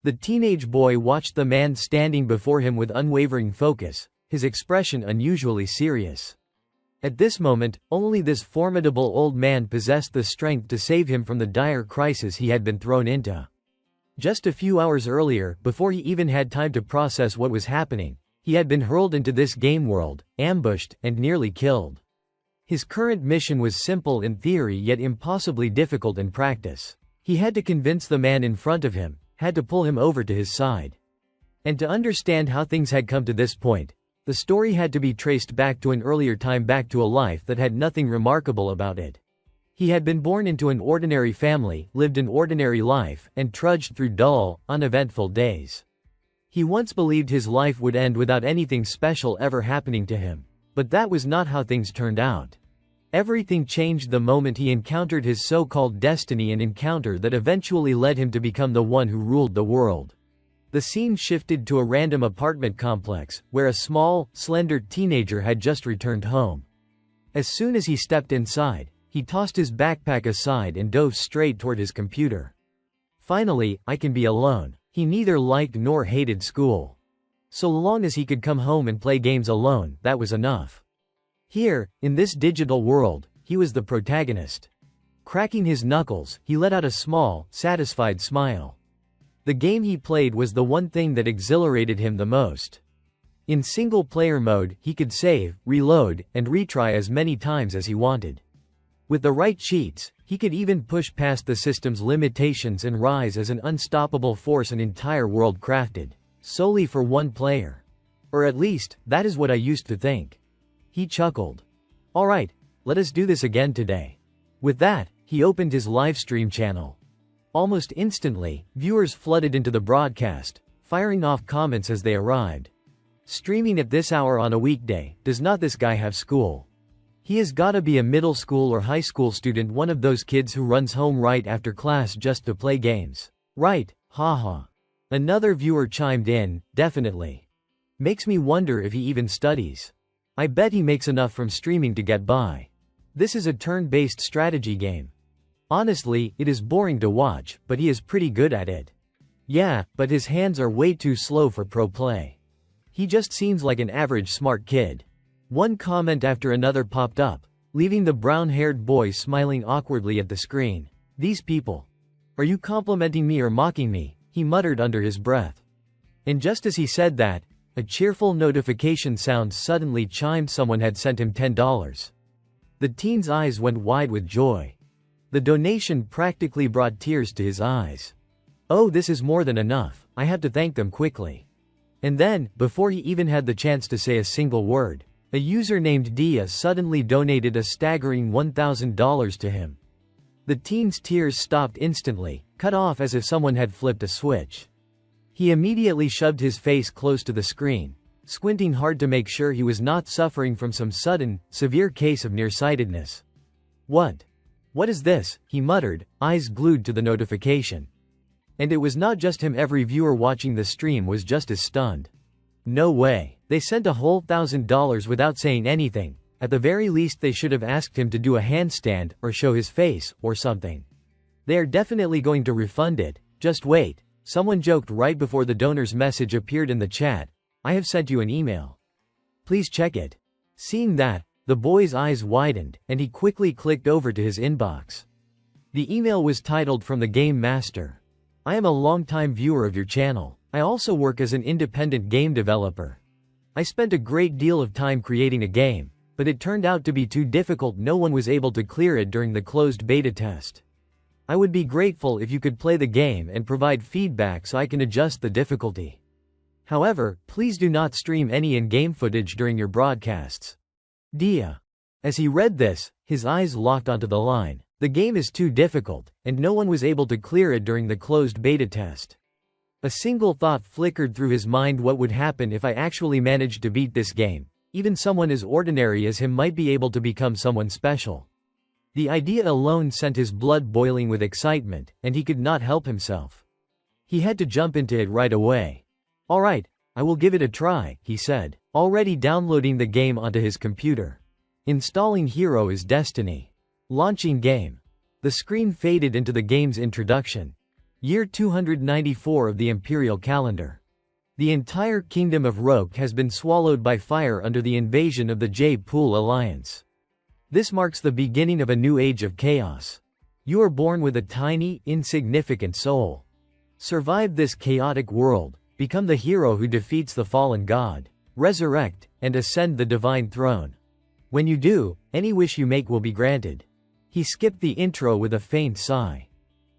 The teenage boy watched the man standing before him with unwavering focus, his expression unusually serious. At this moment, only this formidable old man possessed the strength to save him from the dire crisis he had been thrown into. Just a few hours earlier, before he even had time to process what was happening, he had been hurled into this game world, ambushed, and nearly killed. His current mission was simple in theory yet impossibly difficult in practice. He had to convince the man in front of him, had to pull him over to his side. And to understand how things had come to this point, the story had to be traced back to an earlier time, back to a life that had nothing remarkable about it. He had been born into an ordinary family, lived an ordinary life, and trudged through dull, uneventful days. He once believed his life would end without anything special ever happening to him. But that was not how things turned out. Everything changed the moment he encountered his so-called destiny, an encounter that eventually led him to become the one who ruled the world. The scene shifted to a random apartment complex, where a small, slender teenager had just returned home. As soon as he stepped inside, he tossed his backpack aside and dove straight toward his computer. Finally, I can be alone. He neither liked nor hated school. So long as he could come home and play games alone, that was enough. Here, in this digital world, he was the protagonist. Cracking his knuckles, he let out a small, satisfied smile. The game he played was the one thing that exhilarated him the most. In single-player mode, he could save, reload, and retry as many times as he wanted. With the right cheats, he could even push past the system's limitations and rise as an unstoppable force, an entire world crafted solely for one player. Or at least, that is what I used to think. He chuckled. Alright, let us do this again today. With that, he opened his livestream channel. Almost instantly, viewers flooded into the broadcast, firing off comments as they arrived. Streaming at this hour on a weekday, does not this guy have school? He has gotta be a middle school or high school student, one of those kids who runs home right after class just to play games. Right, haha. Another viewer chimed in, definitely. Makes me wonder if he even studies. I bet he makes enough from streaming to get by. This is a turn-based strategy game. Honestly, it is boring to watch, but he is pretty good at it. Yeah, but his hands are way too slow for pro play. He just seems like an average smart kid. One comment after another popped up, leaving the brown-haired boy smiling awkwardly at the screen. These people. Are you complimenting me or mocking me? He muttered under his breath. And just as he said that, a cheerful notification sound suddenly chimed. Someone had sent him $10. The teen's eyes went wide with joy. The donation practically brought tears to his eyes. Oh, this is more than enough. I have to thank them quickly. And then, before he even had the chance to say a single word, a user named Dia suddenly donated a staggering $1,000 to him. The teen's tears stopped instantly, cut off as if someone had flipped a switch. He immediately shoved his face close to the screen, squinting hard to make sure he was not suffering from some sudden, severe case of nearsightedness. What? What is this? He muttered, eyes glued to the notification. And it was not just him. Every viewer watching the stream was just as stunned. No way. They sent a whole $1,000 without saying anything. At the very least they should have asked him to do a handstand, or show his face, or something. They are definitely going to refund it. Just wait. Someone joked right before the donor's message appeared in the chat. I have sent you an email. Please check it. Seeing that, the boy's eyes widened, and he quickly clicked over to his inbox. The email was titled From the Game Master. I am a long-time viewer of your channel. I also work as an independent game developer. I spent a great deal of time creating a game, but it turned out to be too difficult. No one was able to clear it during the closed beta test. I would be grateful if you could play the game and provide feedback so I can adjust the difficulty. However, please do not stream any in-game footage during your broadcasts. Dia. As he read this, his eyes locked onto the line. The game is too difficult, and no one was able to clear it during the closed beta test. A single thought flickered through his mind: what would happen if I actually managed to beat this game? Even someone as ordinary as him might be able to become someone special. The idea alone sent his blood boiling with excitement, and he could not help himself. He had to jump into it right away. Alright, I will give it a try, he said, already downloading the game onto his computer. Installing Hero is Destiny. Launching game. The screen faded into the game's introduction. Year 294 of the imperial calendar. The entire kingdom of Roke has been swallowed by fire under the invasion of the J-Pool Alliance. This marks the beginning of a new age of chaos. You are born with a tiny, insignificant soul. Survive this chaotic world, become the hero who defeats the fallen god, resurrect, and ascend the divine throne. When you do, any wish you make will be granted. He skipped the intro with a faint sigh.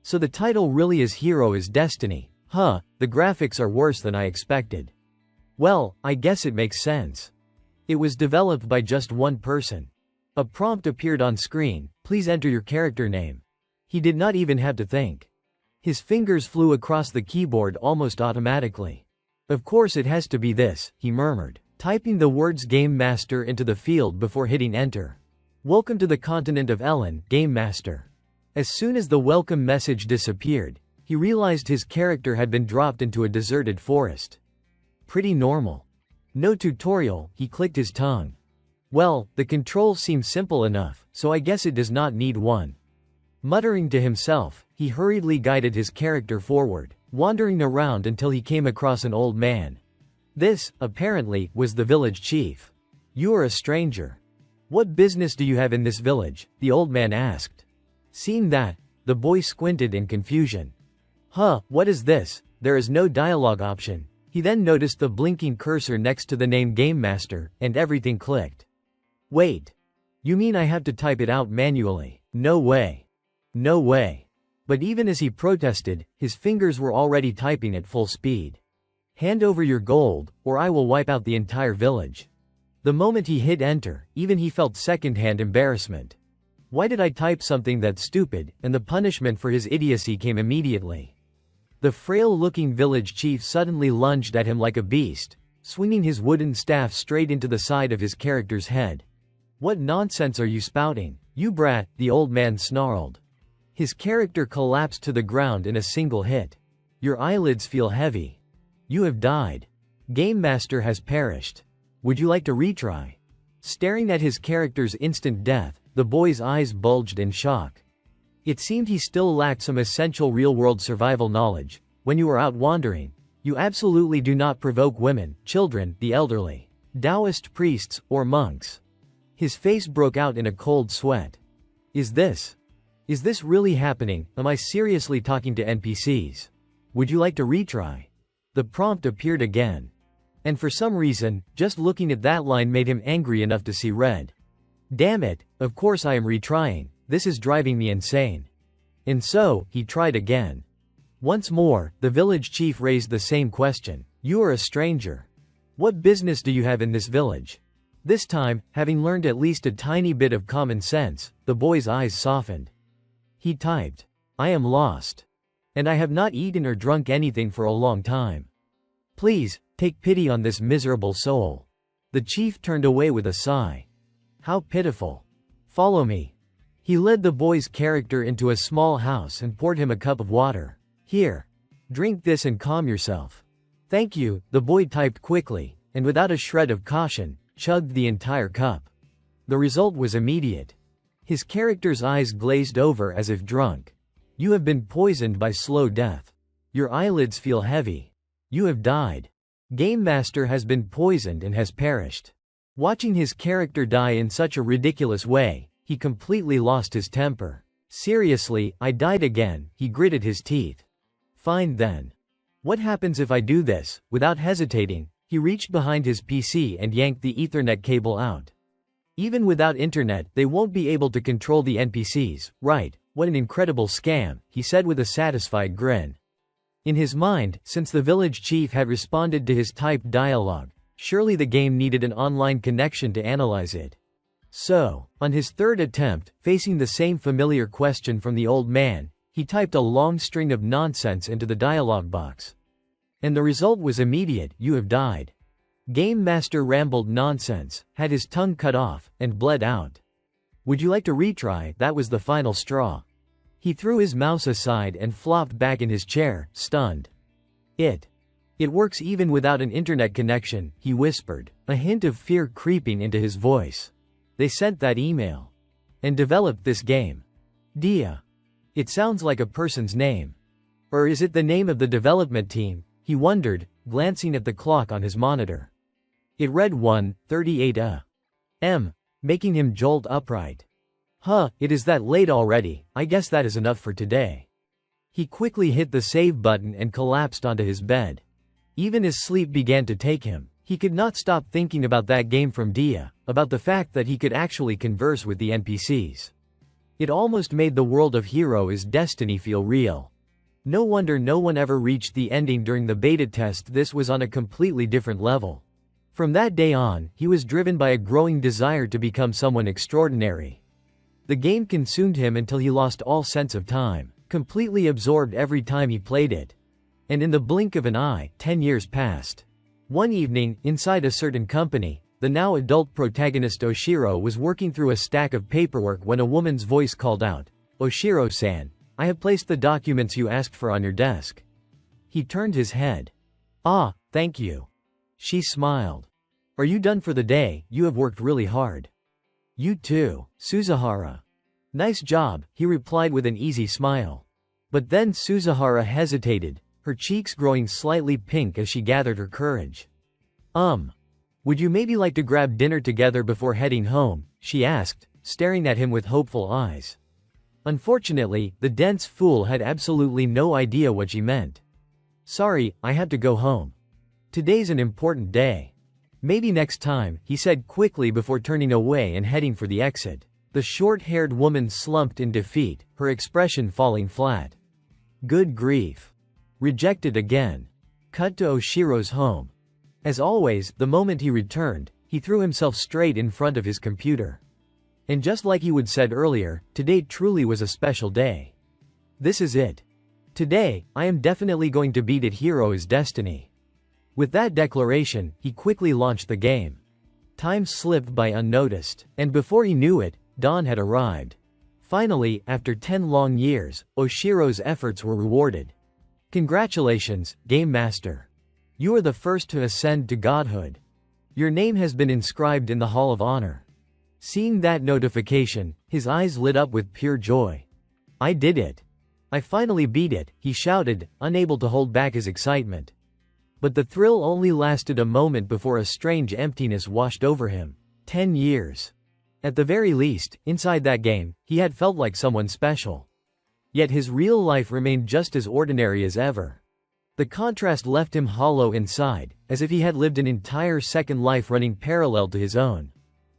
So the title really is Hero is Destiny. Huh, the graphics are worse than I expected. Well, I guess it makes sense. It was developed by just one person. A prompt appeared on screen, please enter your character name. He did not even have to think. His fingers flew across the keyboard almost automatically. Of course it has to be this, he murmured, typing the words Game Master into the field before hitting enter. Welcome to the continent of Ellen, Game Master. As soon as the welcome message disappeared, he realized his character had been dropped into a deserted forest. Pretty normal. No tutorial, he clicked his tongue. Well, the controls seem simple enough, so I guess it does not need one. Muttering to himself, he hurriedly guided his character forward, wandering around until he came across an old man. This, apparently, was the village chief. You are a stranger. What business do you have in this village? The old man asked. Seeing that, the boy squinted in confusion. Huh, what is this? There is no dialogue option. He then noticed the blinking cursor next to the name Game Master, and everything clicked. Wait. You mean I have to type it out manually? No way. No way. But even as he protested, his fingers were already typing at full speed. Hand over your gold, or I will wipe out the entire village. The moment he hit enter, even he felt second-hand embarrassment. Why did I type something that stupid, and the punishment for his idiocy came immediately. The frail-looking village chief suddenly lunged at him like a beast, swinging his wooden staff straight into the side of his character's head. What nonsense are you spouting, you brat? The old man snarled. His character collapsed to the ground in a single hit. Your eyelids feel heavy. You have died. Game Master has perished. Would you like to retry? Staring at his character's instant death, the boy's eyes bulged in shock. It seemed he still lacked some essential real-world survival knowledge. When you are out wandering, you absolutely do not provoke women, children, the elderly, Taoist priests, or monks. His face broke out in a cold sweat. Is this really happening? Am I seriously talking to NPCs? Would you like to retry? The prompt appeared again. And for some reason, just looking at that line made him angry enough to see red. Damn it, of course I am retrying, this is driving me insane. And so, he tried again. Once more, the village chief raised the same question. You are a stranger. What business do you have in this village? This time, having learned at least a tiny bit of common sense, the boy's eyes softened. He typed, I am lost. And I have not eaten or drunk anything for a long time. Please, take pity on this miserable soul. The chief turned away with a sigh. How pitiful. Follow me. He led the boy's character into a small house and poured him a cup of water. Here. Drink this and calm yourself. Thank you, the boy typed quickly, and without a shred of caution, chugged the entire cup. The result was immediate. His character's eyes glazed over as if drunk. You have been poisoned by slow death. Your eyelids feel heavy. You have died. Game Master has been poisoned and has perished. Watching his character die in such a ridiculous way, he completely lost his temper. Seriously, I died again, he gritted his teeth. Fine then. What happens if I do this? Without hesitating, he reached behind his PC and yanked the Ethernet cable out. Even without internet, they won't be able to control the NPCs, right? What an incredible scam, he said with a satisfied grin. In his mind, since the village chief had responded to his typed dialogue, surely the game needed an online connection to analyze it. So, on his third attempt, facing the same familiar question from the old man, he typed a long string of nonsense into the dialog box. And the result was immediate, you have died. Game Master rambled nonsense, had his tongue cut off, and bled out. Would you like to retry? That was the final straw. He threw his mouse aside and flopped back in his chair, stunned. It works even without an internet connection, he whispered, a hint of fear creeping into his voice. They sent that email. And developed this game. Dia. It sounds like a person's name. Or is it the name of the development team? He wondered, glancing at the clock on his monitor. It read 1:38 a.m., making him jolt upright. It is that late already. I guess that is enough for today. He quickly hit the save button and collapsed onto his bed. Even as sleep began to take him, he could not stop thinking about that game from Dia, about the fact that he could actually converse with the NPCs. It almost made the world of Hero is Destiny feel real. No wonder no one ever reached the ending during the beta test. This was on a completely different level. From that day on, he was driven by a growing desire to become someone extraordinary. The game consumed him until he lost all sense of time, completely absorbed every time he played it. And in the blink of an eye, 10 years passed. One evening, inside a certain company, the now adult protagonist Oshiro was working through a stack of paperwork when a woman's voice called out, "Oshiro-san, I have placed the documents you asked for on your desk." He turned his head. "Ah, thank you." She smiled. "Are you done for the day? You have worked really hard." "You too, Suzuhara." "Nice job," he replied with an easy smile. But then Suzuhara hesitated, her cheeks growing slightly pink as she gathered her courage. Would you maybe like to grab dinner together before heading home?" she asked, staring at him with hopeful eyes. Unfortunately, the dense fool had absolutely no idea what she meant. "Sorry, I have to go home. Today's an important day. Maybe next time," he said quickly before turning away and heading for the exit. The short-haired woman slumped in defeat, her expression falling flat. Good grief. Rejected again. Cut to Oshiro's home. As always, the moment he returned, he threw himself straight in front of his computer. And just like he would said earlier, today truly was a special day. This is it. Today, I am definitely going to beat it. Hero is Destiny. With that declaration, he quickly launched the game. Time slipped by unnoticed, and before he knew it, dawn had arrived. Finally, after 10 long years, Oshiro's efforts were rewarded. Congratulations, Game Master. You are the first to ascend to godhood. Your name has been inscribed in the Hall of Honor. Seeing that notification, his eyes lit up with pure joy. I did it. I finally beat it, he shouted, unable to hold back his excitement. But the thrill only lasted a moment before a strange emptiness washed over him. 10 years. At the very least, inside that game, he had felt like someone special. Yet his real life remained just as ordinary as ever. The contrast left him hollow inside, as if he had lived an entire second life running parallel to his own.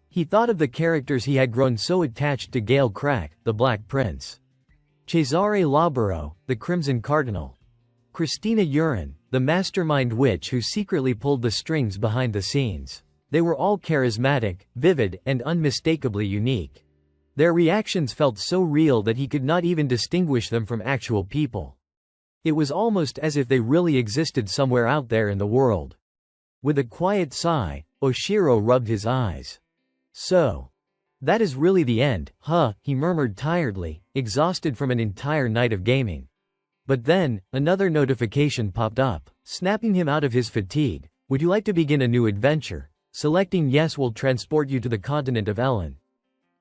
He thought of the characters he had grown so attached to: Gale Crack, the Black Prince; Cesare Labaro, the Crimson Cardinal; Christina Urin, the mastermind witch who secretly pulled the strings behind the scenes. They were all charismatic, vivid, and unmistakably unique. Their reactions felt so real that he could not even distinguish them from actual people. It was almost as if they really existed somewhere out there in the world. With a quiet sigh, Oshiro rubbed his eyes. So. That is really the end, huh? He murmured tiredly, exhausted from an entire night of gaming. But then, another notification popped up, snapping him out of his fatigue. Would you like to begin a new adventure? Selecting yes will transport you to the continent of Ellen.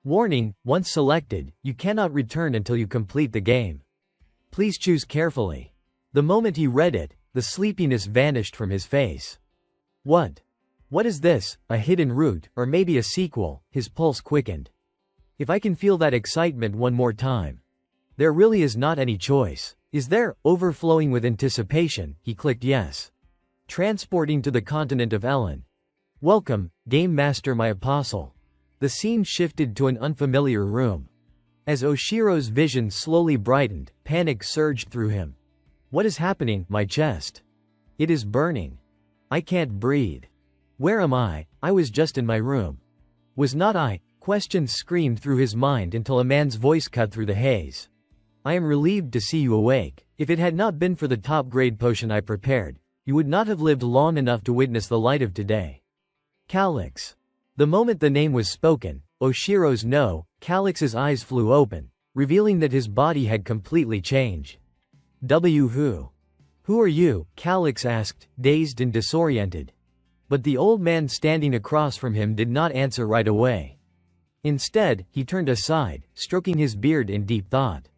Warning, once selected, you cannot return until you complete the game. Please choose carefully. The moment he read it, the sleepiness vanished from his face. What? What is this, a hidden route, or maybe a sequel? His pulse quickened. If I can feel that excitement one more time. There really is not any choice. Is there? Overflowing with anticipation, he clicked yes. Transporting to the continent of Ellen. Welcome, Game Master, my apostle. The scene shifted to an unfamiliar room. As Oshiro's vision slowly brightened, panic surged through him. What is happening? My chest. It is burning. I can't breathe. Where am I? I was just in my room. Was not I? Questions screamed through his mind until a man's voice cut through the haze. I am relieved to see you awake. If it had not been for the top-grade potion I prepared, you would not have lived long enough to witness the light of today. Calyx. The moment the name was spoken, Oshiro's Calyx's eyes flew open, revealing that his body had completely changed. Who? Who are you? Calyx asked, dazed and disoriented. But the old man standing across from him did not answer right away. Instead, he turned aside, stroking his beard in deep thought.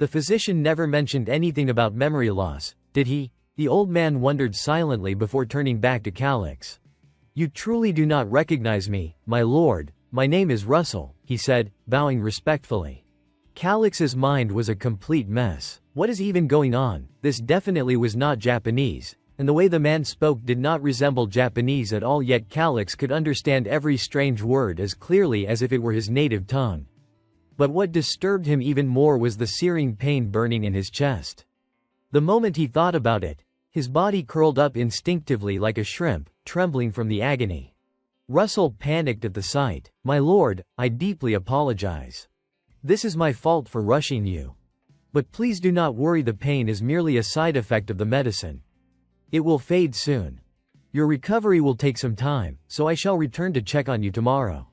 The physician never mentioned anything about memory loss, did he? The old man wondered silently before turning back to Calix. You truly do not recognize me, my lord. My name is Russell, he said, bowing respectfully. Calix's mind was a complete mess. What is even going on? This definitely was not Japanese, and the way the man spoke did not resemble Japanese at all, yet Calix could understand every strange word as clearly as if it were his native tongue. But what disturbed him even more was the searing pain burning in his chest. The moment he thought about it, his body curled up instinctively like a shrimp, trembling from the agony. Russell panicked at the sight. My lord, I deeply apologize. This is my fault for rushing you. But please do not worry, the pain is merely a side effect of the medicine. It will fade soon. Your recovery will take some time, so I shall return to check on you tomorrow.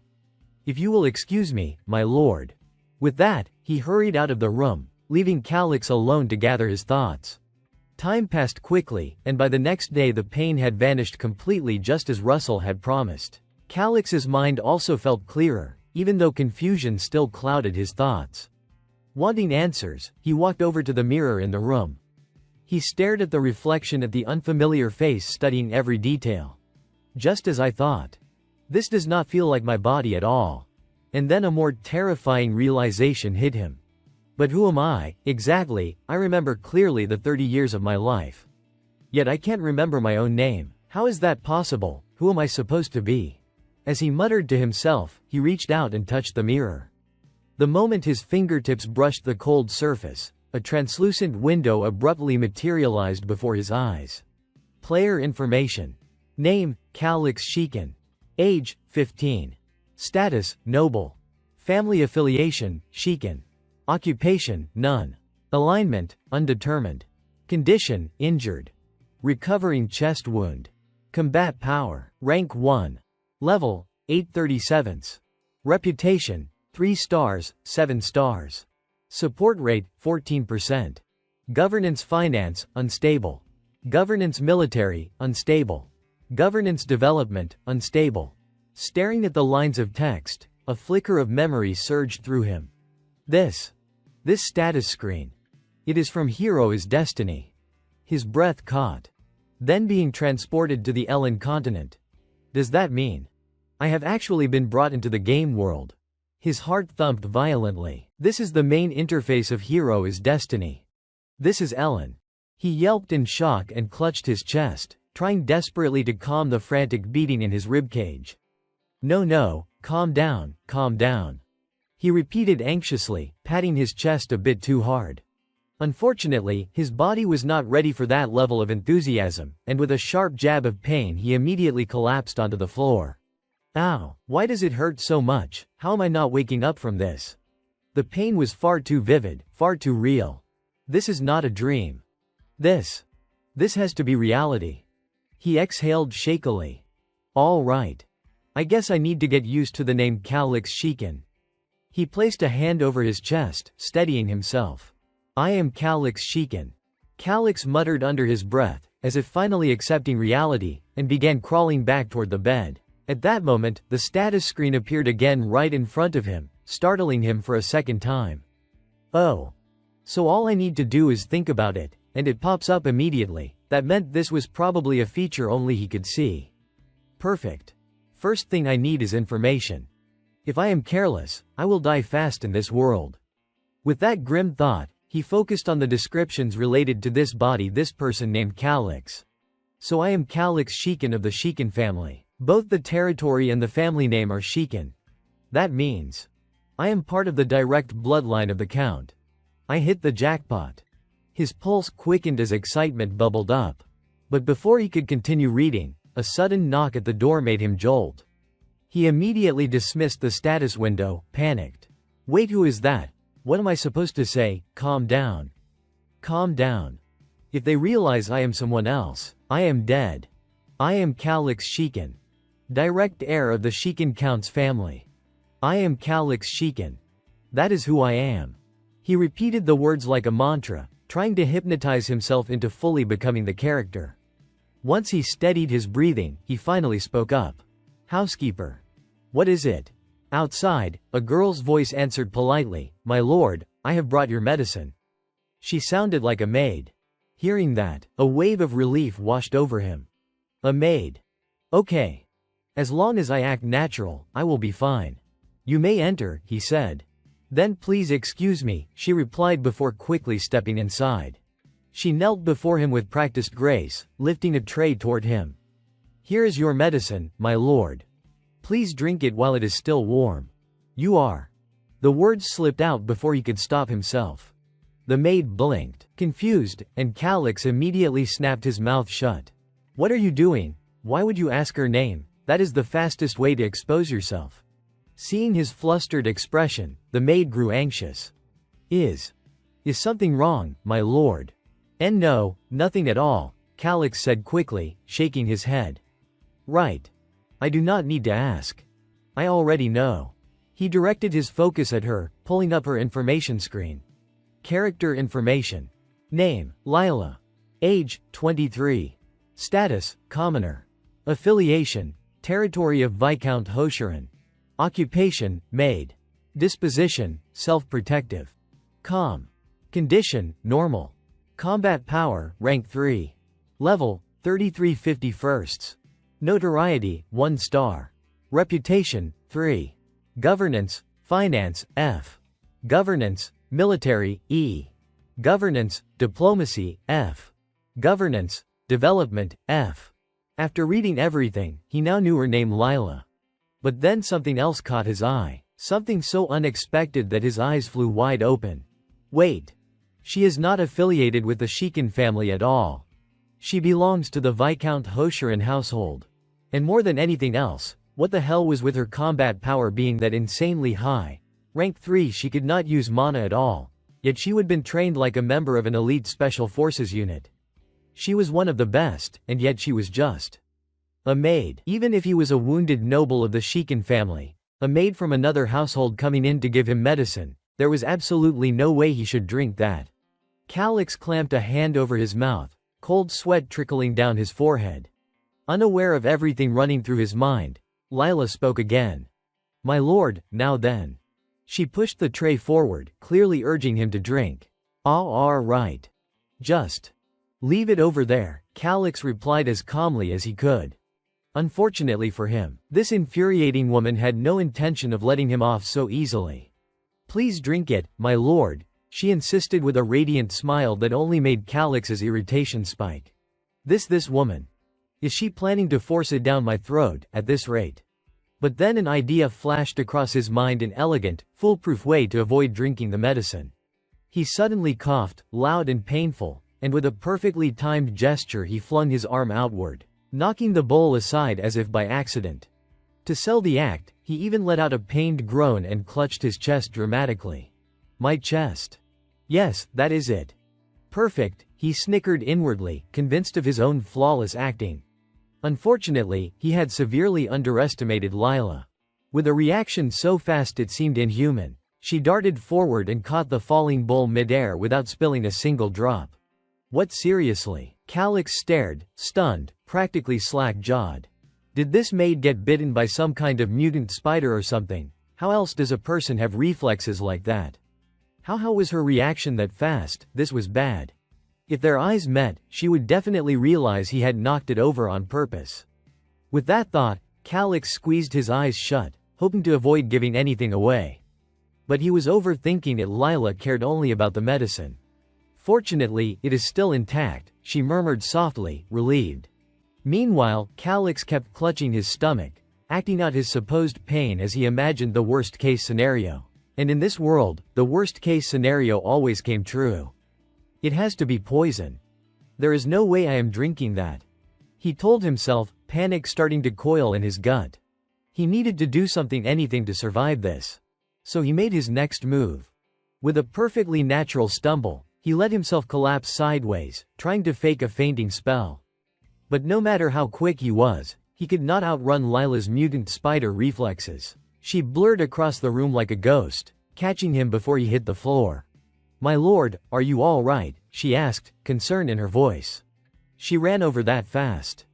If you will excuse me, my lord. With that, he hurried out of the room, leaving Calix alone to gather his thoughts. Time passed quickly, and by the next day the pain had vanished completely just as Russell had promised. Calix's mind also felt clearer, even though confusion still clouded his thoughts. Wanting answers, he walked over to the mirror in the room. He stared at the reflection at the unfamiliar face, studying every detail. Just as I thought. This does not feel like my body at all. And then a more terrifying realization hit him. But who am I, exactly? I remember clearly the 30 years of my life. Yet I can't remember my own name. How is that possible? Who am I supposed to be? As he muttered to himself, he reached out and touched the mirror. The moment his fingertips brushed the cold surface, a translucent window abruptly materialized before his eyes. Player information. Name, Calix Shiken. Age, 15. Status, noble. Family affiliation, Shiken. Occupation, none. Alignment, undetermined. Condition, injured. Recovering chest wound. Combat power, rank 1. Level, 837. Reputation, 3 stars, 7 stars. Support rate, 14%. Governance finance, unstable. Governance military, unstable. Governance development, unstable. Staring at the lines of text, a flicker of memory surged through him. This status screen. It is from Hero is Destiny. His breath caught. Then being transported to the Ellen continent. Does that mean I have actually been brought into the game world? His heart thumped violently. This is the main interface of Hero is Destiny. This is Ellen. He yelped in shock and clutched his chest, trying desperately to calm the frantic beating in his ribcage. No, calm down, calm down. He repeated anxiously, patting his chest a bit too hard. Unfortunately, his body was not ready for that level of enthusiasm, and with a sharp jab of pain he immediately collapsed onto the floor. Ow, why does it hurt so much? How am I not waking up from this? The pain was far too vivid, far too real. This is not a dream. This has to be reality. He exhaled shakily. All right. I guess I need to get used to the name Calix Shiken. He placed a hand over his chest, steadying himself. I am Calix Shiken. Calix muttered under his breath, as if finally accepting reality, and began crawling back toward the bed. At that moment, the status screen appeared again right in front of him, startling him for a second time. Oh. So all I need to do is think about it, and it pops up immediately. That meant this was probably a feature only he could see. Perfect. First thing I need is information. If I am careless, I will die fast in this world. With that grim thought, he focused on the descriptions related to this body, this person named Calix. So I am Calix Shiken of the Shiken family. Both the territory and the family name are Shiken. That means I am part of the direct bloodline of the Count. I hit the jackpot. His pulse quickened as excitement bubbled up. But before he could continue reading, a sudden knock at the door made him jolt. He immediately dismissed the status window, panicked. Wait, who is that? What am I supposed to say? Calm down. Calm down. If they realize I am someone else, I am dead. I am Calix Shiken. Direct heir of the Shiken Count's family. I am Calix Shiken. That is who I am. He repeated the words like a mantra, trying to hypnotize himself into fully becoming the character. Once he steadied his breathing, he finally spoke up. Housekeeper. What is it? Outside, a girl's voice answered politely, My lord, I have brought your medicine. She sounded like a maid. Hearing that, a wave of relief washed over him. A maid. Okay. As long as I act natural, I will be fine. You may enter, he said. Then please excuse me, she replied before quickly stepping inside. She knelt before him with practiced grace, lifting a tray toward him. Here is your medicine, my lord. Please drink it while it is still warm. You are. The words slipped out before he could stop himself. The maid blinked, confused, and Calix immediately snapped his mouth shut. What are you doing? Why would you ask her name? That is the fastest way to expose yourself. Seeing his flustered expression, the maid grew anxious. Is something wrong, my lord? And no, nothing at all, Calix said quickly, shaking his head. Right. I do not need to ask. I already know. He directed his focus at her, pulling up her information screen. Character information. Name, Lila. Age, 23. Status, commoner. Affiliation, territory of Viscount Hoshiran. Occupation, maid. Disposition, self-protective. Condition, normal. Combat power, rank 3. Level, 3351st. Notoriety, 1 star. Reputation, 3. Governance, finance, F. Governance, military, E. Governance, diplomacy, F. Governance, development, F. After reading everything, he now knew her name Lila. But then something else caught his eye, something so unexpected that his eyes flew wide open. Wait. She is not affiliated with the Shikin family at all. She belongs to the Viscount Hoshiran household. And more than anything else, what the hell was with her combat power being that insanely high? Rank 3, she could not use mana at all. Yet she would been trained like a member of an elite special forces unit. She was one of the best, and yet she was just a maid. Even if he was a wounded noble of the Shikin family, a maid from another household coming in to give him medicine, there was absolutely no way he should drink that. Calix clamped a hand over his mouth, cold sweat trickling down his forehead. Unaware of everything running through his mind, Lila spoke again. My lord, now then. She pushed the tray forward, clearly urging him to drink. All right. Just leave it over there, Calix replied as calmly as he could. Unfortunately for him, this infuriating woman had no intention of letting him off so easily. Please drink it, my lord, she insisted with a radiant smile that only made Calix's irritation spike. This woman. Is she planning to force it down my throat, at this rate? But then an idea flashed across his mind, an elegant, foolproof way to avoid drinking the medicine. He suddenly coughed, loud and painful, and with a perfectly timed gesture he flung his arm outward, knocking the bowl aside as if by accident. To sell the act, he even let out a pained groan and clutched his chest dramatically. My chest. Yes, that is it. Perfect, he snickered inwardly, convinced of his own flawless acting. Unfortunately, he had severely underestimated Lila. With a reaction so fast it seemed inhuman, she darted forward and caught the falling bowl midair without spilling a single drop. What, seriously? Calix stared, stunned, practically slack-jawed. Did this maid get bitten by some kind of mutant spider or something? How else does a person have reflexes like that? How was her reaction that fast? This was bad. If their eyes met, she would definitely realize he had knocked it over on purpose. With that thought, Calix squeezed his eyes shut, hoping to avoid giving anything away. But he was overthinking it. Lila cared only about the medicine. Fortunately, it is still intact, she murmured softly, relieved. Meanwhile, Calix kept clutching his stomach, acting out his supposed pain as he imagined the worst-case scenario. And in this world, the worst-case scenario always came true. It has to be poison. There is no way I am drinking that. He told himself, panic starting to coil in his gut. He needed to do something, anything to survive this. So he made his next move. With a perfectly natural stumble, he let himself collapse sideways, trying to fake a fainting spell. But no matter how quick he was, he could not outrun Lila's mutant spider reflexes. She blurred across the room like a ghost, catching him before he hit the floor. My lord, are you all right? She asked, concern in her voice. She ran over that fast.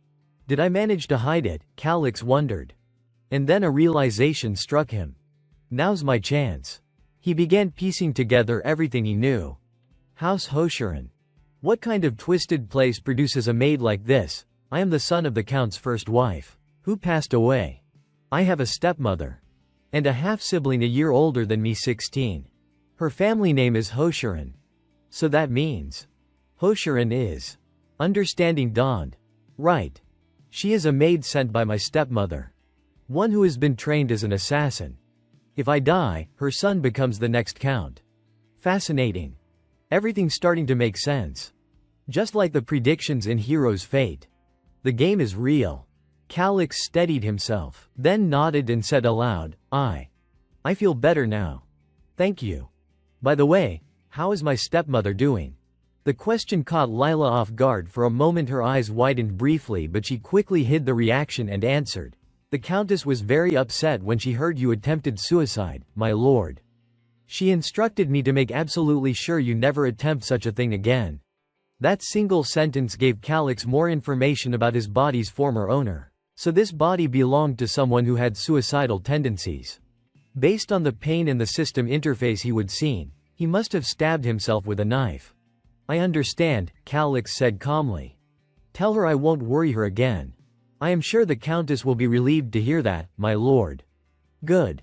Did I manage to hide it? Calix wondered. And then a realization struck him. Now's my chance. He began piecing together everything he knew. House Hoshiran. What kind of twisted place produces a maid like this? I am the son of the Count's first wife, who passed away. I have a stepmother. And a half-sibling a year older than me, 16. Her family name is Hoshiran. So that means Hoshiran is. Understanding dawned. Right. She is a maid sent by my stepmother. One who has been trained as an assassin. If I die, her son becomes the next count. Fascinating. Everything's starting to make sense. Just like the predictions in Hero's Fate. The game is real. Calix steadied himself, then nodded and said aloud, I feel better now. Thank you. By the way, how is my stepmother doing? The question caught Lila off guard. For a moment her eyes widened briefly, but she quickly hid the reaction and answered. The Countess was very upset when she heard you attempted suicide, my lord. She instructed me to make absolutely sure you never attempt such a thing again. That single sentence gave Calix more information about his body's former owner. So this body belonged to someone who had suicidal tendencies. Based on the pain and the system interface he would seen, he must have stabbed himself with a knife. I understand, Calix said calmly. Tell her I won't worry her again. I am sure the Countess will be relieved to hear that, my lord. Good.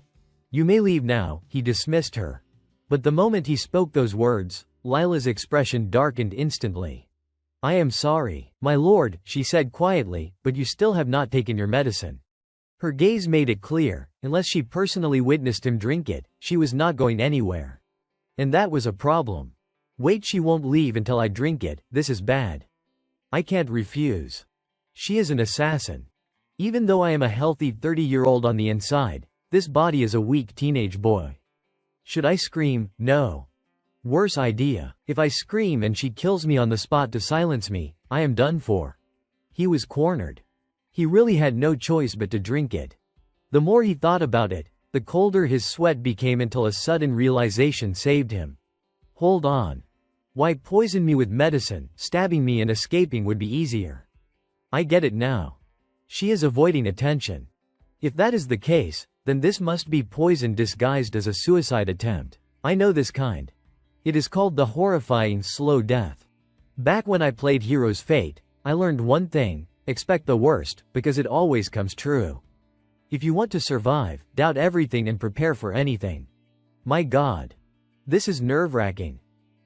You may leave now, he dismissed her. But the moment he spoke those words, Lila's expression darkened instantly. I am sorry, my lord, she said quietly, but you still have not taken your medicine. Her gaze made it clear, unless she personally witnessed him drink it, she was not going anywhere. And that was a problem. Wait, she won't leave until I drink it, this is bad. I can't refuse. She is an assassin. Even though I am a healthy 30-year-old on the inside, this body is a weak teenage boy. Should I scream? No. Worse idea. If I scream and she kills me on the spot to silence me, I am done for. He was cornered. He really had no choice but to drink it. The more he thought about it, the colder his sweat became until a sudden realization saved him. Hold on. Why poison me with medicine? Stabbing me and escaping would be easier. I get it now. She is avoiding attention. If that is the case, then this must be poison disguised as a suicide attempt. I know this kind. It is called the horrifying slow death. Back when I played Hero's Fate, I learned one thing: expect the worst, because it always comes true. If you want to survive, doubt everything and prepare for anything. My God. This is nerve-wracking.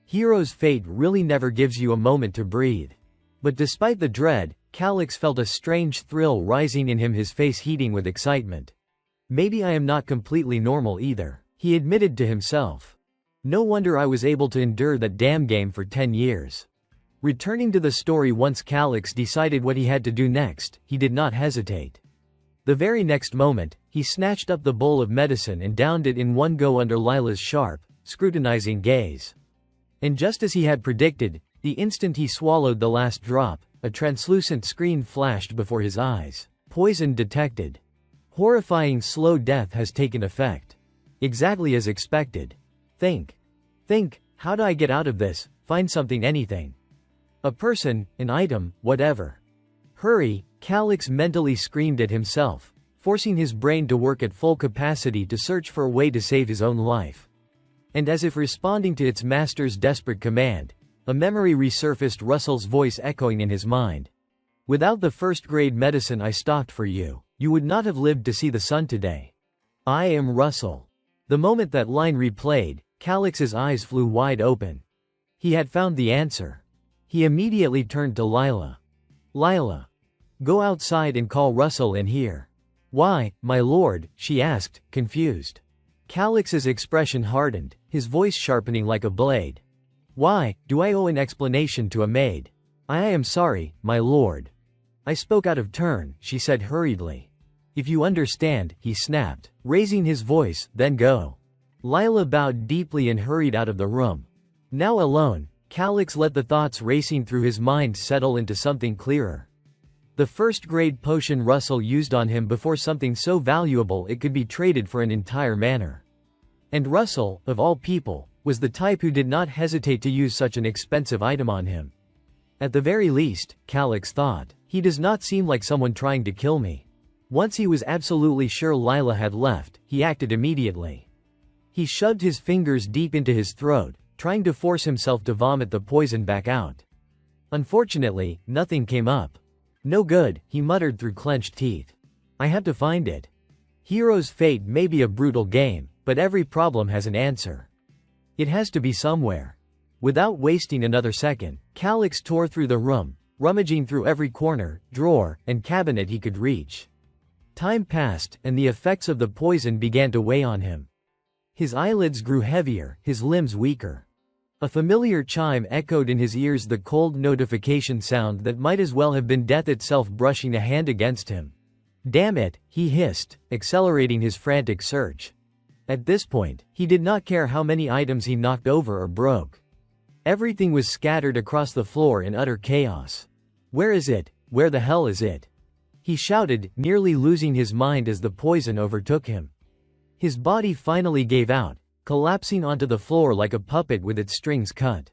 Hero's Fate really never gives you a moment to breathe. But despite the dread, Calix felt a strange thrill rising in him, his face heating with excitement. Maybe I am not completely normal either, he admitted to himself. No wonder I was able to endure that damn game for 10 years. Returning to the story, once Calix decided what he had to do next, he did not hesitate. The very next moment, he snatched up the bowl of medicine and downed it in one go under Lila's sharp, scrutinizing gaze. And just as he had predicted, the instant he swallowed the last drop, a translucent screen flashed before his eyes. Poison detected. Horrifying slow death has taken effect. Exactly as expected. Think, how do I get out of this? Find something, anything. A person, an item, whatever. Hurry, Calix mentally screamed at himself, forcing his brain to work at full capacity to search for a way to save his own life. And as if responding to its master's desperate command, a memory resurfaced, Russell's voice echoing in his mind. Without the first-grade medicine I stocked for you, you would not have lived to see the sun today. I am Russell. The moment that line replayed, Calix's eyes flew wide open. He had found the answer. He immediately turned to Lila. Lila. Go outside and call Russell in here. Why, my lord? She asked, confused. Calix's expression hardened, his voice sharpening like a blade. Why, do I owe an explanation to a maid? I am sorry, my lord. I spoke out of turn, she said hurriedly. If you understand, he snapped, raising his voice, then go. Lila bowed deeply and hurried out of the room. Now alone, Calix let the thoughts racing through his mind settle into something clearer. The first-grade potion Russell used on him before, something so valuable it could be traded for an entire manor. And Russell, of all people, was the type who did not hesitate to use such an expensive item on him. At the very least, Calix thought, he does not seem like someone trying to kill me. Once he was absolutely sure Lila had left, he acted immediately. He shoved his fingers deep into his throat, trying to force himself to vomit the poison back out. Unfortunately, nothing came up. No good, he muttered through clenched teeth. I have to find it. Hero's fate may be a brutal game, but every problem has an answer. It has to be somewhere. Without wasting another second, Calyx tore through the room, rummaging through every corner, drawer, and cabinet he could reach. Time passed, and the effects of the poison began to weigh on him. His eyelids grew heavier, his limbs weaker. A familiar chime echoed in his ears, the cold notification sound that might as well have been death itself brushing a hand against him. Damn it, he hissed, accelerating his frantic search. At this point, he did not care how many items he knocked over or broke. Everything was scattered across the floor in utter chaos. Where is it? Where the hell is it? He shouted, nearly losing his mind as the poison overtook him. His body finally gave out, collapsing onto the floor like a puppet with its strings cut.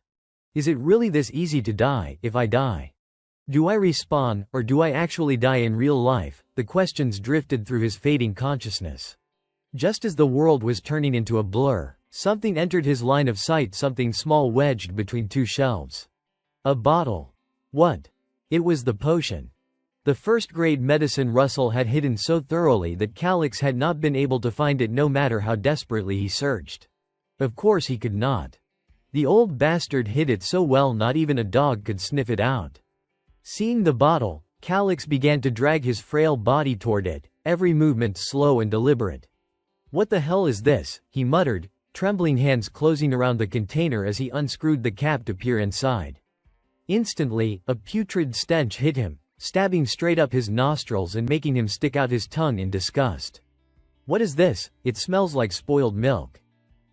Is it really this easy to die? If I die, do I respawn, or do I actually die in real life? The questions drifted through his fading consciousness. Just as the world was turning into a blur, something entered his line of sight, something small wedged between two shelves. A bottle. What? It was the potion. The first-grade medicine Russell had hidden so thoroughly that Calyx had not been able to find it no matter how desperately he searched. Of course he could not. The old bastard hid it so well not even a dog could sniff it out. Seeing the bottle, Calyx began to drag his frail body toward it, every movement slow and deliberate. What the hell is this? He muttered, trembling hands closing around the container as he unscrewed the cap to peer inside. Instantly, a putrid stench hit him, stabbing straight up his nostrils and making him stick out his tongue in disgust. What is this? It smells like spoiled milk.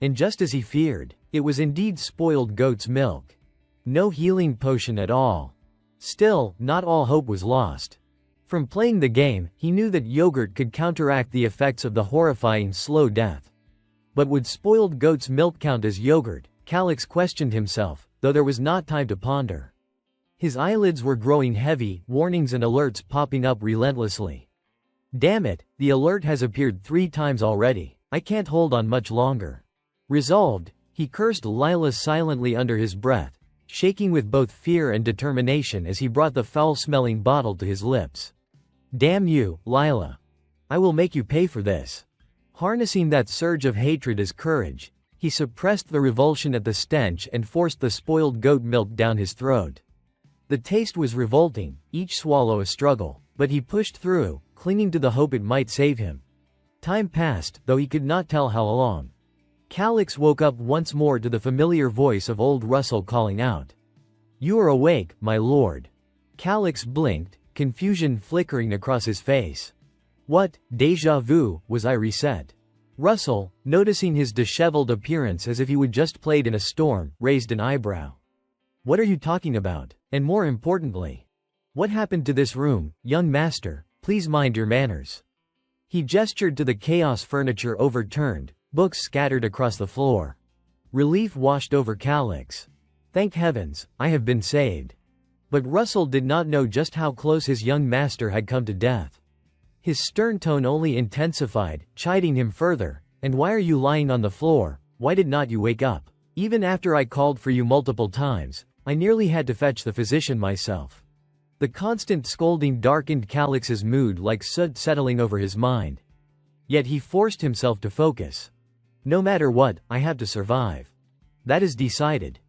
And just as he feared, it was indeed spoiled goat's milk. No healing potion at all. Still, not all hope was lost. From playing the game, he knew that yogurt could counteract the effects of the horrifying slow death. But would spoiled goat's milk count as yogurt? Calyx questioned himself, though there was not time to ponder. His eyelids were growing heavy, warnings and alerts popping up relentlessly. Damn it, the alert has appeared 3 times already. I can't hold on much longer. Resolved, he cursed Lila silently under his breath, shaking with both fear and determination as he brought the foul-smelling bottle to his lips. Damn you, Lila. I will make you pay for this. Harnessing that surge of hatred as courage, he suppressed the revulsion at the stench and forced the spoiled goat milk down his throat. The taste was revolting, each swallow a struggle, but he pushed through, clinging to the hope it might save him. Time passed, though he could not tell how long. Calyx woke up once more to the familiar voice of old Russell calling out. You are awake, my lord. Calyx blinked, confusion flickering across his face. What, déjà vu, was I reset? Russell, noticing his disheveled appearance as if he would just played in a storm, raised an eyebrow. What are you talking about? And more importantly, what happened to this room, young master? Please mind your manners. He gestured to the chaos, furniture overturned, books scattered across the floor. Relief washed over Calyx. Thank heavens, I have been saved. But Russell did not know just how close his young master had come to death. His stern tone only intensified, chiding him further. And why are you lying on the floor? Why did not you wake up? Even after I called for you multiple times, I nearly had to fetch the physician myself. The constant scolding darkened Calyx's mood like soot settling over his mind. Yet he forced himself to focus. No matter what, I have to survive. That is decided.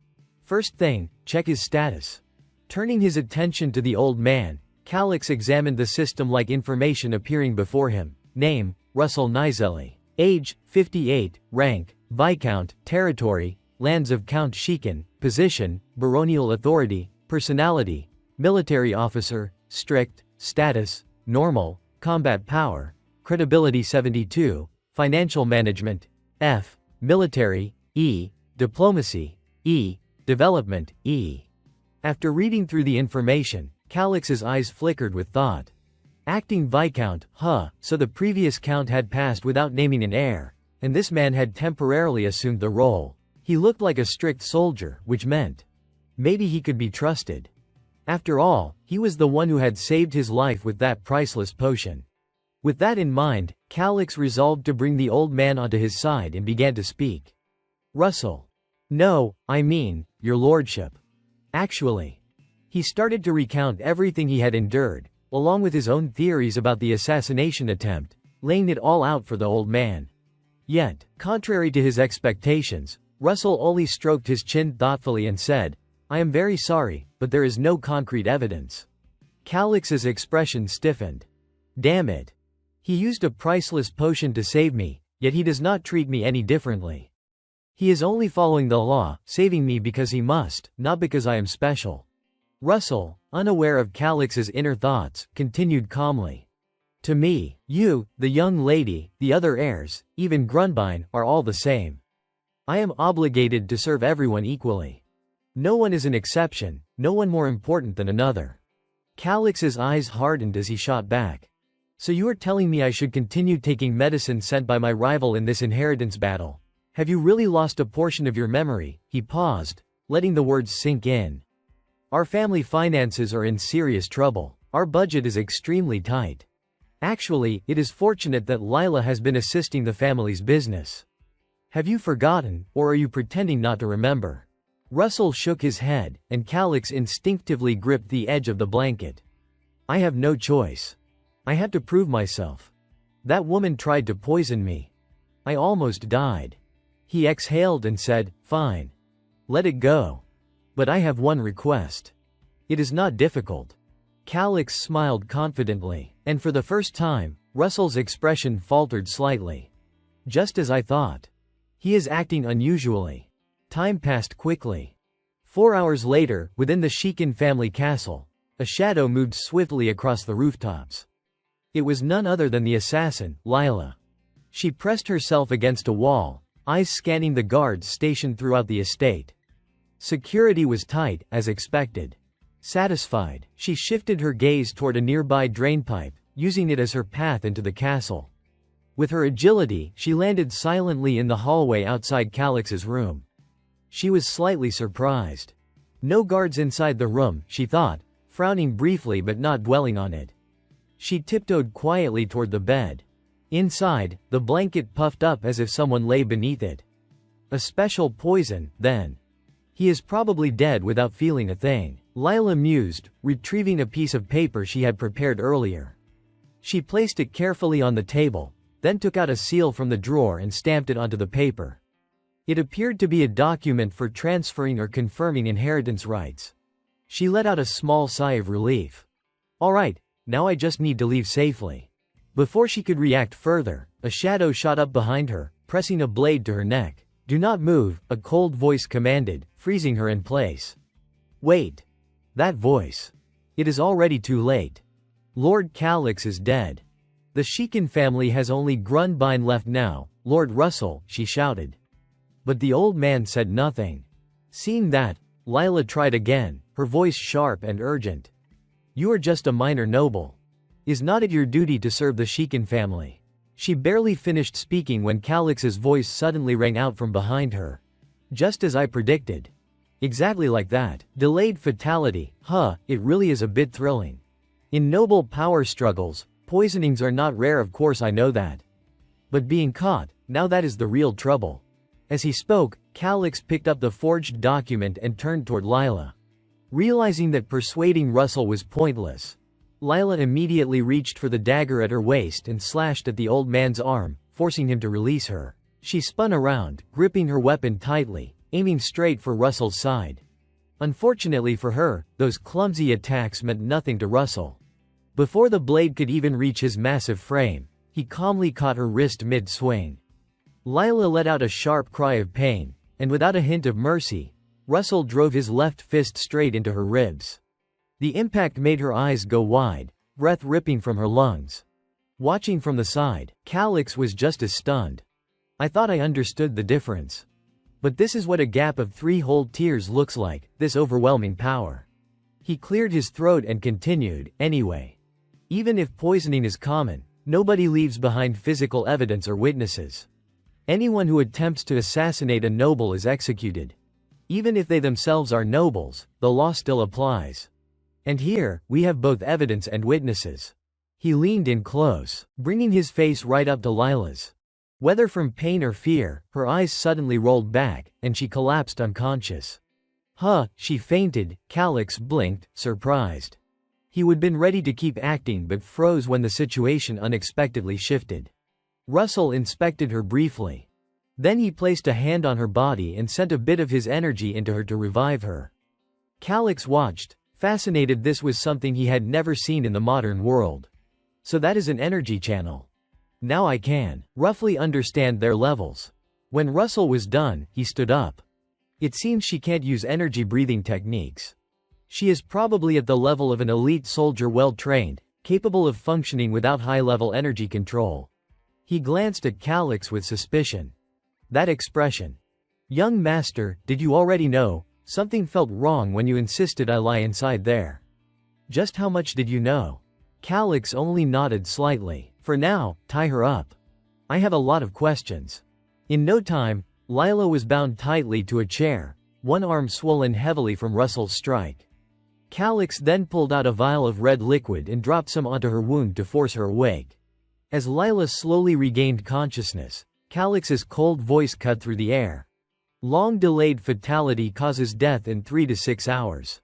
First thing, check his status. Turning his attention to the old man, Calyx examined the system-like information appearing before him. Name, Russell Nizelli. Age, 58. Rank, Viscount. Territory, lands of Count Shiken. Position, baronial authority. Personality, military officer. Strict. Status, normal. Combat power, credibility 72. Financial management, F. Military, E. Diplomacy, E. Development, E. After reading through the information, Calyx's eyes flickered with thought. Acting Viscount, so the previous count had passed without naming an heir, and this man had temporarily assumed the role. He looked like a strict soldier, which meant maybe he could be trusted. After all, he was the one who had saved his life with that priceless potion. With that in mind, Calyx resolved to bring the old man onto his side and began to speak. Russell. No, I mean, your lordship. Actually. He started to recount everything he had endured, along with his own theories about the assassination attempt, laying it all out for the old man. Yet, contrary to his expectations, Russell only stroked his chin thoughtfully and said, I am very sorry, but there is no concrete evidence. Calix's expression stiffened. Damn it. He used a priceless potion to save me, yet he does not treat me any differently. He is only following the law, saving me because he must, not because I am special. Russell, unaware of Calix's inner thoughts, continued calmly. To me, you, the young lady, the other heirs, even Grunbein, are all the same. I am obligated to serve everyone equally. No one is an exception, no one more important than another. Calix's eyes hardened as he shot back. So you are telling me I should continue taking medicine sent by my rival in this inheritance battle? Have you really lost a portion of your memory? He paused, letting the words sink in. Our family finances are in serious trouble. Our budget is extremely tight. Actually, it is fortunate that Lila has been assisting the family's business. Have you forgotten, or are you pretending not to remember? Russell shook his head, and Calix instinctively gripped the edge of the blanket. I have no choice. I had to prove myself. That woman tried to poison me. I almost died. He exhaled and said, Fine. Let it go. But I have one request. It is not difficult. Calix smiled confidently, and for the first time, Russell's expression faltered slightly. Just as I thought. He is acting unusually. Time passed quickly. 4 hours later, within the Shikin family castle, a shadow moved swiftly across the rooftops. It was none other than the assassin, Lila. She pressed herself against a wall, eyes scanning the guards stationed throughout the estate. Security was tight, as expected. Satisfied, she shifted her gaze toward a nearby drainpipe, using it as her path into the castle. With her agility, she landed silently in the hallway outside Calix's room. She was slightly surprised. No guards inside the room, she thought, frowning briefly but not dwelling on it. She tiptoed quietly toward the bed. Inside, the blanket puffed up as if someone lay beneath it. A special poison, then. He is probably dead without feeling a thing, Lila mused, retrieving a piece of paper she had prepared earlier. She placed it carefully on the table, then took out a seal from the drawer and stamped it onto the paper. It appeared to be a document for transferring or confirming inheritance rights. She let out a small sigh of relief. All right, now I just need to leave safely. Before she could react further, a shadow shot up behind her, pressing a blade to her neck. Do not move, a cold voice commanded, freezing her in place. Wait. That voice. It is already too late. Lord Calix is dead. The Shikin family has only Grunbein left now, Lord Russell, she shouted. But the old man said nothing. Seeing that, Lila tried again, her voice sharp and urgent. You are just a minor noble. Is not it your duty to serve the Shikin family? She barely finished speaking when Calix's voice suddenly rang out from behind her. Just as I predicted. Exactly like that. Delayed fatality, it really is a bit thrilling. In noble power struggles, poisonings are not rare, of course I know that. But being caught, now that is the real trouble. As he spoke, Calix picked up the forged document and turned toward Lila. Realizing that persuading Russell was pointless, Lila immediately reached for the dagger at her waist and slashed at the old man's arm, forcing him to release her. She spun around, gripping her weapon tightly, aiming straight for Russell's side. Unfortunately for her, those clumsy attacks meant nothing to Russell. Before the blade could even reach his massive frame, he calmly caught her wrist mid-swing. Lila let out a sharp cry of pain, and without a hint of mercy, Russell drove his left fist straight into her ribs. The impact made her eyes go wide, breath ripping from her lungs. Watching from the side, Calix was just as stunned. I thought I understood the difference. But this is what a gap of 3 whole tears looks like, this overwhelming power. He cleared his throat and continued, anyway. Even if poisoning is common, nobody leaves behind physical evidence or witnesses. Anyone who attempts to assassinate a noble is executed. Even if they themselves are nobles, the law still applies. And here, we have both evidence and witnesses. He leaned in close, bringing his face right up to Lila's. Whether from pain or fear, her eyes suddenly rolled back, and she collapsed unconscious. Huh, she fainted. Calix blinked, surprised. He would been ready to keep acting but froze when the situation unexpectedly shifted. Russell inspected her briefly. Then he placed a hand on her body and sent a bit of his energy into her to revive her. Calix watched, fascinated. This was something he had never seen in the modern world. So that is an energy channel. Now I can roughly understand their levels. When Russell was done, he stood up. It seems she can't use energy breathing techniques. She is probably at the level of an elite soldier, well trained, capable of functioning without high-level energy control. He glanced at Calix with suspicion. That expression. Young master, did you already know? Something felt wrong when you insisted I lie inside there. Just how much did you know? Calix only nodded slightly. For now, tie her up. I have a lot of questions. In no time, Lila was bound tightly to a chair, one arm swollen heavily from Russell's strike. Calix then pulled out a vial of red liquid and dropped some onto her wound to force her awake. As Lila slowly regained consciousness, Calix's cold voice cut through the air. Long-delayed fatality causes death in 3 to 6 hours.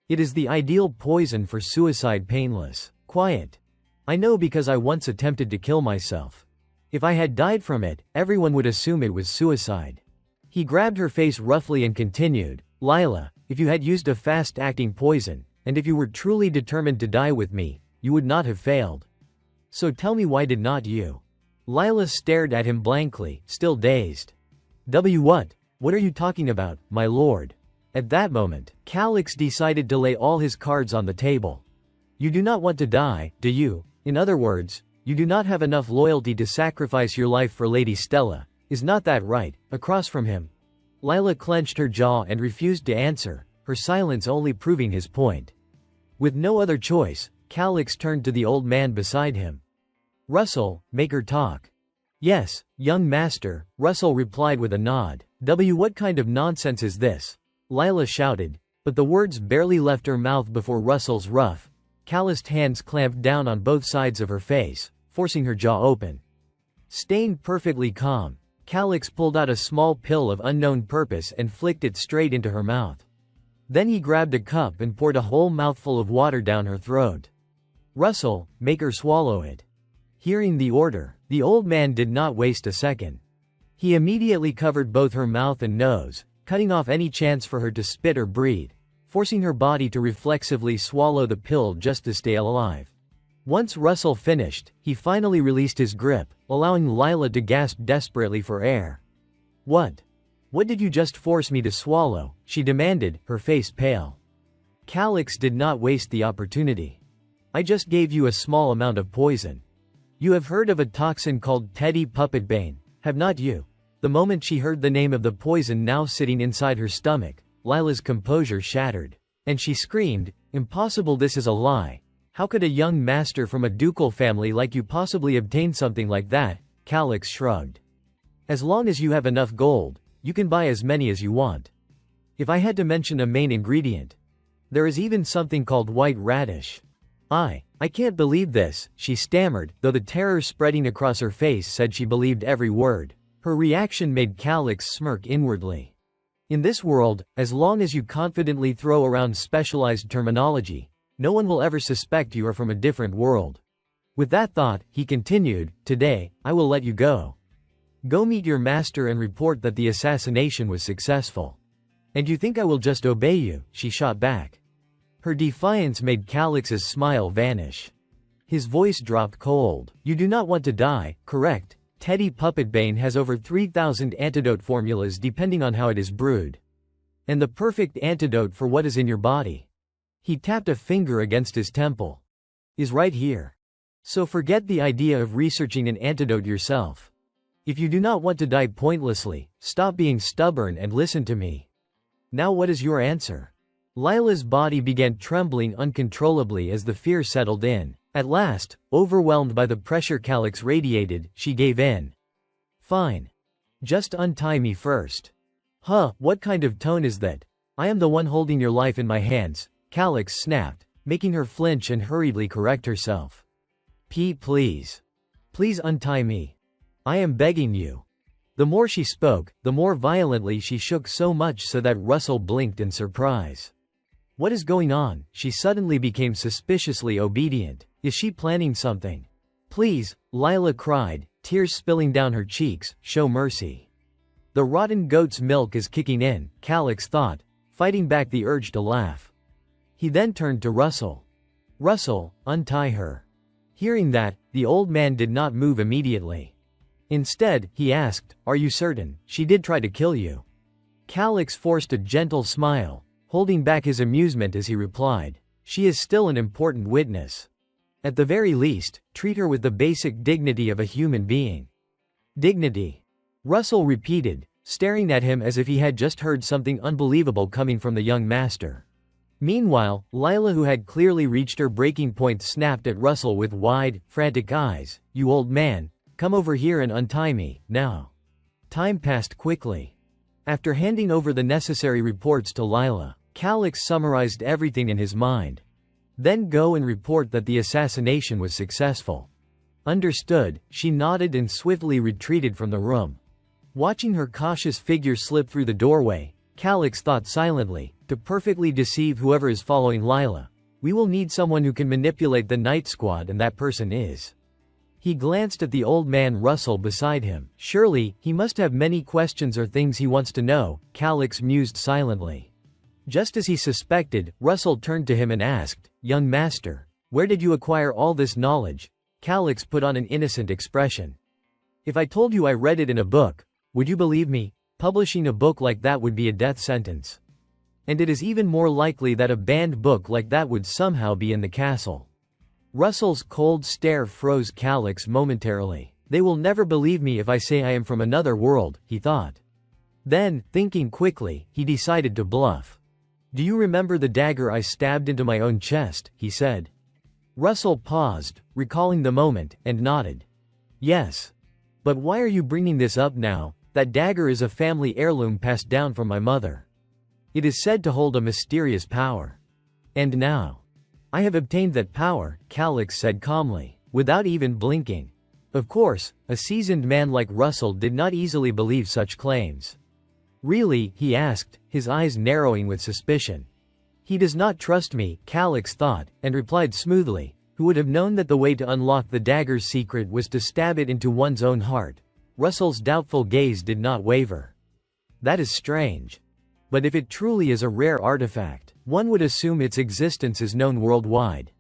It is the ideal poison for suicide. Painless, quiet. I know because I once attempted to kill myself. If I had died from it, everyone would assume it was suicide. He grabbed her face roughly and continued, Lila, if you had used a fast-acting poison, and if you were truly determined to die with me, you would not have failed. So tell me, why did not you? Lila stared at him blankly, still dazed. What are you talking about, my lord? At that moment, Calix decided to lay all his cards on the table. You do not want to die, do you? In other words, you do not have enough loyalty to sacrifice your life for Lady Stella, is not that right? Across from him. Lila clenched her jaw and refused to answer, her silence only proving his point. With no other choice, Calix turned to the old man beside him. Russell, make her talk. Yes, young master, Russell replied with a nod. What kind of nonsense is this? Lila shouted, but the words barely left her mouth before Russell's rough, calloused hands clamped down on both sides of her face, forcing her jaw open. Staying perfectly calm, Calix pulled out a small pill of unknown purpose and flicked it straight into her mouth. Then he grabbed a cup and poured a whole mouthful of water down her throat. Russell, make her swallow it. Hearing the order, the old man did not waste a second. He immediately covered both her mouth and nose, cutting off any chance for her to spit or breathe, forcing her body to reflexively swallow the pill just to stay alive. Once Russell finished, he finally released his grip, allowing Lila to gasp desperately for air. What? What did you just force me to swallow? She demanded, her face pale. Calix did not waste the opportunity. I just gave you a small amount of poison. You have heard of a toxin called Teddy Puppetbane, have not you? The moment she heard the name of the poison now sitting inside her stomach, Lila's composure shattered. And she screamed, impossible, this is a lie. How could a young master from a ducal family like you possibly obtain something like that? Calix shrugged. As long as you have enough gold, you can buy as many as you want. If I had to mention a main ingredient, there is even something called white radish. I can't believe this, she stammered, though the terror spreading across her face said she believed every word. Her reaction made Calix smirk inwardly. In this world, as long as you confidently throw around specialized terminology, no one will ever suspect you are from a different world. With that thought, he continued, today, I will let you go. Go meet your master and report that the assassination was successful. And you think I will just obey you? She shot back. Her defiance made Calix's smile vanish. His voice dropped cold. You do not want to die, correct? Teddy Puppetbane has over 3,000 antidote formulas depending on how it is brewed. And the perfect antidote for what is in your body. He tapped a finger against his temple. Is right here. So forget the idea of researching an antidote yourself. If you do not want to die pointlessly, stop being stubborn and listen to me. Now what is your answer? Lila's body began trembling uncontrollably as the fear settled in. At last, overwhelmed by the pressure Calix radiated, she gave in. Fine. Just untie me first. Huh, what kind of tone is that? I am the one holding your life in my hands, Calix snapped, making her flinch and hurriedly correct herself. Please. Please untie me. I am begging you." The more she spoke, the more violently she shook, so much so that Russell blinked in surprise. "What is going on?" She suddenly became suspiciously obedient. "Is she planning something?" "Please," Lila cried, tears spilling down her cheeks, "show mercy." The rotten goat's milk is kicking in, Calix thought, fighting back the urge to laugh. He then turned to Russell. "Russell, untie her." Hearing that, the old man did not move immediately. Instead, he asked, "Are you certain she did try to kill you?" Calix forced a gentle smile, holding back his amusement as he replied, "She is still an important witness. At the very least, treat her with the basic dignity of a human being." "Dignity?" Russell repeated, staring at him as if he had just heard something unbelievable coming from the young master. Meanwhile, Lila, who had clearly reached her breaking point, snapped at Russell with wide, frantic eyes, "You old man, come over here and untie me, now." Time passed quickly. After handing over the necessary reports to Lila, Calix summarized everything in his mind. "Then go and report that the assassination was successful." "Understood," she nodded and swiftly retreated from the room. Watching her cautious figure slip through the doorway, Calix thought silently, to perfectly deceive whoever is following Lila, we will need someone who can manipulate the night squad, and that person is. He glanced at the old man Russell beside him. Surely, he must have many questions or things he wants to know, Calix mused silently. Just as he suspected, Russell turned to him and asked, "Young master, where did you acquire all this knowledge?" Calix put on an innocent expression. "If I told you I read it in a book, would you believe me? Publishing a book like that would be a death sentence. And it is even more likely that a banned book like that would somehow be in the castle." Russell's cold stare froze Calix momentarily. "They will never believe me if I say I am from another world," he thought. Then, thinking quickly, he decided to bluff. "Do you remember the dagger I stabbed into my own chest?" he said. Russell paused, recalling the moment, and nodded. "Yes. But why are you bringing this up now? That dagger is a family heirloom passed down from my mother. It is said to hold a mysterious power. And now, I have obtained that power," Calix said calmly, without even blinking. Of course, a seasoned man like Russell did not easily believe such claims. "Really?" he asked, his eyes narrowing with suspicion. "He does not trust me," Calix thought, and replied smoothly, "Who would have known that the way to unlock the dagger's secret was to stab it into one's own heart?" Russell's doubtful gaze did not waver. "That is strange. But if it truly is a rare artifact, one would assume its existence is known worldwide."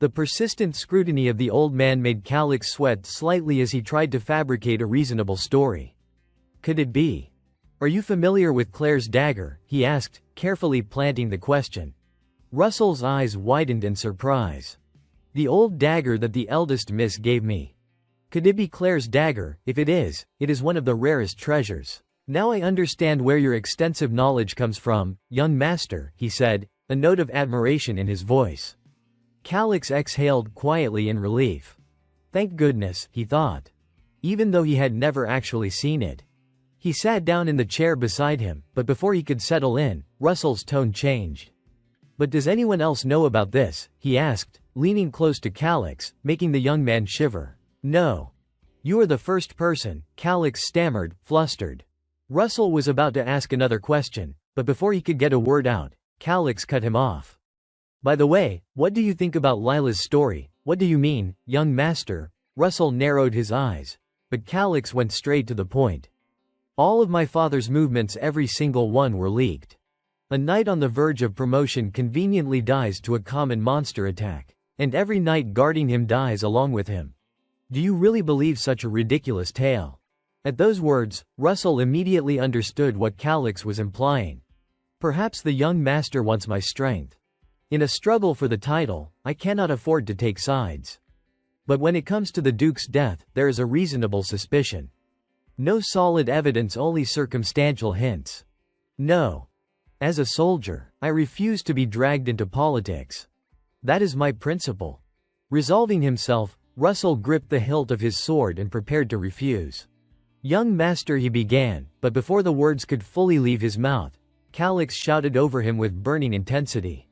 The persistent scrutiny of the old man made Calix sweat slightly as he tried to fabricate a reasonable story. "Could it be? Are you familiar with Claire's dagger?" he asked, carefully planting the question. Russell's eyes widened in surprise. "The old dagger that the eldest miss gave me. Could it be Claire's dagger? If it is one of the rarest treasures. Now I understand where your extensive knowledge comes from, young master," he said, a note of admiration in his voice. Calix exhaled quietly in relief. Thank goodness, he thought. Even though he had never actually seen it. He sat down in the chair beside him, but before he could settle in, Russell's tone changed. "But does anyone else know about this?" he asked, leaning close to Calix, making the young man shiver. "No. You are the first person," Calix stammered, flustered. Russell was about to ask another question, but before he could get a word out, Calix cut him off. "By the way, what do you think about Lila's story?" "What do you mean, young master?" Russell narrowed his eyes, but Calix went straight to the point. "All of my father's movements, every single one, were leaked. A knight on the verge of promotion conveniently dies to a common monster attack, and every knight guarding him dies along with him. Do you really believe such a ridiculous tale?" At those words, Russell immediately understood what Calix was implying. Perhaps the young master wants my strength. In a struggle for the title, I cannot afford to take sides. But when it comes to the Duke's death, there is a reasonable suspicion. No solid evidence, only circumstantial hints. No. As a soldier, I refuse to be dragged into politics. That is my principle. Resolving himself, Russell gripped the hilt of his sword and prepared to refuse. "Young master," he began, but before the words could fully leave his mouth, Calix shouted over him with burning intensity.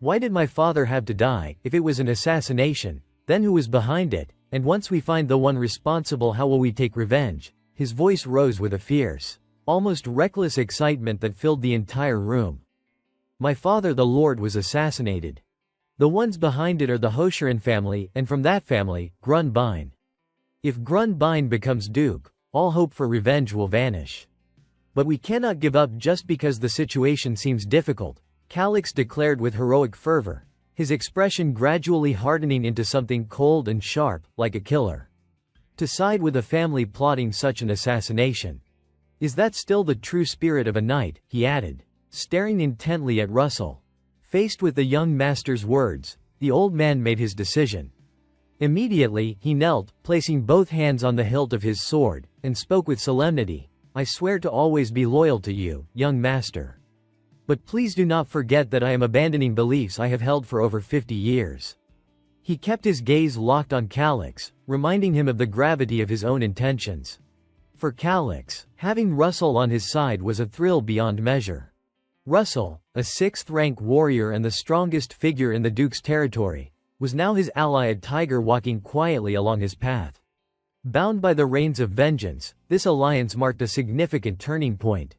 "Why did my father have to die? If it was an assassination, then who was behind it? And once we find the one responsible, how will we take revenge? His voice rose with a fierce, almost reckless excitement that filled the entire room. My father the Lord was assassinated. The ones behind it are the Hoshiran family, and from that family, Grun Bine. If Grun Bine becomes Duke, all hope for revenge will vanish. But we cannot give up just because the situation seems difficult, Calix declared with heroic fervor, his expression gradually hardening into something cold and sharp, like a killer. To side with a family plotting such an assassination. Is that still the true spirit of a knight? He added, staring intently at Russell. Faced with the young master's words, the old man made his decision. Immediately, he knelt, placing both hands on the hilt of his sword, and spoke with solemnity, I swear to always be loyal to you, young master. But please do not forget that I am abandoning beliefs I have held for over 50 years. He kept his gaze locked on Calix, reminding him of the gravity of his own intentions. For Calix, having Russell on his side was a thrill beyond measure. Russell, a 6th-rank warrior and the strongest figure in the Duke's territory, was now his ally, a tiger walking quietly along his path. Bound by the reins of vengeance, this alliance marked a significant turning point.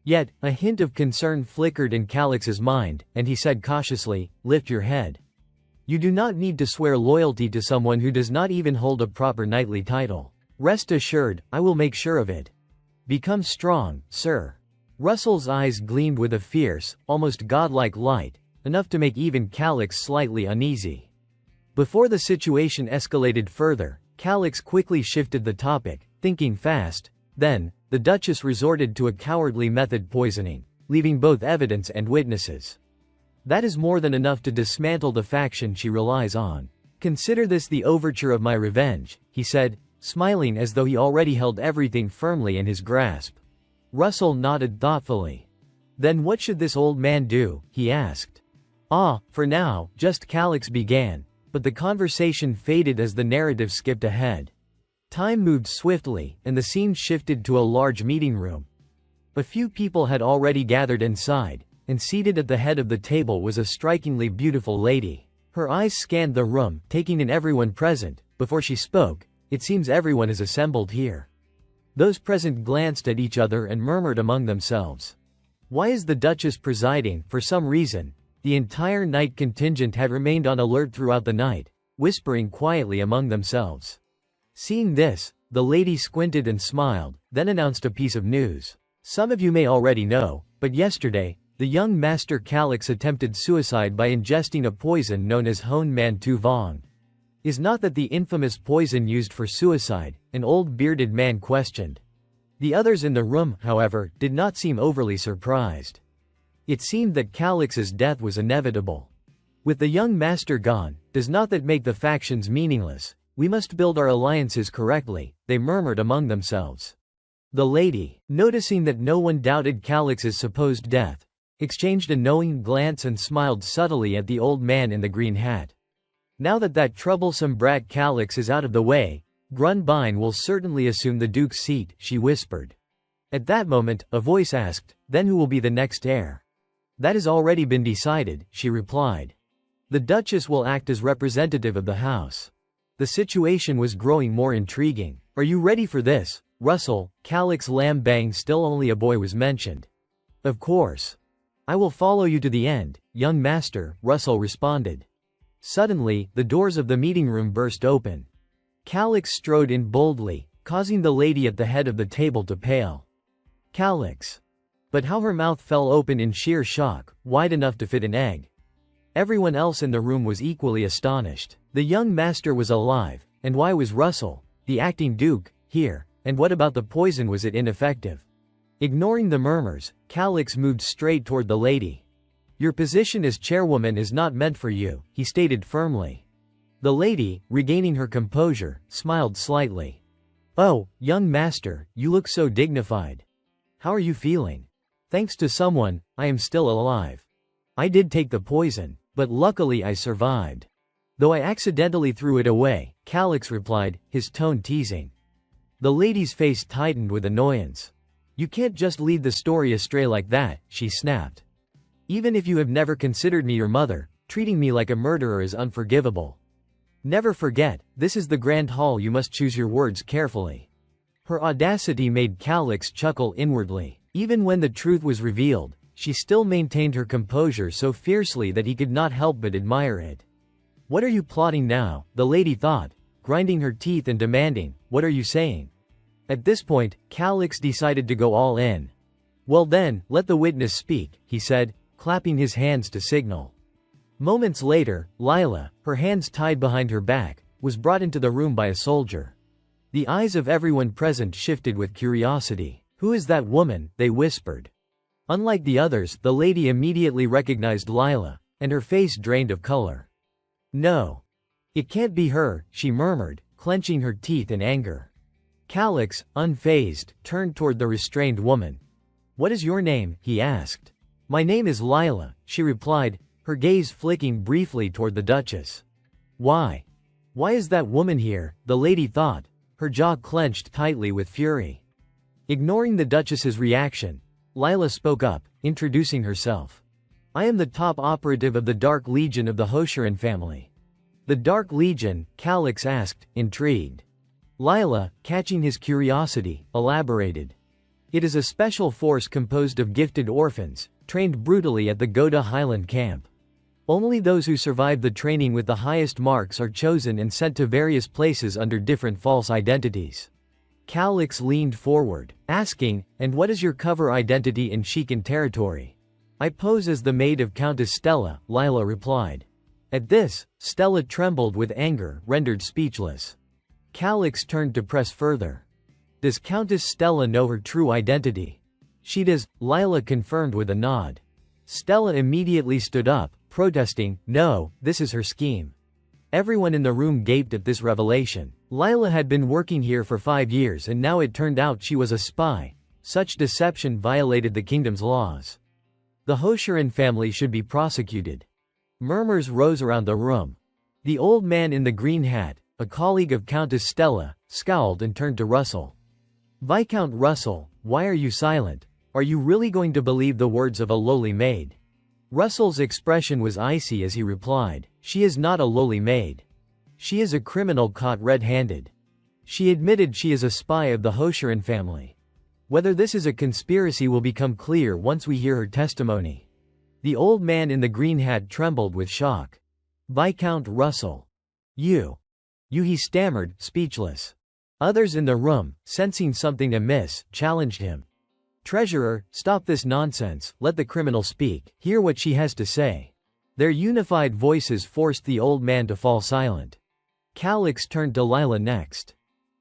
Yet, a hint of concern flickered in Calix's mind, and he said cautiously, lift your head. You do not need to swear loyalty to someone who does not even hold a proper knightly title. Rest assured, I will make sure of it. Become strong, sir. Russell's eyes gleamed with a fierce, almost godlike light, enough to make even Calix slightly uneasy. Before the situation escalated further, Calix quickly shifted the topic, thinking fast. Then, the Duchess resorted to a cowardly method, poisoning, leaving both evidence and witnesses. That is more than enough to dismantle the faction she relies on. Consider this the overture of my revenge, he said, smiling as though he already held everything firmly in his grasp. Russell nodded thoughtfully. Then what should this old man do? He asked. For now, just Calix began, but the conversation faded as the narrative skipped ahead. Time moved swiftly, and the scene shifted to a large meeting room. A few people had already gathered inside, and seated at the head of the table was a strikingly beautiful lady. Her eyes scanned the room, taking in everyone present. Before she spoke, it seems everyone is assembled here. Those present glanced at each other and murmured among themselves. Why is the Duchess presiding? For some reason, the entire knight contingent had remained on alert throughout the night, whispering quietly among themselves. Seeing this, the lady squinted and smiled, then announced a piece of news. Some of you may already know, but yesterday, the young master Calix attempted suicide by ingesting a poison known as Hon Man Tu Vong. Is not that the infamous poison used for suicide? An old bearded man questioned. The others in the room, however, did not seem overly surprised. It seemed that Calix's death was inevitable. With the young master gone, does not that make the factions meaningless? We must build our alliances correctly, they murmured among themselves. The lady, noticing that no one doubted Calix's supposed death, exchanged a knowing glance and smiled subtly at the old man in the green hat. Now that troublesome brat Calix is out of the way, Grun Bine will certainly assume the Duke's seat, she whispered. At that moment, a voice asked, then who will be the next heir? That has already been decided, she replied. The Duchess will act as representative of the house. The situation was growing more intriguing. Are you ready for this, Russell? Calix Lambang, still only a boy, was mentioned. Of course. I will follow you to the end, young master, Russell responded. Suddenly, the doors of the meeting room burst open. Calix strode in boldly, causing the lady at the head of the table to pale. Calix. But how her mouth fell open in sheer shock, wide enough to fit an egg. Everyone else in the room was equally astonished. The young master was alive, and why was Russell, the acting duke, here? And what about the poison? Was it ineffective? Ignoring the murmurs, Calix moved straight toward the lady. Your position as chairwoman is not meant for you, he stated firmly. The lady, regaining her composure, smiled slightly. Oh, young master, you look so dignified. How are you feeling? Thanks to someone, I am still alive. I did take the poison, but luckily I survived. Though I accidentally threw it away, Calix replied, his tone teasing. The lady's face tightened with annoyance. You can't just lead the story astray like that, she snapped. Even if you have never considered me your mother, treating me like a murderer is unforgivable. Never forget, this is the Grand Hall, you must choose your words carefully. Her audacity made Calix chuckle inwardly. Even when the truth was revealed, she still maintained her composure so fiercely that he could not help but admire it. What are you plotting now? The lady thought, grinding her teeth and demanding, what are you saying? At this point, Calix decided to go all in. Well then, let the witness speak, he said, clapping his hands to signal. Moments later, Lila, her hands tied behind her back, was brought into the room by a soldier. The eyes of everyone present shifted with curiosity. Who is that woman? They whispered. Unlike the others, the lady immediately recognized Lila, and her face drained of color. No. It can't be her, she murmured, clenching her teeth in anger. Calix, unfazed, turned toward the restrained woman. What is your name? He asked. My name is Lila, she replied, her gaze flicking briefly toward the Duchess. Why? Why is that woman here? The lady thought, her jaw clenched tightly with fury. Ignoring the Duchess's reaction, Lila spoke up, introducing herself. I am the top operative of the Dark Legion of the Hoshiran family. The Dark Legion? Calix asked, intrigued. Lila, catching his curiosity, elaborated. It is a special force composed of gifted orphans, trained brutally at the Goda Highland camp. Only those who survive the training with the highest marks are chosen and sent to various places under different false identities. Calix leaned forward, asking, and what is your cover identity in Shikan territory? I pose as the maid of Countess Stella, Lila replied. At this, Stella trembled with anger, rendered speechless. Calix turned to press further. Does Countess Stella know her true identity? She does, Lila confirmed with a nod. Stella immediately stood up, protesting, no, this is her scheme. Everyone in the room gaped at this revelation. Lila had been working here for 5 years and now it turned out she was a spy. Such deception violated the kingdom's laws. The Hoshiran family should be prosecuted. Murmurs rose around the room. The old man in the green hat, a colleague of Countess Stella, scowled and turned to Russell. Viscount Russell, why are you silent? Are you really going to believe the words of a lowly maid? Russell's expression was icy as he replied, she is not a lowly maid. She is a criminal caught red-handed. She admitted she is a spy of the Hoshiran family. Whether this is a conspiracy will become clear once we hear her testimony. The old man in the green hat trembled with shock. Viscount Russell. You, he stammered, speechless. Others in the room, sensing something amiss, challenged him. Treasurer, stop this nonsense, let the criminal speak, hear what she has to say. Their unified voices forced the old man to fall silent. Calix turned to Lila next.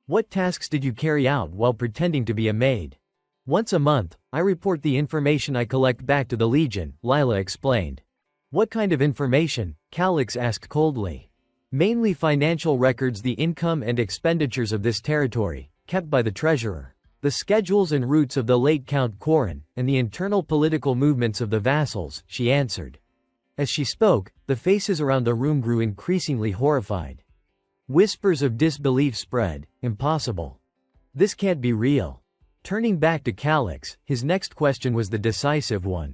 What tasks did you carry out while pretending to be a maid? Once a month, I report the information I collect back to the Legion, Lila explained. What kind of information? Calix asked coldly. Mainly financial records, the income and expenditures of this territory, kept by the treasurer. The schedules and routes of the late Count Korin, and the internal political movements of the vassals, she answered. As she spoke, the faces around the room grew increasingly horrified. Whispers of disbelief spread. Impossible. This can't be real. Turning back to Calix, his next question was the decisive one.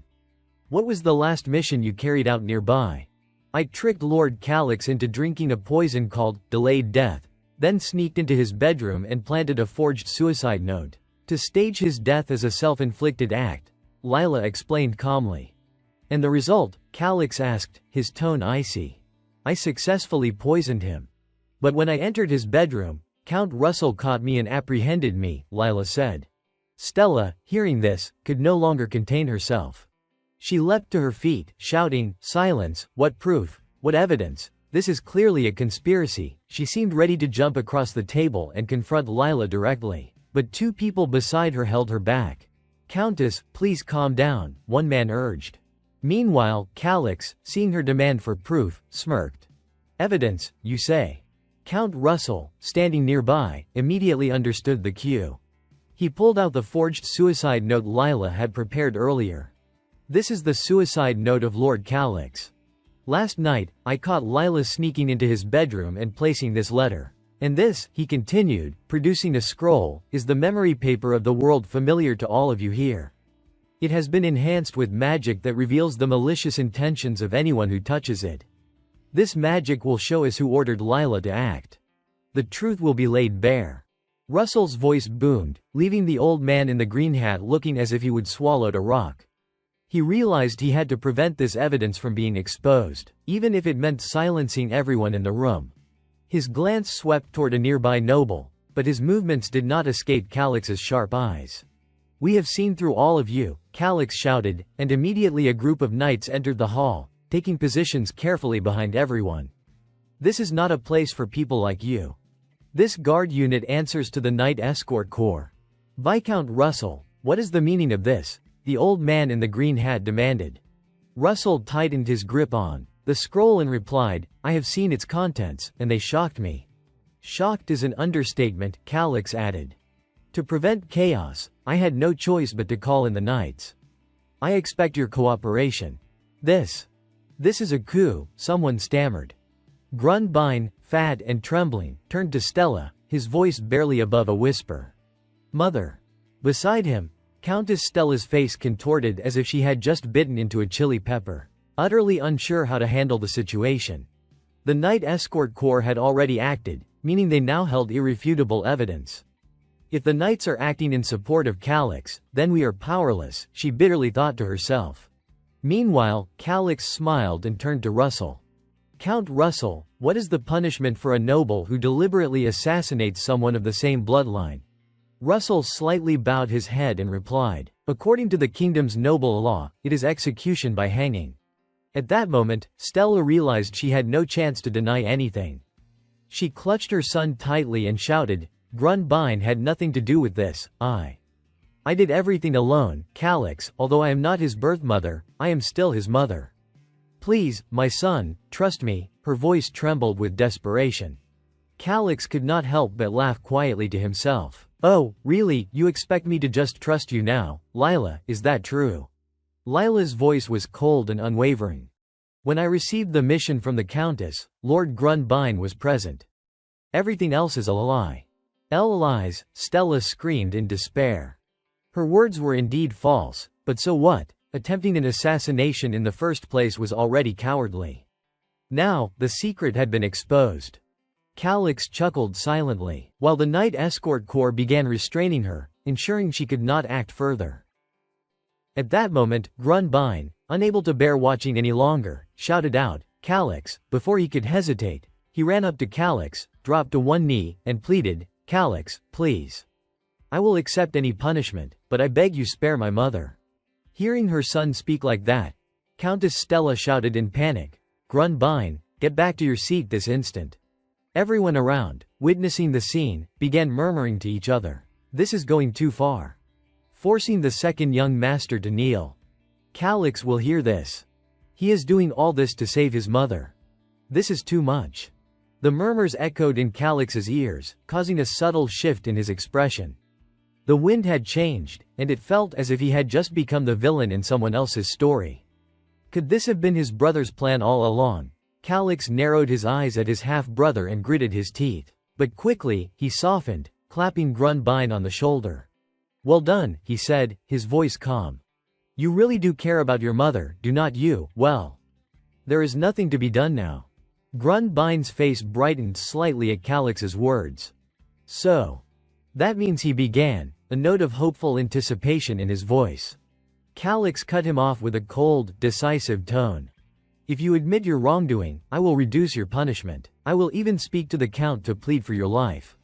What was the last mission you carried out nearby? I tricked Lord Calix into drinking a poison called delayed death, then sneaked into his bedroom and planted a forged suicide note. To stage his death as a self-inflicted act, Lila explained calmly. And the result? Calix asked, his tone icy. I successfully poisoned him. But when I entered his bedroom, Count Russell caught me and apprehended me, Lila said. Stella, hearing this, could no longer contain herself. She leapt to her feet, shouting, silence, what proof, what evidence, this is clearly a conspiracy. She seemed ready to jump across the table and confront Lila directly. But 2 people beside her held her back. Countess, please calm down, one man urged. Meanwhile, Calix, seeing her demand for proof, smirked. Evidence, you say? Count Russell, standing nearby, immediately understood the cue. He pulled out the forged suicide note Lila had prepared earlier. This is the suicide note of Lord Calix. Last night, I caught Lila sneaking into his bedroom and placing this letter. And this, he continued, producing a scroll, is the memory paper of the world familiar to all of you here. It has been enhanced with magic that reveals the malicious intentions of anyone who touches it. This magic will show us who ordered Lila to act. The truth will be laid bare. Russell's voice boomed, leaving the old man in the green hat looking as if he would swallow a rock. He realized he had to prevent this evidence from being exposed, even if it meant silencing everyone in the room. His glance swept toward a nearby noble, but his movements did not escape Calix's sharp eyes. "We have seen through all of you," Calix shouted, and immediately a group of knights entered the hall, taking positions carefully behind everyone. "This is not a place for people like you. This guard unit answers to the Knight Escort Corps." "Viscount Russell, what is the meaning of this?" the old man in the green hat demanded. Russell tightened his grip on the scroll and replied, "I have seen its contents, and they shocked me." "Shocked is an understatement," Calix added. "To prevent chaos, I had no choice but to call in the knights. I expect your cooperation." This is a coup," someone stammered. Grunbein, fat and trembling, turned to Stella, his voice barely above a whisper. "Mother." Beside him, Countess Stella's face contorted as if she had just bitten into a chili pepper, utterly unsure how to handle the situation. The Knight Escort Corps had already acted, meaning they now held irrefutable evidence. "If the knights are acting in support of Calix, then we are powerless," she bitterly thought to herself. Meanwhile, Calix smiled and turned to Russell. "Count Russell, what is the punishment for a noble who deliberately assassinates someone of the same bloodline?" Russell slightly bowed his head and replied, "According to the kingdom's noble law, it is execution by hanging." At that moment, Stella realized she had no chance to deny anything. She clutched her son tightly and shouted, "Grunbein had nothing to do with this, I did everything alone, Calix, although I am not his birth mother, I am still his mother. Please, my son, trust me." Her voice trembled with desperation. Calix could not help but laugh quietly to himself. "Oh, really, you expect me to just trust you now, Lila, is that true?" Lila's voice was cold and unwavering. "When I received the mission from the Countess, Lord Grunbein was present. Everything else is a lie." "Lies," Stella screamed in despair. Her words were indeed false, but so what? Attempting an assassination in the first place was already cowardly. Now, the secret had been exposed. Calix chuckled silently, while the Knight Escort Corps began restraining her, ensuring she could not act further. At that moment, Grunbein, unable to bear watching any longer, shouted out, "Calix!" Before he could hesitate, he ran up to Calix, dropped to one knee, and pleaded, "Calix, please. I will accept any punishment, but I beg you spare my mother." Hearing her son speak like that, Countess Stella shouted in panic, "Grunbein, get back to your seat this instant." Everyone around, witnessing the scene, began murmuring to each other, "This is going too far." Forcing the second young master to kneel. "Calix will hear this. He is doing all this to save his mother. This is too much." The murmurs echoed in Calix's ears, causing a subtle shift in his expression. The wind had changed, and it felt as if he had just become the villain in someone else's story. Could this have been his brother's plan all along? Calix narrowed his eyes at his half-brother and gritted his teeth. But quickly, he softened, clapping Grunbein on the shoulder. "Well done," he said, his voice calm. "You really do care about your mother, do not you? Well, there is nothing to be done now." Grunbein's face brightened slightly at Calix's words. "So, that means," he began, a note of hopeful anticipation in his voice. Calix cut him off with a cold, decisive tone. "If you admit your wrongdoing, I will reduce your punishment. I will even speak to the Count to plead for your life.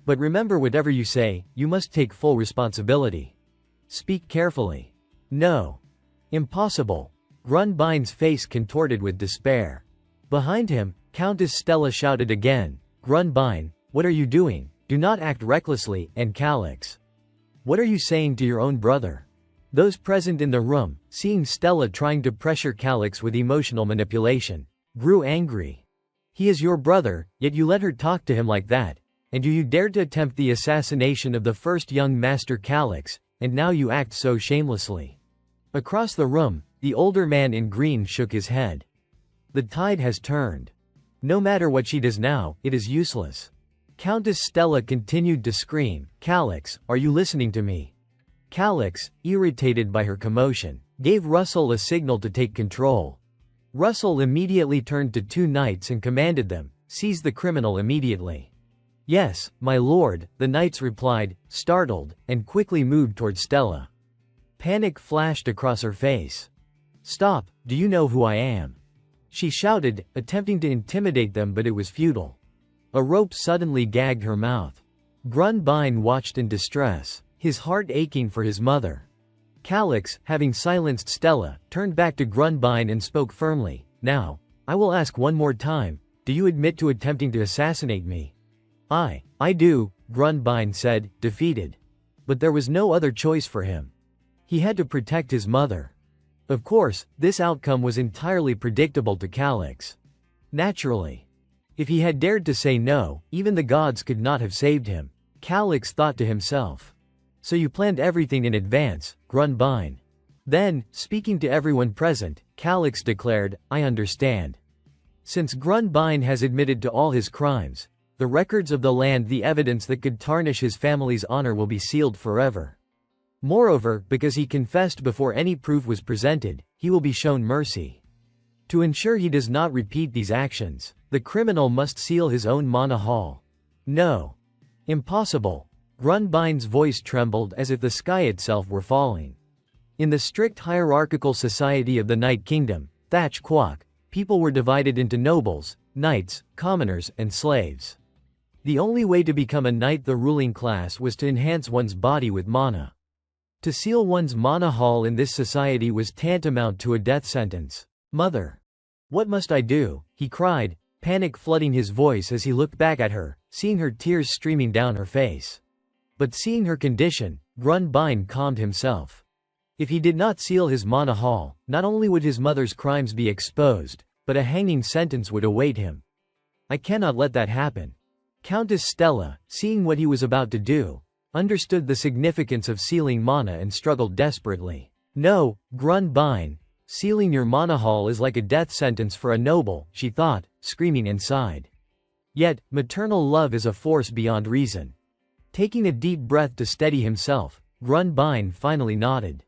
But remember, whatever you say, you must take full responsibility. Speak carefully." "No. Impossible." Grunbein's face contorted with despair. Behind him, Countess Stella shouted again, "Grunbein, what are you doing? Do not act recklessly." And Calix, "What are you saying to your own brother?" Those present in the room, seeing Stella trying to pressure Calix with emotional manipulation, grew angry. "He is your brother, yet you let her talk to him like that, and you dared to attempt the assassination of the first young master Calix, and now you act so shamelessly." Across the room, the older man in green shook his head. "The tide has turned. No matter what she does now, it is useless." Countess Stella continued to scream, "Calix, are you listening to me?" Calix, irritated by her commotion, gave Russell a signal to take control. Russell immediately turned to two knights and commanded them, "Seize the criminal immediately." "Yes, my lord," the knights replied, startled, and quickly moved toward Stella. Panic flashed across her face. "Stop, do you know who I am?" she shouted, attempting to intimidate them, but it was futile. A rope suddenly gagged her mouth. Grunbein watched in distress, his heart aching for his mother. Calix, having silenced Stella, turned back to Grunbein and spoke firmly, "Now, I will ask one more time, do you admit to attempting to assassinate me?" I do," Grunbein said, defeated. But there was no other choice for him. He had to protect his mother. Of course, this outcome was entirely predictable to Calix. Naturally. If he had dared to say no, even the gods could not have saved him, Calix thought to himself. "So you planned everything in advance, Grunbein." Then, speaking to everyone present, Calix declared, "I understand. Since Grunbein has admitted to all his crimes, the records of the land, the evidence that could tarnish his family's honor, will be sealed forever. Moreover, because he confessed before any proof was presented, he will be shown mercy. To ensure he does not repeat these actions, the criminal must seal his own mana hall." "No. Impossible." Grunbein's voice trembled as if the sky itself were falling. In the strict hierarchical society of the Night Kingdom, Thatch Quoc, people were divided into nobles, knights, commoners, and slaves. The only way to become a knight, the ruling class, was to enhance one's body with mana. To seal one's mana hall in this society was tantamount to a death sentence. "Mother! What must I do?" he cried, panic flooding his voice as he looked back at her, seeing her tears streaming down her face. But seeing her condition, Grunbein calmed himself. If he did not seal his mana hall, not only would his mother's crimes be exposed, but a hanging sentence would await him. "I cannot let that happen." Countess Stella, seeing what he was about to do, understood the significance of sealing mana and struggled desperately. "No, Grunbein, sealing your mana hall is like a death sentence for a noble," she thought, screaming inside. Yet, maternal love is a force beyond reason. Taking a deep breath to steady himself, Grunbein finally nodded.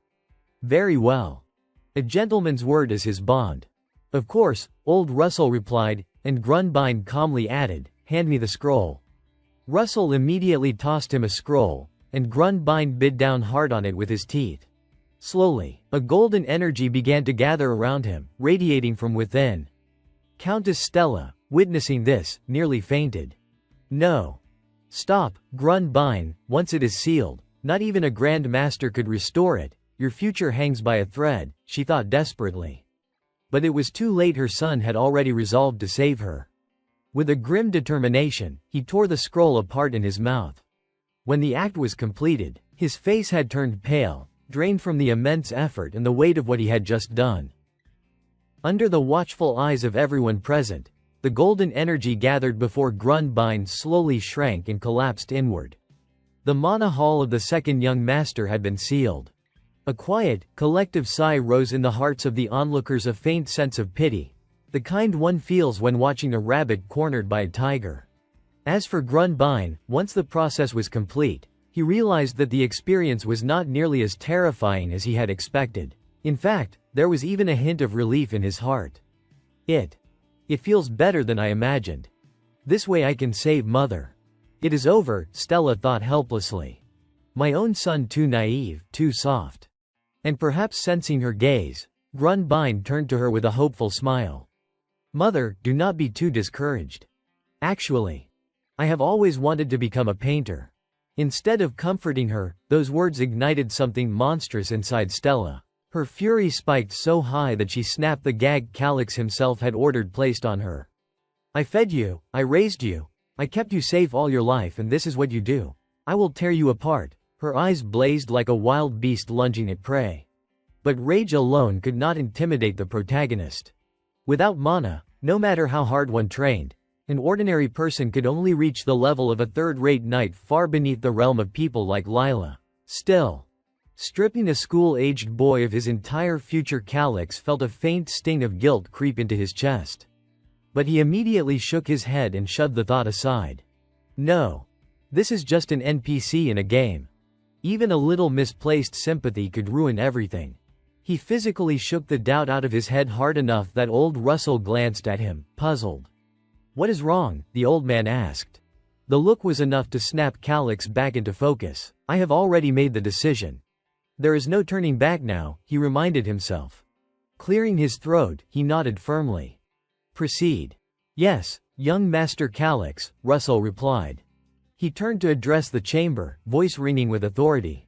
"Very well. A gentleman's word is his bond." "Of course," old Russell replied, and Grunbein calmly added, "Hand me the scroll." Russell immediately tossed him a scroll, and Grunbein bit down hard on it with his teeth. Slowly, a golden energy began to gather around him, radiating from within. Countess Stella, witnessing this, nearly fainted. "No. Stop, Grunbein, once it is sealed, not even a Grand Master could restore it. Your future hangs by a thread," she thought desperately. But it was too late. Her son had already resolved to save her. With a grim determination, he tore the scroll apart in his mouth. When the act was completed, his face had turned pale, drained from the immense effort and the weight of what he had just done. Under the watchful eyes of everyone present, the golden energy gathered before Grunbein slowly shrank and collapsed inward. The mana hall of the second young master had been sealed. A quiet, collective sigh rose in the hearts of the onlookers, a faint sense of pity, the kind one feels when watching a rabbit cornered by a tiger. As for Grunbein, once the process was complete, he realized that the experience was not nearly as terrifying as he had expected. In fact, there was even a hint of relief in his heart. It feels better than I imagined. This way I can save Mother. It is over, Stella thought helplessly. My own son, too naive, too soft. And perhaps sensing her gaze, Grunbein turned to her with a hopeful smile. Mother, do not be too discouraged. Actually, I have always wanted to become a painter. Instead of comforting her, those words ignited something monstrous inside Stella. Her fury spiked so high that she snapped the gag Calix himself had ordered placed on her. I fed you, I raised you, I kept you safe all your life, and this is what you do. I will tear you apart. Her eyes blazed like a wild beast lunging at prey. But rage alone could not intimidate the protagonist. Without mana, no matter how hard one trained, an ordinary person could only reach the level of a third-rate knight, far beneath the realm of people like Lila. Still, stripping a school-aged boy of his entire future, Calix felt a faint sting of guilt creep into his chest. But he immediately shook his head and shoved the thought aside. No. This is just an NPC in a game. Even a little misplaced sympathy could ruin everything. He physically shook the doubt out of his head hard enough that old Russell glanced at him, puzzled. "What is wrong?" the old man asked. The look was enough to snap Calix back into focus. "I have already made the decision. There is no turning back now," he reminded himself. Clearing his throat, he nodded firmly. "Proceed." "Yes, young Master Calix," Russell replied. He turned to address the chamber, voice ringing with authority.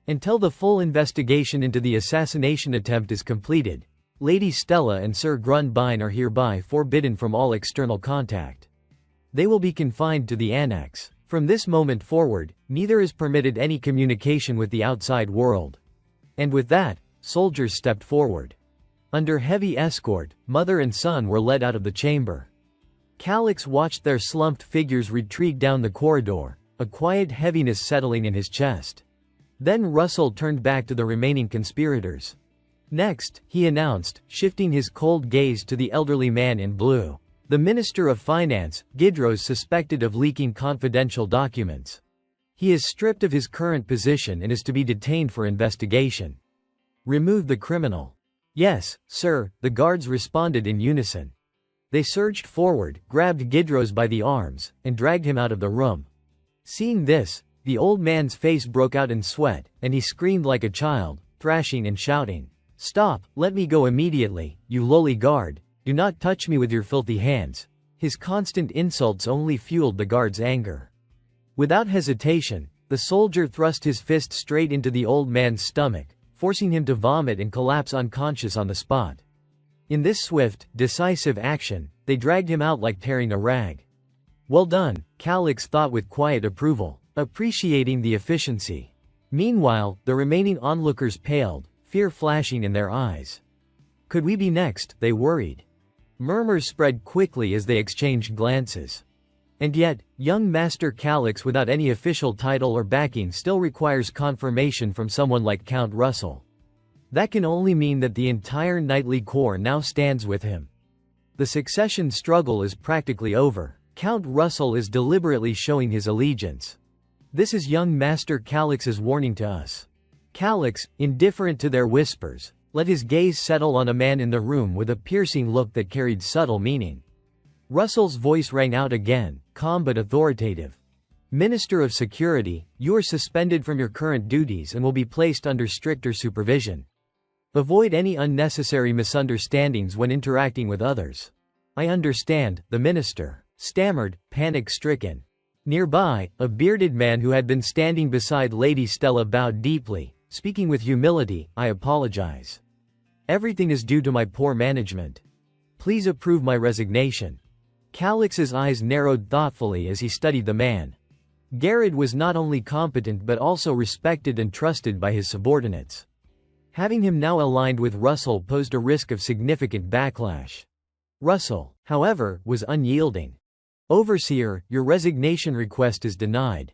"Until the full investigation into the assassination attempt is completed, Lady Stella and Sir Grunbein are hereby forbidden from all external contact. They will be confined to the annex. From this moment forward, neither is permitted any communication with the outside world." And with that, soldiers stepped forward. Under heavy escort, mother and son were led out of the chamber. Calix watched their slumped figures retreat down the corridor, a quiet heaviness settling in his chest. Then Russell turned back to the remaining conspirators. "Next," he announced, shifting his cold gaze to the elderly man in blue. "The Minister of Finance, Gidros, suspected of leaking confidential documents. He is stripped of his current position and is to be detained for investigation. Remove the criminal." "Yes, sir," the guards responded in unison. They surged forward, grabbed Gidros by the arms, and dragged him out of the room. Seeing this, the old man's face broke out in sweat, and he screamed like a child, thrashing and shouting, "Stop, let me go immediately, you lowly guard. Do not touch me with your filthy hands." His constant insults only fueled the guard's anger. Without hesitation, the soldier thrust his fist straight into the old man's stomach, forcing him to vomit and collapse unconscious on the spot. In this swift, decisive action, they dragged him out like tearing a rag. "Well done," Calix thought with quiet approval, appreciating the efficiency. Meanwhile, the remaining onlookers paled, fear flashing in their eyes. Could we be next? They worried. Murmurs spread quickly as they exchanged glances. And yet, young Master Calix without any official title or backing still requires confirmation from someone like Count Russell. That can only mean that the entire knightly corps now stands with him. The succession struggle is practically over. Count Russell is deliberately showing his allegiance. This is young Master Calix's warning to us. Calix, indifferent to their whispers, let his gaze settle on a man in the room with a piercing look that carried subtle meaning. Russell's voice rang out again, calm but authoritative. "Minister of Security, you are suspended from your current duties and will be placed under stricter supervision. Avoid any unnecessary misunderstandings when interacting with others." "I understand," the minister stammered, panic-stricken. Nearby, a bearded man who had been standing beside Lady Stella bowed deeply, speaking with humility. "I apologize. Everything is due to my poor management. Please approve my resignation." Calix's eyes narrowed thoughtfully as he studied the man. Garrod was not only competent but also respected and trusted by his subordinates. Having him now aligned with Russell posed a risk of significant backlash. Russell, however, was unyielding. "Overseer, your resignation request is denied."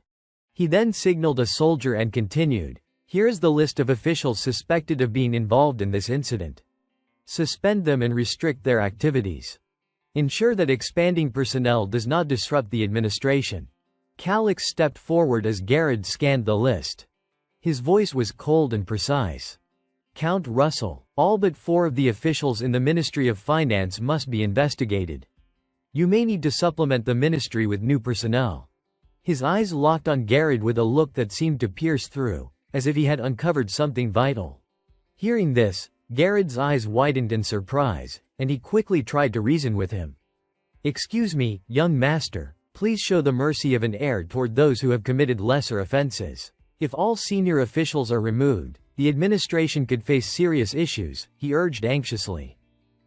He then signaled a soldier and continued, "Here is the list of officials suspected of being involved in this incident. Suspend them and restrict their activities. Ensure that expanding personnel does not disrupt the administration." Calix stepped forward as Garrod scanned the list. His voice was cold and precise. "Count Russell, all but 4 of the officials in the Ministry of Finance must be investigated. You may need to supplement the ministry with new personnel." His eyes locked on Garrod with a look that seemed to pierce through, as if he had uncovered something vital. Hearing this, Garrod's eyes widened in surprise, and he quickly tried to reason with him. "Excuse me, young master, please show the mercy of an heir toward those who have committed lesser offenses. If all senior officials are removed, the administration could face serious issues," he urged anxiously.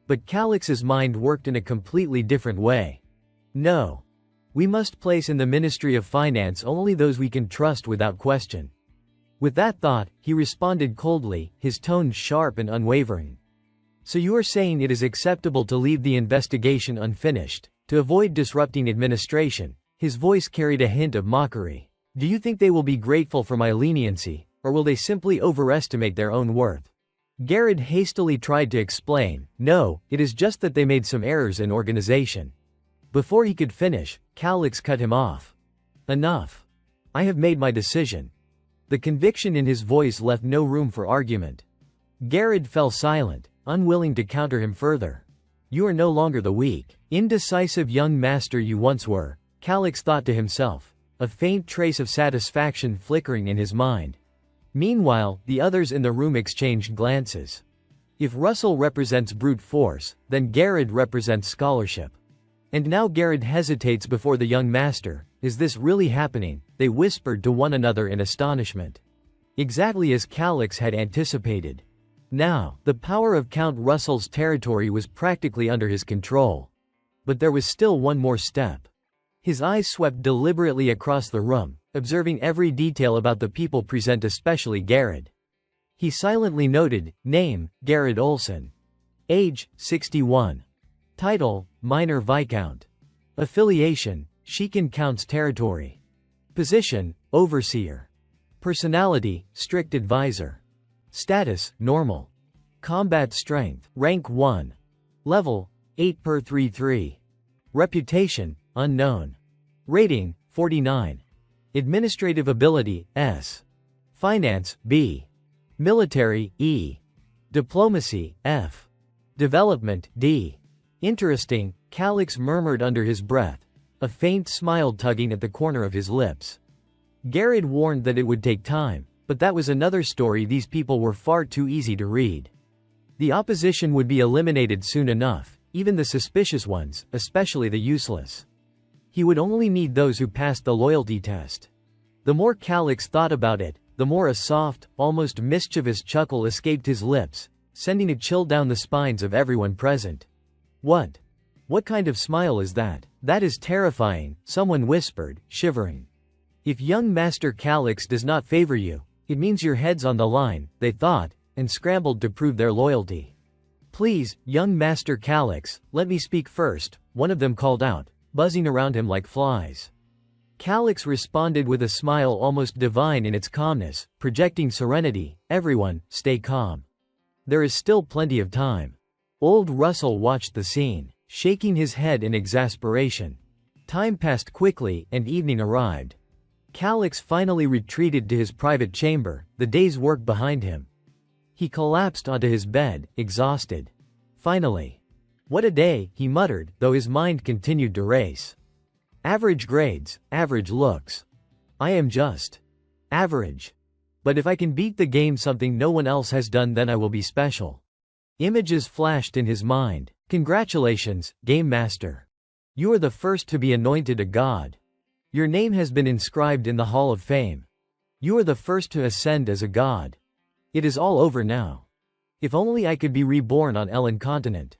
But Calix's mind worked in a completely different way. "No. We must place in the Ministry of Finance only those we can trust without question." With that thought, he responded coldly, his tone sharp and unwavering. "So you are saying it is acceptable to leave the investigation unfinished, to avoid disrupting administration?" His voice carried a hint of mockery. "Do you think they will be grateful for my leniency, or will they simply overestimate their own worth?" Garrod hastily tried to explain, "No, it is just that they made some errors in organization." Before he could finish, Calix cut him off. "Enough. I have made my decision." The conviction in his voice left no room for argument. Garrett fell silent, unwilling to counter him further. You are no longer the weak, indecisive young master you once were, Calix thought to himself, a faint trace of satisfaction flickering in his mind. Meanwhile, the others in the room exchanged glances. If Russell represents brute force, then Garrett represents scholarship. And now Garrett hesitates before the young master. Is this really happening? They whispered to one another in astonishment. Exactly as Calix had anticipated. Now, the power of Count Russell's territory was practically under his control. But there was still one more step. His eyes swept deliberately across the room, observing every detail about the people present, especially Garrett. He silently noted, name, Garrett Olson. Age, 61. Title, Minor Viscount. Affiliation, Shekin Count's territory. Position, Overseer. Personality, Strict Advisor. Status, Normal. Combat Strength, Rank 1. Level, 8/33. Reputation, Unknown. Rating, 49. Administrative Ability, S. Finance, B. Military, E. Diplomacy, F. Development, D. Interesting, Calix murmured under his breath, a faint smile tugging at the corner of his lips. Garrett warned that it would take time, but that was another story. These people were far too easy to read. The opposition would be eliminated soon enough, even the suspicious ones, especially the useless. He would only need those who passed the loyalty test. The more Calix thought about it, the more a soft, almost mischievous chuckle escaped his lips, sending a chill down the spines of everyone present. What? What kind of smile is that? That is terrifying, someone whispered, shivering. If young Master Calix does not favor you, it means your head's on the line, they thought, and scrambled to prove their loyalty. Please, young Master Calix, let me speak first, one of them called out, buzzing around him like flies. Calix responded with a smile almost divine in its calmness, projecting serenity. Everyone, stay calm. There is still plenty of time. Old Russell watched the scene, shaking his head in exasperation. Time passed quickly, and evening arrived. Calix finally retreated to his private chamber, the day's work behind him. He collapsed onto his bed, exhausted. Finally. What a day, he muttered, though his mind continued to race. Average grades, average looks. I am just average. But if I can beat the game, something no one else has done, then I will be special. Images flashed in his mind. Congratulations, Game Master. You are the first to be anointed a god. Your name has been inscribed in the Hall of Fame. You are the first to ascend as a god. It is all over now. If only I could be reborn on Ellen Continent.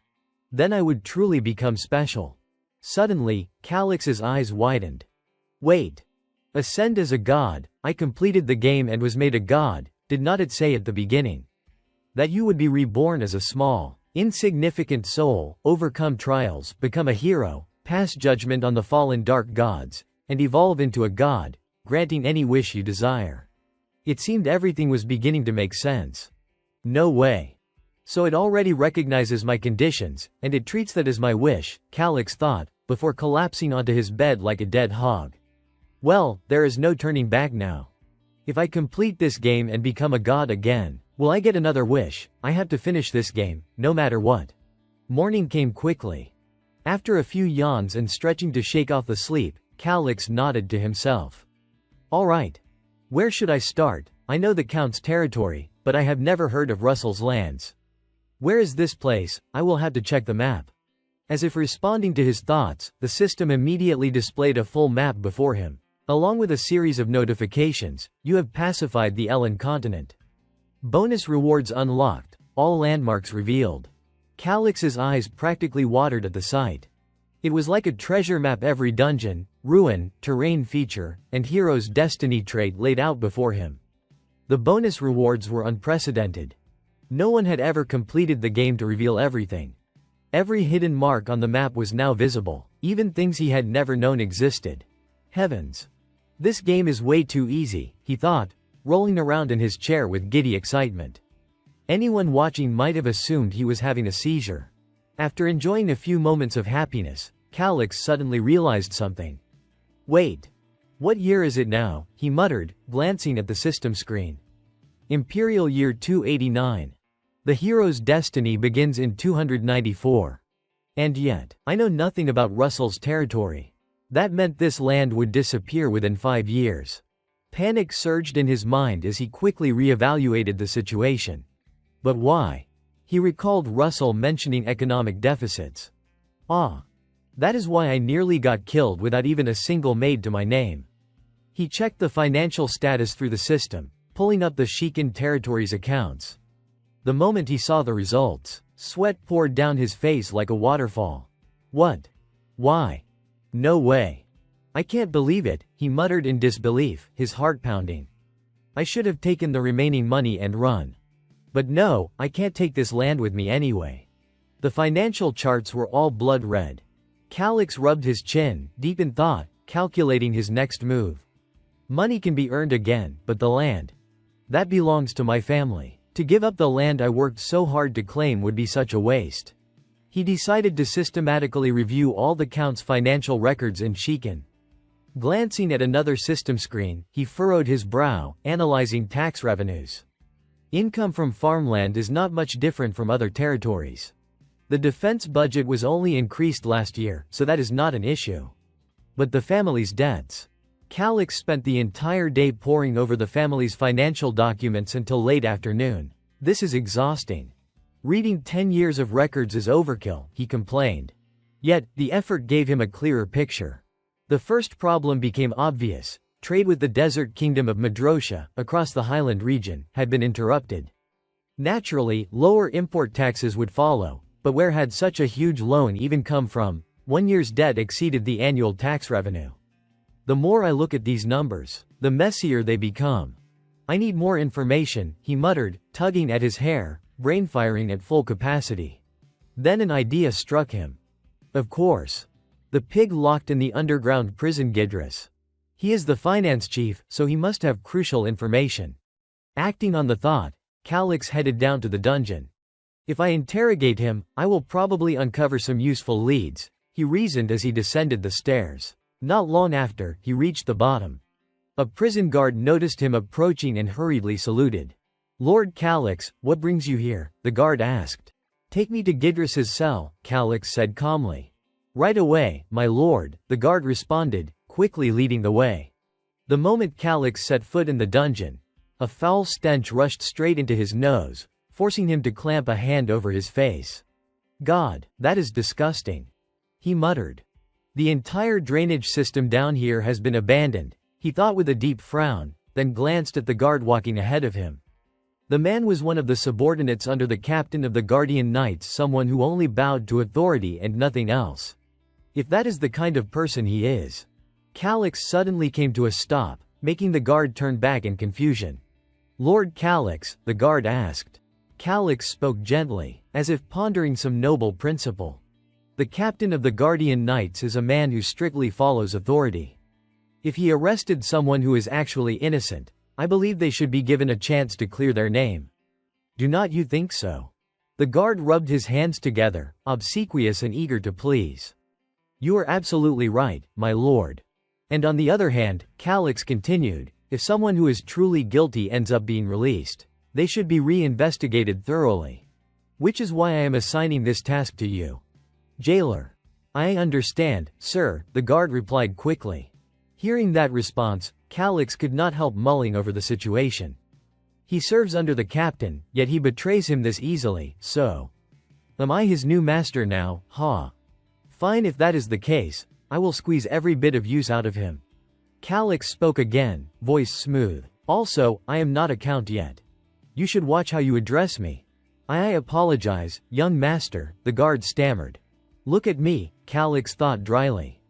Then I would truly become special. Suddenly, Calix's eyes widened. Wait. Ascend as a god, I completed the game and was made a god, did not it say at the beginning? That you would be reborn as a small, insignificant soul, overcome trials, become a hero, pass judgment on the fallen dark gods, and evolve into a god, granting any wish you desire. It seemed everything was beginning to make sense. No way. So it already recognizes my conditions, and it treats that as my wish, Calix thought, before collapsing onto his bed like a dead hog. Well, there is no turning back now. If I complete this game and become a god again, will I get another wish? I have to finish this game, no matter what. Morning came quickly. After a few yawns and stretching to shake off the sleep, Calix nodded to himself. All right. Where should I start? I know the Count's territory, but I have never heard of Russell's lands. Where is this place? I will have to check the map. As if responding to his thoughts, the system immediately displayed a full map before him. Along with a series of notifications, you have pacified the Ellen Continent. Bonus rewards unlocked, all landmarks revealed. Calix's eyes practically watered at the sight. It was like a treasure map, every dungeon, ruin, terrain feature, and hero's destiny trait laid out before him. The bonus rewards were unprecedented. No one had ever completed the game to reveal everything. Every hidden mark on the map was now visible, even things he had never known existed. Heavens! This game is way too easy, he thought, rolling around in his chair with giddy excitement. Anyone watching might have assumed he was having a seizure. After enjoying a few moments of happiness, Calix suddenly realized something. Wait. What year is it now? He muttered, glancing at the system screen. Imperial year 289. The hero's destiny begins in 294. And yet, I know nothing about Russell's territory. That meant this land would disappear within 5 years. Panic surged in his mind as he quickly re-evaluated the situation. But why? He recalled Russell mentioning economic deficits. Ah. That is why I nearly got killed without even a single maid to my name. He checked the financial status through the system, pulling up the Shikan territory's accounts. The moment he saw the results, sweat poured down his face like a waterfall. What? Why? No way. I can't believe it, he muttered in disbelief, his heart pounding. I should have taken the remaining money and run. But no, I can't take this land with me anyway. The financial charts were all blood red. Calix rubbed his chin, deep in thought, calculating his next move. Money can be earned again, but the land? That belongs to my family. To give up the land I worked so hard to claim would be such a waste. He decided to systematically review all the Count's financial records in Shikan. Glancing at another system screen, he furrowed his brow, analyzing tax revenues. Income from farmland is not much different from other territories. The defense budget was only increased last year, so that is not an issue. But the family's debts. Calix spent the entire day poring over the family's financial documents until late afternoon. This is exhausting. Reading 10 years of records is overkill, he complained. Yet, the effort gave him a clearer picture. The first problem became obvious. Trade with the desert kingdom of Madrosha, across the highland region, had been interrupted. Naturally, lower import taxes would follow, but where had such a huge loan even come from? 1 year's debt exceeded the annual tax revenue. The more I look at these numbers, the messier they become. I need more information, he muttered, tugging at his hair, brain firing at full capacity. Then an idea struck him. Of course. The pig locked in the underground prison Gidris. He is the finance chief, so he must have crucial information. Acting on the thought, Calix headed down to the dungeon. If I interrogate him, I will probably uncover some useful leads, he reasoned as he descended the stairs. Not long after, he reached the bottom. A prison guard noticed him approaching and hurriedly saluted. Lord Calix, what brings you here? The guard asked. Take me to Gidris's cell, Calix said calmly. Right away, my lord, the guard responded, quickly leading the way. The moment Calix set foot in the dungeon, a foul stench rushed straight into his nose, forcing him to clamp a hand over his face. God, that is disgusting. He muttered. The entire drainage system down here has been abandoned, he thought with a deep frown, then glanced at the guard walking ahead of him. The man was one of the subordinates under the captain of the Guardian Knights, someone who only bowed to authority and nothing else. If that is the kind of person he is. Calix suddenly came to a stop, making the guard turn back in confusion. Lord Calix, the guard asked. Calix spoke gently, as if pondering some noble principle. The captain of the Guardian Knights is a man who strictly follows authority. If he arrested someone who is actually innocent, I believe they should be given a chance to clear their name. Do not you think so? The guard rubbed his hands together, obsequious and eager to please. You are absolutely right, my lord. And on the other hand, Calix continued, if someone who is truly guilty ends up being released, they should be re-investigated thoroughly. Which is why I am assigning this task to you. Jailer. I understand, sir, the guard replied quickly. Hearing that response, Calix could not help mulling over the situation. He serves under the captain, yet he betrays him this easily, so. Am I his new master now, ha? Fine, if that is the case, I will squeeze every bit of use out of him. Calix spoke again, voice smooth. Also, I am not a count yet. You should watch how you address me. I apologize, young master, the guard stammered. Look at me, Calix thought dryly.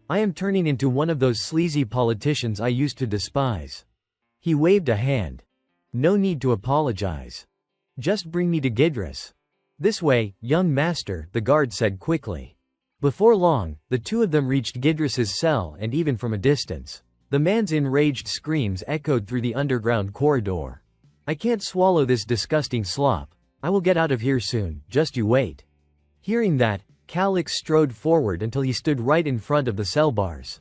I am turning into one of those sleazy politicians I used to despise. He waved a hand. No need to apologize. Just bring me to Gidris. This way, young master, the guard said quickly. Before long, the two of them reached Gidris's cell, and even from a distance, the man's enraged screams echoed through the underground corridor. I can't swallow this disgusting slop. I will get out of here soon, just you wait. Hearing that, Calix strode forward until he stood right in front of the cell bars.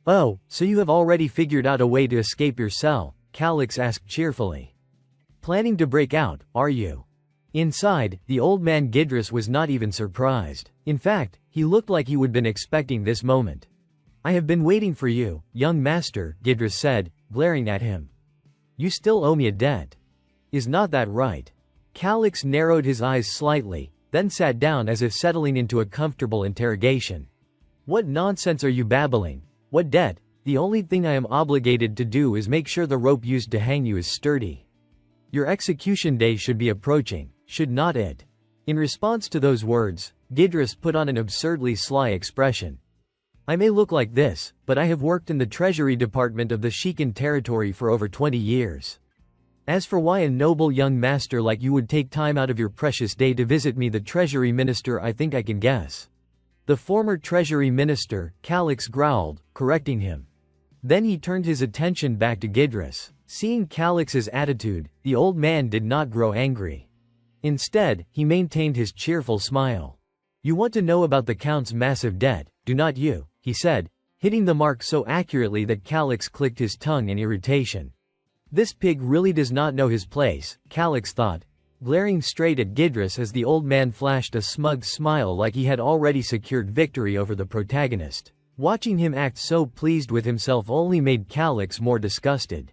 Oh, so you have already figured out a way to escape your cell? Calix asked cheerfully. Planning to break out, are you? Inside, the old man Gidris was not even surprised. In fact, he looked like he would been expecting this moment. "I have been waiting for you, young master," Gidris said, glaring at him. "You still owe me a debt. Is not that right?" Calix narrowed his eyes slightly, then sat down as if settling into a comfortable interrogation. "What nonsense are you babbling? What debt? The only thing I am obligated to do is make sure the rope used to hang you is sturdy. Your execution day should be approaching, should not it?" In response to those words, Gidris put on an absurdly sly expression. "I may look like this, but I have worked in the treasury department of the Shikan territory for over 20 years. As for why a noble young master like you would take time out of your precious day to visit me, the treasury minister, I think I can guess." "The former treasury minister," Calix growled, correcting him. Then he turned his attention back to Gidris. Seeing Calix's attitude, the old man did not grow angry. Instead, he maintained his cheerful smile. "You want to know about the Count's massive debt, do not you?" he said, hitting the mark so accurately that Calix clicked his tongue in irritation. This pig really does not know his place, Calix thought, glaring straight at Gidris as the old man flashed a smug smile like he had already secured victory over the protagonist. Watching him act so pleased with himself only made Calix more disgusted.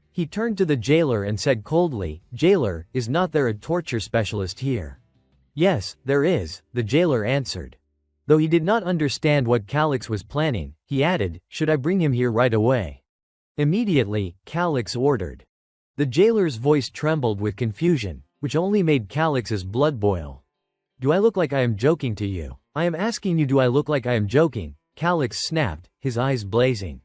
He turned to the jailer and said coldly, "Jailer, is not there a torture specialist here?" "Yes, there is," the jailer answered. Though he did not understand what Calix was planning, he added, "Should I bring him here right away?" Immediately, Calix ordered. The jailer's voice trembled with confusion, which only made Calix's blood boil. "Do I look like I am joking to you? I am asking you, do I look like I am joking?" Calix snapped, his eyes blazing.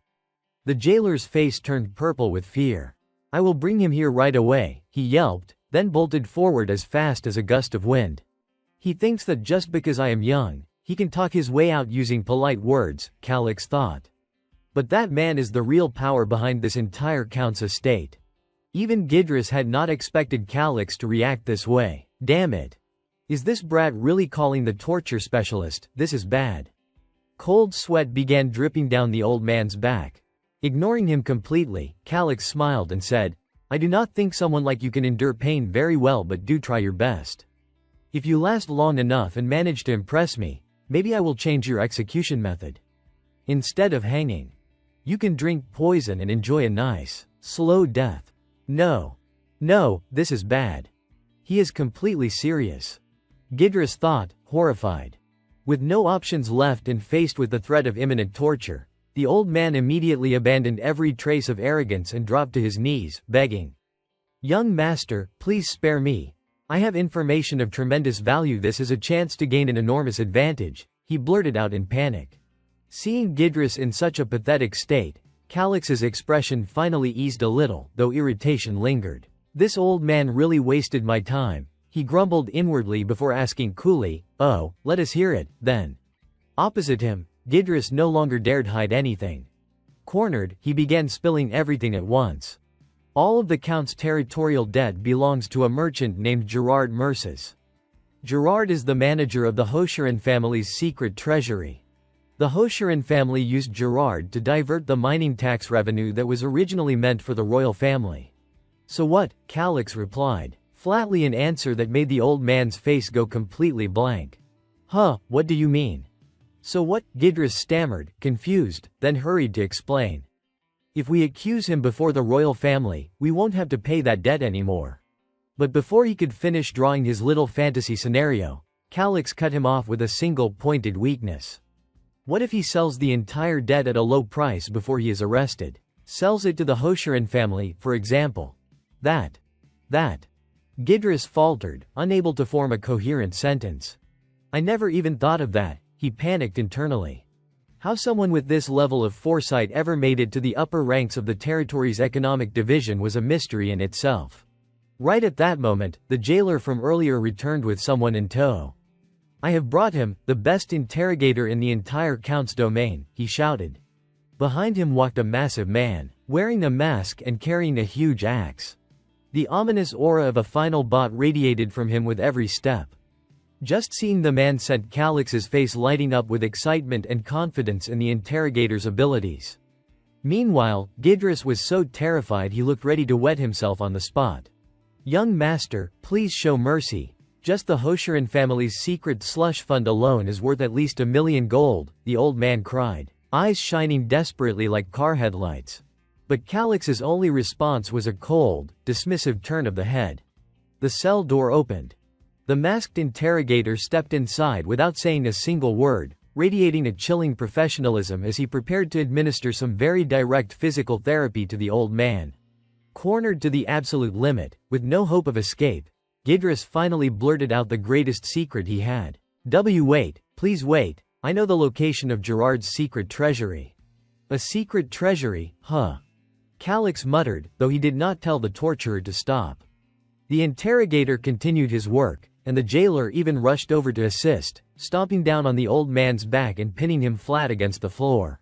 The jailer's face turned purple with fear. "I will bring him here right away," he yelped, then bolted forward as fast as a gust of wind. "He thinks that just because I am young, he can talk his way out using polite words," Calix thought. But that man is the real power behind this entire Count's estate. Even Gidris had not expected Calix to react this way. Damn it. Is this brat really calling the torture specialist? This is bad. Cold sweat began dripping down the old man's back. Ignoring him completely, Calix smiled and said, "I do not think someone like you can endure pain very well, but do try your best. If you last long enough and manage to impress me, maybe I will change your execution method. Instead of hanging, you can drink poison and enjoy a nice, slow death." No. No, this is bad. He is completely serious. Gidris thought, horrified. With no options left and faced with the threat of imminent torture, the old man immediately abandoned every trace of arrogance and dropped to his knees, begging. "Young master, please spare me. I have information of tremendous value. This is a chance to gain an enormous advantage," he blurted out in panic. Seeing Gidris in such a pathetic state, Calix's expression finally eased a little, though irritation lingered. "This old man really wasted my time," he grumbled inwardly before asking coolly, "Oh, let us hear it, then." Opposite him, Gidris no longer dared hide anything. Cornered, he began spilling everything at once. All of the Count's territorial debt belongs to a merchant named Gerard Merces. Gerard is the manager of the Hocherin family's secret treasury. The Hocherin family used Gerard to divert the mining tax revenue that was originally meant for the royal family. "So what?" Calix replied, flatly, an answer that made the old man's face go completely blank. "Huh, what do you mean?" "So what?" Gidris stammered, confused, then hurried to explain. "If we accuse him before the royal family, we won't have to pay that debt anymore." But before he could finish drawing his little fantasy scenario, Calix cut him off with a single pointed weakness. What if he sells the entire debt at a low price before he is arrested? Sells it to the Hocherin family, for example. That. Gidris faltered, unable to form a coherent sentence. "I never even thought of that," he panicked internally. How someone with this level of foresight ever made it to the upper ranks of the territory's economic division was a mystery in itself. Right at that moment, the jailer from earlier returned with someone in tow. "I have brought him, the best interrogator in the entire Count's domain," he shouted. Behind him walked a massive man, wearing a mask and carrying a huge axe. The ominous aura of a final bot radiated from him with every step. Just seeing the man sent Calix's face lighting up with excitement and confidence in the interrogator's abilities. Meanwhile, Gidris was so terrified he looked ready to wet himself on the spot. Young master, please show mercy. Just the Hoshiran family's secret slush fund alone is worth at least 1,000,000 gold, the old man cried, eyes shining desperately like car headlights. But Calix's only response was a cold, dismissive turn of the head. The cell door opened. The masked interrogator stepped inside without saying a single word, radiating a chilling professionalism as he prepared to administer some very direct physical therapy to the old man. Cornered to the absolute limit, with no hope of escape, Gidris finally blurted out the greatest secret he had. Wait, please wait, I know the location of Gerard's secret treasury. A secret treasury, huh? Calix muttered, though he did not tell the torturer to stop. The interrogator continued his work, and the jailer even rushed over to assist, stomping down on the old man's back and pinning him flat against the floor.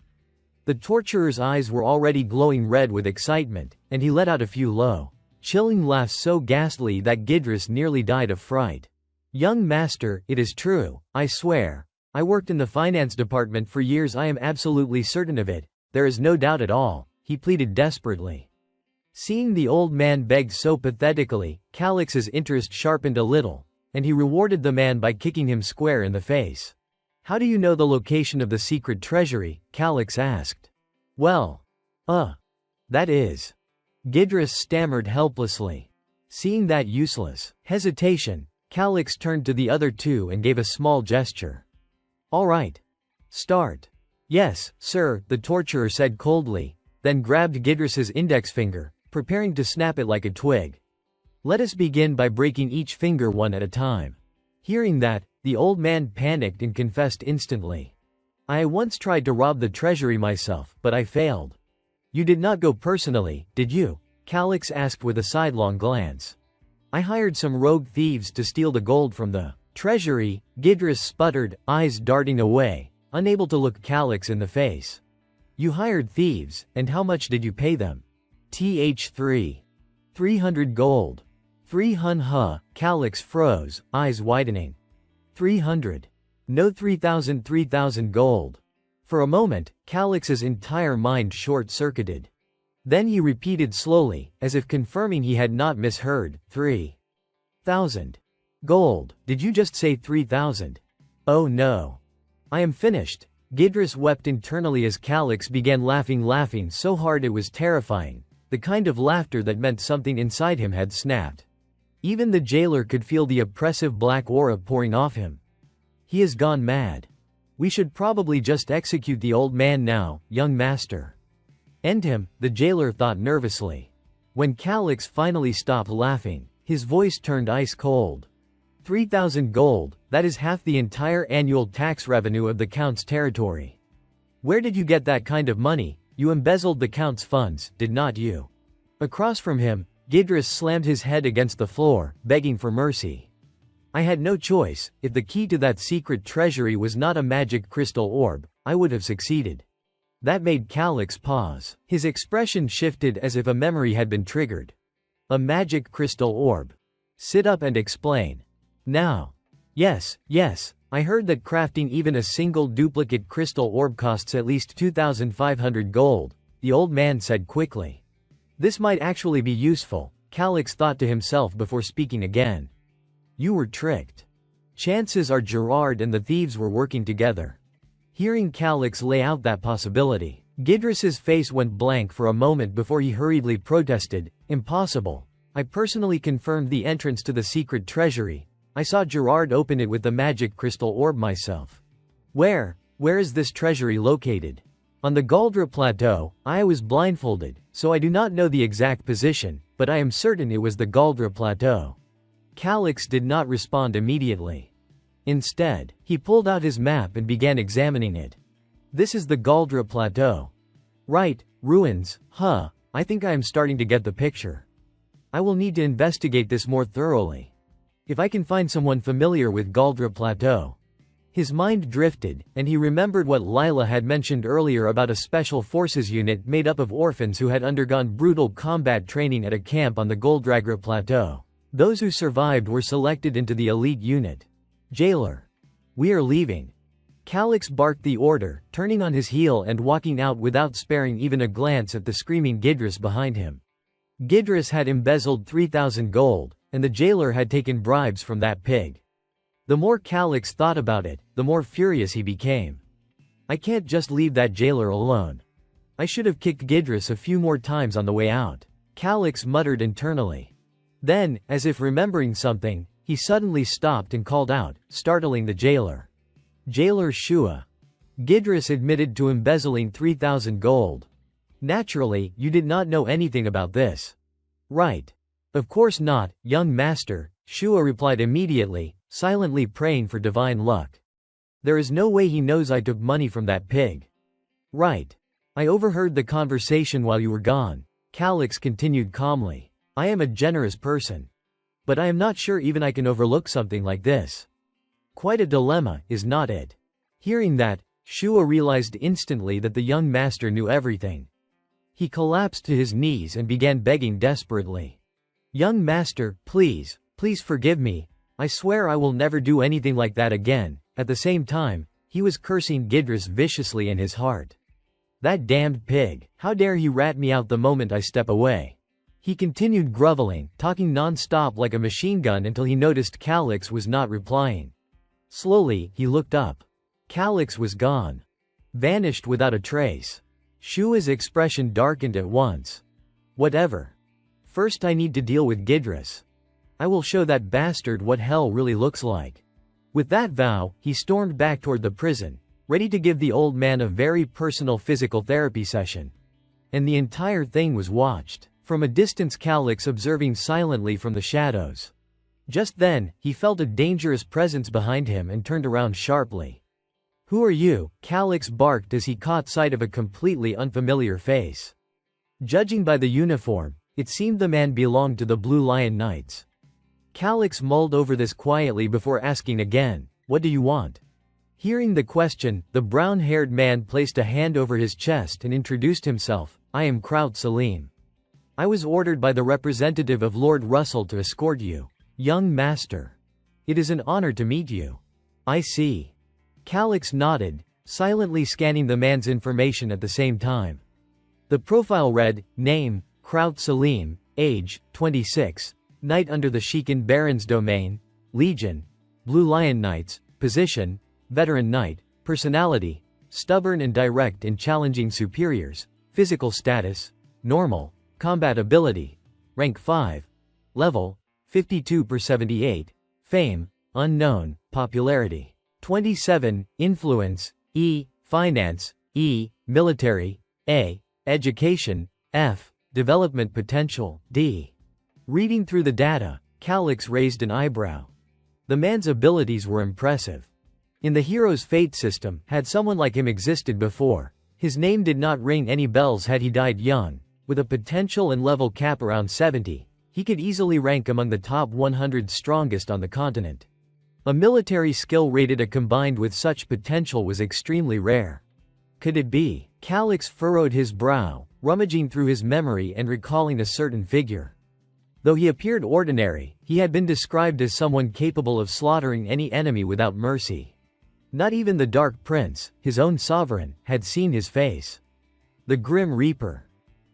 The torturer's eyes were already glowing red with excitement, and he let out a few low, chilling laughs so ghastly that Gidris nearly died of fright. Young master, it is true, I swear. I worked in the finance department for years, I am absolutely certain of it, there is no doubt at all, he pleaded desperately. Seeing the old man beg so pathetically, Calix's interest sharpened a little, and he rewarded the man by kicking him square in the face. How do you know the location of the secret treasury? Calix asked. Well, that is. Gidris stammered helplessly. Seeing that useless hesitation, Calix turned to the other two and gave a small gesture. All right. Start. Yes, sir, the torturer said coldly, then grabbed Gidris's index finger, preparing to snap it like a twig. Let us begin by breaking each finger one at a time. Hearing that, the old man panicked and confessed instantly. I once tried to rob the treasury myself, but I failed. You did not go personally, did you? Calix asked with a sidelong glance. I hired some rogue thieves to steal the gold from the treasury, Gidris sputtered, eyes darting away, unable to look Calix in the face. You hired thieves, and how much did you pay them? 300 gold. 300, Calix froze, eyes widening. 300. No 3,000 gold. For a moment, Calix's entire mind short-circuited. Then he repeated slowly, as if confirming he had not misheard, 3,000 gold. Did you just say 3,000? Oh no. I am finished. Gidris wept internally as Calix began laughing so hard it was terrifying, the kind of laughter that meant something inside him had snapped. Even the jailer could feel the oppressive black aura pouring off him. He has gone mad. We should probably just execute the old man now, young master. End him, the jailer thought nervously. When Calix finally stopped laughing, his voice turned ice cold. 3,000 gold, that is half the entire annual tax revenue of the Count's territory. Where did you get that kind of money? You embezzled the Count's funds, did not you? Across from him, Gidris slammed his head against the floor, begging for mercy. I had no choice. If the key to that secret treasury was not a magic crystal orb, I would have succeeded. That made Calix pause. His expression shifted as if a memory had been triggered. A magic crystal orb. Sit up and explain. Now. Yes, I heard that crafting even a single duplicate crystal orb costs at least 2,500 gold, the old man said quickly. This might actually be useful, Calix thought to himself before speaking again. You were tricked. Chances are Gerard and the thieves were working together. Hearing Calix lay out that possibility, Gidris's face went blank for a moment before he hurriedly protested, impossible. I personally confirmed the entrance to the secret treasury. I saw Gerard open it with the magic crystal orb myself. Where is this treasury located? On the Galdra Plateau. I was blindfolded, so I do not know the exact position, but I am certain it was the Galdra Plateau. Calix did not respond immediately. Instead, he pulled out his map and began examining it. This is the Galdra Plateau. Right, ruins, huh, I think I am starting to get the picture. I will need to investigate this more thoroughly. If I can find someone familiar with Galdra Plateau. His mind drifted, and he remembered what Lila had mentioned earlier about a special forces unit made up of orphans who had undergone brutal combat training at a camp on the Goldragra Plateau. Those who survived were selected into the elite unit. Jailer. We are leaving. Calix barked the order, turning on his heel and walking out without sparing even a glance at the screaming Gidris behind him. Gidris had embezzled 3,000 gold, and the jailer had taken bribes from that pig. The more Calix thought about it, the more furious he became. I can't just leave that jailer alone. I should have kicked Gidris a few more times on the way out, Calix muttered internally. Then, as if remembering something, he suddenly stopped and called out, startling the jailer. Jailer Shua. Gidris admitted to embezzling 3,000 gold. Naturally, you did not know anything about this. Right. Of course not, young master, Shua replied immediately, silently praying for divine luck. There is no way he knows I took money from that pig. Right. I overheard the conversation while you were gone, Calix continued calmly. I am a generous person. But I am not sure even I can overlook something like this. Quite a dilemma, is not it? Hearing that, Shua realized instantly that the young master knew everything. He collapsed to his knees and began begging desperately. Young master, please forgive me. I swear I will never do anything like that again. At the same time, he was cursing Gidris viciously in his heart. That damned pig, how dare he rat me out the moment I step away. He continued groveling, talking non-stop like a machine gun until he noticed Calix was not replying. Slowly, he looked up. Calix was gone. Vanished without a trace. Shua's expression darkened at once. Whatever. First I need to deal with Gidris. I will show that bastard what hell really looks like. With that vow, he stormed back toward the prison, ready to give the old man a very personal physical therapy session. And the entire thing was watched from a distance, Calix observing silently from the shadows. Just then, he felt a dangerous presence behind him and turned around sharply. Who are you? Calix barked as he caught sight of a completely unfamiliar face. Judging by the uniform, it seemed the man belonged to the Blue Lion Knights. Calix mulled over this quietly before asking again, what do you want? Hearing the question, the brown-haired man placed a hand over his chest and introduced himself. I am Kraut Salim. I was ordered by the representative of Lord Russell to escort you. Young master. It is an honor to meet you. I see. Calix nodded, silently scanning the man's information at the same time. The profile read, name, Kraut Salim, age, 26, knight under the Sheikhan Baron's domain, Legion, Blue Lion Knights, position, veteran knight, personality, stubborn and direct in challenging superiors, physical status, normal, combat ability, rank 5, level, 52/78, fame, unknown, popularity, 27, influence, E, finance, E, military, A, education, F, development potential, D. Reading through the data, Calix raised an eyebrow. The man's abilities were impressive. In the hero's fate system, had someone like him existed before, his name did not ring any bells. Had he died young, with a potential and level cap around 70, he could easily rank among the top 100 strongest on the continent. A military skill rated A combined with such potential was extremely rare. Could it be? Calix furrowed his brow, rummaging through his memory and recalling a certain figure. Though he appeared ordinary, he had been described as someone capable of slaughtering any enemy without mercy. Not even the Dark Prince, his own sovereign, had seen his face. The Grim Reaper.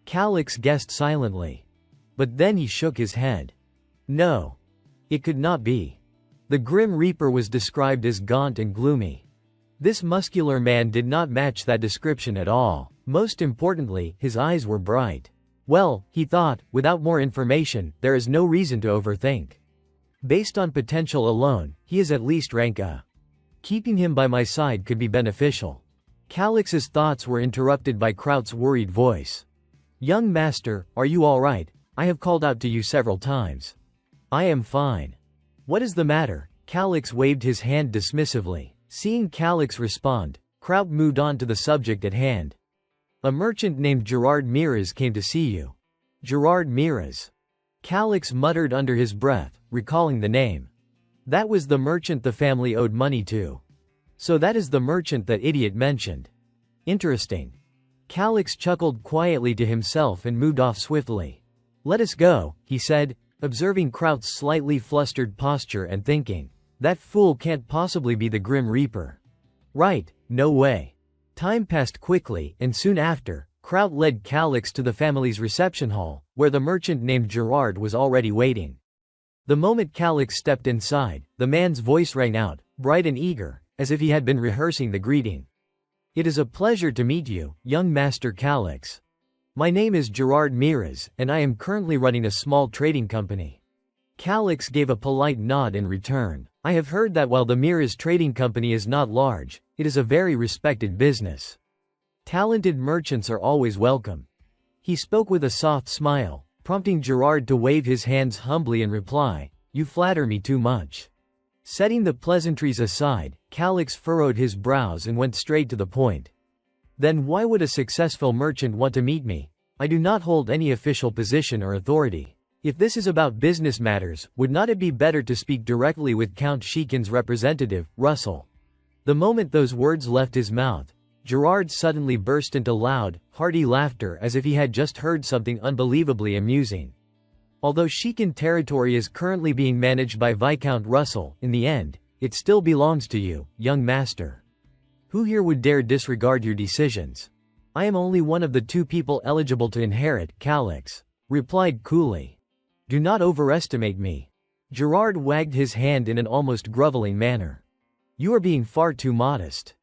Calix guessed silently. But then he shook his head. No. It could not be. The Grim Reaper was described as gaunt and gloomy. This muscular man did not match that description at all. Most importantly, his eyes were bright. Well, he thought, without more information, there is no reason to overthink. Based on potential alone, he is at least rank A. Keeping him by my side could be beneficial. Calix's thoughts were interrupted by Kraut's worried voice. Young master, are you all right? I have called out to you several times. I am fine. What is the matter? Calix waved his hand dismissively. Seeing Calix respond, Kraut moved on to the subject at hand. A merchant named Gerard Miraz came to see you. Gerard Miraz. Calix muttered under his breath, recalling the name. That was the merchant the family owed money to. So that is the merchant that idiot mentioned. Interesting. Calix chuckled quietly to himself and moved off swiftly. Let us go, he said, observing Kraut's slightly flustered posture and thinking, that fool can't possibly be the Grim Reaper. Right, no way. Time passed quickly, and soon after, Kraut led Calix to the family's reception hall, where the merchant named Gerard was already waiting. The moment Calix stepped inside, the man's voice rang out, bright and eager, as if he had been rehearsing the greeting. "It is a pleasure to meet you, young Master Calix. My name is Gerard Miraz, and I am currently running a small trading company." Calix gave a polite nod in return. "I have heard that while the Miraz trading company is not large, it is a very respected business. Talented merchants are always welcome." He spoke with a soft smile, prompting Gerard to wave his hands humbly and reply, "You flatter me too much." Setting the pleasantries aside, Calix furrowed his brows and went straight to the point. "Then why would a successful merchant want to meet me? I do not hold any official position or authority. If this is about business matters, would not it be better to speak directly with Count Shikin's representative, Russell?" The moment those words left his mouth, Gerard suddenly burst into loud, hearty laughter as if he had just heard something unbelievably amusing. "Although Shikin territory is currently being managed by Viscount Russell, in the end, it still belongs to you, young master. Who here would dare disregard your decisions? I am only one of the 2 people eligible to inherit," Calix replied coolly. "Do not overestimate me." Gerard wagged his hand in an almost groveling manner. "You are being far too modest.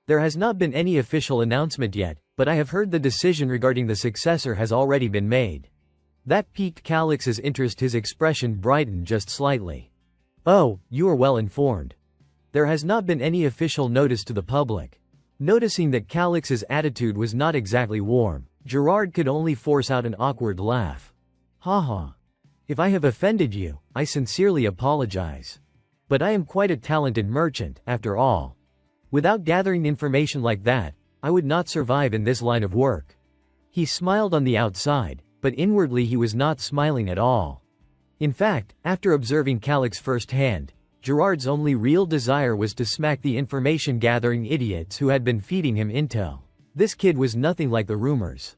There has not been any official announcement yet, but I have heard the decision regarding the successor has already been made." That piqued Calix's interest. His expression brightened just slightly. "Oh, you are well informed. There has not been any official notice to the public." Noticing that Calix's attitude was not exactly warm, Gerard could only force out an awkward laugh. "Haha. If I have offended you, I sincerely apologize. But I am quite a talented merchant, after all. Without gathering information like that, I would not survive in this line of work." He smiled on the outside, but inwardly he was not smiling at all. In fact, after observing Calix firsthand, Gerard's only real desire was to smack the information-gathering idiots who had been feeding him intel. This kid was nothing like the rumors.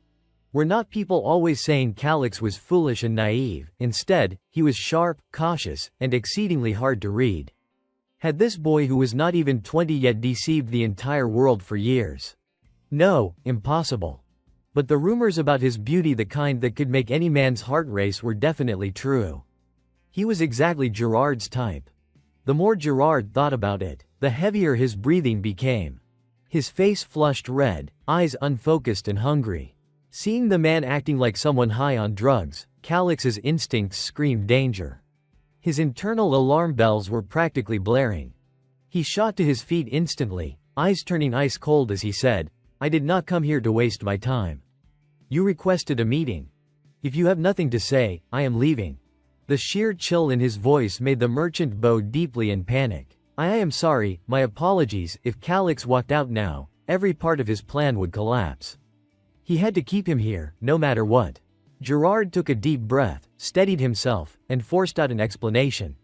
Were not people always saying Calix was foolish and naive? Instead, he was sharp, cautious, and exceedingly hard to read. Had this boy who was not even 20 yet deceived the entire world for years? No, impossible. But the rumors about his beauty, the kind that could make any man's heart race, were definitely true. He was exactly Gerard's type. The more Gerard thought about it, the heavier his breathing became. His face flushed red, eyes unfocused and hungry. Seeing the man acting like someone high on drugs, Calix's instincts screamed danger. His internal alarm bells were practically blaring. He shot to his feet instantly, eyes turning ice cold as he said, "I did not come here to waste my time. You requested a meeting. If you have nothing to say, I am leaving." The sheer chill in his voice made the merchant bow deeply in panic. I am sorry, my apologies." If Calix walked out now, every part of his plan would collapse. He had to keep him here, no matter what. Gerard took a deep breath, steadied himself, and forced out an explanation.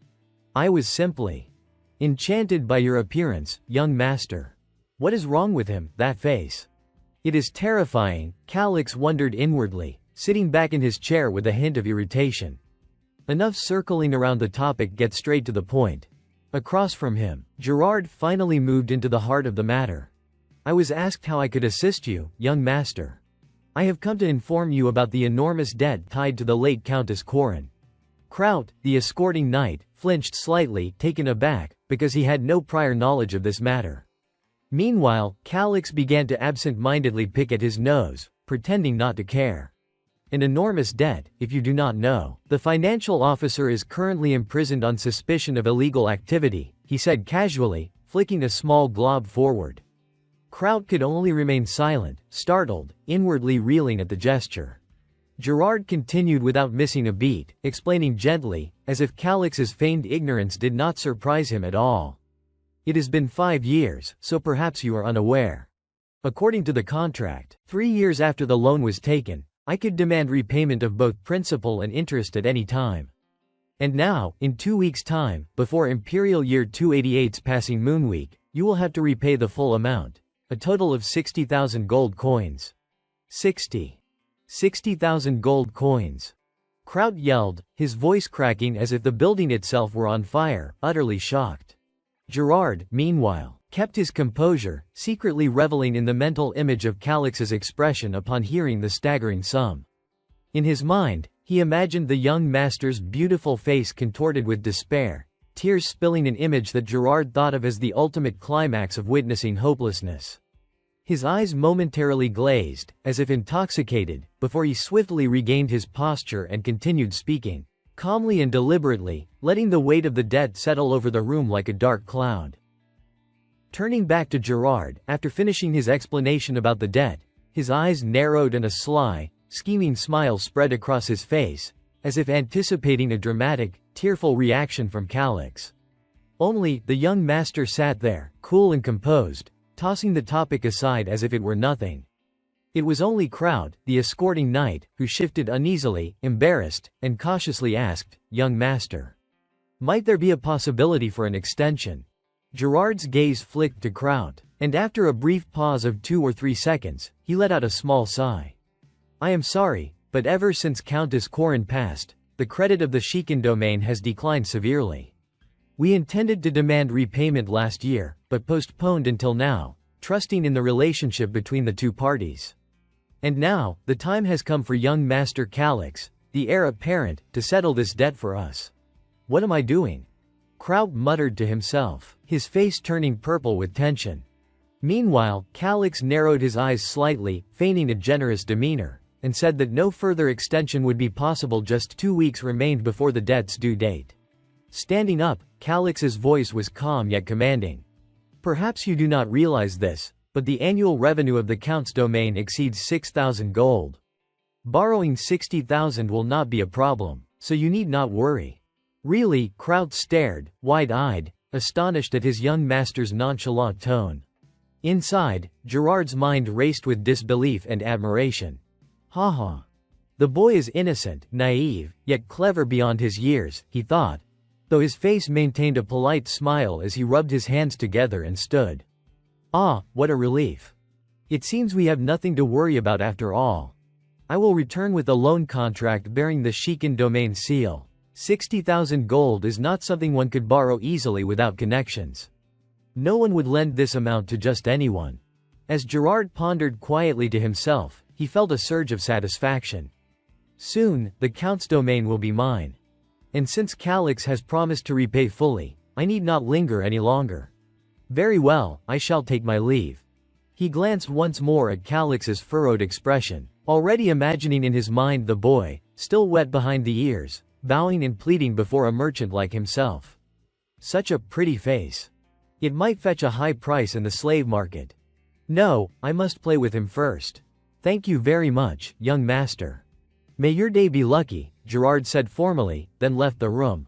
"I was simply enchanted by your appearance, young master." What is wrong with him, that face? It is terrifying, Calix wondered inwardly, sitting back in his chair with a hint of irritation. Enough circling around the topic, get straight to the point. Across from him, Gerard finally moved into the heart of the matter. "I was asked how I could assist you, young master. I have come to inform you about the enormous debt tied to the late Countess Corin." Kraut, the escorting knight, flinched slightly, taken aback, because he had no prior knowledge of this matter. Meanwhile, Calix began to absent-mindedly pick at his nose, pretending not to care. "An enormous debt, if you do not know. The financial officer is currently imprisoned on suspicion of illegal activity," he said casually, flicking a small glob forward. Kraut could only remain silent, startled, inwardly reeling at the gesture. Gerard continued without missing a beat, explaining gently, as if Calix's feigned ignorance did not surprise him at all. "It has been 5 years, so perhaps you are unaware. According to the contract, 3 years after the loan was taken, I could demand repayment of both principal and interest at any time. And now, in 2 weeks' time, before Imperial Year 288's passing moon week, you will have to repay the full amount. A total of 60,000 gold coins." 60,000 gold coins. Kraut yelled, his voice cracking as if the building itself were on fire, utterly shocked. Gerard, meanwhile, kept his composure, secretly reveling in the mental image of Calix's expression upon hearing the staggering sum. In his mind, he imagined the young master's beautiful face contorted with despair, tears spilling, an image that Gerard thought of as the ultimate climax of witnessing hopelessness. His eyes momentarily glazed, as if intoxicated, before he swiftly regained his posture and continued speaking, calmly and deliberately, letting the weight of the debt settle over the room like a dark cloud. Turning back to Gerard, after finishing his explanation about the debt, his eyes narrowed and a sly, scheming smile spread across his face, as if anticipating a dramatic, tearful reaction from Calix. Only, the young master sat there, cool and composed, tossing the topic aside as if it were nothing. It was only Kraut, the escorting knight, who shifted uneasily, embarrassed, and cautiously asked, "Young master, might there be a possibility for an extension?" Gerard's gaze flicked to Kraut, and after a brief pause of 2 or 3 seconds, he let out a small sigh. "I am sorry, but ever since Countess Corin passed, the credit of the Shikan domain has declined severely. We intended to demand repayment last year, but postponed until now, trusting in the relationship between the two parties. And now, the time has come for young Master Calix, the heir apparent, to settle this debt for us. What am I doing?" Kraut muttered to himself, his face turning purple with tension. Meanwhile, Calix narrowed his eyes slightly, feigning a generous demeanor, and said that no further extension would be possible. Just 2 weeks remained before the debt's due date. Standing up, Calix's voice was calm yet commanding. "Perhaps you do not realize this, but the annual revenue of the Count's domain exceeds 6,000 gold. Borrowing 60,000 will not be a problem, so you need not worry." "Really?" Kraut stared, wide-eyed, astonished at his young master's nonchalant tone. Inside, Gerard's mind raced with disbelief and admiration. Ha. The boy is innocent, naive, yet clever beyond his years, he thought, though his face maintained a polite smile as he rubbed his hands together and stood. "Ah, what a relief. It seems we have nothing to worry about after all. I will return with a loan contract bearing the Shikan domain seal. 60,000 gold is not something one could borrow easily without connections. No one would lend this amount to just anyone." As Gerard pondered quietly to himself, he felt a surge of satisfaction. "Soon, the Count's domain will be mine. And since Calix has promised to repay fully, I need not linger any longer. Very well, I shall take my leave." He glanced once more at Calix's furrowed expression, already imagining in his mind the boy, still wet behind the ears, bowing and pleading before a merchant like himself. Such a pretty face. It might fetch a high price in the slave market. No, I must play with him first. "Thank you very much, young master. May your day be lucky," Gerard said formally, then left the room.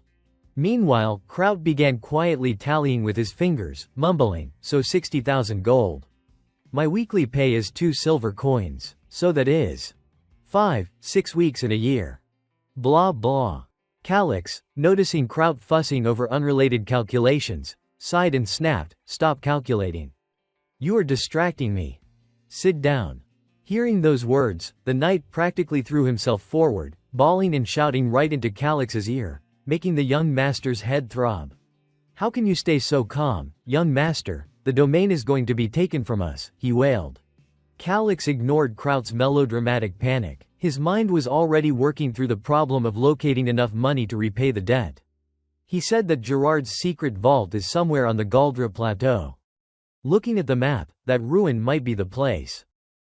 Meanwhile, Kraut began quietly tallying with his fingers, mumbling, "So 60,000 gold. My weekly pay is 2 silver coins, so that is 5-6 weeks in a year. Blah blah." Calix, noticing Kraut fussing over unrelated calculations, sighed and snapped, "Stop calculating. You are distracting me. Sit down." Hearing those words, the knight practically threw himself forward, bawling and shouting right into Calix's ear, making the young master's head throb. "How can you stay so calm, young master? The domain is going to be taken from us," he wailed. Calix ignored Kraut's melodramatic panic. His mind was already working through the problem of locating enough money to repay the debt. He said that Gerard's secret vault is somewhere on the Galdra Plateau. Looking at the map, that ruin might be the place.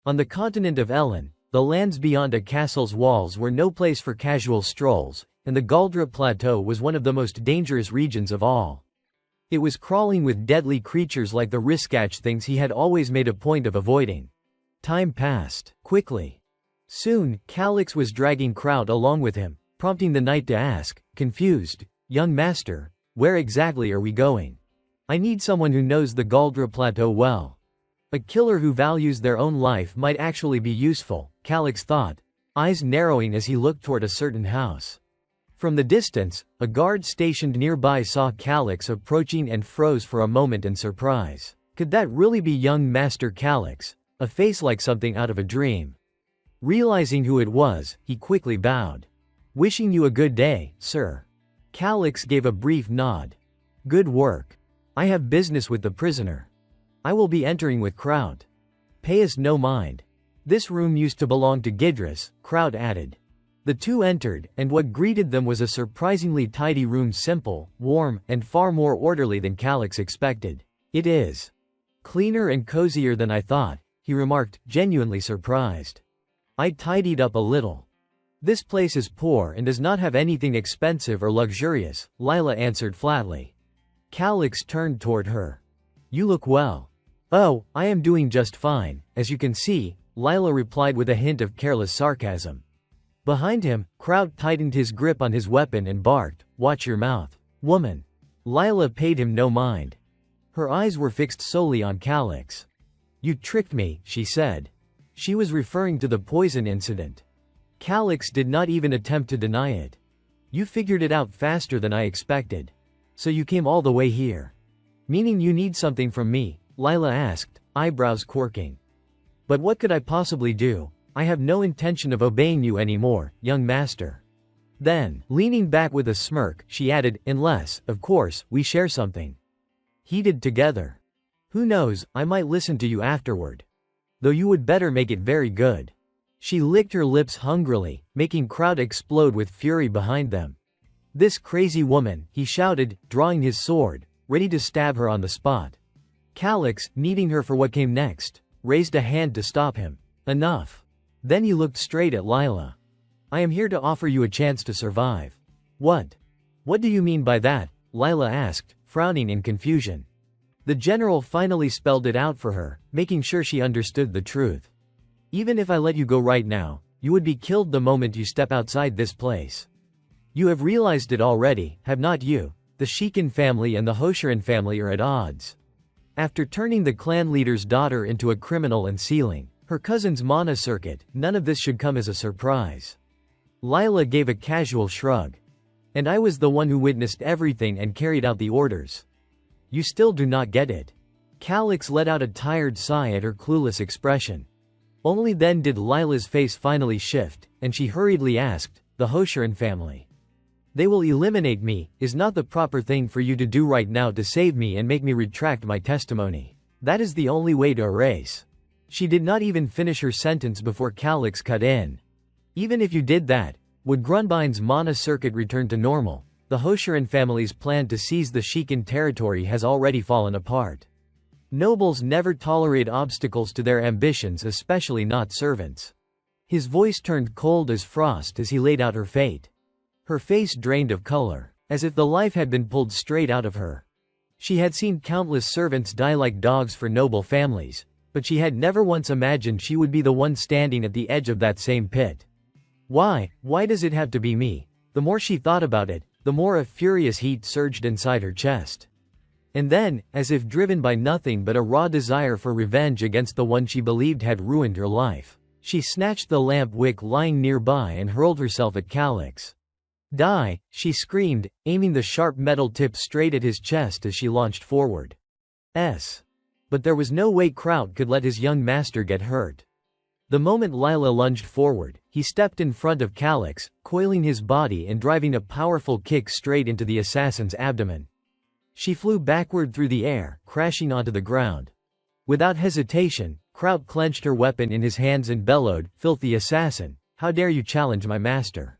On the continent of Ellen, the lands beyond a castle's walls were no place for casual strolls, and the Galdra Plateau was one of the most dangerous regions of all. It was crawling with deadly creatures like the Riskatch things he had always made a point of avoiding. Time passed quickly. Soon, Calix was dragging Kraut along with him, prompting the knight to ask, confused, "Young master, where exactly are we going? I need someone who knows the Galdra Plateau well. A killer who values their own life might actually be useful," Calix thought, eyes narrowing as he looked toward a certain house. From the distance, a guard stationed nearby saw Calix approaching and froze for a moment in surprise. Could that really be young Master Calix, a face like something out of a dream? Realizing who it was, he quickly bowed. "Wishing you a good day, sir." Calix gave a brief nod. "Good work. I have business with the prisoner." I will be entering with Kraut. Pay us no mind. This room used to belong to Gidris, Kraut added. The two entered, and what greeted them was a surprisingly tidy room, simple, warm, and far more orderly than Calix expected. It is cleaner and cozier than I thought, he remarked, genuinely surprised. I tidied up a little. This place is poor and does not have anything expensive or luxurious, Lila answered flatly. Calix turned toward her. You look well. Oh, I am doing just fine, as you can see, Lila replied with a hint of careless sarcasm. Behind him, Kraut tightened his grip on his weapon and barked, watch your mouth, woman. Lila paid him no mind. Her eyes were fixed solely on Calix. You tricked me, she said. She was referring to the poison incident. Calix did not even attempt to deny it. You figured it out faster than I expected. So you came all the way here. Meaning you need something from me, Lila asked, eyebrows quirking. But what could I possibly do? I have no intention of obeying you anymore, young master. Then, leaning back with a smirk, she added, unless, of course, we share something. Heated together. Who knows, I might listen to you afterward. Though you would better make it very good. She licked her lips hungrily, making Kraut explode with fury behind them. This crazy woman, he shouted, drawing his sword, ready to stab her on the spot. Calix, needing her for what came next, raised a hand to stop him. Enough. Then he looked straight at Lila. I am here to offer you a chance to survive. What? What do you mean by that? Lila asked, frowning in confusion. The general finally spelled it out for her, making sure she understood the truth. Even if I let you go right now, you would be killed the moment you step outside this place. You have realized it already, have not you? The Shikin family and the Hoshiran family are at odds. After turning the clan leader's daughter into a criminal and sealing her cousin's mana circuit, none of this should come as a surprise. Lila gave a casual shrug. And I was the one who witnessed everything and carried out the orders. You still do not get it. Calix let out a tired sigh at her clueless expression. Only then did Lila's face finally shift, and she hurriedly asked, the Hoshiran family. They will eliminate me, is not the proper thing for you to do right now to save me and make me retract my testimony. That is the only way to erase. She did not even finish her sentence before Calix cut in. Even if you did that, would Grunbein's mana circuit return to normal? The Hoshiran family's plan to seize the Shikin territory has already fallen apart. Nobles never tolerate obstacles to their ambitions, especially not servants. His voice turned cold as frost as he laid out her fate. Her face drained of color, as if the life had been pulled straight out of her. She had seen countless servants die like dogs for noble families, but she had never once imagined she would be the one standing at the edge of that same pit. Why does it have to be me? The more she thought about it, the more a furious heat surged inside her chest. And then, as if driven by nothing but a raw desire for revenge against the one she believed had ruined her life, she snatched the lamp wick lying nearby and hurled herself at Calix. Die, she screamed, aiming the sharp metal tip straight at his chest as she launched forward. But there was no way Kraut could let his young master get hurt. The moment Lila lunged forward, he stepped in front of Calix, coiling his body and driving a powerful kick straight into the assassin's abdomen. She flew backward through the air, crashing onto the ground. Without hesitation, Kraut clenched her weapon in his hands and bellowed, "Filthy assassin, how dare you challenge my master?"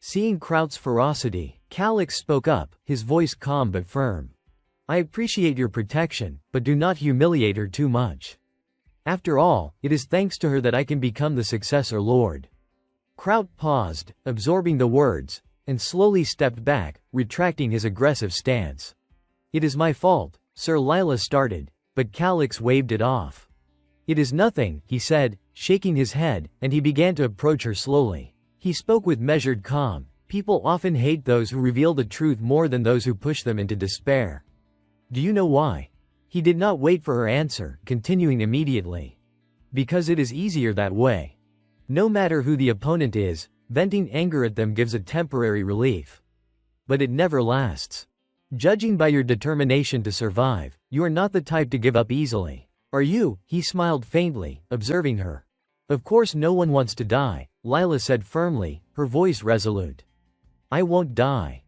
Seeing Kraut's ferocity, Calix spoke up, his voice calm but firm. I appreciate your protection, but do not humiliate her too much. After all, it is thanks to her that I can become the successor lord. Kraut paused, absorbing the words, and slowly stepped back, retracting his aggressive stance. It is my fault, Sir. Lila started, but Calix waved it off. It is nothing, he said, shaking his head, and he began to approach her slowly. He spoke with measured calm. People often hate those who reveal the truth more than those who push them into despair. Do you know why? He did not wait for her answer, continuing immediately. Because it is easier that way. No matter who the opponent is, venting anger at them gives a temporary relief. But it never lasts. Judging by your determination to survive, you are not the type to give up easily. Are you? He smiled faintly, observing her. Of course no one wants to die, Lila said firmly, her voice resolute. I won't die.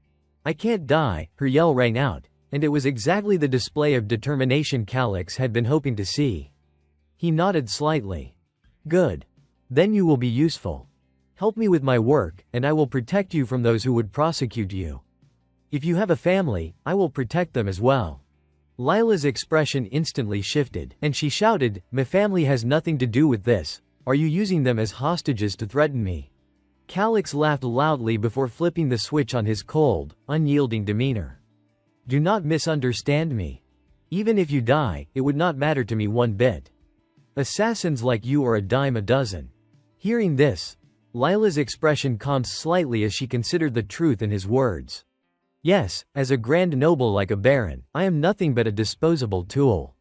I can't die, her yell rang out, And it was exactly the display of determination Calix had been hoping to see. He nodded slightly. Good. Then you will be useful. Help me with my work, and I will protect you from those who would prosecute you. If you have a family, I will protect them as well. Lila's expression instantly shifted, and she shouted, My family has nothing to do with this. Are you using them as hostages to threaten me? Calix laughed loudly before flipping the switch on his cold, unyielding demeanor. Do not misunderstand me. Even if you die, it would not matter to me one bit. Assassins like you are a dime a dozen. Hearing this, Lila's expression calmed slightly as she considered the truth in his words. Yes, as a grand noble like a baron, I am nothing but a disposable tool.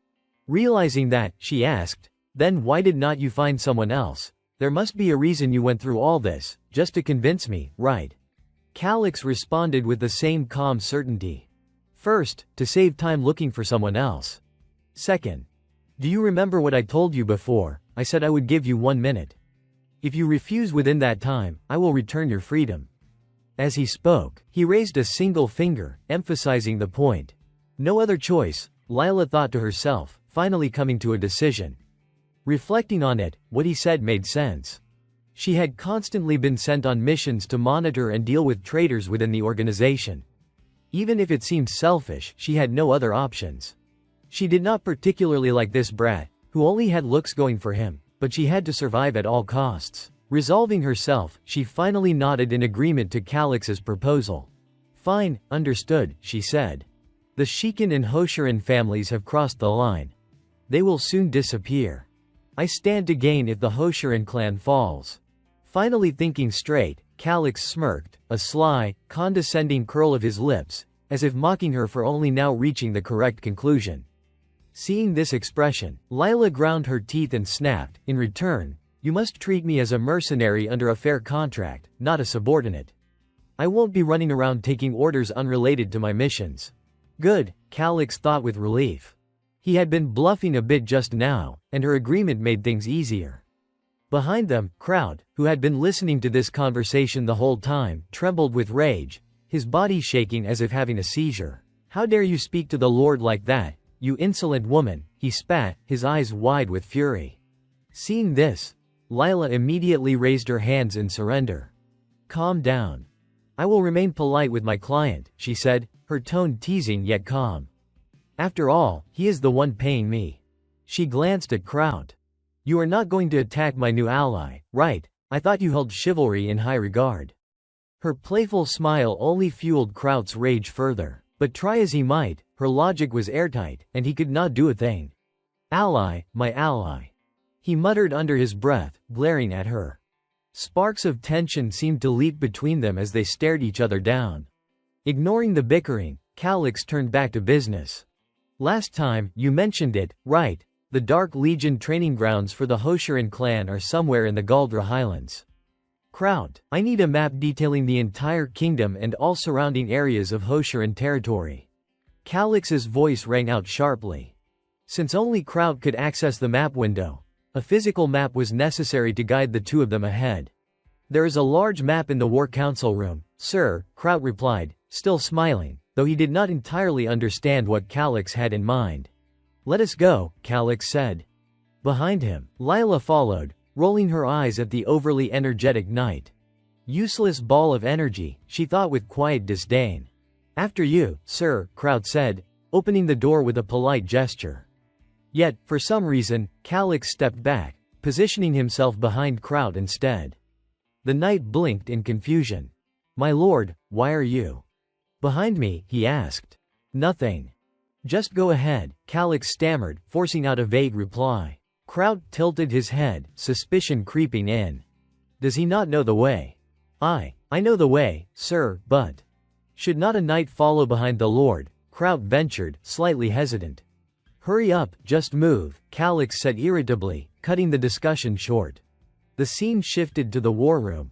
Realizing that, she asked, Then why did not you find someone else? There must be a reason you went through all this, just to convince me, right? Calix responded with the same calm certainty. First, to save time looking for someone else. Second, do you remember what I told you before? I said I would give you 1 minute. If you refuse within that time, I will return your freedom. As he spoke, he raised a single finger, emphasizing the point. No other choice, Lila thought to herself, finally coming to a decision. Reflecting on it, what he said made sense. She had constantly been sent on missions to monitor and deal with traitors within the organization. Even if it seemed selfish, she had no other options. She did not particularly like this brat, who only had looks going for him, but she had to survive at all costs. Resolving herself, she finally nodded in agreement to Calix's proposal. Fine, understood, she said. The Shikin and Hoshiran families have crossed the line. They will soon disappear. I stand to gain if the Hoshiran clan falls. Finally thinking straight, Calix smirked, a sly, condescending curl of his lips, as if mocking her for only now reaching the correct conclusion. Seeing this expression, Lila ground her teeth and snapped, In return, you must treat me as a mercenary under a fair contract, not a subordinate. I won't be running around taking orders unrelated to my missions. Good, Calix thought with relief. He had been bluffing a bit just now, and her agreement made things easier. Behind them, Crowd, who had been listening to this conversation the whole time, trembled with rage, his body shaking as if having a seizure. How dare you speak to the Lord like that, you insolent woman, he spat, his eyes wide with fury. Seeing this, Lila immediately raised her hands in surrender. Calm down. I will remain polite with my client, she said, her tone teasing yet calm. After all, he is the one paying me. She glanced at Crowd. You are not going to attack my new ally, right? I thought you held chivalry in high regard. Her playful smile only fueled Kraut's rage further. But try as he might, her logic was airtight, and he could not do a thing. Ally, my ally. He muttered under his breath, glaring at her. Sparks of tension seemed to leap between them as they stared each other down. Ignoring the bickering, Calix turned back to business. Last time, you mentioned it, right? The Dark Legion training grounds for the Hoshiran clan are somewhere in the Galdra Highlands. Crowd, I need a map detailing the entire kingdom and all surrounding areas of Hoshiran territory. Calix's voice rang out sharply. Since only Crowd could access the map window, a physical map was necessary to guide the two of them ahead. There is a large map in the War Council room, sir, Crowd replied, still smiling, though he did not entirely understand what Calix had in mind. Let us go, Calix said. Behind him, Lila followed, rolling her eyes at the overly energetic knight. Useless ball of energy, she thought with quiet disdain. After you, sir, Crowd said, opening the door with a polite gesture. Yet, for some reason, Calix stepped back, positioning himself behind Crowd instead. The knight blinked in confusion. My lord, why are you behind me? He asked. Nothing. Just go ahead, Calix stammered, forcing out a vague reply. Crowd tilted his head, suspicion creeping in. Does he not know the way? I know the way, sir, but should not a knight follow behind the lord? Crowd ventured, slightly hesitant. Hurry up, just move, Calix said irritably, cutting the discussion short. The scene shifted to the war room.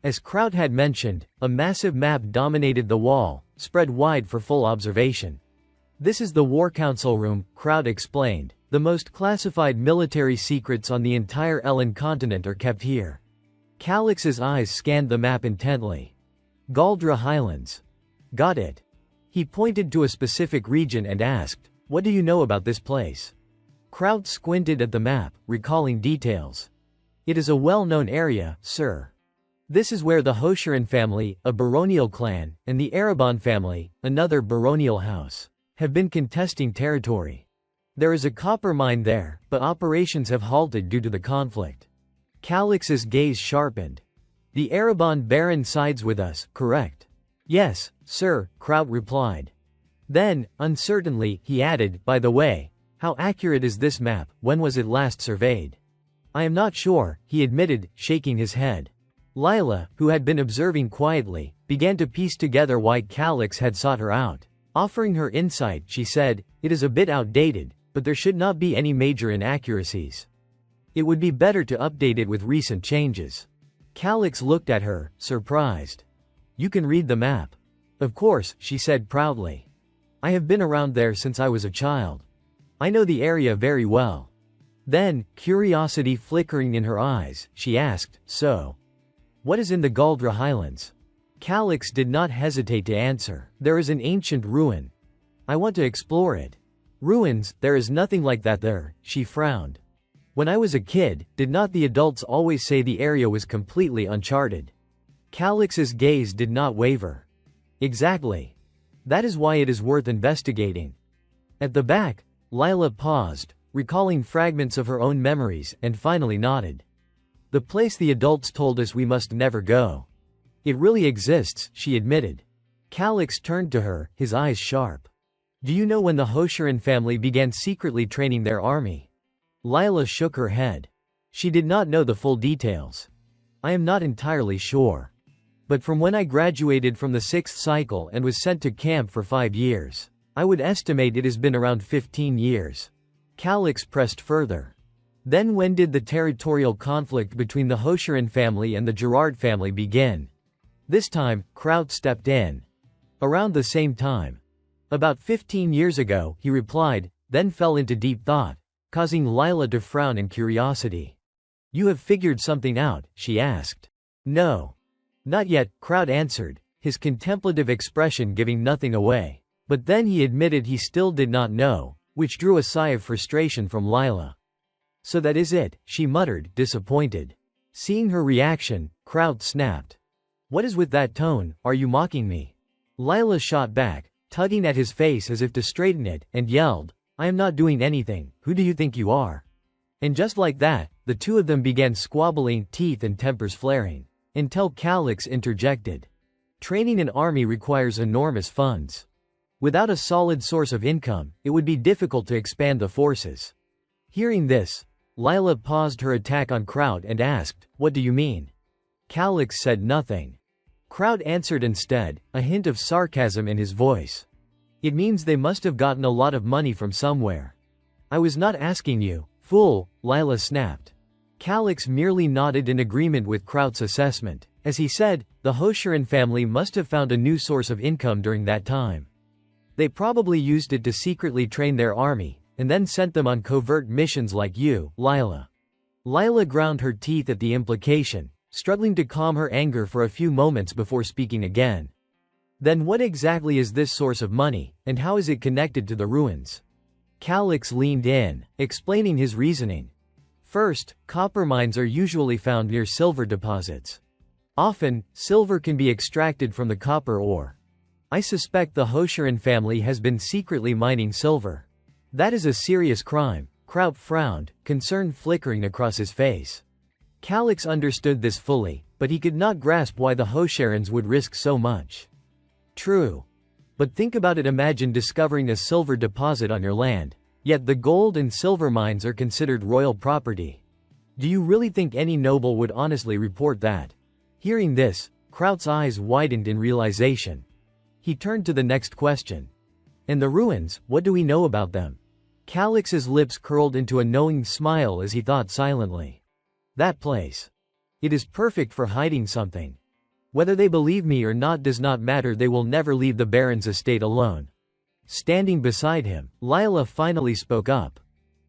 As Crowd had mentioned, a massive map dominated the wall, spread wide for full observation. This is the War Council room, Crowd explained. The most classified military secrets on the entire Ellen continent are kept here. Calix's eyes scanned the map intently. Galdra Highlands. Got it. He pointed to a specific region and asked, "What do you know about this place?" Kraut squinted at the map, recalling details. "It is a well-known area, sir. This is where the Hoshiran family, a baronial clan, and the Ereban family, another baronial house, have been contesting territory. There is a copper mine there, but operations have halted due to the conflict." Calix's gaze sharpened. "The Ereban Baron sides with us, correct?" "Yes, sir," Kraut replied. Then, uncertainly, he added, "By the way, how accurate is this map? When was it last surveyed?" "I am not sure," he admitted, shaking his head. Lila, who had been observing quietly, began to piece together why Calix had sought her out. Offering her insight, she said, "It is a bit outdated, but there should not be any major inaccuracies. It would be better to update it with recent changes." Calix looked at her, surprised. "You can read the map." "Of course," she said proudly. "I have been around there since I was a child. I know the area very well." Then, curiosity flickering in her eyes, she asked, "So, what is in the Galdra Highlands?" Calix did not hesitate to answer. "There is an ancient ruin. I want to explore it." "Ruins? There is nothing like that there," she frowned. "When I was a kid, did not the adults always say the area was completely uncharted?" Calix's gaze did not waver. "Exactly. That is why it is worth investigating." At the back, Lila paused, recalling fragments of her own memories, and finally nodded. "The place the adults told us we must never go. It really exists," she admitted. Calix turned to her, his eyes sharp. "Do you know when the Hoshiran family began secretly training their army?" Lila shook her head. She did not know the full details. "I am not entirely sure. But from when I graduated from the 6th cycle and was sent to camp for 5 years, I would estimate it has been around 15 years. Calix pressed further. "Then when did the territorial conflict between the Hoshiran family and the Gerard family begin?" This time, Kraut stepped in. "Around the same time. About 15 years ago," he replied, then fell into deep thought, causing Lila to frown in curiosity. "You have figured something out?" she asked. "No. Not yet," Kraut answered, his contemplative expression giving nothing away. But then he admitted he still did not know, which drew a sigh of frustration from Lila. "So that is it," she muttered, disappointed. Seeing her reaction, Kraut snapped. "What is with that tone? Are you mocking me?" Lila shot back, tugging at his face as if to straighten it, and yelled, "I am not doing anything, who do you think you are?" And just like that, the two of them began squabbling, teeth and tempers flaring. Until Calix interjected. "Training an army requires enormous funds. Without a solid source of income, it would be difficult to expand the forces." Hearing this, Lila paused her attack on Kraut and asked, "What do you mean?" Calix said nothing. Kraut answered instead, a hint of sarcasm in his voice. "It means they must have gotten a lot of money from somewhere." "I was not asking you, fool," Lila snapped. Calix merely nodded in agreement with Kraut's assessment. As he said, the Hoshiran family must have found a new source of income during that time. They probably used it to secretly train their army, and then sent them on covert missions like you, Lila. Lila ground her teeth at the implication, struggling to calm her anger for a few moments before speaking again. "Then what exactly is this source of money, and how is it connected to the ruins?" Calix leaned in, explaining his reasoning. "First, copper mines are usually found near silver deposits. Often, silver can be extracted from the copper ore. I suspect the Hoshiran family has been secretly mining silver. That is a serious crime." Kraut frowned, concern flickering across his face. Calix understood this fully, but he could not grasp why the Hoshirans would risk so much. "True. But think about it, imagine discovering a silver deposit on your land. Yet the gold and silver mines are considered royal property. Do you really think any noble would honestly report that?" Hearing this, Kraut's eyes widened in realization. He turned to the next question. "And the ruins, what do we know about them?" Calix's lips curled into a knowing smile as he thought silently. "That place. It is perfect for hiding something. Whether they believe me or not does not matter, they will never leave the Baron's estate alone." Standing beside him, Lila finally spoke up.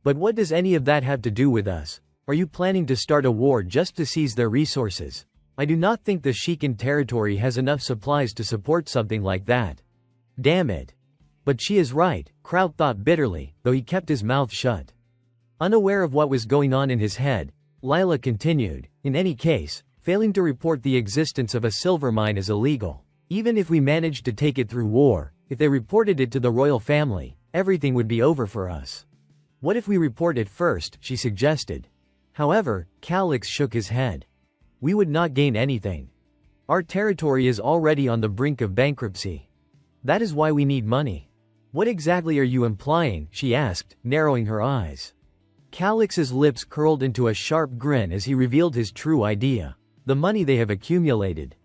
"But what does any of that have to do with us? Are you planning to start a war just to seize their resources? I do not think the Shikan territory has enough supplies to support something like that." Damn it. But she is right, Kraut thought bitterly, though he kept his mouth shut. Unaware of what was going on in his head, Lila continued, in any case, failing to report the existence of a silver mine is illegal. Even if we managed to take it through war, if they reported it to the royal family, everything would be over for us. What if we report it first, she suggested. However, Calix shook his head. We would not gain anything. Our territory is already on the brink of bankruptcy. That is why we need money. What exactly are you implying, she asked, narrowing her eyes. Calix's lips curled into a sharp grin as he revealed his true idea. The money they have accumulated.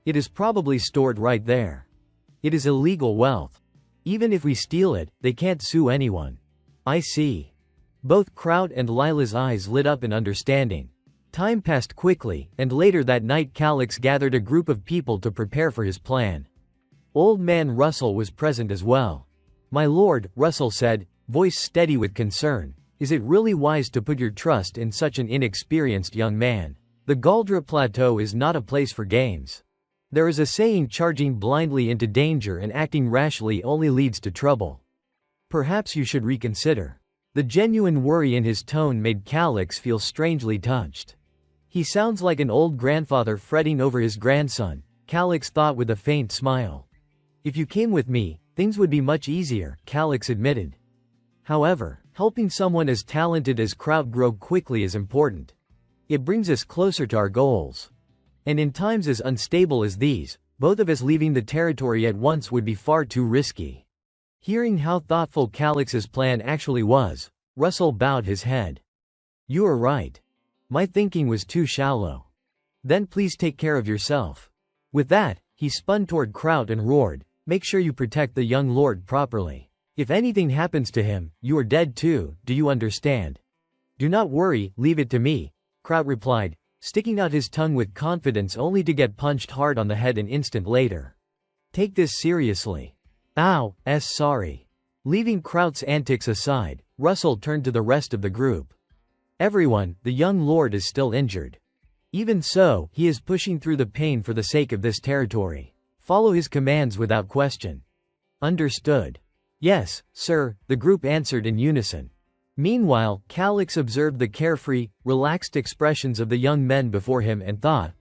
It is probably stored right there. It is illegal wealth. Even if we steal it, they can't sue anyone. I see. Both Kraut and Lila's eyes lit up in understanding. Time passed quickly, and later that night Calix gathered a group of people to prepare for his plan. Old man Russell was present as well. My lord, Russell said, voice steady with concern, is it really wise to put your trust in such an inexperienced young man? The Galdra Plateau is not a place for games. There is a saying charging blindly into danger and acting rashly only leads to trouble. Perhaps you should reconsider. The genuine worry in his tone made Calix feel strangely touched. He sounds like an old grandfather fretting over his grandson, Calix thought with a faint smile. If you came with me, things would be much easier, Calix admitted. However, helping someone as talented as Kraut grow quickly is important. It brings us closer to our goals. And in times as unstable as these, both of us leaving the territory at once would be far too risky. Hearing how thoughtful Calix's plan actually was, Russell bowed his head. You are right. My thinking was too shallow. Then please take care of yourself. With that, he spun toward Kraut and roared, make sure you protect the young lord properly. If anything happens to him, you are dead too, do you understand? Do not worry, leave it to me, Kraut replied, sticking out his tongue with confidence only to get punched hard on the head an instant later. Take this seriously. Ow, sorry. Leaving Kraut's antics aside, Russell turned to the rest of the group. Everyone, the young lord is still injured. Even so, he is pushing through the pain for the sake of this territory. Follow his commands without question. Understood. Yes, sir, the group answered in unison. Meanwhile, Calix observed the carefree, relaxed expressions of the young men before him and thought,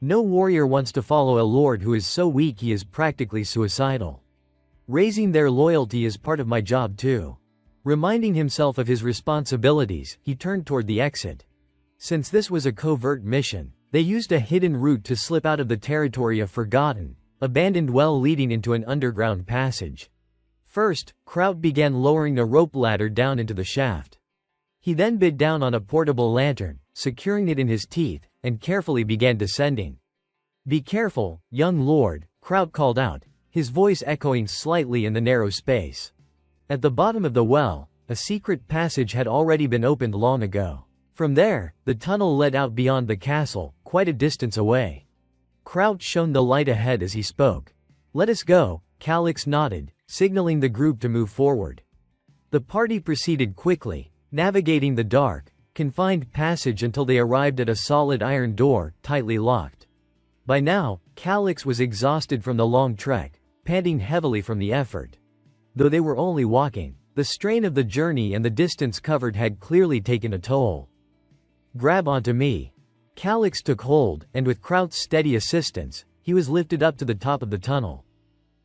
no warrior wants to follow a lord who is so weak he is practically suicidal. Raising their loyalty is part of my job too. Reminding himself of his responsibilities, he turned toward the exit. Since this was a covert mission, they used a hidden route to slip out of the territory of forgotten, abandoned well leading into an underground passage. First, Kraut began lowering the rope ladder down into the shaft. He then bit down on a portable lantern, securing it in his teeth, and carefully began descending. Be careful, young lord, Kraut called out, his voice echoing slightly in the narrow space. At the bottom of the well, a secret passage had already been opened long ago. From there, the tunnel led out beyond the castle, quite a distance away. Kraut shone the light ahead as he spoke. Let us go, Calix nodded, signaling the group to move forward. The party proceeded quickly, navigating the dark, confined passage until they arrived at a solid iron door, tightly locked. By now, Calix was exhausted from the long trek, panting heavily from the effort. Though they were only walking, the strain of the journey and the distance covered had clearly taken a toll. Grab onto me. Calix took hold, and with Kraut's steady assistance, he was lifted up to the top of the tunnel.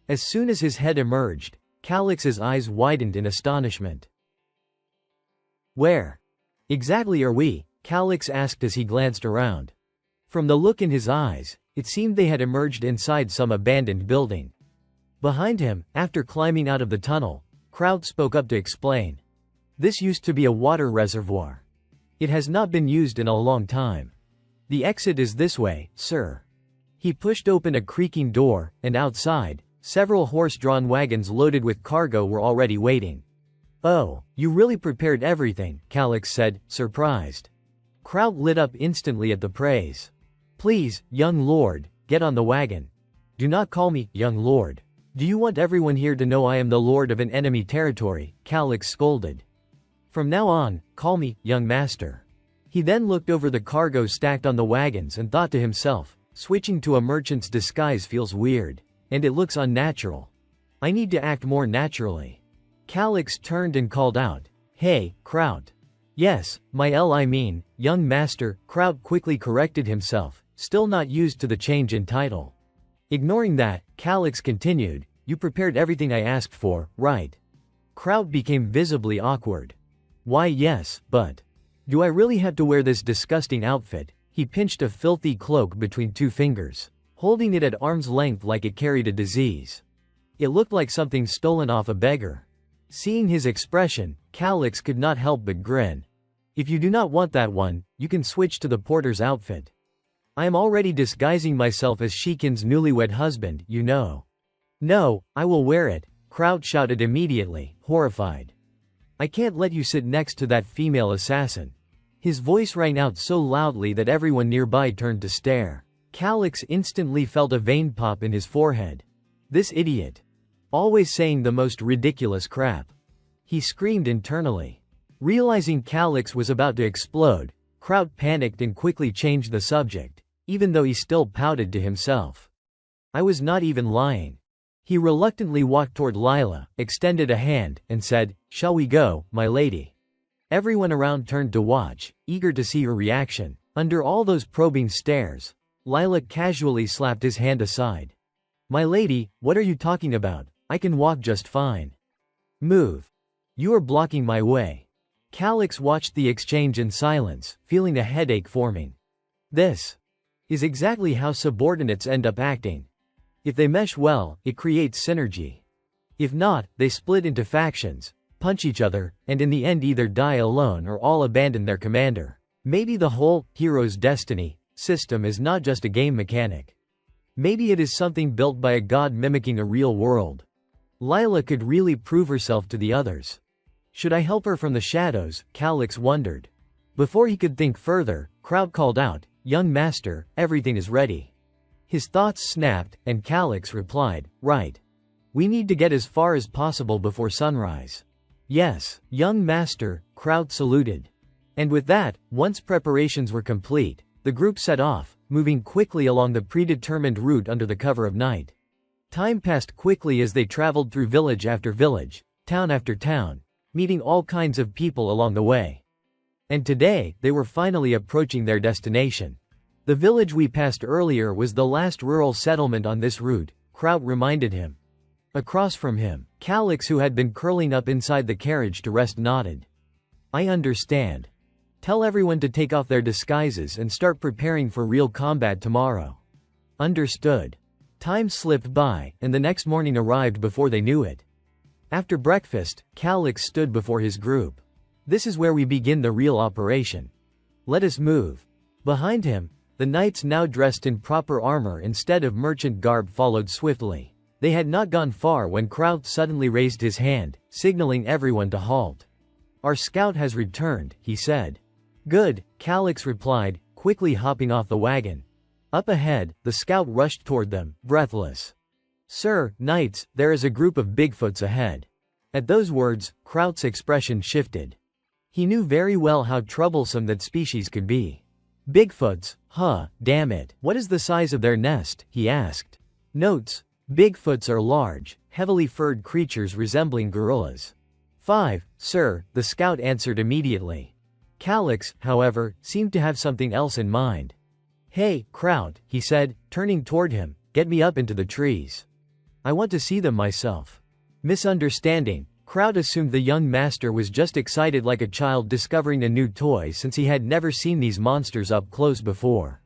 As soon as his head emerged, Calix's eyes widened in astonishment. Where exactly are we? Calix asked as he glanced around. From the look in his eyes, it seemed they had emerged inside some abandoned building. Behind him, after climbing out of the tunnel, Kraut spoke up to explain. This used to be a water reservoir. It has not been used in a long time. The exit is this way, sir. He pushed open a creaking door, and outside, several horse-drawn wagons loaded with cargo were already waiting. Oh, you really prepared everything, Calix said, surprised. Kraut lit up instantly at the praise. Please, young lord, get on the wagon. Do not call me, young lord. Do you want everyone here to know I am the lord of an enemy territory? Calix scolded. From now on, call me, young master. He then looked over the cargo stacked on the wagons and thought to himself, switching to a merchant's disguise feels weird. And it looks unnatural. I need to act more naturally. Calyx turned and called out, "Hey, Kraut." "Yes, I mean, young master," Kraut quickly corrected himself, still not used to the change in title. Ignoring that, Calyx continued, "You prepared everything I asked for, right?" Kraut became visibly awkward. "Why yes, but do I really have to wear this disgusting outfit?" He pinched a filthy cloak between two fingers, holding it at arm's length like it carried a disease. It looked like something stolen off a beggar. Seeing his expression, Calyx could not help but grin. "If you do not want that one, you can switch to the porter's outfit. I am already disguising myself as Shikin's newlywed husband, you know." "No, I will wear it," Kraut shouted immediately, horrified. "I can't let you sit next to that female assassin." His voice rang out so loudly that everyone nearby turned to stare. Calyx instantly felt a vein pop in his forehead. This idiot. Always saying the most ridiculous crap. He screamed internally. Realizing Calyx was about to explode, Kraut panicked and quickly changed the subject, even though he still pouted to himself. "I was not even lying." He reluctantly walked toward Lila, extended a hand, and said, "Shall we go, my lady?" Everyone around turned to watch, eager to see her reaction. Under all those probing stares, Lila casually slapped his hand aside. "My lady, what are you talking about? I can walk just fine." "Move. You are blocking my way." Calyx watched the exchange in silence, feeling a headache forming. This is exactly how subordinates end up acting. If they mesh well, it creates synergy. If not, they split into factions, punch each other, and in the end either die alone or all abandon their commander. Maybe the whole hero's destiny system is not just a game mechanic. Maybe it is something built by a god mimicking a real world. Lila could really prove herself to the others. Should I help her from the shadows? Calyx wondered. Before he could think further, Kraut called out, "Young master, everything is ready." His thoughts snapped, and Calyx replied, "Right. We need to get as far as possible before sunrise." "Yes, young master," Kraut saluted. And with that, once preparations were complete, the group set off, moving quickly along the predetermined route under the cover of night. Time passed quickly as they traveled through village after village, town after town, meeting all kinds of people along the way. And today, they were finally approaching their destination. "The village we passed earlier was the last rural settlement on this route," Kraut reminded him. Across from him, Calyx, who had been curling up inside the carriage to rest, nodded. "I understand. Tell everyone to take off their disguises and start preparing for real combat tomorrow." "Understood." Time slipped by, and the next morning arrived before they knew it. After breakfast, Calyx stood before his group. "This is where we begin the real operation. Let us move." Behind him, the knights, now dressed in proper armor instead of merchant garb, followed swiftly. They had not gone far when Kraut suddenly raised his hand, signaling everyone to halt. "Our scout has returned," he said. "Good," Calyx replied, quickly hopping off the wagon. Up ahead, the scout rushed toward them, breathless. "Sir, knights, there is a group of Bigfoots ahead." At those words, Kraut's expression shifted. He knew very well how troublesome that species could be. "Bigfoots, huh, damn it. What is the size of their nest?" he asked. Notes: Bigfoots are large, heavily furred creatures resembling gorillas. 5, sir, the scout answered immediately. Calyx, however, seemed to have something else in mind. "Hey, Kraut," he said, turning toward him, "get me up into the trees. I want to see them myself." Misunderstanding, Kraut assumed the young master was just excited like a child discovering a new toy, since he had never seen these monsters up close before.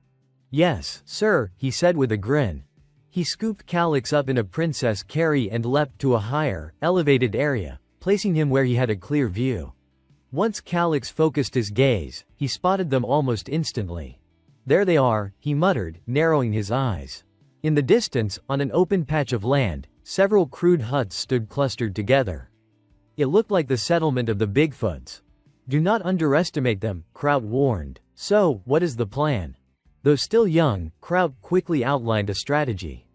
"Yes, sir," he said with a grin. He scooped Calyx up in a princess carry and leapt to a higher, elevated area, placing him where he had a clear view. Once Calyx focused his gaze, he spotted them almost instantly. "There they are," he muttered, narrowing his eyes. In the distance, on an open patch of land, several crude huts stood clustered together. It looked like the settlement of the Bigfoots. "Do not underestimate them," Kraut warned. "So, what is the plan?" Though still young, Kraut quickly outlined a strategy.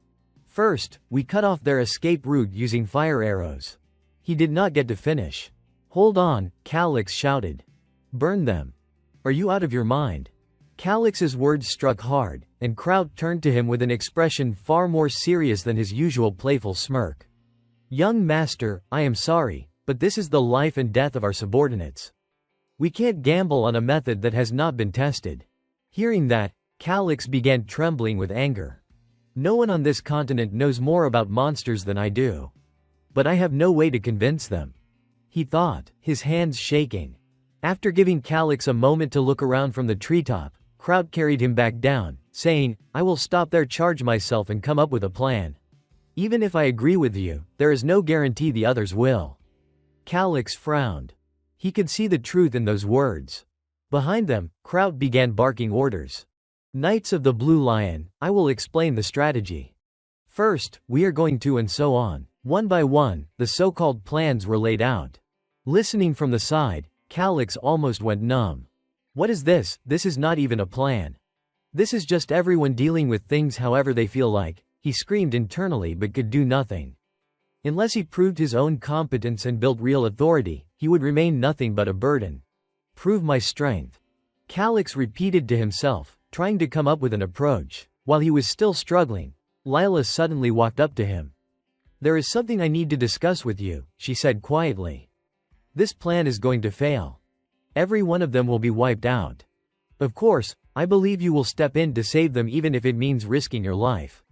"First, we cut off their escape route using fire arrows." He did not get to finish. "Hold on," Calyx shouted. "Burn them. Are you out of your mind?" Calyx's words struck hard, and Kraut turned to him with an expression far more serious than his usual playful smirk. Young master, I am sorry, but this is the life and death of our subordinates. We can't gamble on a method that has not been tested. Hearing that, Calix began trembling with anger. No one on this continent knows more about monsters than I do. But I have no way to convince them, he thought, his hands shaking. After giving Calix a moment to look around from the treetop, Kraut carried him back down, saying, I will stop there, charge myself and come up with a plan. Even if I agree with you, there is no guarantee the others will. Calix frowned. He could see the truth in those words. Behind them, Kraut began barking orders. Knights of the Blue Lion, I will explain the strategy. First, we are going to and so on. One by one, the so-called plans were laid out. Listening from the side, Calix almost went numb. What is this? This is not even a plan. This is just everyone dealing with things however they feel like, he screamed internally but could do nothing. Unless he proved his own competence and built real authority, he would remain nothing but a burden. Prove my strength. Calix repeated to himself, trying to come up with an approach. While he was still struggling, Lila suddenly walked up to him. There is something I need to discuss with you, she said quietly. This plan is going to fail. Every one of them will be wiped out. Of course, I believe you will step in to save them even if it means risking your life.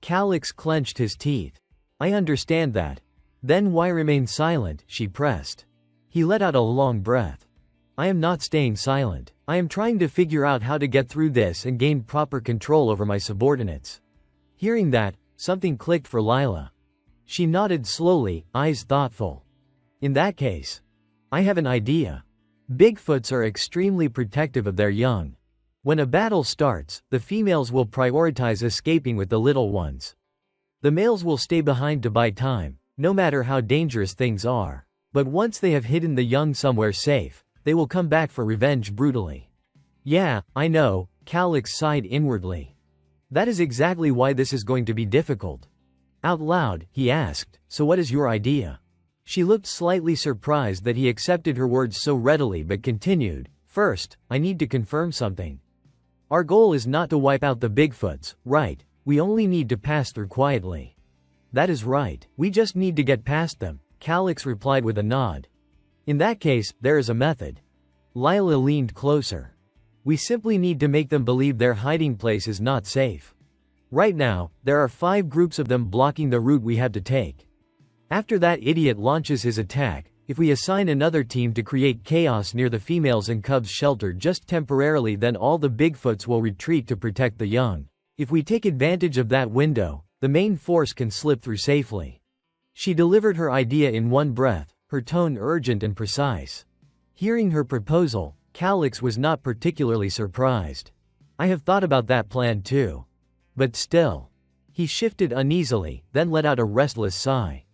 Calix clenched his teeth. I understand that. Then why remain silent, she pressed. He let out a long breath. I am not staying silent. I am trying to figure out how to get through this and gain proper control over my subordinates. Hearing that, something clicked for Lila. She nodded slowly, eyes thoughtful. In that case, I have an idea. Bigfoots are extremely protective of their young. When a battle starts, the females will prioritize escaping with the little ones. The males will stay behind to buy time, no matter how dangerous things are. But once they have hidden the young somewhere safe, they will come back for revenge brutally. Yeah, I know, Calix sighed inwardly. That is exactly why this is going to be difficult. Out loud, he asked, so what is your idea? She looked slightly surprised that he accepted her words so readily but continued, first, I need to confirm something. Our goal is not to wipe out the Bigfoots, right? We only need to pass through quietly. That is right, we just need to get past them, Calix replied with a nod. In that case, there is a method. Lila leaned closer. We simply need to make them believe their hiding place is not safe. Right now, there are 5 groups of them blocking the route we have to take. After that idiot launches his attack, if we assign another team to create chaos near the females and cubs shelter just temporarily, then all the Bigfoots will retreat to protect the young. If we take advantage of that window, the main force can slip through safely. She delivered her idea in one breath, her tone urgent and precise. Hearing her proposal, Calix was not particularly surprised. I have thought about that plan too. But still. He shifted uneasily, then let out a restless sigh.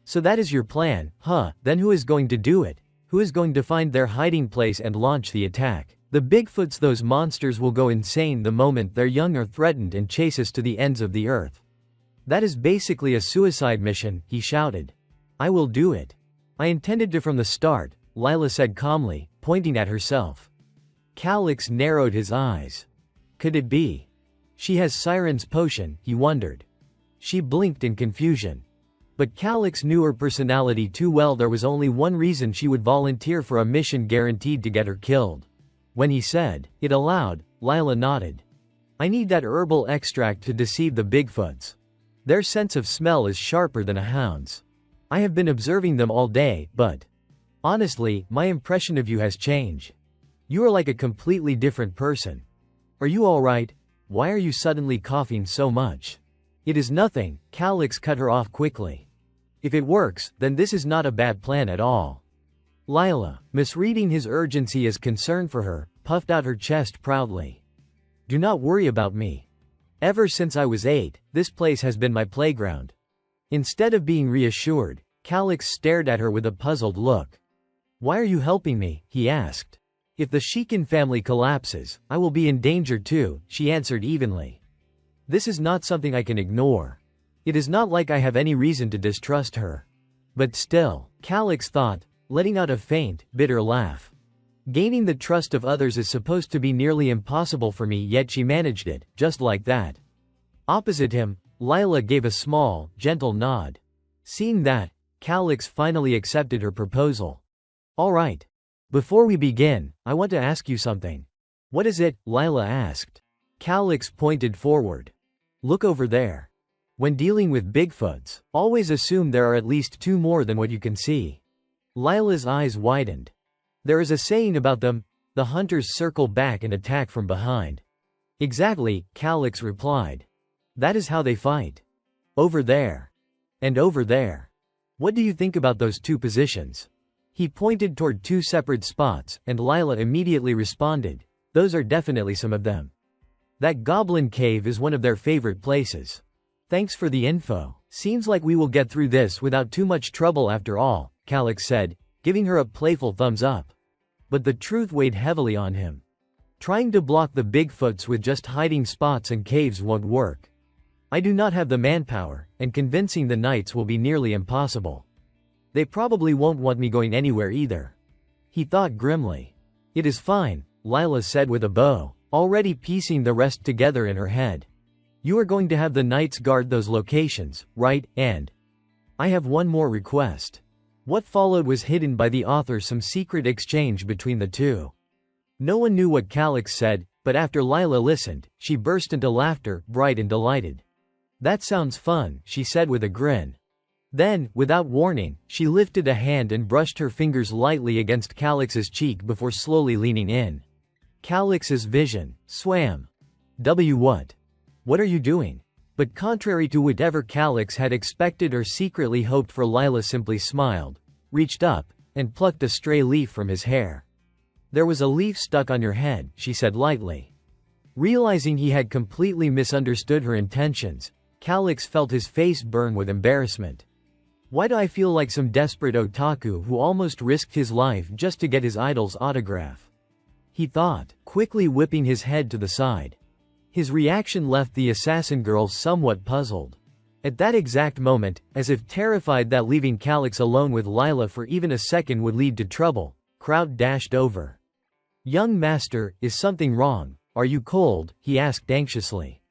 So that is your plan, huh? Then who is going to do it? Who is going to find their hiding place and launch the attack? The Bigfoots, those monsters will go insane the moment their young are threatened and chase us to the ends of the earth. That is basically a suicide mission, he shouted. I will do it. I intended to from the start, Lila said calmly, pointing at herself. Calix narrowed his eyes. Could it be? She has Siren's potion, he wondered. She blinked in confusion. But Calix knew her personality too well. There was only one reason she would volunteer for a mission guaranteed to get her killed. When he said it aloud, Lila nodded. I need that herbal extract to deceive the Bigfoots. Their sense of smell is sharper than a hound's. I have been observing them all day, but honestly, my impression of you has changed. You are like a completely different person. Are you all right? Why are you suddenly coughing so much? It is nothing, Calix cut her off quickly. If it works, then this is not a bad plan at all. Lila, misreading his urgency as concern for her, puffed out her chest proudly. Do not worry about me. Ever since I was 8, this place has been my playground. Instead of being reassured, Calix stared at her with a puzzled look. Why are you helping me? He asked. If the Shikin family collapses, I will be in danger too, she answered evenly. This is not something I can ignore. It is not like I have any reason to distrust her. But still, Calix thought, letting out a faint, bitter laugh. Gaining the trust of others is supposed to be nearly impossible for me, yet she managed it, just like that. Opposite him, Lila gave a small, gentle nod. Seeing that, Calix finally accepted her proposal. All right. Before we begin, I want to ask you something. What is it? Lila asked. Calix pointed forward. Look over there. When dealing with Bigfoots, always assume there are at least two more than what you can see. Lila's eyes widened. There is a saying about them, the hunters circle back and attack from behind. Exactly, Calix replied. That is how they fight. Over there. And over there. What do you think about those two positions? He pointed toward two separate spots, and Lila immediately responded, those are definitely some of them. That goblin cave is one of their favorite places. Thanks for the info. Seems like we will get through this without too much trouble after all, Calix said, giving her a playful thumbs up. But the truth weighed heavily on him. Trying to block the Bigfoots with just hiding spots and caves won't work. I do not have the manpower, and convincing the knights will be nearly impossible. They probably won't want me going anywhere either. He thought grimly. It is fine, Lila said with a bow, already piecing the rest together in her head. You are going to have the knights guard those locations, right? And I have one more request. What followed was hidden by the author, some secret exchange between the two. No one knew what Calix said, but after Lila listened, she burst into laughter, bright and delighted. That sounds fun, she said with a grin. Then, without warning, she lifted a hand and brushed her fingers lightly against Calix's cheek before slowly leaning in. Calix's vision swam. What? What are you doing? But contrary to whatever Calix had expected or secretly hoped for, Lila simply smiled, reached up, and plucked a stray leaf from his hair. There was a leaf stuck on your head, she said lightly. Realizing he had completely misunderstood her intentions, Calix felt his face burn with embarrassment. Why do I feel like some desperate otaku who almost risked his life just to get his idol's autograph? He thought, quickly whipping his head to the side. His reaction left the assassin girl somewhat puzzled. At that exact moment, as if terrified that leaving Calix alone with Lila for even a second would lead to trouble, Kraut dashed over. Young master, is something wrong? Are you cold? He asked anxiously.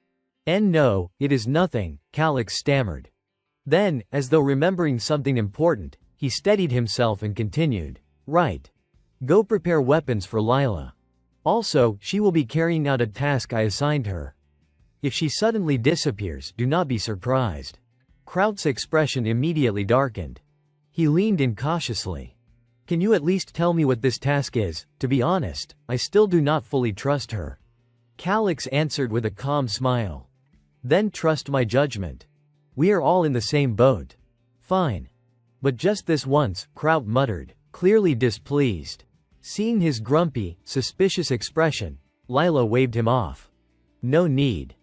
No, it is nothing, Calix stammered. Then, as though remembering something important, he steadied himself and continued. Right. Go prepare weapons for Lila. Also, she will be carrying out a task I assigned her. If she suddenly disappears, do not be surprised. Kraut's expression immediately darkened. He leaned in cautiously. Can you at least tell me what this task is? To be honest, I still do not fully trust her. Calix answered with a calm smile. Then trust my judgment. We are all in the same boat. Fine. But just this once, Kraut muttered, clearly displeased. Seeing his grumpy, suspicious expression, Lila waved him off. No need.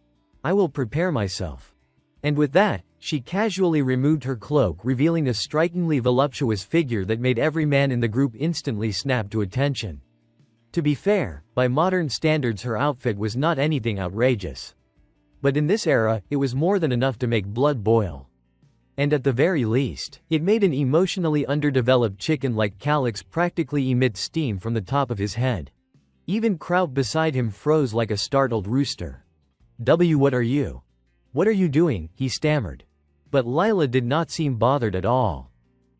I will prepare myself. And with that, she casually removed her cloak, revealing a strikingly voluptuous figure that made every man in the group instantly snap to attention. To be fair, by modern standards her outfit was not anything outrageous. But in this era, it was more than enough to make blood boil. And at the very least, it made an emotionally underdeveloped chicken like Calix practically emit steam from the top of his head. Even Kraut beside him froze like a startled rooster. What are you? What are you doing? He stammered. But Lila did not seem bothered at all.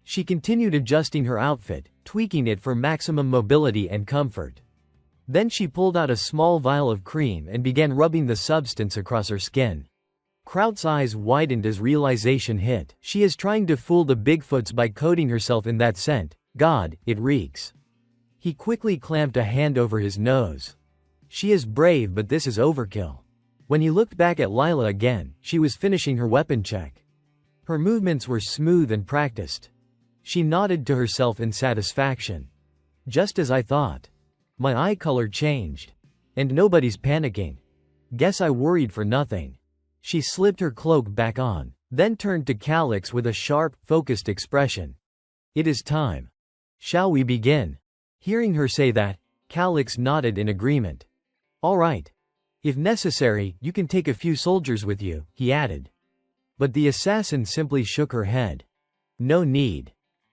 She continued adjusting her outfit, tweaking it for maximum mobility and comfort. Then she pulled out a small vial of cream and began rubbing the substance across her skin. Kraut's eyes widened as realization hit. She is trying to fool the Bigfoots by coating herself in that scent. God, it reeks. He quickly clamped a hand over his nose. She is brave, but this is overkill. When he looked back at Lila again, she was finishing her weapon check. Her movements were smooth and practiced. She nodded to herself in satisfaction. Just as I thought. My eye color changed. And nobody's panicking. Guess I worried for nothing. She slipped her cloak back on, then turned to Calix with a sharp, focused expression. It is time. Shall we begin? Hearing her say that, Calix nodded in agreement. All right. If necessary, you can take a few soldiers with you, he added. But the assassin simply shook her head. No need.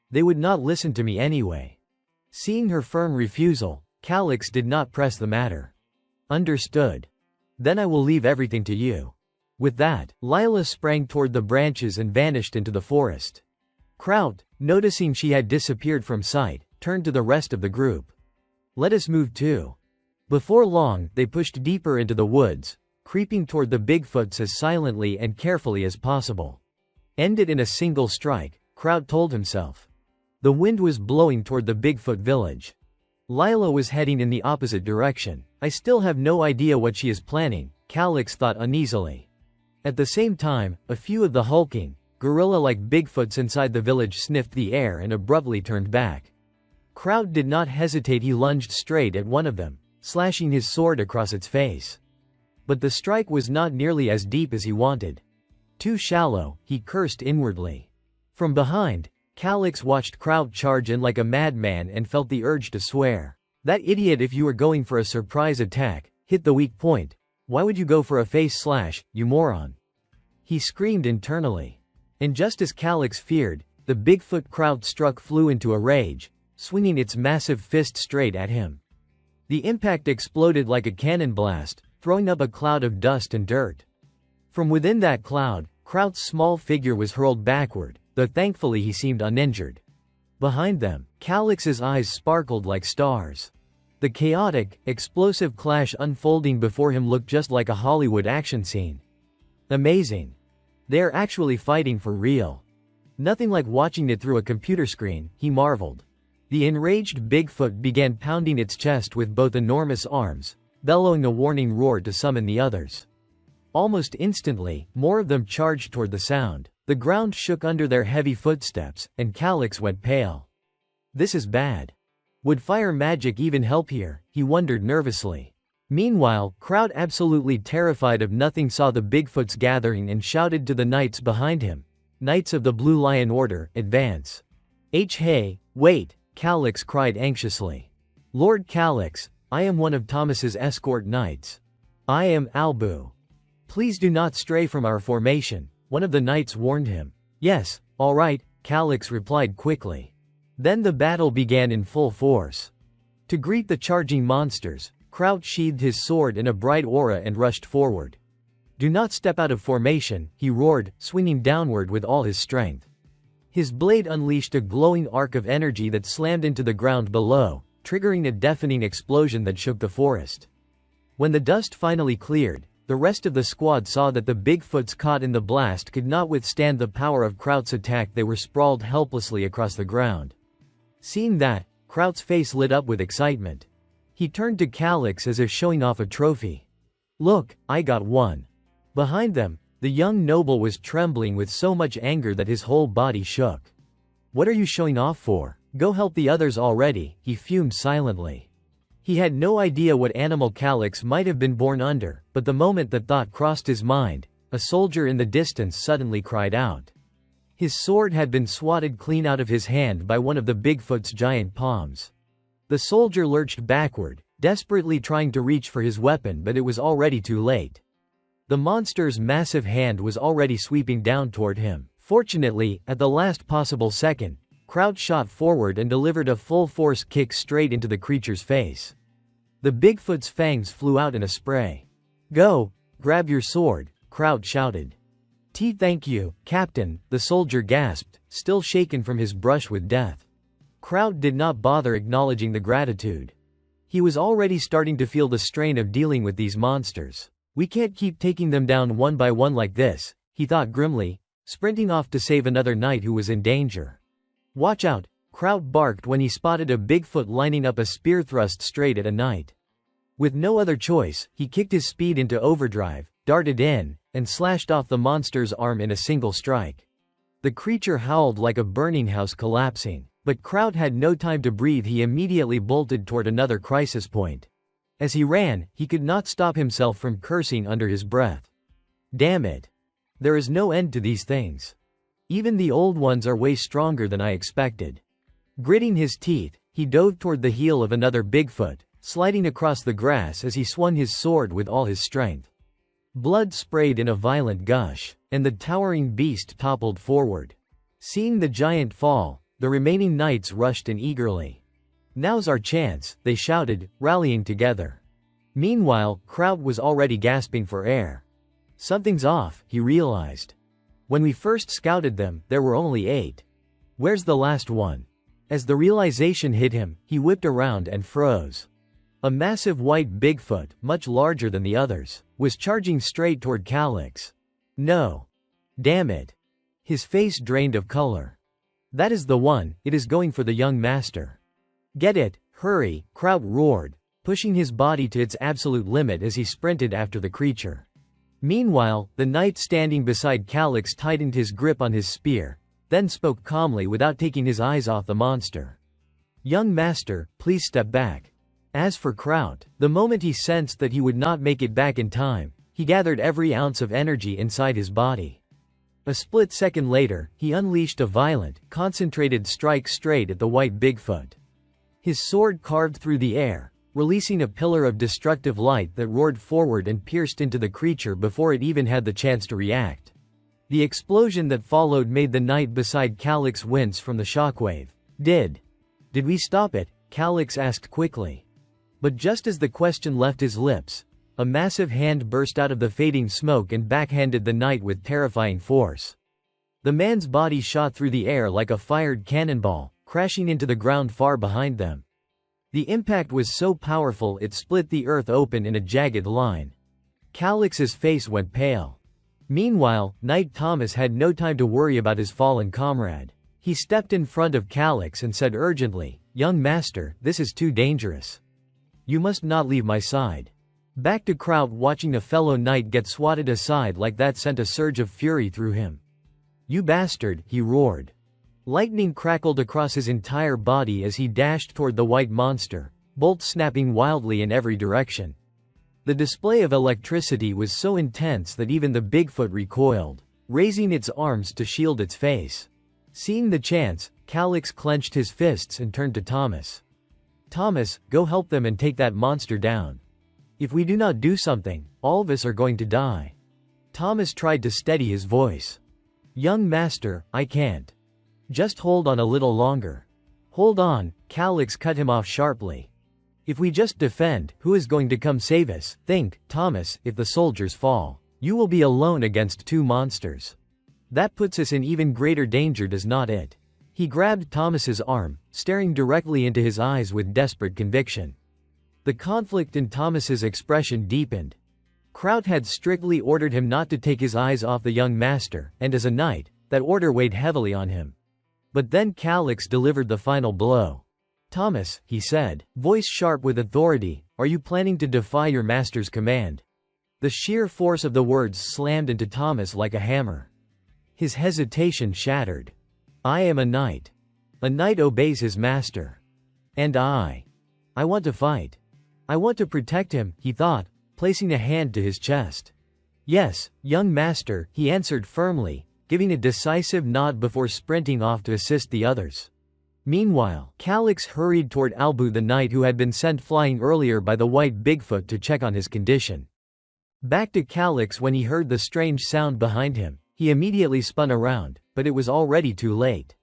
They would not listen to me anyway. Seeing her firm refusal, Calix did not press the matter. Understood. Then I will leave everything to you. With that, Lila sprang toward the branches and vanished into the forest. Kraut, noticing she had disappeared from sight, turned to the rest of the group. Let us move too. Before long, they pushed deeper into the woods, creeping toward the Bigfoots as silently and carefully as possible. End it in a single strike, Kraut told himself. The wind was blowing toward the Bigfoot village. Lila was heading in the opposite direction. I still have no idea what she is planning, Calyx thought uneasily. At the same time, a few of the hulking, gorilla-like Bigfoots inside the village sniffed the air and abruptly turned back. Kraut did not hesitate. He lunged straight at one of them, slashing his sword across its face. But the strike was not nearly as deep as he wanted. Too shallow, he cursed inwardly. From behind, Calyx watched Kraut charge in like a madman and felt the urge to swear. That idiot, if you were going for a surprise attack, hit the weak point. Why would you go for a face slash, you moron? He screamed internally. And just as Calyx feared, the Bigfoot Kraut struck flew into a rage, swinging its massive fist straight at him. The impact exploded like a cannon blast, throwing up a cloud of dust and dirt. From within that cloud, Kraut's small figure was hurled backward, though thankfully he seemed uninjured. Behind them, Calyx's eyes sparkled like stars. The chaotic, explosive clash unfolding before him looked just like a Hollywood action scene. Amazing. They are actually fighting for real. Nothing like watching it through a computer screen, he marveled. The enraged Bigfoot began pounding its chest with both enormous arms, bellowing a warning roar to summon the others. Almost instantly, more of them charged toward the sound. The ground shook under their heavy footsteps, and Calyx went pale. This is bad. Would fire magic even help here? He wondered nervously. Meanwhile, Kraut, absolutely terrified of nothing, saw the Bigfoots gathering and shouted to the knights behind him. Knights of the Blue Lion Order, advance. Hey, wait, Calyx cried anxiously. Lord Calyx, I am one of Thomas's escort knights. I am Albu. Please do not stray from our formation, one of the knights warned him. Yes, all right, Calyx replied quickly. Then the battle began in full force. To greet the charging monsters, Kraut sheathed his sword in a bright aura and rushed forward. Do not step out of formation, he roared, swinging downward with all his strength. His blade unleashed a glowing arc of energy that slammed into the ground below, triggering a deafening explosion that shook the forest. When the dust finally cleared, the rest of the squad saw that the Bigfoots caught in the blast could not withstand the power of Kraut's attack. They were sprawled helplessly across the ground. Seeing that, Kraut's face lit up with excitement. He turned to Calyx as if showing off a trophy. Look, I got one. Behind them, the young noble was trembling with so much anger that his whole body shook. What are you showing off for? Go help the others already, he fumed silently. He had no idea what animal Calyx might have been born under, but the moment that thought crossed his mind, a soldier in the distance suddenly cried out. His sword had been swatted clean out of his hand by one of the Bigfoot's giant palms. The soldier lurched backward, desperately trying to reach for his weapon, but it was already too late. The monster's massive hand was already sweeping down toward him. Fortunately, at the last possible second, Kraut shot forward and delivered a full-force kick straight into the creature's face. The Bigfoot's fangs flew out in a spray. Go, grab your sword, Kraut shouted. Thank you, Captain, the soldier gasped, still shaken from his brush with death. Kraut did not bother acknowledging the gratitude. He was already starting to feel the strain of dealing with these monsters. We can't keep taking them down one by one like this, he thought grimly, sprinting off to save another knight who was in danger. Watch out, Kraut barked when he spotted a Bigfoot lining up a spear thrust straight at a knight. With no other choice, he kicked his speed into overdrive, darted in, and slashed off the monster's arm in a single strike. The creature howled like a burning house collapsing, but Kraut had no time to breathe. He immediately bolted toward another crisis point. As he ran, he could not stop himself from cursing under his breath. Damn it. There is no end to these things. Even the old ones are way stronger than I expected. Gritting his teeth, he dove toward the heel of another Bigfoot, sliding across the grass as he swung his sword with all his strength. Blood sprayed in a violent gush, and the towering beast toppled forward. Seeing the giant fall, the remaining knights rushed in eagerly. Now's our chance, they shouted, rallying together. Meanwhile, Kraut was already gasping for air. Something's off, he realized. When we first scouted them, there were only 8. Where's the last one? As the realization hit him, he whipped around and froze. A massive white Bigfoot, much larger than the others, was charging straight toward Calyx. No. Damn it. His face drained of color. That is the one, it is going for the young master. Get it, hurry, Kraut roared, pushing his body to its absolute limit as he sprinted after the creature. Meanwhile, the knight standing beside Calyx tightened his grip on his spear, then spoke calmly without taking his eyes off the monster. Young master, please step back. As for Kraut, the moment he sensed that he would not make it back in time, he gathered every ounce of energy inside his body. A split second later, he unleashed a violent, concentrated strike straight at the white Bigfoot. His sword carved through the air, releasing a pillar of destructive light that roared forward and pierced into the creature before it even had the chance to react. The explosion that followed made the knight beside Calyx wince from the shockwave. Did we stop it? Calyx asked quickly. But just as the question left his lips, a massive hand burst out of the fading smoke and backhanded the knight with terrifying force. The man's body shot through the air like a fired cannonball, crashing into the ground far behind them. The impact was so powerful it split the earth open in a jagged line. Calyx's face went pale. Meanwhile, Knight Thomas had no time to worry about his fallen comrade. He stepped in front of Calyx and said urgently, "Young master, this is too dangerous. You must not leave my side." Back to Kraut, watching a fellow knight get swatted aside like that sent a surge of fury through him. "You bastard," he roared. Lightning crackled across his entire body as he dashed toward the white monster, bolts snapping wildly in every direction. The display of electricity was so intense that even the Bigfoot recoiled, raising its arms to shield its face. Seeing the chance, Calyx clenched his fists and turned to Thomas. "Thomas, go help them and take that monster down. If we do not do something, all of us are going to die." Thomas tried to steady his voice. "Young master, I can't. Just hold on a little longer." "Hold on," Calyx cut him off sharply. "If we just defend, who is going to come save us? Think, Thomas, if the soldiers fall, you will be alone against two monsters. That puts us in even greater danger, does not it?" He grabbed Thomas's arm, staring directly into his eyes with desperate conviction. The conflict in Thomas's expression deepened. Kraut had strictly ordered him not to take his eyes off the young master, and as a knight, that order weighed heavily on him. But then Calyx delivered the final blow. "Thomas," he said, voice sharp with authority, "are you planning to defy your master's command?" The sheer force of the words slammed into Thomas like a hammer. His hesitation shattered. "I am a knight. A knight obeys his master. And I want to fight. I want to protect him," he thought, placing a hand to his chest. "Yes, young master," he answered firmly, giving a decisive nod before sprinting off to assist the others. Meanwhile, Calyx hurried toward Albu, the knight who had been sent flying earlier by the white Bigfoot to check on his condition. Back to Calyx when he heard the strange sound behind him, he immediately spun around, but it was already too late.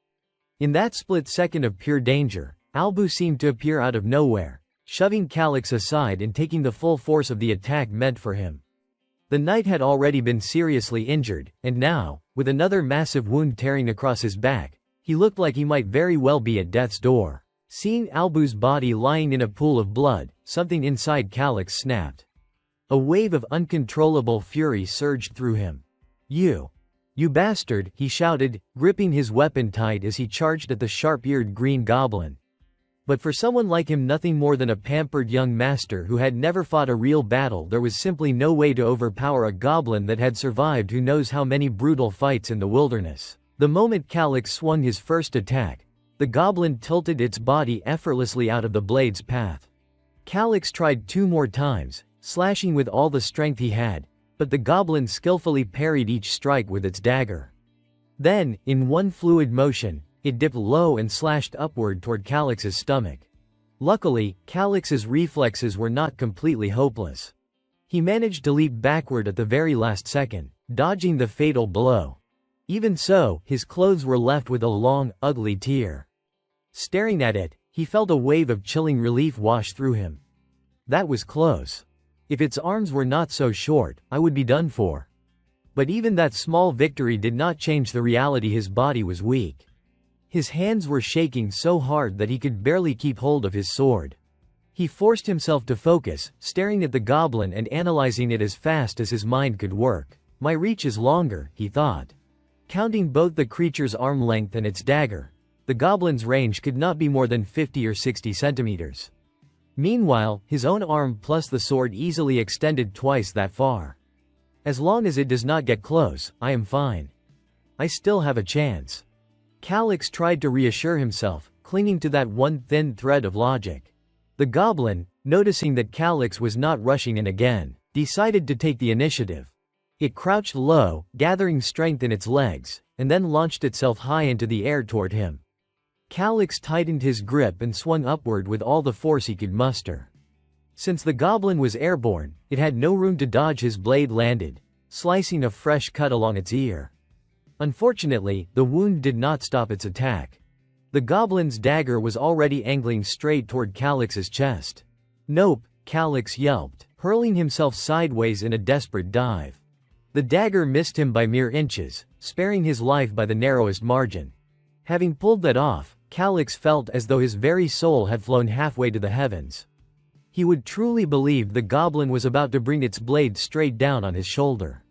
In that split second of pure danger, Albu seemed to appear out of nowhere, shoving Calyx aside and taking the full force of the attack meant for him. The knight had already been seriously injured, and now, with another massive wound tearing across his back, he looked like he might very well be at death's door. Seeing Albu's body lying in a pool of blood, something inside Calyx snapped. A wave of uncontrollable fury surged through him. You bastard," he shouted, gripping his weapon tight as he charged at the sharp-eared green goblin. But for someone like him, nothing more than a pampered young master who had never fought a real battle, there was simply no way to overpower a goblin that had survived who knows how many brutal fights in the wilderness. The moment Calyx swung his first attack, the goblin tilted its body effortlessly out of the blade's path. Calyx tried 2 more times, slashing with all the strength he had, but the goblin skillfully parried each strike with its dagger. Then, in one fluid motion, it dipped low and slashed upward toward Calyx's stomach. Luckily, Calyx's reflexes were not completely hopeless. He managed to leap backward at the very last second, dodging the fatal blow. Even so, his clothes were left with a long, ugly tear. Staring at it, he felt a wave of chilling relief wash through him. That was close. If its arms were not so short, I would be done for. But even that small victory did not change the reality: his body was weak. His hands were shaking so hard that he could barely keep hold of his sword. He forced himself to focus, staring at the goblin and analyzing it as fast as his mind could work. My reach is longer, he thought. Counting both the creature's arm length and its dagger, the goblin's range could not be more than 50 or 60 centimeters. Meanwhile, his own arm plus the sword easily extended twice that far. As long as it does not get close, I am fine. I still have a chance. Calyx tried to reassure himself, clinging to that one thin thread of logic. The goblin, noticing that Calyx was not rushing in again, decided to take the initiative. It crouched low, gathering strength in its legs, and then launched itself high into the air toward him. Calyx tightened his grip and swung upward with all the force he could muster. Since the goblin was airborne, it had no room to dodge. His blade landed, slicing a fresh cut along its ear. Unfortunately, the wound did not stop its attack. The goblin's dagger was already angling straight toward Calyx's chest. Nope, Calyx yelped, hurling himself sideways in a desperate dive. The dagger missed him by mere inches, sparing his life by the narrowest margin. Having pulled that off, Calyx felt as though his very soul had flown halfway to the heavens. He would truly believe the goblin was about to bring its blade straight down on his shoulder.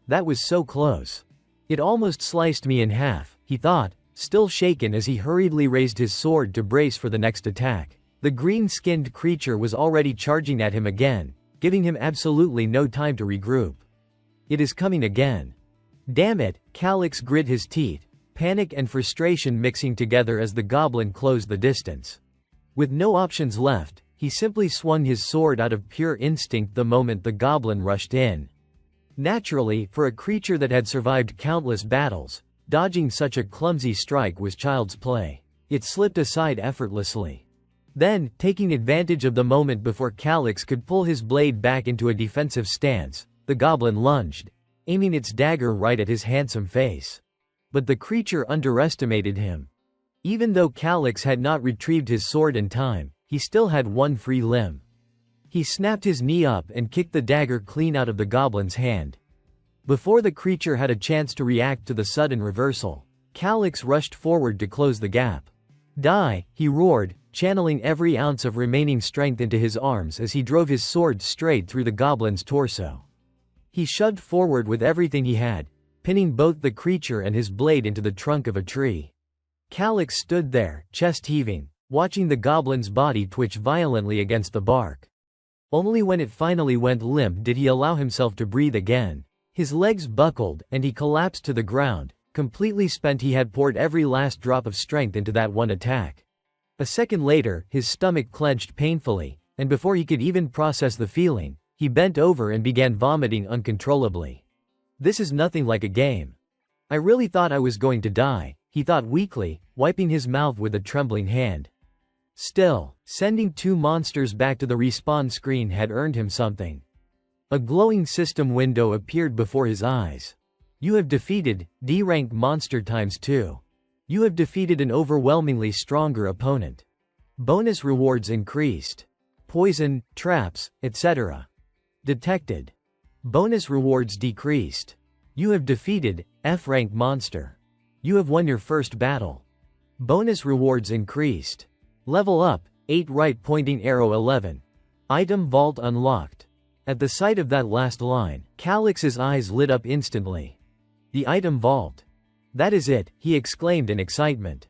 That was so close. It almost sliced me in half, he thought, still shaken as he hurriedly raised his sword to brace for the next attack. The green-skinned creature was already charging at him again, giving him absolutely no time to regroup. It is coming again. Damn it, Calyx grit his teeth, panic and frustration mixing together as the goblin closed the distance. With no options left, he simply swung his sword out of pure instinct the moment the goblin rushed in. Naturally, for a creature that had survived countless battles, dodging such a clumsy strike was child's play. It slipped aside effortlessly. Then, taking advantage of the moment before Calyx could pull his blade back into a defensive stance, the goblin lunged, aiming its dagger right at his handsome face. But the creature underestimated him. Even though Calyx had not retrieved his sword in time, he still had one free limb. He snapped his knee up and kicked the dagger clean out of the goblin's hand. Before the creature had a chance to react to the sudden reversal, Calyx rushed forward to close the gap. Die, he roared, channeling every ounce of remaining strength into his arms as he drove his sword straight through the goblin's torso. He shoved forward with everything he had, pinning both the creature and his blade into the trunk of a tree. Calyx stood there, chest heaving, watching the goblin's body twitch violently against the bark. Only when it finally went limp did he allow himself to breathe again. His legs buckled, and he collapsed to the ground, completely spent. He had poured every last drop of strength into that one attack. A second later, his stomach clenched painfully, and before he could even process the feeling, he bent over and began vomiting uncontrollably. This is nothing like a game. I really thought I was going to die, he thought weakly, wiping his mouth with a trembling hand. Still, sending two monsters back to the respawn screen had earned him something. A glowing system window appeared before his eyes. You have defeated D-rank monster ×2. You have defeated an overwhelmingly stronger opponent. Bonus rewards increased. Poison, traps, etc. detected. Bonus rewards decreased. You have defeated F-rank monster. You have won your first battle. Bonus rewards increased. Level up, 8 right pointing arrow 11. Item vault unlocked. At the sight of that last line, Calyx's eyes lit up instantly. The item vault. That is it, he exclaimed in excitement.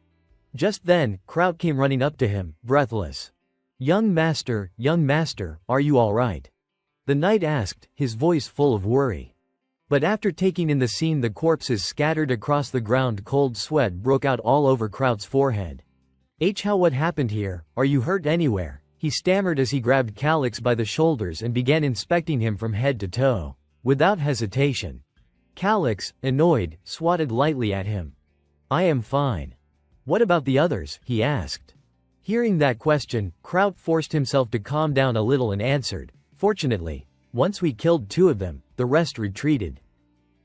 Just then, Kraut came running up to him, breathless. Young master, are you all right? The knight asked, his voice full of worry. But after taking in the scene, the corpses scattered across the ground, cold sweat broke out all over Kraut's forehead. How what happened here? Are you hurt anywhere? He stammered as he grabbed Calyx by the shoulders and began inspecting him from head to toe. Without hesitation, Calyx, annoyed, swatted lightly at him. I am fine. What about the others? He asked. Hearing that question, Kraut forced himself to calm down a little and answered, Fortunately, once we killed 2 of them, the rest retreated.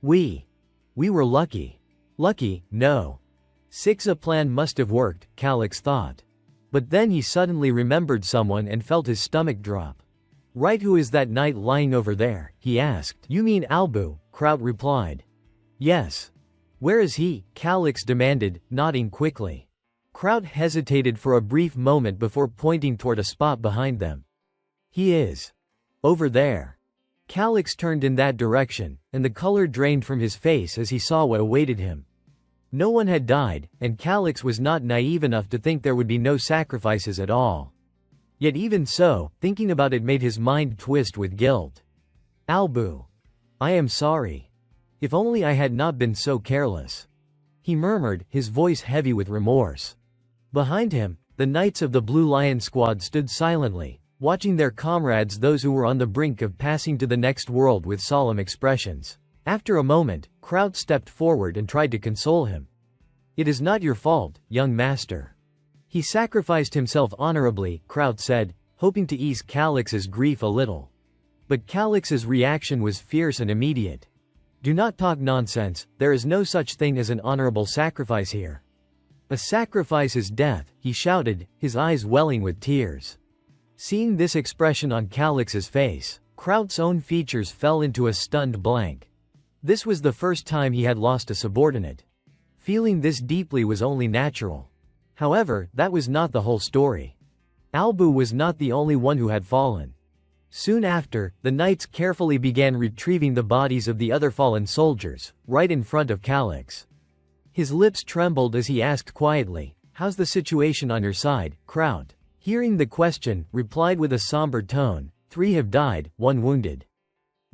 We were lucky. Lucky, no. 6 a plan must have worked, Calyx thought. But then he suddenly remembered someone and felt his stomach drop. Right, who is that knight lying over there? He asked. You mean Albu, Kraut replied. Yes. Where is he? Calyx demanded, nodding quickly. Crowd hesitated for a brief moment before pointing toward a spot behind them. He is over there. Calyx turned in that direction, and the color drained from his face as he saw what awaited him. No one had died, and Calyx was not naive enough to think there would be no sacrifices at all. Yet even so, thinking about it made his mind twist with guilt. Albu. I am sorry. If only I had not been so careless. He murmured, his voice heavy with remorse. Behind him, the knights of the Blue Lion squad stood silently, watching their comrades, those who were on the brink of passing to the next world, with solemn expressions. After a moment, Kraut stepped forward and tried to console him. It is not your fault, young master. He sacrificed himself honorably, Kraut said, hoping to ease Calyx's grief a little. But Calyx's reaction was fierce and immediate. Do not talk nonsense, there is no such thing as an honorable sacrifice here. A sacrifice is death, he shouted, his eyes welling with tears. Seeing this expression on Calyx's face, Kraut's own features fell into a stunned blank. This was the first time he had lost a subordinate. Feeling this deeply was only natural. However, that was not the whole story. Albu was not the only one who had fallen. Soon after, the knights carefully began retrieving the bodies of the other fallen soldiers, right in front of Calyx. His lips trembled as he asked quietly, "How's the situation on your side, Kraut?" Hearing the question, replied with a somber tone, 3 have died, 1 wounded.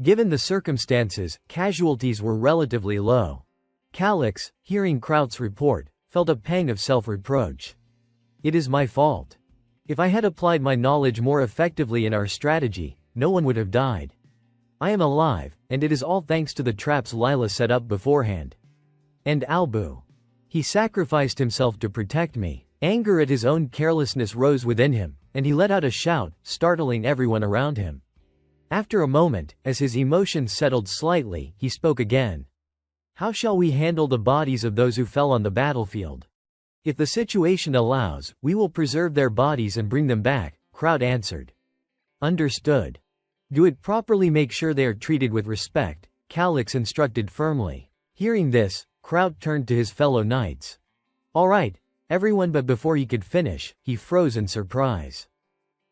Given the circumstances, casualties were relatively low. Calyx, hearing Kraut's report, felt a pang of self-reproach. It is my fault. If I had applied my knowledge more effectively in our strategy, no one would have died. I am alive, and it is all thanks to the traps Lila set up beforehand. And Albu. He sacrificed himself to protect me. Anger at his own carelessness rose within him, and he let out a shout, startling everyone around him. After a moment, as his emotions settled slightly, he spoke again. How shall we handle the bodies of those who fell on the battlefield? If the situation allows, we will preserve their bodies and bring them back, Kraut answered. Understood. Do it properly, make sure they are treated with respect, Calyx instructed firmly. Hearing this, Kraut turned to his fellow knights. All right, everyone, but before he could finish, he froze in surprise.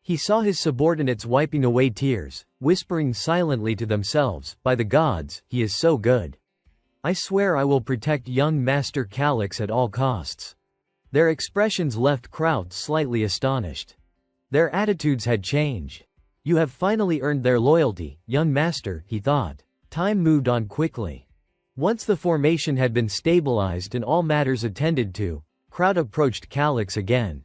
He saw his subordinates wiping away tears, whispering silently to themselves, by the gods, he is so good. I swear I will protect young Master Calyx at all costs. Their expressions left Kraut slightly astonished. Their attitudes had changed. You have finally earned their loyalty, young master, he thought. Time moved on quickly. Once the formation had been stabilized and all matters attended to, Kraut approached Calyx again.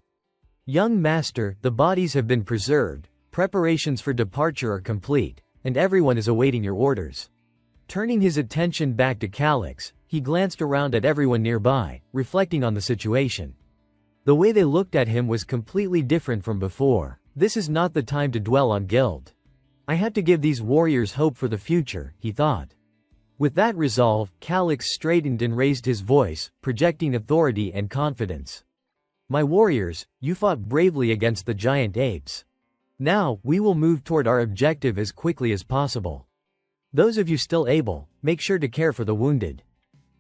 Young master, the bodies have been preserved, preparations for departure are complete, and everyone is awaiting your orders. Turning his attention back to Calyx, he glanced around at everyone nearby, reflecting on the situation. The way they looked at him was completely different from before. This is not the time to dwell on guilt. I have to give these warriors hope for the future, he thought. With that resolve, Calyx straightened and raised his voice, projecting authority and confidence. My warriors, you fought bravely against the giant apes. Now, we will move toward our objective as quickly as possible. Those of you still able, make sure to care for the wounded.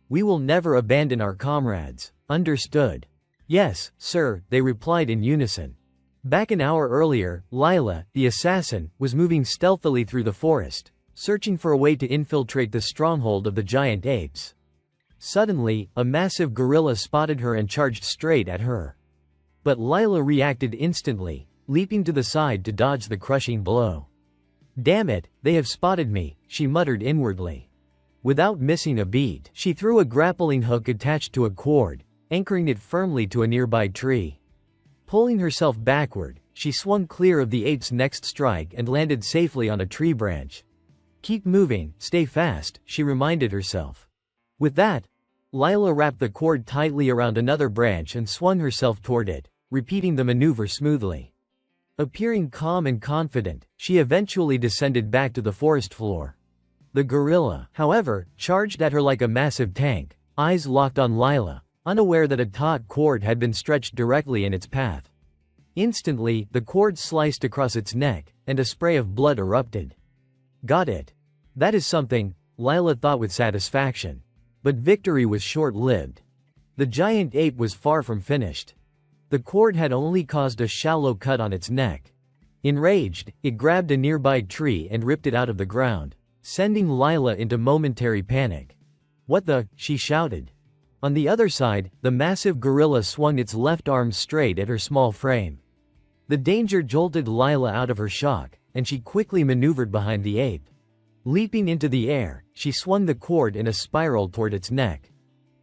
We will never abandon our comrades. Understood? Yes, sir, they replied in unison. Back an hour earlier, Lila, the assassin, was moving stealthily through the forest, searching for a way to infiltrate the stronghold of the giant apes. Suddenly, a massive gorilla spotted her and charged straight at her. But Lila reacted instantly, leaping to the side to dodge the crushing blow. Damn it, they have spotted me, she muttered inwardly. Without missing a beat, she threw a grappling hook attached to a cord, anchoring it firmly to a nearby tree. Pulling herself backward, she swung clear of the ape's next strike and landed safely on a tree branch. Keep moving, stay fast, she reminded herself. With that, Lila wrapped the cord tightly around another branch and swung herself toward it, repeating the maneuver smoothly. Appearing calm and confident, she eventually descended back to the forest floor. The gorilla, however, charged at her like a massive tank, eyes locked on Lila, unaware that a taut cord had been stretched directly in its path. Instantly, the cord sliced across its neck, and a spray of blood erupted. Got it. That is something, Lila thought with satisfaction. But victory was short-lived. The giant ape was far from finished. The cord had only caused a shallow cut on its neck. Enraged, it grabbed a nearby tree and ripped it out of the ground, sending Lila into momentary panic. "What the?" she shouted. On the other side, the massive gorilla swung its left arm straight at her small frame. The danger jolted Lila out of her shock, and she quickly maneuvered behind the ape. Leaping into the air, she swung the cord in a spiral toward its neck.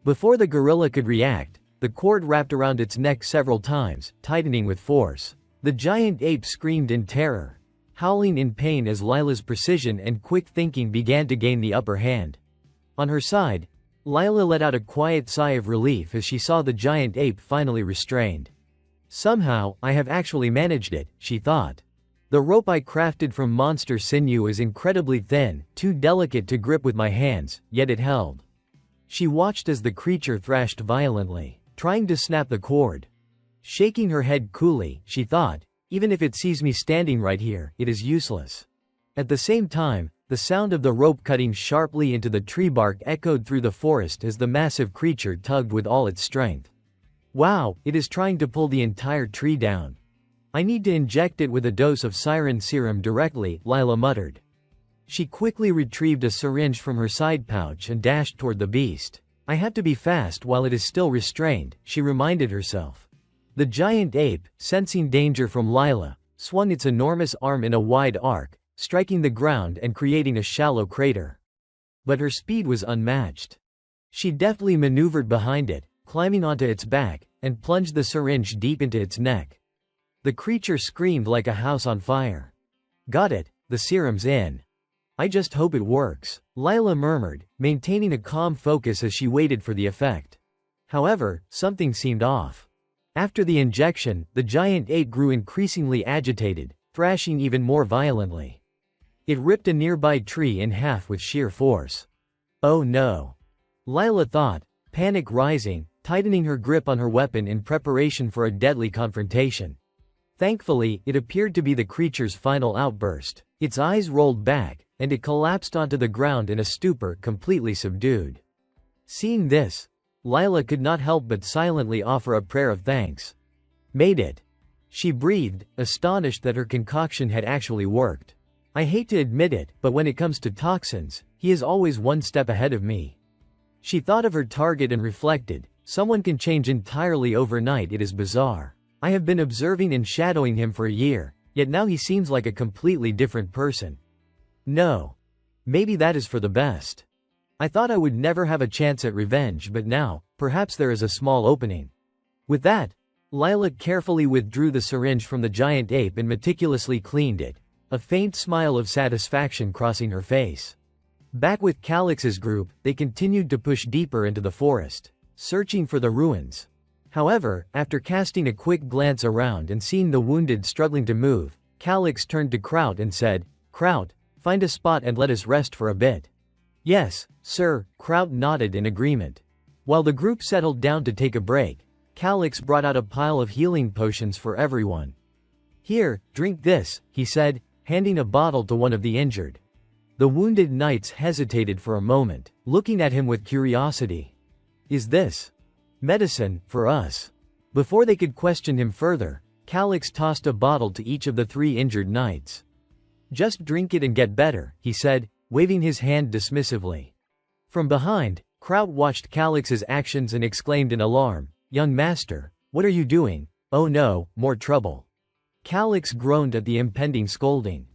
Before the gorilla could react, the cord wrapped around its neck several times, tightening with force. The giant ape screamed in terror, howling in pain as Lila's precision and quick thinking began to gain the upper hand. On her side, Lila let out a quiet sigh of relief as she saw the giant ape finally restrained. "Somehow, I have actually managed it," she thought. "The rope I crafted from monster sinew is incredibly thin, too delicate to grip with my hands, yet it held." She watched as the creature thrashed violently, trying to snap the cord. Shaking her head coolly, she thought, "Even if it sees me standing right here, it is useless." At the same time, the sound of the rope cutting sharply into the tree bark echoed through the forest as the massive creature tugged with all its strength. "Wow, it is trying to pull the entire tree down. I need to inject it with a dose of siren serum directly," Lila muttered. She quickly retrieved a syringe from her side pouch and dashed toward the beast. "I have to be fast while it is still restrained," she reminded herself. The giant ape, sensing danger from Lila, swung its enormous arm in a wide arc, striking the ground and creating a shallow crater. But her speed was unmatched. She deftly maneuvered behind it, climbing onto its back, and plunged the syringe deep into its neck. The creature screamed like a house on fire. "Got it, the serum's in. I just hope it works," Lila murmured, maintaining a calm focus as she waited for the effect. However, something seemed off. After the injection, the giant ape grew increasingly agitated, thrashing even more violently. It ripped a nearby tree in half with sheer force. "Oh no," Lila thought, panic rising, tightening her grip on her weapon in preparation for a deadly confrontation. Thankfully, it appeared to be the creature's final outburst. Its eyes rolled back, and it collapsed onto the ground in a stupor, completely subdued. Seeing this, Lila could not help but silently offer a prayer of thanks. "Made it," she breathed, astonished that her concoction had actually worked. "I hate to admit it, but when it comes to toxins, he is always one step ahead of me." She thought of her target and reflected, "Someone can change entirely overnight. It is bizarre. I have been observing and shadowing him for a year, yet now he seems like a completely different person. No. Maybe that is for the best. I thought I would never have a chance at revenge, but now, perhaps there is a small opening." With that, Lila carefully withdrew the syringe from the giant ape and meticulously cleaned it, a faint smile of satisfaction crossing her face. Back with Calix's group, they continued to push deeper into the forest, searching for the ruins. However, after casting a quick glance around and seeing the wounded struggling to move, Calix turned to Kraut and said, "Kraut, find a spot and let us rest for a bit." "Yes, sir," Kraut nodded in agreement. While the group settled down to take a break, Calix brought out a pile of healing potions for everyone. "Here, drink this," he said, handing a bottle to one of the injured. The wounded knights hesitated for a moment, looking at him with curiosity. "Is this medicine for us?" Before they could question him further, Calix tossed a bottle to each of the 3 injured knights. "Just drink it and get better," he said, waving his hand dismissively. From behind, Kraut watched Calix's actions and exclaimed in alarm, "Young master, what are you doing? Oh no, more trouble." Calix groaned at the impending scolding.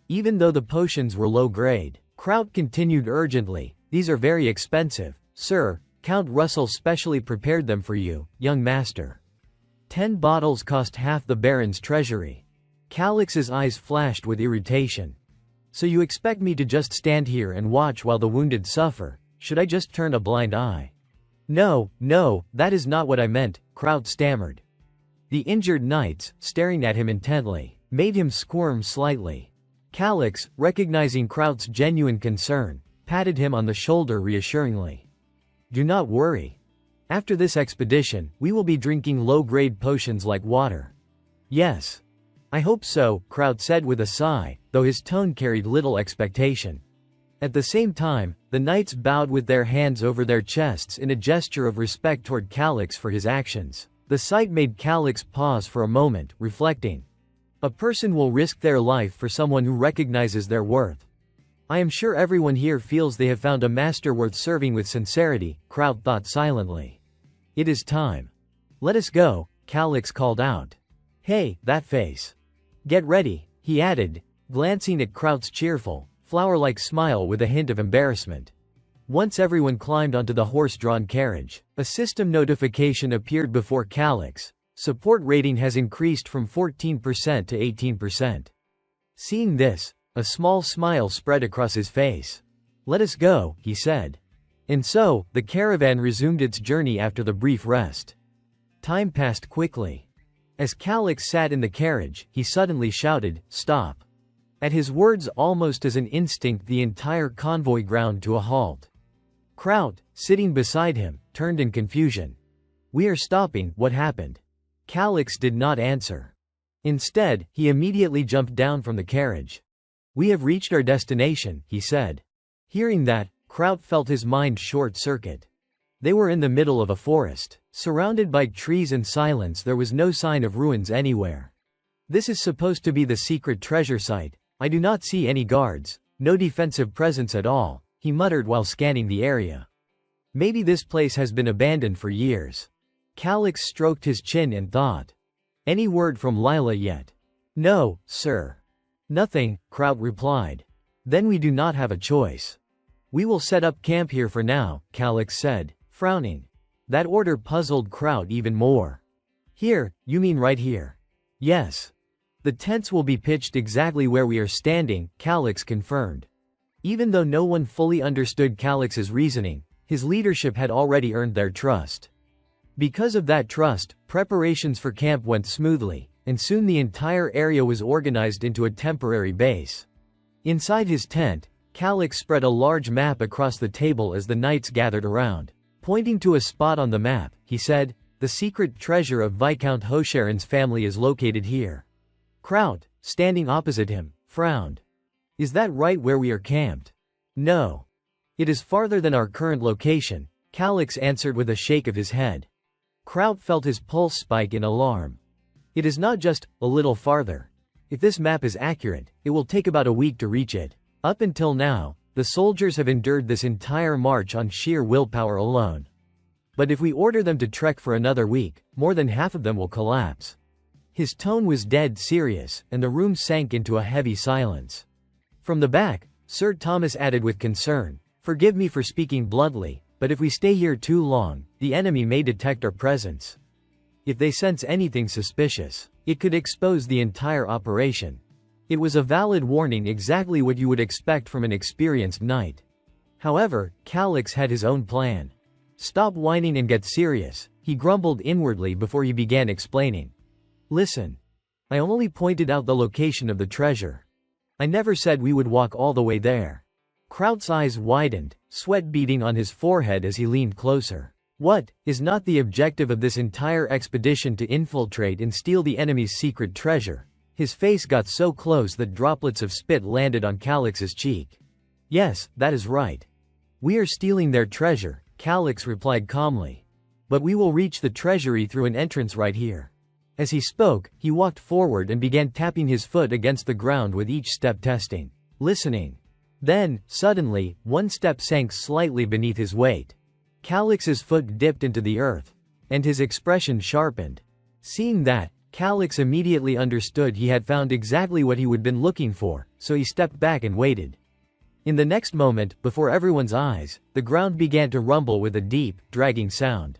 Even though the potions were low grade, Kraut continued urgently, "These are very expensive, sir. Count Russell specially prepared them for you, young master. 10 bottles cost half the Baron's treasury." Calix's eyes flashed with irritation. "So you expect me to just stand here and watch while the wounded suffer? Should I just turn a blind eye?" No, that is not what I meant," Kraut stammered. The injured knights, staring at him intently, made him squirm slightly. Calix, recognizing Kraut's genuine concern, patted him on the shoulder reassuringly. "Do not worry. After this expedition, we will be drinking low-grade potions like water." "Yes. I hope so," Kraut said with a sigh, though his tone carried little expectation. At the same time, the knights bowed with their hands over their chests in a gesture of respect toward Calyx for his actions. The sight made Calyx pause for a moment, reflecting. A person will risk their life for someone who recognizes their worth. I am sure everyone here feels they have found a master worth serving with sincerity, Kraut thought silently. It is time. Let us go, Calyx called out. Hey, that face. Get ready, he added, glancing at Kraut's cheerful, flower-like smile with a hint of embarrassment. Once everyone climbed onto the horse-drawn carriage, a system notification appeared before Calyx. Support rating has increased from 14% to 18%. Seeing this, a small smile spread across his face. Let us go, he said. And so, the caravan resumed its journey after the brief rest. Time passed quickly. As Calyx sat in the carriage, he suddenly shouted, "Stop!" At his words, almost as an instinct, the entire convoy ground to a halt. Kraut, sitting beside him, turned in confusion. We are stopping, what happened? Calyx did not answer. Instead, he immediately jumped down from the carriage. We have reached our destination, he said. Hearing that, Kraut felt his mind short-circuit. They were in the middle of a forest. Surrounded by trees and silence, there was no sign of ruins anywhere. This is supposed to be the secret treasure site. I do not see any guards, no defensive presence at all, he muttered while scanning the area. Maybe this place has been abandoned for years. Calyx stroked his chin and thought. Any word from Lila yet? No, sir. Nothing, Kraut replied. Then we do not have a choice. We will set up camp here for now, Calyx said, frowning. That order puzzled Kraut even more. Here, you mean right here? Yes. The tents will be pitched exactly where we are standing, Calyx confirmed. Even though no one fully understood Calyx's reasoning, his leadership had already earned their trust. Because of that trust, preparations for camp went smoothly, and soon the entire area was organized into a temporary base. Inside his tent, Calyx spread a large map across the table as the knights gathered around. Pointing to a spot on the map, he said, "The secret treasure of Viscount Hosharon's family is located here." Kraut, standing opposite him, frowned. Is that right where we are camped? No. It is farther than our current location, Calyx answered with a shake of his head. Kraut felt his pulse spike in alarm. It is not just a little farther. If this map is accurate, it will take about a week to reach it. Up until now, the soldiers have endured this entire march on sheer willpower alone. But if we order them to trek for another week, more than half of them will collapse. His tone was dead serious, and the room sank into a heavy silence. From the back, Sir Thomas added with concern, "Forgive me for speaking bluntly, but if we stay here too long, the enemy may detect our presence. If they sense anything suspicious, it could expose the entire operation." It was a valid warning, exactly what you would expect from an experienced knight. However, Calyx had his own plan. "Stop whining and get serious," he grumbled inwardly before he began explaining. "Listen. I only pointed out the location of the treasure. I never said we would walk all the way there." Kraut's eyes widened, sweat beading on his forehead as he leaned closer. "What, is not the objective of this entire expedition to infiltrate and steal the enemy's secret treasure?" His face got so close that droplets of spit landed on Calyx's cheek. "Yes, that is right. We are stealing their treasure," Calyx replied calmly. "But we will reach the treasury through an entrance right here." As he spoke, he walked forward and began tapping his foot against the ground with each step, testing, listening. Then, suddenly, one step sank slightly beneath his weight. Calyx's foot dipped into the earth, and his expression sharpened. Seeing that, Calyx immediately understood he had found exactly what he would been looking for, so he stepped back and waited. In the next moment, before everyone's eyes, the ground began to rumble with a deep, dragging sound.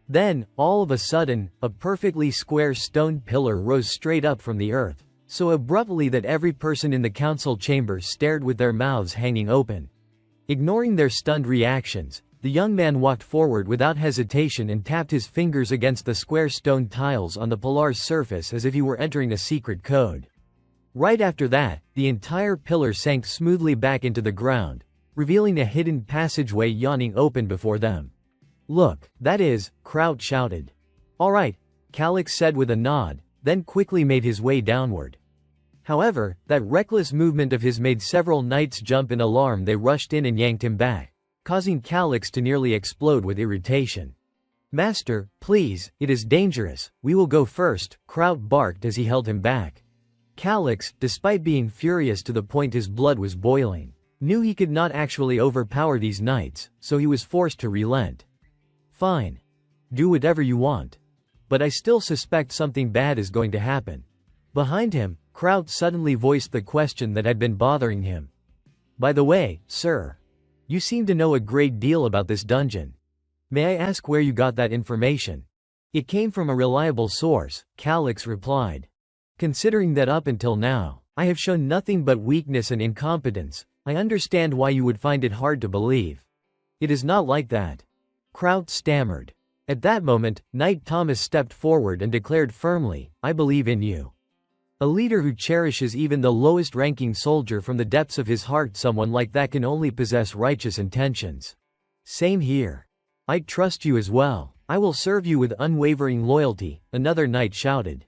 Then, all of a sudden, a perfectly square stone pillar rose straight up from the earth, so abruptly that every person in the council chamber stared with their mouths hanging open. Ignoring their stunned reactions, the young man walked forward without hesitation and tapped his fingers against the square stone tiles on the pillar's surface as if he were entering a secret code. Right after that, the entire pillar sank smoothly back into the ground, revealing a hidden passageway yawning open before them. "Look, that is," Kraut shouted. "All right," Calyx said with a nod, then quickly made his way downward. However, that reckless movement of his made several knights jump in alarm. They rushed in and yanked him back, causing Calyx to nearly explode with irritation. "Master, please, it is dangerous, we will go first," Kraut barked as he held him back. Calyx, despite being furious to the point his blood was boiling, knew he could not actually overpower these knights, so he was forced to relent. "Fine. Do whatever you want. But I still suspect something bad is going to happen." Behind him, Kraut suddenly voiced the question that had been bothering him. "By the way, sir, you seem to know a great deal about this dungeon. May I ask where you got that information?" "It came from a reliable source," Calyx replied. "Considering that up until now, I have shown nothing but weakness and incompetence, I understand why you would find it hard to believe. It is not like that," Kraut stammered. At that moment, Knight Thomas stepped forward and declared firmly, "I believe in you." A leader who cherishes even the lowest-ranking soldier from the depths of his heart, someone like that can only possess righteous intentions. "Same here. I trust you as well. I will serve you with unwavering loyalty," another knight shouted.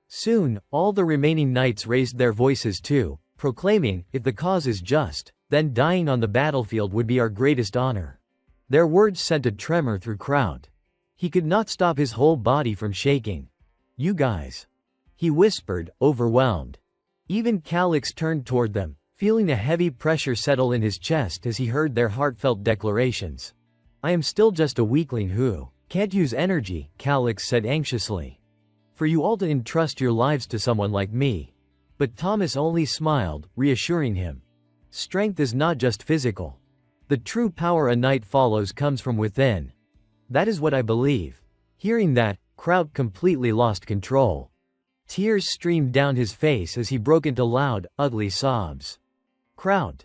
Soon, all the remaining knights raised their voices too, proclaiming, "If the cause is just, then dying on the battlefield would be our greatest honor." Their words sent a tremor through Kraut. He could not stop his whole body from shaking. "You guys," he whispered, overwhelmed. Even Calyx turned toward them, feeling a heavy pressure settle in his chest as he heard their heartfelt declarations. "I am still just a weakling who can't use energy," Calyx said anxiously. "For you all to entrust your lives to someone like me." But Thomas only smiled, reassuring him. "Strength is not just physical. The true power a knight follows comes from within. That is what I believe." Hearing that, Kraut completely lost control. Tears streamed down his face as he broke into loud, ugly sobs. "Kraut,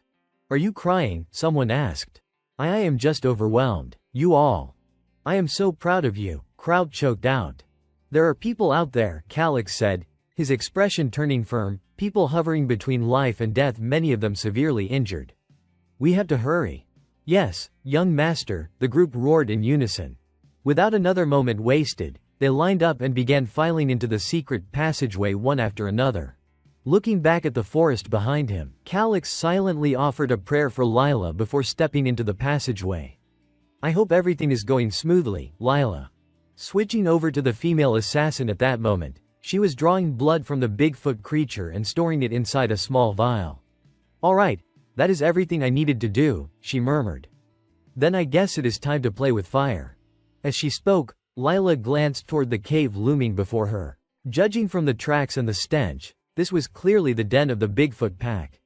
are you crying?" someone asked. I am just overwhelmed. You all. I am so proud of you," Kraut choked out. "There are people out there," Calyx said, his expression turning firm, "people hovering between life and death, many of them severely injured. We have to hurry." "Yes, young master," the group roared in unison. Without another moment wasted, they lined up and began filing into the secret passageway one after another. Looking back at the forest behind him, Calyx silently offered a prayer for Lila before stepping into the passageway. "I hope everything is going smoothly, Lila." Switching over to the female assassin at that moment, she was drawing blood from the Bigfoot creature and storing it inside a small vial. "All right, that is everything I needed to do," she murmured. "Then I guess it is time to play with fire." As she spoke, Lila glanced toward the cave looming before her. Judging from the tracks and the stench, this was clearly the den of the Bigfoot pack.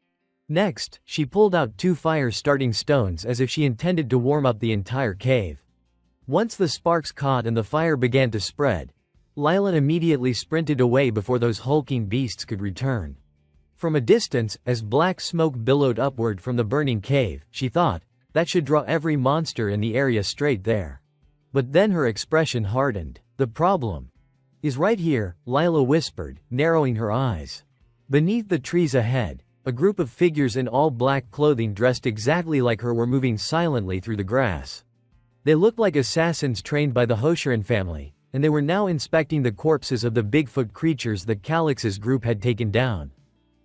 Next, she pulled out 2 fire-starting stones as if she intended to warm up the entire cave. Once the sparks caught and the fire began to spread, Lila immediately sprinted away before those hulking beasts could return. From a distance, as black smoke billowed upward from the burning cave, she thought, that should draw every monster in the area straight there. But then her expression hardened. "The problem is right here," Lila whispered, narrowing her eyes. Beneath the trees ahead, a group of figures in all black clothing dressed exactly like her were moving silently through the grass. They looked like assassins trained by the Hoshiran family, and they were now inspecting the corpses of the Bigfoot creatures that Calyx's group had taken down.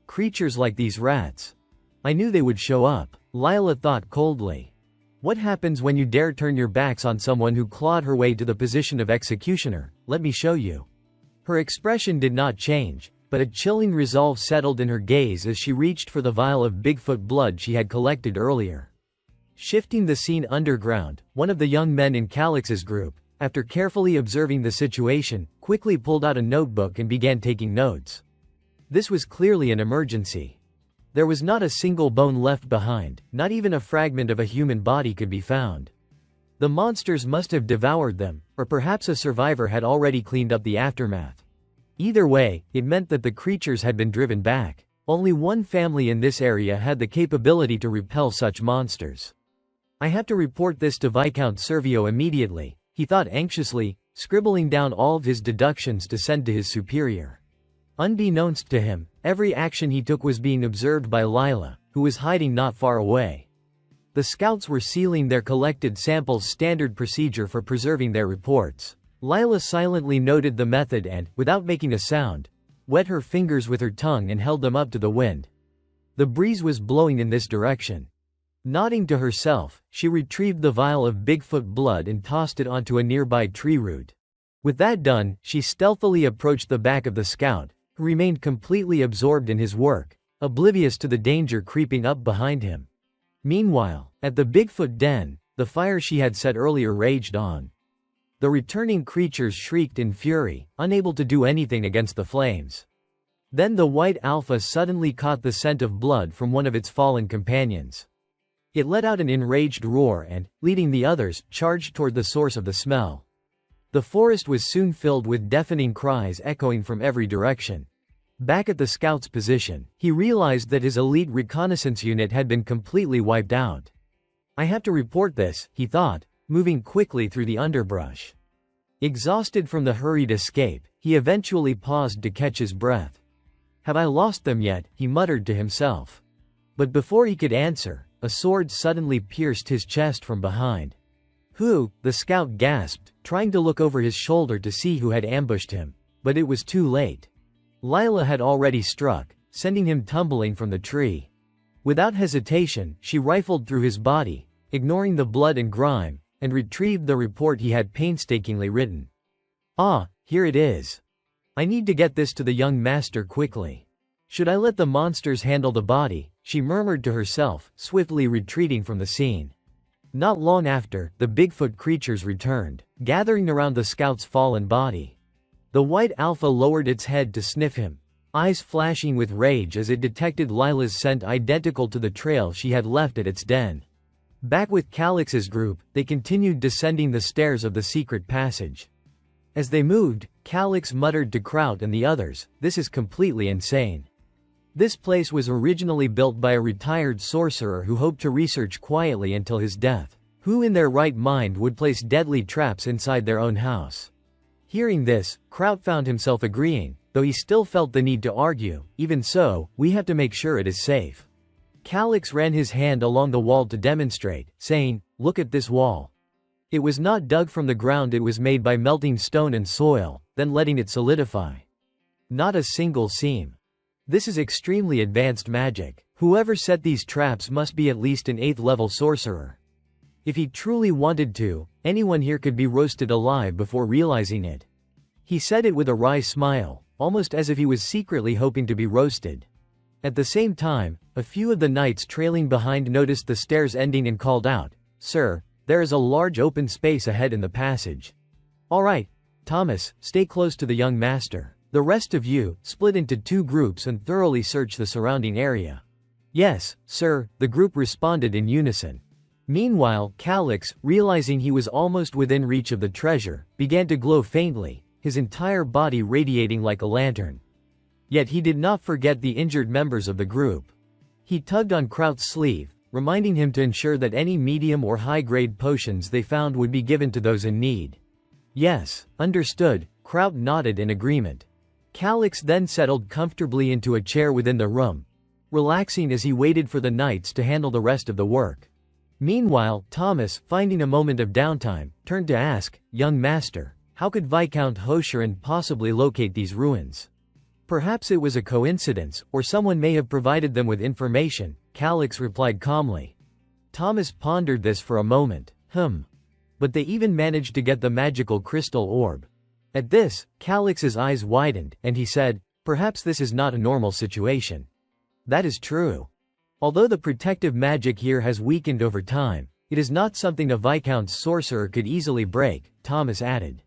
Creatures like these rats. I knew they would show up, Lila thought coldly. What happens when you dare turn your backs on someone who clawed her way to the position of executioner? Let me show you. Her expression did not change, but a chilling resolve settled in her gaze as she reached for the vial of Bigfoot blood she had collected earlier. Shifting the scene underground, one of the young men in Calyx's group, after carefully observing the situation, quickly pulled out a notebook and began taking notes. This was clearly an emergency. There was not a single bone left behind, not even a fragment of a human body could be found. The monsters must have devoured them, or perhaps a survivor had already cleaned up the aftermath. Either way, it meant that the creatures had been driven back. Only one family in this area had the capability to repel such monsters. I have to report this to Viscount Servio immediately, he thought anxiously, scribbling down all of his deductions to send to his superior. Unbeknownst to him, every action he took was being observed by Lila, who was hiding not far away. The scouts were sealing their collected samples, standard procedure for preserving their reports. Lila silently noted the method and, without making a sound, wet her fingers with her tongue and held them up to the wind. The breeze was blowing in this direction. Nodding to herself, she retrieved the vial of Bigfoot blood and tossed it onto a nearby tree root. With that done, she stealthily approached the back of the scout, who remained completely absorbed in his work, oblivious to the danger creeping up behind him. Meanwhile, at the Bigfoot den, the fire she had set earlier raged on. The returning creatures shrieked in fury, unable to do anything against the flames. Then the white alpha suddenly caught the scent of blood from one of its fallen companions. It let out an enraged roar and, leading the others, charged toward the source of the smell. The forest was soon filled with deafening cries echoing from every direction. Back at the scout's position, he realized that his elite reconnaissance unit had been completely wiped out. I have to report this, he thought, moving quickly through the underbrush. Exhausted from the hurried escape, he eventually paused to catch his breath. Have I lost them yet? He muttered to himself. But before he could answer, a sword suddenly pierced his chest from behind. Who? The scout gasped, trying to look over his shoulder to see who had ambushed him. But it was too late. Lila had already struck, sending him tumbling from the tree. Without hesitation, she rifled through his body, ignoring the blood and grime, and retrieved the report he had painstakingly written. Ah, here it is. I need to get this to the young master quickly. Should I let the monsters handle the body? She murmured to herself, swiftly retreating from the scene. Not long after, the Bigfoot creatures returned, gathering around the scout's fallen body. The white alpha lowered its head to sniff him, eyes flashing with rage as it detected Lila's scent identical to the trail she had left at its den. Back with Calix's group, they continued descending the stairs of the secret passage. As they moved, Calix muttered to Kraut and the others, "This is completely insane." This place was originally built by a retired sorcerer who hoped to research quietly until his death. Who in their right mind would place deadly traps inside their own house? Hearing this, Kraut found himself agreeing, though he still felt the need to argue. Even so, we have to make sure it is safe. Calix ran his hand along the wall to demonstrate, saying, "Look at this wall." It was not dug from the ground, it was made by melting stone and soil, then letting it solidify. Not a single seam. This is extremely advanced magic. Whoever set these traps must be at least an 8th level sorcerer. If he truly wanted to, anyone here could be roasted alive before realizing it. He said it with a wry smile, almost as if he was secretly hoping to be roasted. At the same time, a few of the knights trailing behind noticed the stairs ending and called out, "Sir, there is a large open space ahead in the passage." "All right, Thomas, stay close to the young master. The rest of you, split into 2 groups and thoroughly search the surrounding area." "Yes, sir," the group responded in unison. Meanwhile, Calix, realizing he was almost within reach of the treasure, began to glow faintly, his entire body radiating like a lantern. Yet he did not forget the injured members of the group. He tugged on Kraut's sleeve, reminding him to ensure that any medium or high-grade potions they found would be given to those in need. "Yes, understood," Kraut nodded in agreement. Calix then settled comfortably into a chair within the room, relaxing as he waited for the knights to handle the rest of the work. Meanwhile, Thomas, finding a moment of downtime, turned to ask, "Young master, how could Viscount Hocherin possibly locate these ruins?" "Perhaps it was a coincidence, or someone may have provided them with information," Calix replied calmly. Thomas pondered this for a moment. But they even managed to get the magical crystal orb. At this, Calix's eyes widened, and he said, "Perhaps this is not a normal situation." "That is true. Although the protective magic here has weakened over time, it is not something a Viscount's sorcerer could easily break," Thomas added.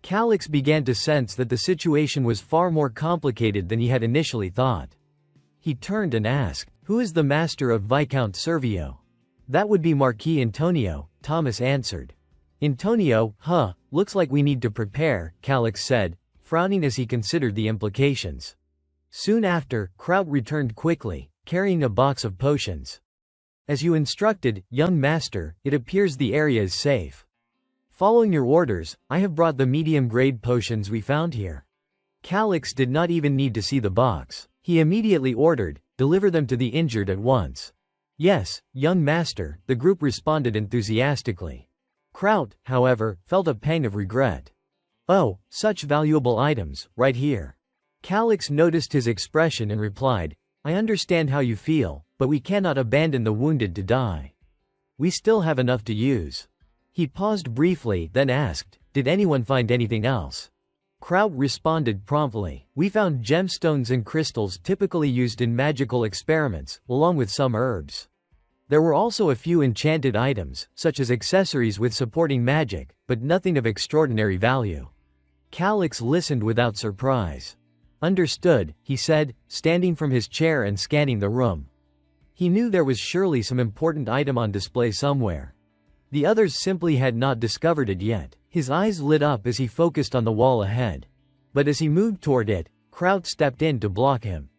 Calix began to sense that the situation was far more complicated than he had initially thought. He turned and asked, "Who is the master of Viscount Servio?" "That would be Marquis Antonio," Thomas answered. "Antonio, looks like we need to prepare," Calix said, frowning as he considered the implications. Soon after, Kraut returned quickly, carrying a box of potions. "As you instructed, young master, it appears the area is safe. Following your orders, I have brought the medium-grade potions we found here." Calix did not even need to see the box. He immediately ordered, "Deliver them to the injured at once." "Yes, young master," the group responded enthusiastically. Kraut, however, felt a pang of regret. "Oh, such valuable items, right here." Calix noticed his expression and replied, I understand how you feel, but we cannot abandon the wounded to die. We still have enough to use. He paused briefly, then asked, did anyone find anything else? Kraut responded promptly, we found gemstones and crystals typically used in magical experiments, along with some herbs. There were also a few enchanted items, such as accessories with supporting magic, but nothing of extraordinary value. Calix listened without surprise. Understood, he said, standing from his chair and scanning the room. He knew there was surely some important item on display somewhere. The others simply had not discovered it yet. His eyes lit up as he focused on the wall ahead. But as he moved toward it, Kraut stepped in to block him.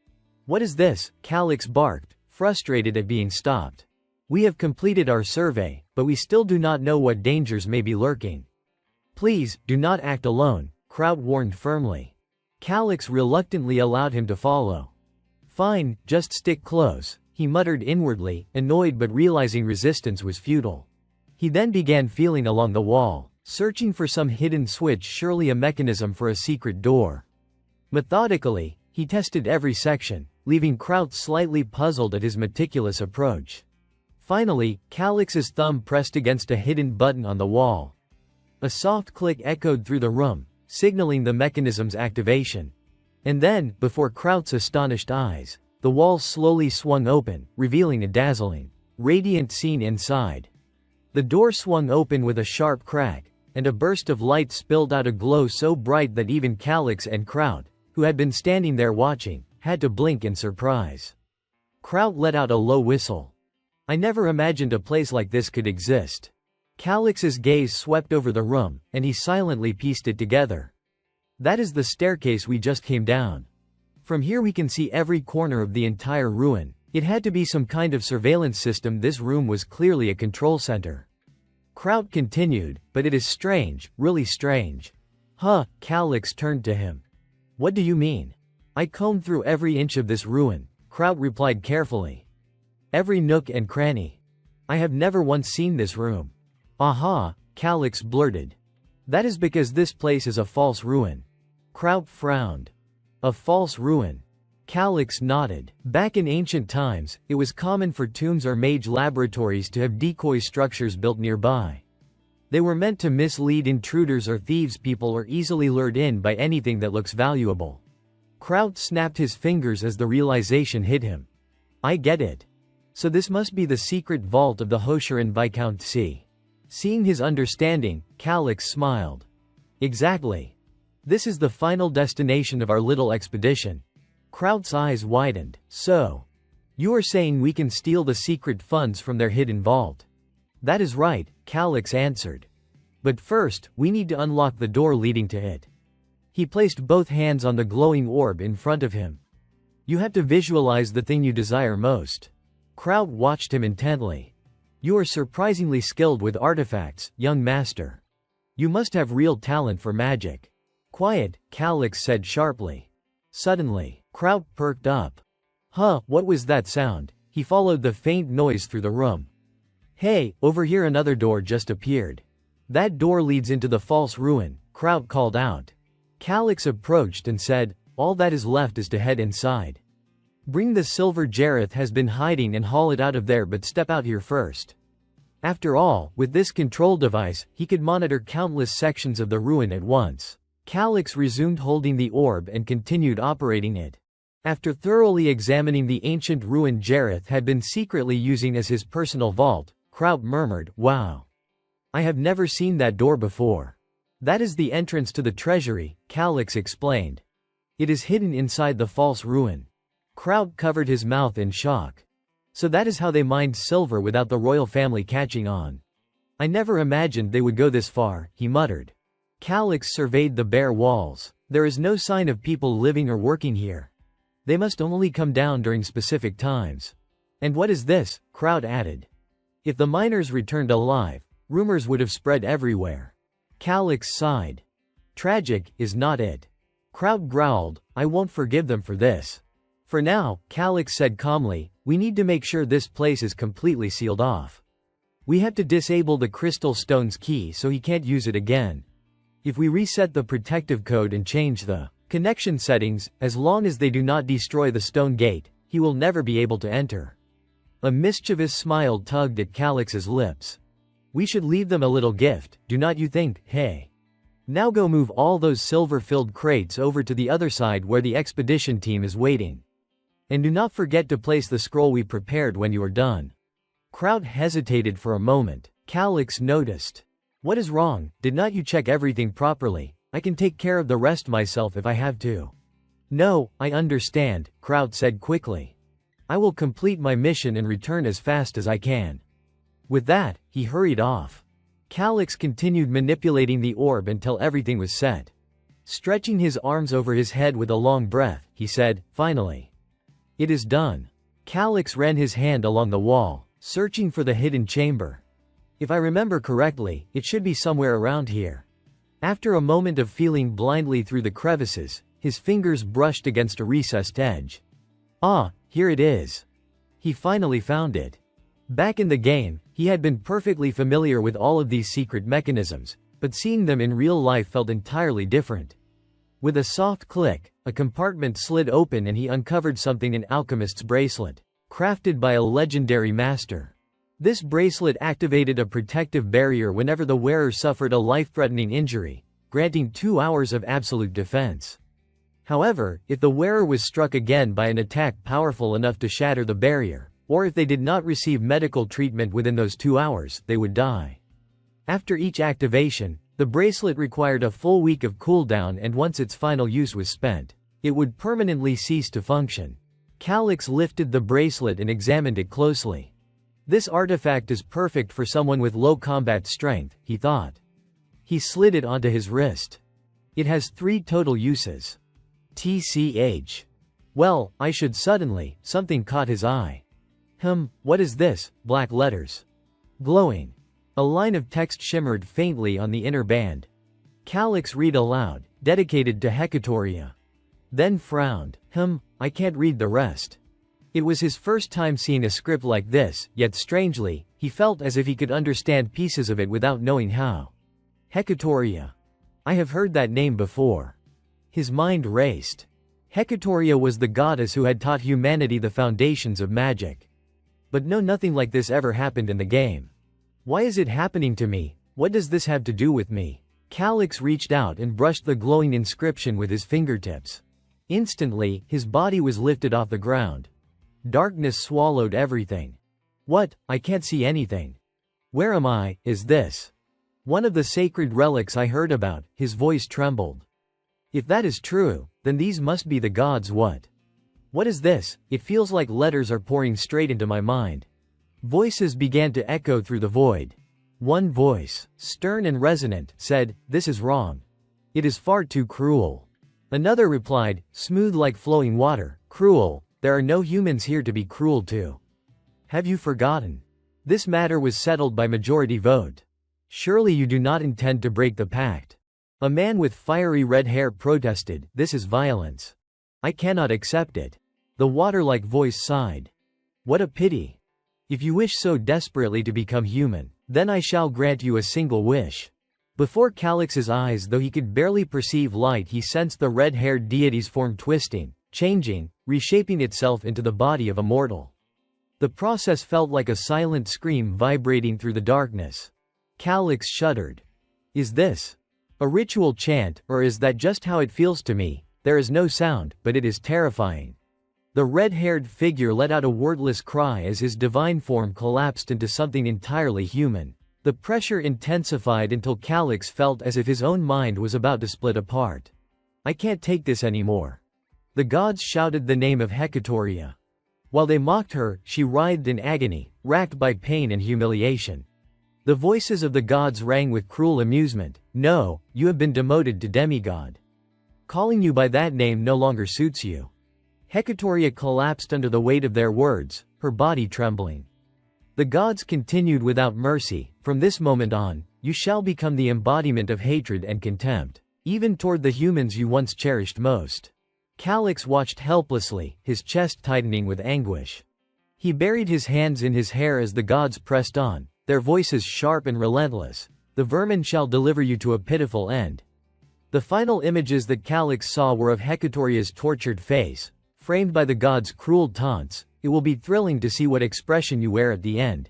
What is this? Calix barked, frustrated at being stopped. We have completed our survey, but we still do not know what dangers may be lurking. Please, do not act alone, Kraut warned firmly. Calix reluctantly allowed him to follow. Fine, just stick close, he muttered inwardly, annoyed but realizing resistance was futile. He then began feeling along the wall, searching for some hidden switch, surely a mechanism for a secret door. Methodically, he tested every section, leaving Kraut slightly puzzled at his meticulous approach. Finally, Calix's thumb pressed against a hidden button on the wall. A soft click echoed through the room, signaling the mechanism's activation. And then, before Kraut's astonished eyes, the wall slowly swung open, revealing a dazzling, radiant scene inside. The door swung open with a sharp crack, and a burst of light spilled out, a glow so bright that even Calix and Kraut, who had been standing there watching, had to blink in surprise. Kraut let out a low whistle. I never imagined a place like this could exist. Calix's gaze swept over the room, and he silently pieced it together. That is the staircase we just came down. From here we can see every corner of the entire ruin. It had to be some kind of surveillance system. This room was clearly a control center. Kraut continued, but it is strange, really strange. Huh, Calix turned to him. What do you mean? I combed through every inch of this ruin, Kraut replied carefully. Every nook and cranny. I have never once seen this room. Aha, Calix blurted. That is because this place is a false ruin. Kraut frowned. A false ruin? Calix nodded. Back in ancient times, it was common for tombs or mage laboratories to have decoy structures built nearby. They were meant to mislead intruders or thieves. People are easily lured in by anything that looks valuable. Kraut snapped his fingers as the realization hit him. I get it. So this must be the secret vault of the Hoshiran Viscountcy. Seeing his understanding, Calix smiled. Exactly. This is the final destination of our little expedition. Kraut's eyes widened. So, you are saying we can steal the secret funds from their hidden vault? That is right, Calix answered. But first, we need to unlock the door leading to it. He placed both hands on the glowing orb in front of him. You have to visualize the thing you desire most. Kraut watched him intently. You are surprisingly skilled with artifacts, young master. You must have real talent for magic. Quiet, Calix said sharply. Suddenly, Kraut perked up. Huh, what was that sound? He followed the faint noise through the room. Hey, over here another door just appeared. That door leads into the false ruin, Kraut called out. Calix approached and said, all that is left is to head inside. Bring the silver Jareth has been hiding and haul it out of there, but step out here first. After all, with this control device, he could monitor countless sections of the ruin at once. Calix resumed holding the orb and continued operating it. After thoroughly examining the ancient ruin Jareth had been secretly using as his personal vault, Kraut murmured, wow. I have never seen that door before. That is the entrance to the treasury, Calix explained. It is hidden inside the false ruin. Kraut covered his mouth in shock. So that is how they mined silver without the royal family catching on. I never imagined they would go this far, he muttered. Calix surveyed the bare walls. There is no sign of people living or working here. They must only come down during specific times. And what is this? Kraut added. If the miners returned alive, rumors would have spread everywhere. Calix sighed. Tragic, is not it? Kraut growled, I won't forgive them for this. For now, Calix said calmly, we need to make sure this place is completely sealed off. We have to disable the crystal stone's key so he can't use it again. If we reset the protective code and change the Connection settings, as long as they do not destroy the stone gate, he will never be able to enter. A mischievous smile tugged at Calix's lips. We should leave them a little gift, do not you think? Hey. Now go move all those silver-filled crates over to the other side where the expedition team is waiting. And do not forget to place the scroll we prepared when you are done. Crowd hesitated for a moment. Calix noticed. What is wrong? Did not you check everything properly? I can take care of the rest myself if I have to. No, I understand, Crowd said quickly. I will complete my mission and return as fast as I can. With that, he hurried off. Calix continued manipulating the orb until everything was set. Stretching his arms over his head with a long breath, he said, finally. It is done. Calix ran his hand along the wall, searching for the hidden chamber. If I remember correctly, it should be somewhere around here. After a moment of feeling blindly through the crevices, his fingers brushed against a recessed edge. Ah, here it is. He finally found it. Back in the game, he had been perfectly familiar with all of these secret mechanisms, but seeing them in real life felt entirely different. With a soft click, a compartment slid open and he uncovered something: an alchemist's bracelet, crafted by a legendary master. This bracelet activated a protective barrier whenever the wearer suffered a life-threatening injury, granting 2 hours of absolute defense. However, if the wearer was struck again by an attack powerful enough to shatter the barrier, or if they did not receive medical treatment within those 2 hours, they would die. After each activation, the bracelet required a full week of cooldown, and once its final use was spent, it would permanently cease to function. Calix lifted the bracelet and examined it closely. This artifact is perfect for someone with low combat strength, he thought. He slid it onto his wrist. It has 3 total uses. TCH. Well, I should suddenly, something caught his eye. What is this? Black letters. Glowing. A line of text shimmered faintly on the inner band. Calix read aloud, dedicated to Hecatoria. Then frowned. I can't read the rest. It was his first time seeing a script like this, yet strangely, he felt as if he could understand pieces of it without knowing how. Hecatoria. I have heard that name before. His mind raced. Hecatoria was the goddess who had taught humanity the foundations of magic. But no, nothing like this ever happened in the game. Why is it happening to me? What does this have to do with me? Calix reached out and brushed the glowing inscription with his fingertips. Instantly, his body was lifted off the ground. Darkness swallowed everything. What? I can't see anything. Where am I? Is this one of the sacred relics I heard about? His voice trembled. If that is true, then these must be the gods. What is this? It feels like letters are pouring straight into my mind. Voices began to echo through the void. One voice, stern and resonant, said, "This is wrong. It is far too cruel." Another replied, smooth like flowing water, "Cruel? There are no humans here to be cruel to. Have you forgotten? This matter was settled by majority vote. Surely you do not intend to break the pact." A man with fiery red hair protested, "This is violence. I cannot accept it." The water-like voice sighed. "What a pity. If you wish so desperately to become human, then I shall grant you a single wish." Before Calix's eyes, though he could barely perceive light, he sensed the red-haired deity's form twisting, changing, reshaping itself into the body of a mortal. The process felt like a silent scream vibrating through the darkness. Calix shuddered. Is this a ritual chant, or is that just how it feels to me? There is no sound, but it is terrifying. The red-haired figure let out a wordless cry as his divine form collapsed into something entirely human. The pressure intensified until Calix felt as if his own mind was about to split apart. "I can't take this anymore." The gods shouted the name of Hecatoria. While they mocked her, she writhed in agony, racked by pain and humiliation. The voices of the gods rang with cruel amusement. "No, you have been demoted to demigod. Calling you by that name no longer suits you." Hecatoria collapsed under the weight of their words, her body trembling. The gods continued without mercy, "From this moment on, you shall become the embodiment of hatred and contempt, even toward the humans you once cherished most." Calix watched helplessly, his chest tightening with anguish. He buried his hands in his hair as the gods pressed on, their voices sharp and relentless. "The vermin shall deliver you to a pitiful end." The final images that Calix saw were of Hecatoria's tortured face, framed by the god's cruel taunts. It will be thrilling to see what expression you wear at the end.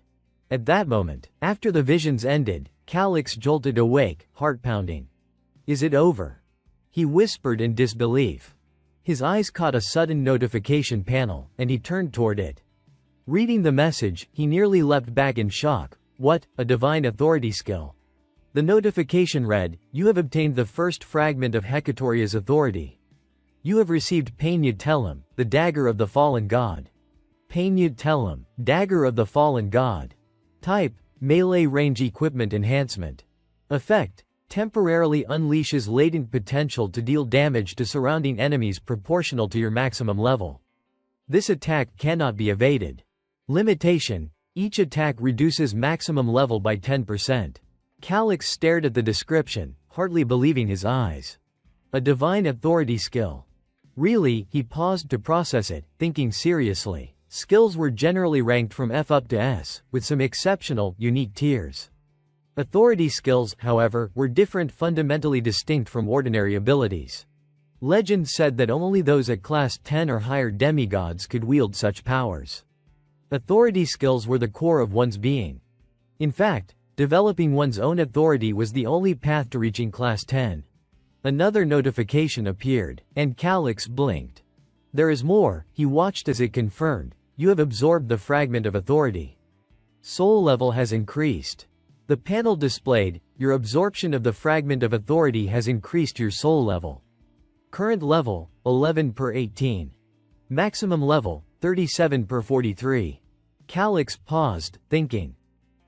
At that moment, after the visions ended, Calix jolted awake, heart pounding. Is it over? He whispered in disbelief. His eyes caught a sudden notification panel, and he turned toward it. Reading the message, he nearly leapt back in shock. What, a divine authority skill. The notification read, "You have obtained the first fragment of Hecatoria's authority. You have received Painyud Telem, the dagger of the fallen god." Painyud Telem, dagger of the fallen god. Type, melee range equipment enhancement. Effect, temporarily unleashes latent potential to deal damage to surrounding enemies proportional to your maximum level. This attack cannot be evaded. Limitation, each attack reduces maximum level by 10%. Calix stared at the description, hardly believing his eyes. A divine authority skill. Really, he paused to process it, thinking seriously. Skills were generally ranked from F up to S, with some exceptional, unique tiers. Authority skills, however, were different, fundamentally distinct from ordinary abilities. Legend said that only those at class 10 or higher demigods could wield such powers. Authority skills were the core of one's being. In fact, developing one's own authority was the only path to reaching class 10. Another notification appeared, and Calix blinked. There is more, he watched as it confirmed. You have absorbed the fragment of authority. Soul level has increased. The panel displayed, your absorption of the fragment of authority has increased your soul level. Current level, 11 per 18. Maximum level, 37 per 43. Calix paused, thinking.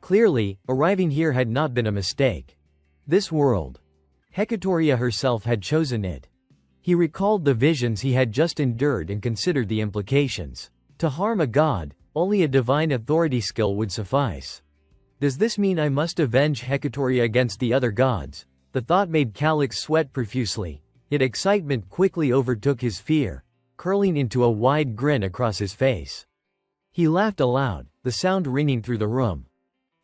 Clearly, arriving here had not been a mistake. This world. Hecatoria herself had chosen it. He recalled the visions he had just endured and considered the implications. To harm a god, only a divine authority skill would suffice. Does this mean I must avenge Hecatoria against the other gods? The thought made Calix sweat profusely, yet excitement quickly overtook his fear, curling into a wide grin across his face. He laughed aloud, the sound ringing through the room.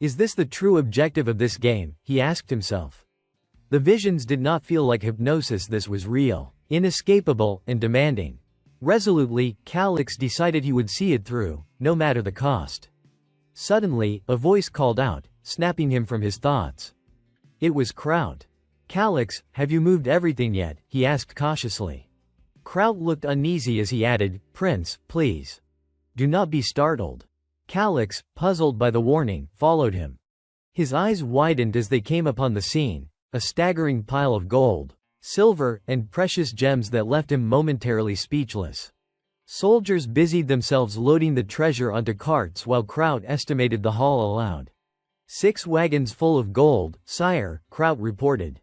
Is this the true objective of this game? He asked himself. The visions did not feel like hypnosis. This was real, inescapable, and demanding. Resolutely, Calix decided he would see it through, no matter the cost. Suddenly, a voice called out, snapping him from his thoughts. It was Kraut. Calix, have you moved everything yet? He asked cautiously. Kraut looked uneasy as he added, Prince, please. Do not be startled. Calix, puzzled by the warning, followed him. His eyes widened as they came upon the scene, a staggering pile of gold, silver, and precious gems that left him momentarily speechless. Soldiers busied themselves loading the treasure onto carts while Kraut estimated the haul aloud. 6 wagons full of gold, sire, Kraut reported.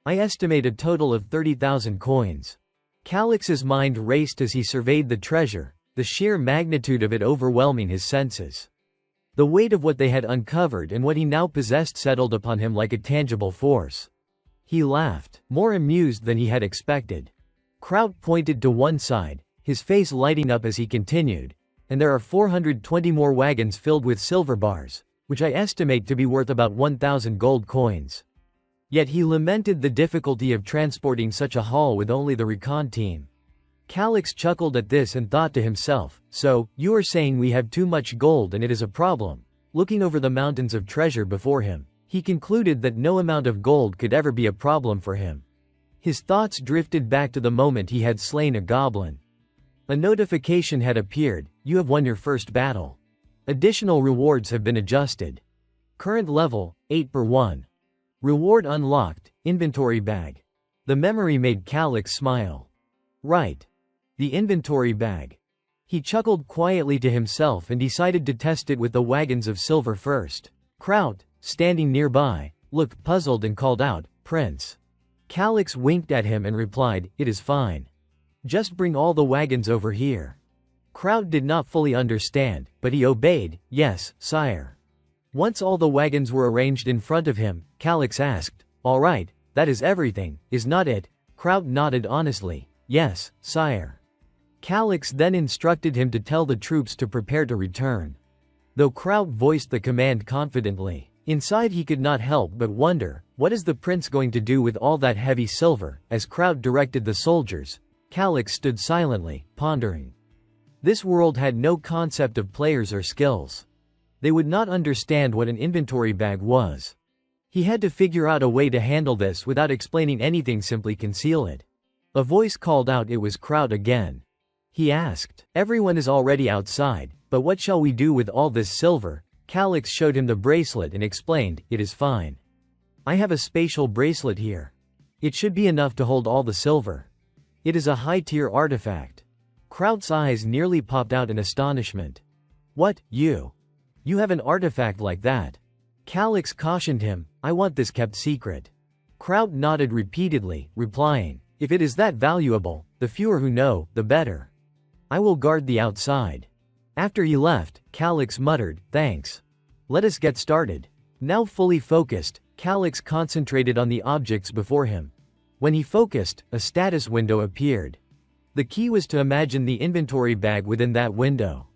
I estimate a total of 30,000 coins. Calix's mind raced as he surveyed the treasure, the sheer magnitude of it overwhelming his senses. The weight of what they had uncovered and what he now possessed settled upon him like a tangible force. He laughed, more amused than he had expected. Kraut pointed to one side, his face lighting up as he continued, and there are 420 more wagons filled with silver bars, which I estimate to be worth about 1,000 gold coins. Yet he lamented the difficulty of transporting such a haul with only the recon team. Calix chuckled at this and thought to himself, so, you are saying we have too much gold and it is a problem. Looking over the mountains of treasure before him, he concluded that no amount of gold could ever be a problem for him. His thoughts drifted back to the moment he had slain a goblin. A notification had appeared, you have won your first battle. Additional rewards have been adjusted. Current level, 8 per 1. Reward unlocked, inventory bag. The memory made Calix smile. Right. The inventory bag. He chuckled quietly to himself and decided to test it with the wagons of silver first. Kraut, standing nearby, looked puzzled and called out, Prince. Calix winked at him and replied, it is fine. Just bring all the wagons over here. Kraut did not fully understand, but he obeyed, yes, sire. Once all the wagons were arranged in front of him, Calix asked, all right, that is everything, is not it? Kraut nodded honestly, yes, sire. Calix then instructed him to tell the troops to prepare to return. Though Kraut voiced the command confidently, Inside he could not help but wonder, what is the prince going to do with all that heavy silver? As Kraut directed the soldiers, Calyx stood silently, pondering. This world had no concept of players or skills. They would not understand what an inventory bag was. He had to figure out a way to handle this without explaining anything, simply conceal it. A voice called out. It was Kraut again. He asked, "Everyone is already outside, but what shall we do with all this silver?" Calyx showed him the bracelet and explained, "It is fine. I have a spatial bracelet here. It should be enough to hold all the silver. It is a high-tier artifact." Kraut's eyes nearly popped out in astonishment. "What, you? You have an artifact like that?" Calyx cautioned him, "I want this kept secret." Kraut nodded repeatedly, replying, "If it is that valuable, the fewer who know, the better. I will guard the outside." After he left, Calyx muttered, "Thanks. Let us get started." Now fully focused, Calyx concentrated on the objects before him. When he focused, a status window appeared. The key was to imagine the inventory bag within that window.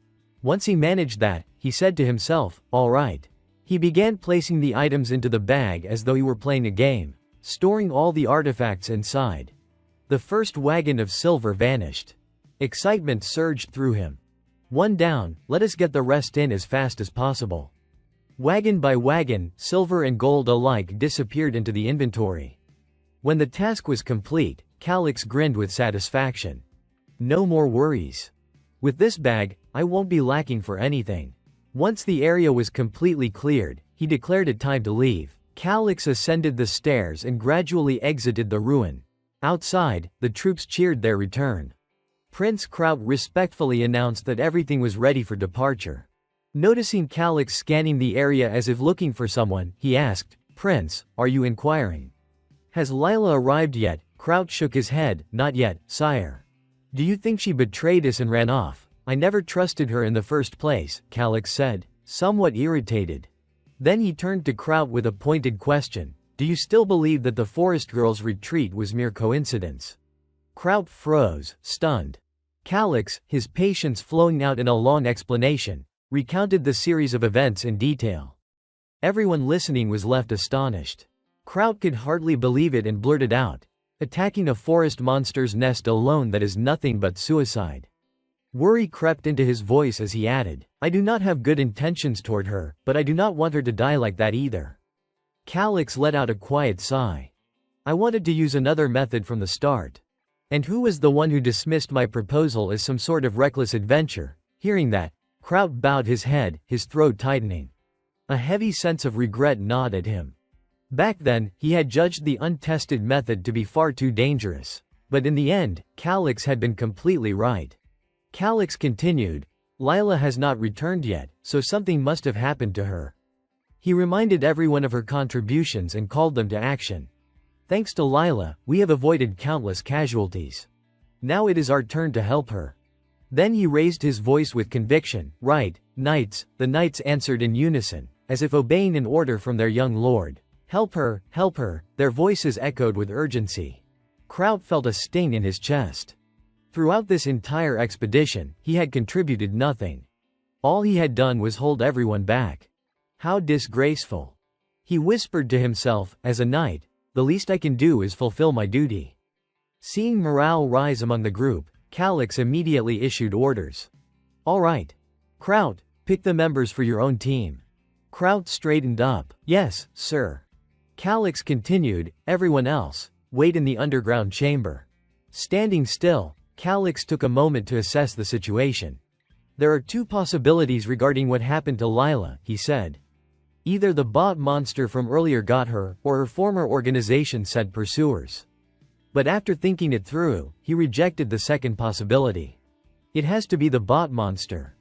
Once he managed that, he said to himself, "All right." He began placing the items into the bag as though he were playing a game, storing all the artifacts inside. The first wagon of silver vanished. Excitement surged through him. One down, let us get the rest in as fast as possible. Wagon by wagon, silver and gold alike disappeared into the inventory. When the task was complete, Calyx grinned with satisfaction. No more worries. With this bag, I won't be lacking for anything. Once the area was completely cleared, he declared it time to leave. Calyx ascended the stairs and gradually exited the ruin. Outside, the troops cheered their return. Prince Kraut respectfully announced that everything was ready for departure. Noticing Calyx scanning the area as if looking for someone, he asked, "Prince, are you inquiring? Has Lila arrived yet?" Kraut shook his head, "Not yet, sire." "Do you think she betrayed us and ran off? I never trusted her in the first place," Calyx said, somewhat irritated. Then he turned to Kraut with a pointed question, "Do you still believe that the forest girl's retreat was mere coincidence?" Kraut froze, stunned. Calyx, his patience flowing out in a long explanation, recounted the series of events in detail. Everyone listening was left astonished. Kraut could hardly believe it and blurted out, "Attacking a forest monster's nest alone, that is nothing but suicide." Worry crept into his voice as he added, "I do not have good intentions toward her, but I do not want her to die like that either." Calyx let out a quiet sigh. "I wanted to use another method from the start. And who was the one who dismissed my proposal as some sort of reckless adventure?" Hearing that, Kraut bowed his head, his throat tightening. A heavy sense of regret gnawed at him. Back then, he had judged the untested method to be far too dangerous. But in the end, Calyx had been completely right. Calyx continued, "Lila has not returned yet, so something must have happened to her." He reminded everyone of her contributions and called them to action. "Thanks to Lila, we have avoided countless casualties. Now it is our turn to help her." Then he raised his voice with conviction, "Right, knights," the knights answered in unison, as if obeying an order from their young lord. Help her, their voices echoed with urgency. Kraut felt a sting in his chest. Throughout this entire expedition, he had contributed nothing. All he had done was hold everyone back. How disgraceful. He whispered to himself, "As a knight, the least I can do is fulfill my duty." Seeing morale rise among the group, Calyx immediately issued orders. "All right. Kraut, pick the members for your own team." Kraut straightened up. "Yes, sir." Calyx continued, "Everyone else, wait in the underground chamber." Standing still, Calyx took a moment to assess the situation. "There are two possibilities regarding what happened to Lila," he said. "Either the bot monster from earlier got her, or her former organization sent pursuers." But after thinking it through, he rejected the second possibility. "It has to be the bot monster.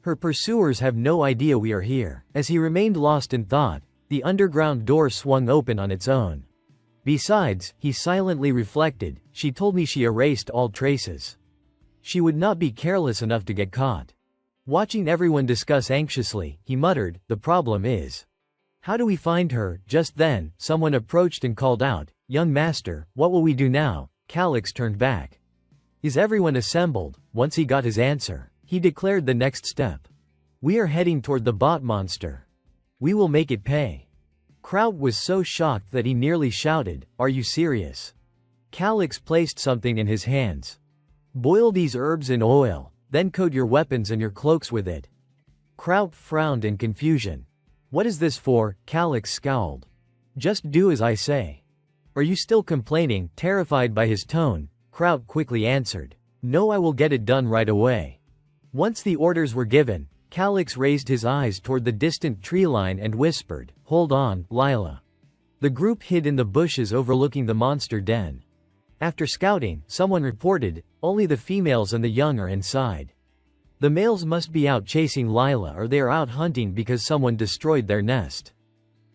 Her pursuers have no idea we are here." As he remained lost in thought, the underground door swung open on its own. Besides, he silently reflected, "She told me she erased all traces. She would not be careless enough to get caught." Watching everyone discuss anxiously, he muttered, "The problem is, how do we find her?" Just then, someone approached and called out, "Young master, what will we do now?" Calyx turned back. "Is everyone assembled?" Once he got his answer, he declared the next step. "We are heading toward the bot monster. We will make it pay." Kraut was so shocked that he nearly shouted, "Are you serious?" Calix placed something in his hands. "Boil these herbs in oil, then coat your weapons and your cloaks with it." Kraut frowned in confusion. "What is this for?" Calix scowled. "Just do as I say." "Are you still complaining?" Terrified by his tone, Kraut quickly answered. "No, I will get it done right away." Once the orders were given, Calix raised his eyes toward the distant tree line and whispered, "Hold on, Lila." The group hid in the bushes overlooking the monster den. After scouting, someone reported, "Only the females and the young are inside. The males must be out chasing Lila or they are out hunting because someone destroyed their nest."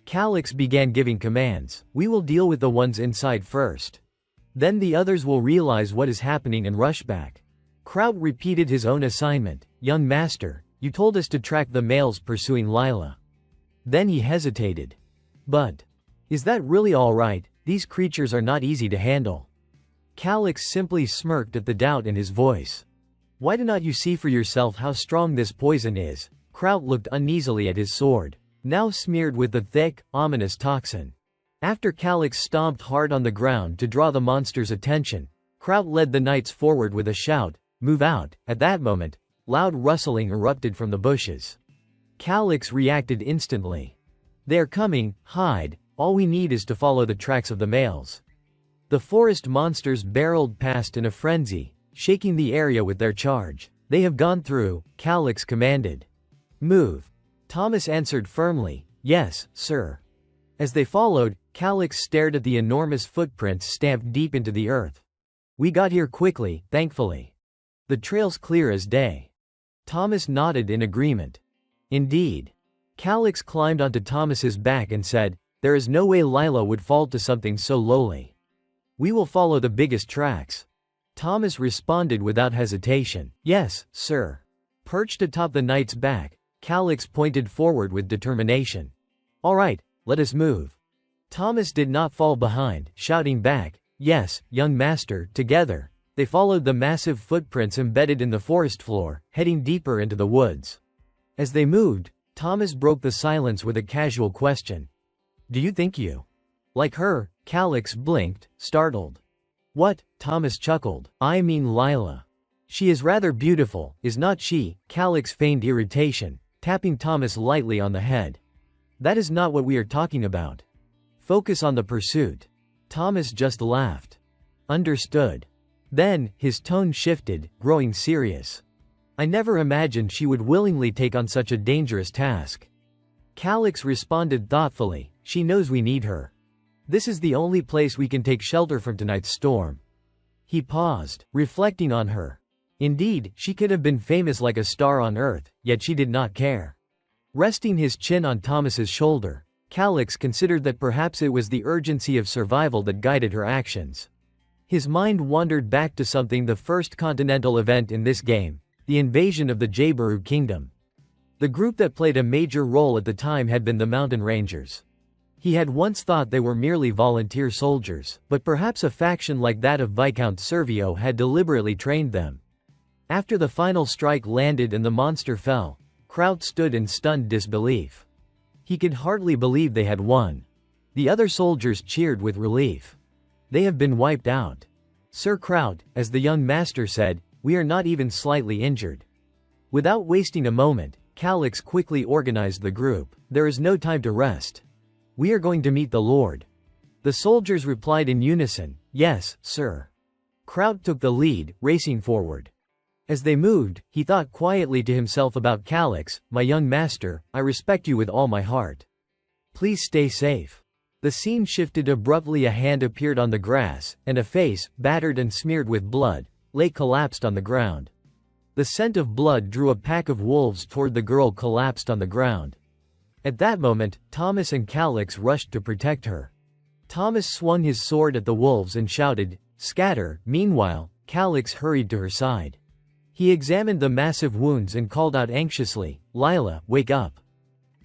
Calix began giving commands. "We will deal with the ones inside first. Then the others will realize what is happening and rush back." Kraut repeated his own assignment. "Young master, you told us to track the males pursuing Lila." Then he hesitated. "But is that really all right? These creatures are not easy to handle." Calix simply smirked at the doubt in his voice. "Why do not you see for yourself how strong this poison is?" Kraut looked uneasily at his sword, now smeared with the thick, ominous toxin. After Calix stomped hard on the ground to draw the monster's attention, Kraut led the knights forward with a shout, "Move out!" At that moment, loud rustling erupted from the bushes. Calix reacted instantly. "They are coming, hide, all we need is to follow the tracks of the males." The forest monsters barreled past in a frenzy, shaking the area with their charge. "They have gone through," Calix commanded. "Move." Thomas answered firmly, "Yes, sir." As they followed, Calix stared at the enormous footprints stamped deep into the earth. "We got here quickly, thankfully. The trail's clear as day." Thomas nodded in agreement. "Indeed." Calix climbed onto Thomas's back and said, "There is no way Lila would fall to something so lowly. We will follow the biggest tracks." Thomas responded without hesitation, "Yes, sir." Perched atop the knight's back, Calix pointed forward with determination. "All right, let us move." Thomas did not fall behind, shouting back, "Yes, young master." Together, they followed the massive footprints embedded in the forest floor, heading deeper into the woods. As they moved, Thomas broke the silence with a casual question. "Do you think you like her?" Calix blinked, startled. "What?" Thomas chuckled. "I mean Lila. She is rather beautiful, is not she?" Calix feigned irritation, tapping Thomas lightly on the head. "That is not what we are talking about. Focus on the pursuit." Thomas just laughed. "Understood." Then, his tone shifted, growing serious. "I never imagined she would willingly take on such a dangerous task." Calix responded thoughtfully, "She knows we need her. This is the only place we can take shelter from tonight's storm." He paused, reflecting on her. Indeed, she could have been famous like a star on Earth, yet she did not care. Resting his chin on Thomas's shoulder, Calix considered that perhaps it was the urgency of survival that guided her actions. His mind wandered back to something, the first continental event in this game, the invasion of the Jabiru Kingdom. The group that played a major role at the time had been the Mountain Rangers. He had once thought they were merely volunteer soldiers, but perhaps a faction like that of Viscount Servio had deliberately trained them. After the final strike landed and the monster fell, Kraut stood in stunned disbelief. He could hardly believe they had won. The other soldiers cheered with relief. "They have been wiped out. Sir Kraut," as the young master said, "we are not even slightly injured." Without wasting a moment, Calix quickly organized the group. "There is no time to rest. We are going to meet the Lord." The soldiers replied in unison, "Yes, sir." Kraut took the lead, racing forward. As they moved, he thought quietly to himself about Calix, "My young master, I respect you with all my heart. Please stay safe." The scene shifted abruptly. A hand appeared on the grass, and a face, battered and smeared with blood, lay collapsed on the ground. The scent of blood drew a pack of wolves toward the girl collapsed on the ground. At that moment, Thomas and Calix rushed to protect her. Thomas swung his sword at the wolves and shouted, "Scatter!" Meanwhile, Calix hurried to her side. He examined the massive wounds and called out anxiously, "Lila, wake up."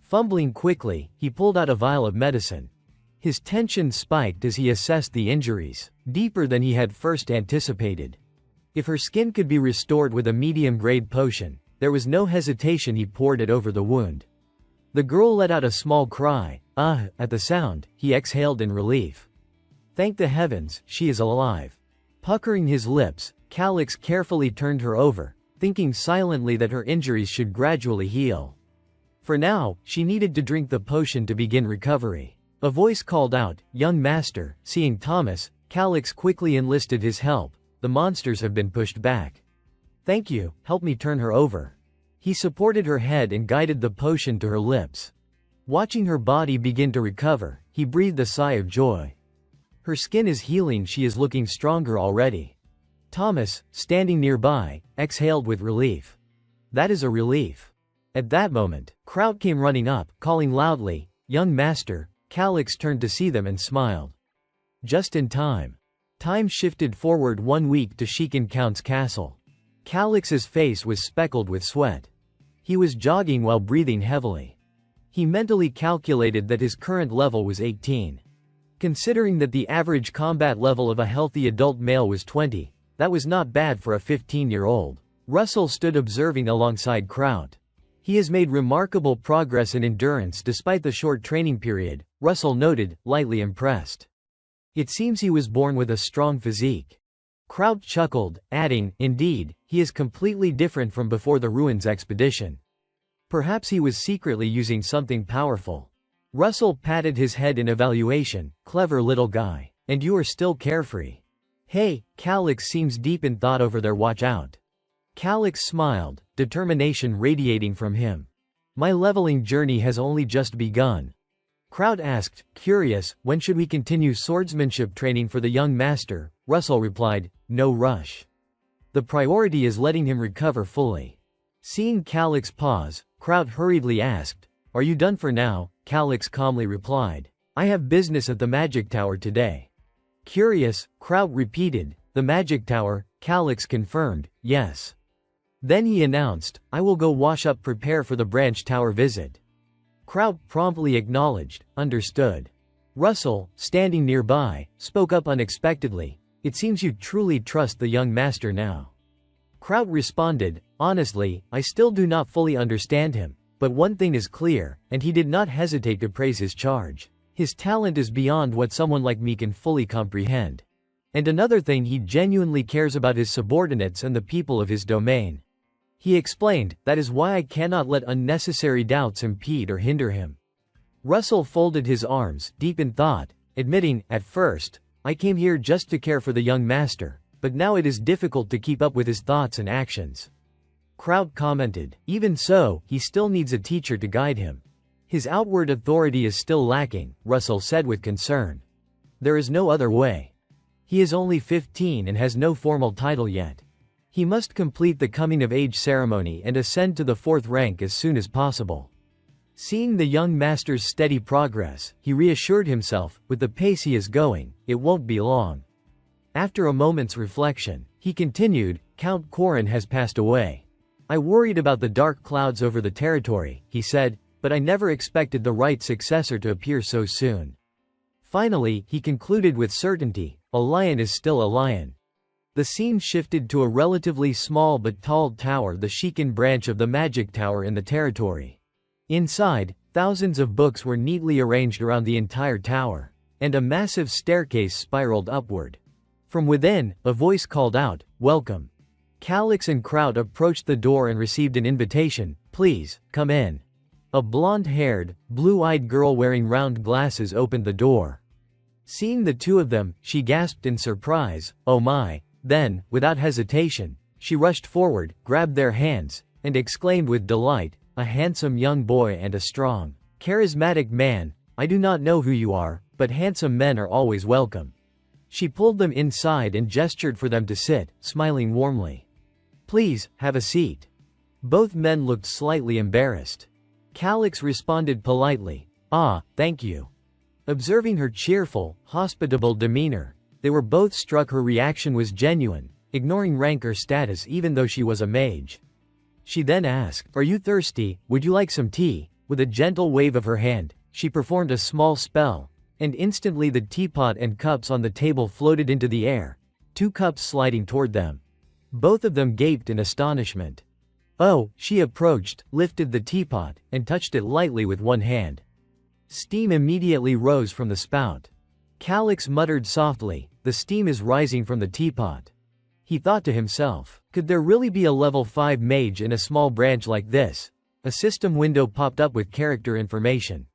Fumbling quickly, he pulled out a vial of medicine. His tension spiked as he assessed the injuries, deeper than he had first anticipated. If her skin could be restored with a medium-grade potion, there was no hesitation. He poured it over the wound. The girl let out a small cry. At the sound, he exhaled in relief. Thank the heavens, she is alive. Puckering his lips, Calix carefully turned her over, thinking silently that her injuries should gradually heal. For now, she needed to drink the potion to begin recovery. A voice called out, "Young master." Seeing Thomas, Calix quickly enlisted his help. The monsters have been pushed back. Thank you, help me turn her over. He supported her head and guided the potion to her lips. Watching her body begin to recover, he breathed a sigh of joy. Her skin is healing, she is looking stronger already. Thomas, standing nearby, exhaled with relief. That is a relief. At that moment, Kraut came running up, calling loudly, "Young master." Calix turned to see them and smiled. Just in time. Time shifted forward 1 week to Shiken Count's castle. Calix's face was speckled with sweat. He was jogging while breathing heavily. He mentally calculated that his current level was 18. Considering that the average combat level of a healthy adult male was 20, that was not bad for a 15-year-old. Russell stood observing alongside Kraut. He has made remarkable progress in endurance despite the short training period, Russell noted, lightly impressed. It seems he was born with a strong physique. Kraut chuckled, adding, "Indeed, he is completely different from before the Ruins expedition. Perhaps he was secretly using something powerful." Russell patted his head in evaluation. "Clever little guy. And you are still carefree." "Hey," Calix seems deep in thought over their watch out. Calix smiled, determination radiating from him. "My leveling journey has only just begun." Kraut asked, curious, "When should we continue swordsmanship training for the young master?" Russell replied, "No rush. The priority is letting him recover fully." Seeing Calix pause, Kraut hurriedly asked, "Are you done for now?" Calix calmly replied, "I have business at the magic tower today." Curious, Kraut repeated, "The magic tower?" Calix confirmed, "Yes." Then he announced, "I will go wash up, prepare for the branch tower visit." Kraut promptly acknowledged, "Understood." Russell, standing nearby, spoke up unexpectedly, "It seems you truly trust the young master now." Kraut responded, "Honestly, I still do not fully understand him, but one thing is clear," and he did not hesitate to praise his charge. "His talent is beyond what someone like me can fully comprehend. And another thing, he genuinely cares about his subordinates and the people of his domain." He explained, "That is why I cannot let unnecessary doubts impede or hinder him." Russell folded his arms, deep in thought, admitting, "At first, I came here just to care for the young master, but now it is difficult to keep up with his thoughts and actions." Kraut commented, "Even so, he still needs a teacher to guide him. His outward authority is still lacking," Russell said with concern. "There is no other way. He is only 15 and has no formal title yet. He must complete the coming-of-age ceremony and ascend to the 4th rank as soon as possible." Seeing the young master's steady progress, he reassured himself, with the pace he is going, it won't be long. After a moment's reflection, he continued, "Count Korin has passed away. I worried about the dark clouds over the territory," he said, "but I never expected the right successor to appear so soon." Finally, he concluded with certainty, "A lion is still a lion." The scene shifted to a relatively small but tall tower, the Shiken branch of the magic tower in the territory. Inside, thousands of books were neatly arranged around the entire tower, and a massive staircase spiraled upward. From within, a voice called out, "Welcome." Calix and Kraut approached the door and received an invitation, "Please, come in." A blonde-haired, blue-eyed girl wearing round glasses opened the door. Seeing the two of them, she gasped in surprise, "Oh my." Then, without hesitation, she rushed forward, grabbed their hands, and exclaimed with delight, "A handsome young boy and a strong, charismatic man. I do not know who you are, but handsome men are always welcome." She pulled them inside and gestured for them to sit, smiling warmly. "Please, have a seat." Both men looked slightly embarrassed. Calix responded politely, "Ah, thank you." Observing her cheerful, hospitable demeanor, they were both struck her reaction was genuine, ignoring rank or status even though she was a mage. She then asked, "Are you thirsty? Would you like some tea?" With a gentle wave of her hand, she performed a small spell, and instantly the teapot and cups on the table floated into the air, 2 cups sliding toward them. Both of them gaped in astonishment. Oh, she approached, lifted the teapot, and touched it lightly with one hand. Steam immediately rose from the spout. Calix muttered softly, "The steam is rising from the teapot." He thought to himself, could there really be a level 5 mage in a small branch like this? A system window popped up with character information.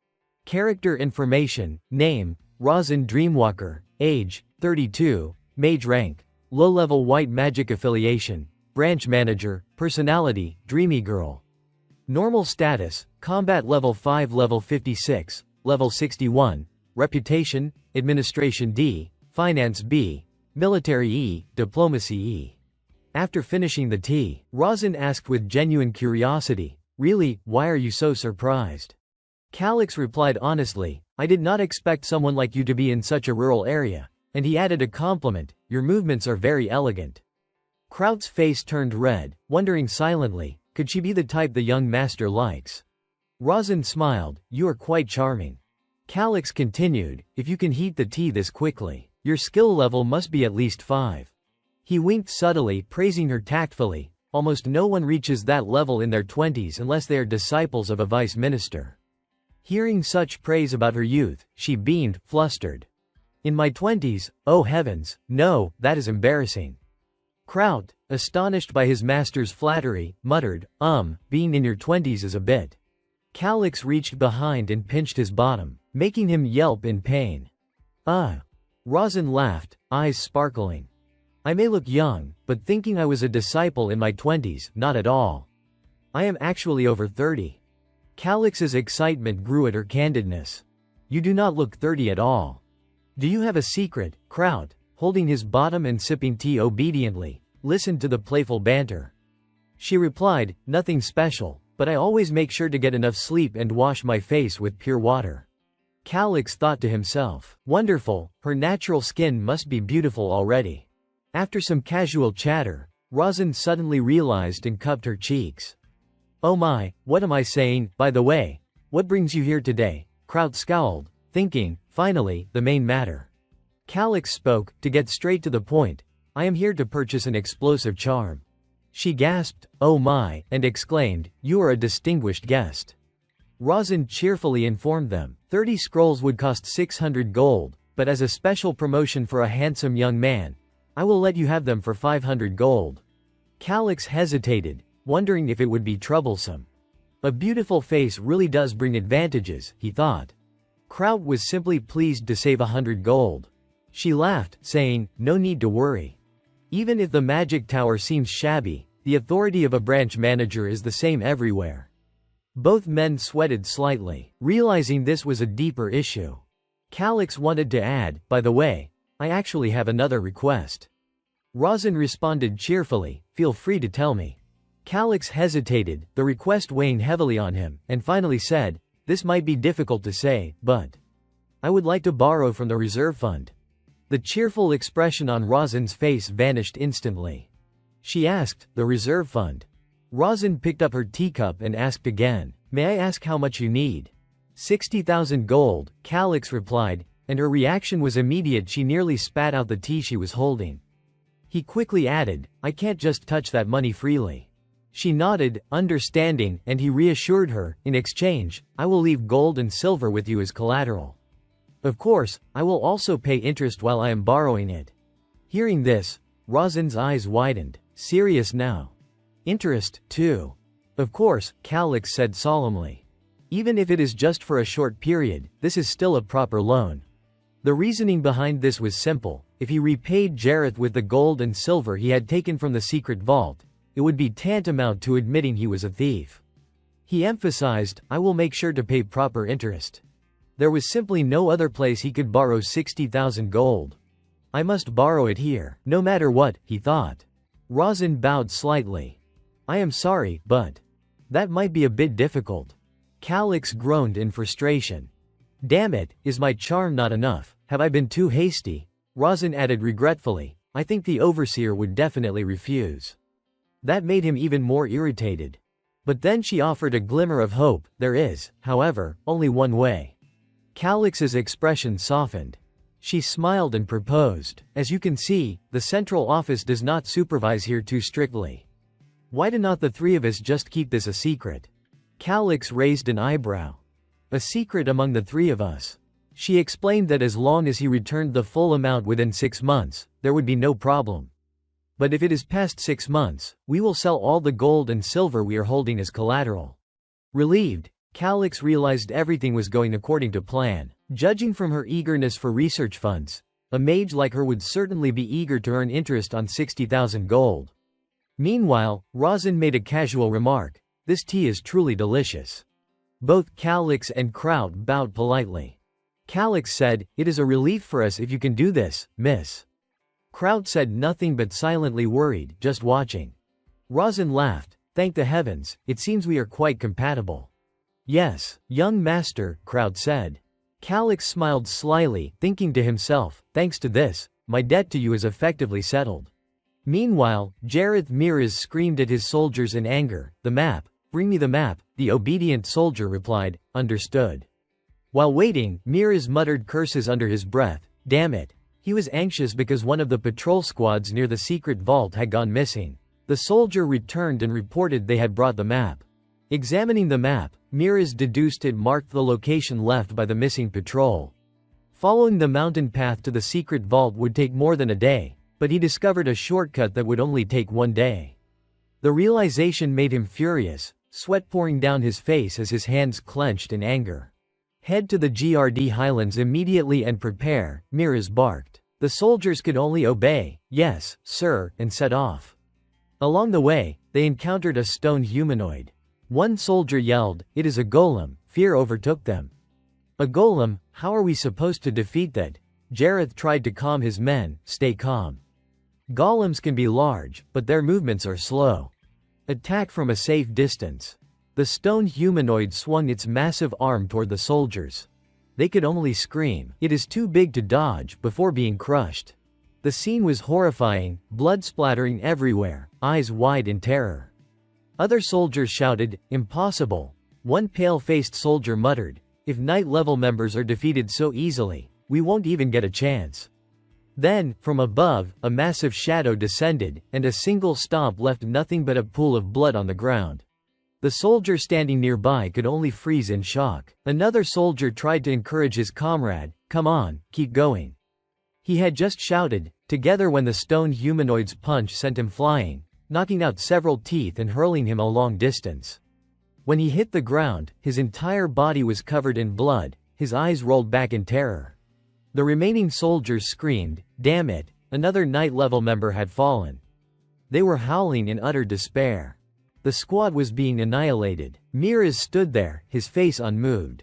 Character information, name, Rosin Dreamwalker, age, 32, mage rank, low-level white magic affiliation, branch manager, personality, dreamy girl. Normal status, combat level 5 level 56, level 61, reputation, administration D, finance B, military E, diplomacy E. After finishing the tea, Rosin asked with genuine curiosity, "Really, why are you so surprised?" Calix replied honestly, "I did not expect someone like you to be in such a rural area," and he added a compliment, "Your movements are very elegant." Kraut's face turned red, wondering silently, could she be the type the young master likes? Rosin smiled, "You are quite charming." Calix continued, "If you can heat the tea this quickly, your skill level must be at least 5. He winked subtly, praising her tactfully. Almost no one reaches that level in their 20s unless they are disciples of a vice minister. Hearing such praise about her youth, she beamed, flustered. "In my 20s, oh heavens, no, that is embarrassing." Kraut, astonished by his master's flattery, muttered, Being in your 20s is a bit." Calix reached behind and pinched his bottom, making him yelp in pain. Rosin laughed, eyes sparkling. "I may look young, but thinking I was a disciple in my 20s, not at all. I am actually over 30. Calix's excitement grew at her candidness. "You do not look 30 at all. Do you have a secret?" Kraut, holding his bottom and sipping tea obediently, listened to the playful banter. She replied, "Nothing special, but I always make sure to get enough sleep and wash my face with pure water." Calix thought to himself, "Wonderful, her natural skin must be beautiful already." After some casual chatter, Rosin suddenly realized and cupped her cheeks. "Oh my, what am I saying, by the way? What brings you here today?" Kraut scowled, thinking, finally, the main matter. Calix spoke, to get straight to the point, "I am here to purchase an explosive charm." She gasped, "Oh my," and exclaimed, "You are a distinguished guest." Rosin cheerfully informed them, 30 scrolls would cost 600 gold, but as a special promotion for a handsome young man, I will let you have them for 500 gold. Calix hesitated, wondering if it would be troublesome. A beautiful face really does bring advantages, he thought. Kraut was simply pleased to save 100 gold. She laughed, saying, "No need to worry. Even if the magic tower seems shabby, the authority of a branch manager is the same everywhere." Both men sweated slightly, realizing this was a deeper issue. Calix wanted to add, "By the way, I actually have another request." Rosin responded cheerfully, "Feel free to tell me." Calix hesitated, the request weighing heavily on him, and finally said, "This might be difficult to say, but I would like to borrow from the reserve fund." The cheerful expression on Rosin's face vanished instantly. She asked, "The reserve fund?" Rosin picked up her teacup and asked again, "May I ask how much you need?" 60,000 gold, Calix replied, and her reaction was immediate. She nearly spat out the tea she was holding. He quickly added, "I can't just touch that money freely." She nodded, understanding, and he reassured her, "In exchange, I will leave gold and silver with you as collateral. Of course, I will also pay interest while I am borrowing it." Hearing this, Rosin's eyes widened. "Serious now? Interest, too?" "Of course," Calix said solemnly. "Even if it is just for a short period, this is still a proper loan." The reasoning behind this was simple. If he repaid Jareth with the gold and silver he had taken from the secret vault, it would be tantamount to admitting he was a thief. He emphasized, "I will make sure to pay proper interest." There was simply no other place he could borrow 60,000 gold. "I must borrow it here, no matter what," he thought. Rosin bowed slightly. "I am sorry, but that might be a bit difficult." Calix groaned in frustration. "Damn it, is my charm not enough? Have I been too hasty?" Rosin added regretfully, "I think the overseer would definitely refuse." That made him even more irritated. But then she offered a glimmer of hope. "There is, however, only one way." Calix's expression softened. She smiled and proposed, "As you can see, the central office does not supervise here too strictly. Why do not the three of us just keep this a secret? Calix raised an eyebrow. A secret among the three of us. She explained that as long as he returned the full amount within 6 months, there would be no problem. But if it is past 6 months, we will sell all the gold and silver we are holding as collateral. Relieved, Calix realized everything was going according to plan. Judging from her eagerness for research funds, a mage like her would certainly be eager to earn interest on 60,000 gold. Meanwhile, Rosin made a casual remark. This tea is truly delicious. Both Calix and Kraut bowed politely. Calix said, it is a relief for us if you can do this, miss. Kraut said nothing but silently worried, just watching. Rosin laughed. Thank the heavens, it seems we are quite compatible. Yes, young master, Kraut said. Calix smiled slyly, thinking to himself, thanks to this, my debt to you is effectively settled. Meanwhile, Jareth Mirez screamed at his soldiers in anger, the map, bring me the map, the obedient soldier replied, understood. While waiting, Mirez muttered curses under his breath, damn it. He was anxious because one of the patrol squads near the secret vault had gone missing. The soldier returned and reported they had brought the map. Examining the map, Mirez deduced it marked the location left by the missing patrol. Following the mountain path to the secret vault would take more than a day, but he discovered a shortcut that would only take 1 day. The realization made him furious, sweat pouring down his face as his hands clenched in anger. Head to the GRD Highlands immediately and prepare, Mirez barked. The soldiers could only obey, yes, sir, and set off. Along the way, they encountered a stone humanoid. One soldier yelled, it is a golem. Fear overtook them. A golem, how are we supposed to defeat that? Jareth tried to calm his men, stay calm. Golems can be large, but their movements are slow. Attack from a safe distance. The stone humanoid swung its massive arm toward the soldiers. They could only scream, it is too big to dodge, before being crushed. The scene was horrifying, blood splattering everywhere, eyes wide in terror. Other soldiers shouted, impossible. One pale-faced soldier muttered, if night-level members are defeated so easily, we won't even get a chance. Then, from above, a massive shadow descended, and a single stomp left nothing but a pool of blood on the ground. The soldier standing nearby could only freeze in shock. Another soldier tried to encourage his comrade, come on, keep going. He had just shouted, together when the stone humanoid's punch sent him flying, knocking out several teeth and hurling him a long distance. When he hit the ground, his entire body was covered in blood, his eyes rolled back in terror. The remaining soldiers screamed, damn it, another night-level member had fallen. They were howling in utter despair. The squad was being annihilated. Mirez stood there, his face unmoved.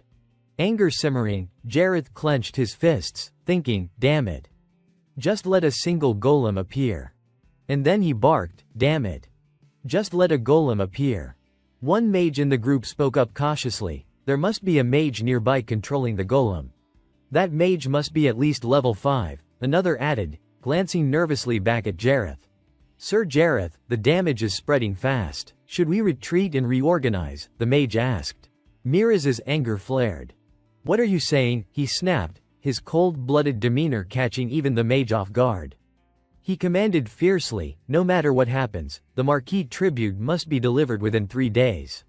Anger simmering, Jareth clenched his fists, thinking, damn it. Just let a single golem appear. And then he barked, damn it. Just let a golem appear. One mage in the group spoke up cautiously, there must be a mage nearby controlling the golem. That mage must be at least level 5, another added, glancing nervously back at Jareth. Sir Jareth, the damage is spreading fast. Should we retreat and reorganize? The mage asked. Mirez's anger flared. What are you saying? He snapped, his cold-blooded demeanor catching even the mage off guard. He commanded fiercely, no matter what happens, the Marquis tribute must be delivered within 3 days.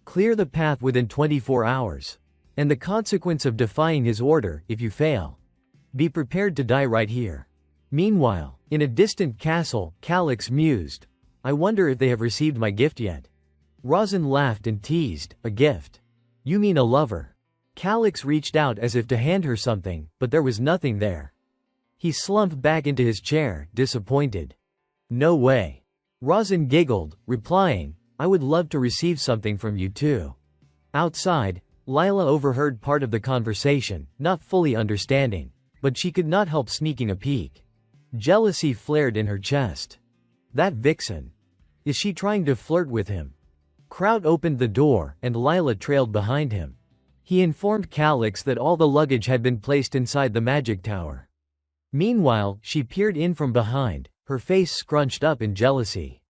Clear the path within 24 hours. And the consequence of defying his order, if you fail. Be prepared to die right here. Meanwhile, in a distant castle, Calix mused. I wonder if they have received my gift yet. Rosin laughed and teased, a gift? You mean a lover? Calix reached out as if to hand her something, but there was nothing there. He slumped back into his chair, disappointed. No way. Rosin giggled, replying, I would love to receive something from you too. Outside, Lila overheard part of the conversation, not fully understanding, but she could not help sneaking a peek. Jealousy flared in her chest. That vixen. Is she trying to flirt with him? Kraut opened the door, and Lila trailed behind him. He informed Calix that all the luggage had been placed inside the magic tower. Meanwhile, she peered in from behind, her face scrunched up in jealousy.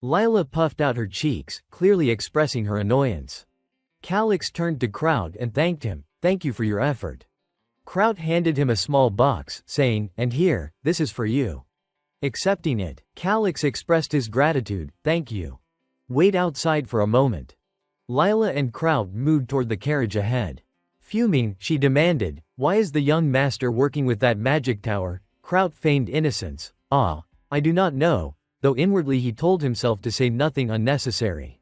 Lila puffed out her cheeks, clearly expressing her annoyance. Calix turned to Kraut and thanked him, thank you for your effort. Kraut handed him a small box, saying, and here, this is for you. Accepting it, Calix expressed his gratitude, thank you. Wait outside for a moment. Lila and Kraut moved toward the carriage ahead. Fuming, she demanded, "Why is the young master working with that magic tower?" Kraut feigned innocence. "Ah, I do not know," though inwardly he told himself to say nothing unnecessary.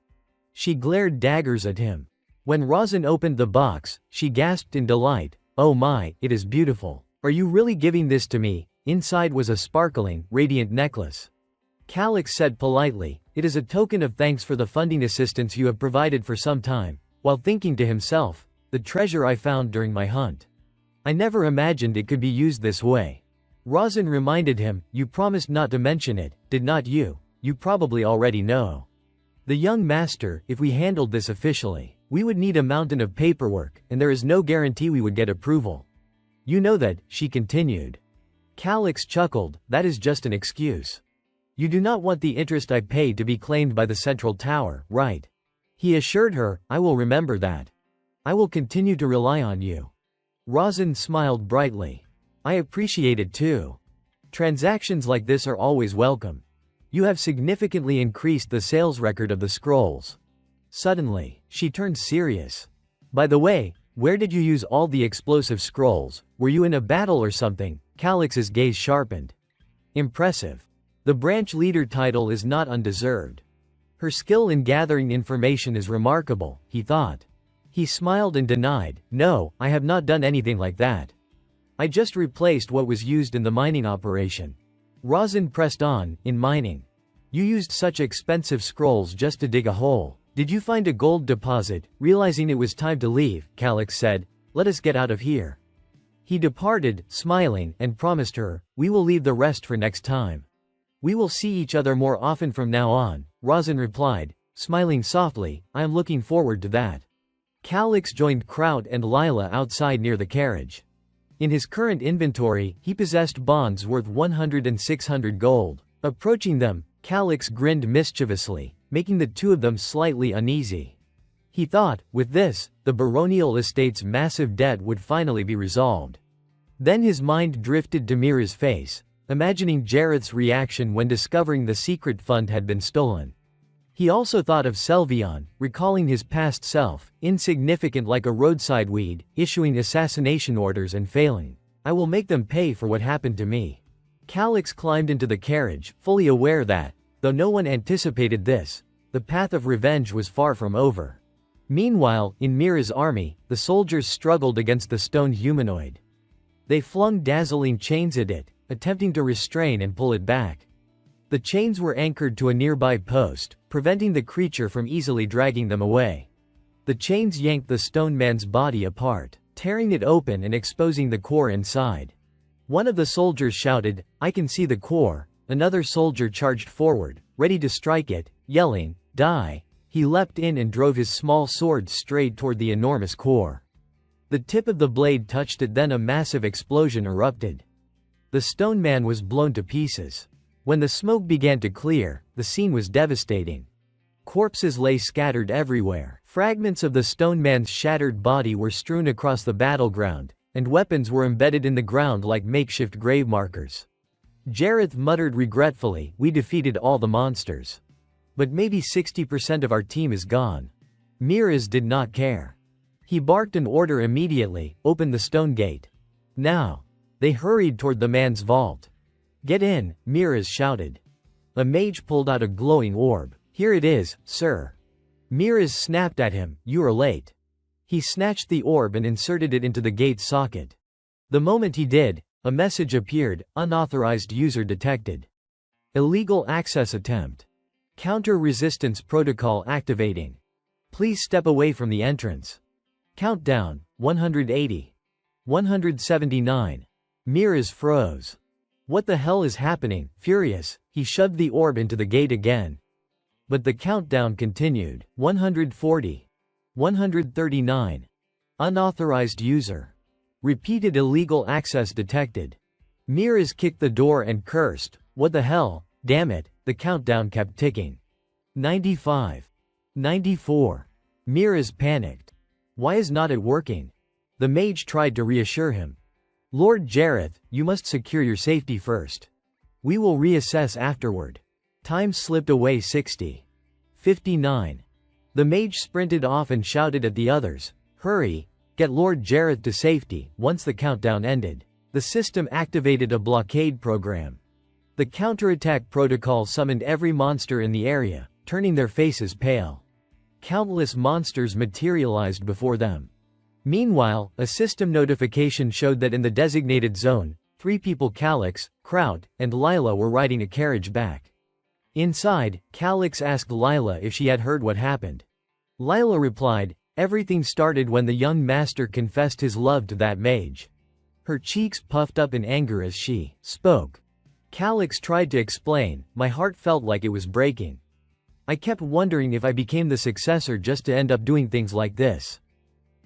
She glared daggers at him. When Rosin opened the box, she gasped in delight, "Oh my, it is beautiful. Are you really giving this to me?" Inside was a sparkling, radiant necklace. Calyx said politely, "It is a token of thanks for the funding assistance you have provided for some time," while thinking to himself, "The treasure I found during my hunt. I never imagined it could be used this way." Rosin reminded him, "You promised not to mention it, did not you? You probably already know." The young master, "If we handled this officially, we would need a mountain of paperwork, and there is no guarantee we would get approval. You know that," she continued. Calyx chuckled, "That is just an excuse. You do not want the interest I paid to be claimed by the central tower, right?" He assured her, "I will remember that. I will continue to rely on you." Rosin smiled brightly. "I appreciate it too. Transactions like this are always welcome. You have significantly increased the sales record of the scrolls." Suddenly, she turned serious. "By the way, where did you use all the explosive scrolls? Were you in a battle or something?" Calyx's gaze sharpened. "Impressive. The branch leader title is not undeserved. Her skill in gathering information is remarkable," he thought. He smiled and denied, "No, I have not done anything like that. I just replaced what was used in the mining operation." Rosin pressed on, "In mining? You used such expensive scrolls just to dig a hole. Did you find a gold deposit?" Realizing it was time to leave, Calyx said, "Let us get out of here." He departed, smiling, and promised her, "We will leave the rest for next time. We will see each other more often from now on." Rosin replied, smiling softly, "I am looking forward to that." Calyx joined Kraut and Lila outside near the carriage. In his current inventory, he possessed bonds worth 100 and 600 gold. Approaching them, Calyx grinned mischievously, making the two of them slightly uneasy. He thought, with this, the baronial estate's massive debt would finally be resolved. Then his mind drifted to Mira's face, imagining Jareth's reaction when discovering the secret fund had been stolen. He also thought of Selvion, recalling his past self, insignificant like a roadside weed, issuing assassination orders and failing. "I will make them pay for what happened to me." Calyx climbed into the carriage, fully aware that, though no one anticipated this, the path of revenge was far from over. Meanwhile, in Mira's army, the soldiers struggled against the stone humanoid. They flung dazzling chains at it, attempting to restrain and pull it back. The chains were anchored to a nearby post, preventing the creature from easily dragging them away. The chains yanked the stone man's body apart, tearing it open and exposing the core inside. One of the soldiers shouted, "I can see the core." Another soldier charged forward, ready to strike it, yelling, "Die!" He leapt in and drove his small sword straight toward the enormous core. The tip of the blade touched it, then a massive explosion erupted. The stone man was blown to pieces. When the smoke began to clear, the scene was devastating. Corpses lay scattered everywhere. Fragments of the stone man's shattered body were strewn across the battleground, and weapons were embedded in the ground like makeshift grave markers. Jareth muttered regretfully, "We defeated all the monsters. But maybe 60% of our team is gone." Miraz did not care. He barked an order immediately, "Open the stone gate. Now." They hurried toward the man's vault. "Get in," Miraz shouted. A mage pulled out a glowing orb. "Here it is, sir." Miraz snapped at him, "You are late." He snatched the orb and inserted it into the gate's socket. The moment he did, a message appeared, "Unauthorized user detected. Illegal access attempt. Counter-resistance protocol activating. Please step away from the entrance." Countdown, 180. 179. Miraz froze. What the hell is happening? Furious, he shoved the orb into the gate again. But the countdown continued. 140. 139. Unauthorized user. Repeated illegal access detected. Miraz kicked the door and cursed, "What the hell, damn it." The countdown kept ticking. 95. 94. Miraz panicked. Why is not it working? The mage tried to reassure him. "Lord Jareth, you must secure your safety first. We will reassess afterward." Time slipped away. 60. 59. The mage sprinted off and shouted at the others, "Hurry! Get Lord Jareth to safety." Once the countdown ended, the system activated a blockade program. The counterattack protocol summoned every monster in the area, turning their faces pale. Countless monsters materialized before them. Meanwhile, a system notification showed that in the designated zone, 3 people, Calix, Kraut, and Lila, were riding a carriage back. Inside, Calix asked Lila if she had heard what happened. Lila replied, "Everything started when the young master confessed his love to that mage." Her cheeks puffed up in anger as she spoke. Calix tried to explain, "My heart felt like it was breaking. I kept wondering if I became the successor just to end up doing things like this."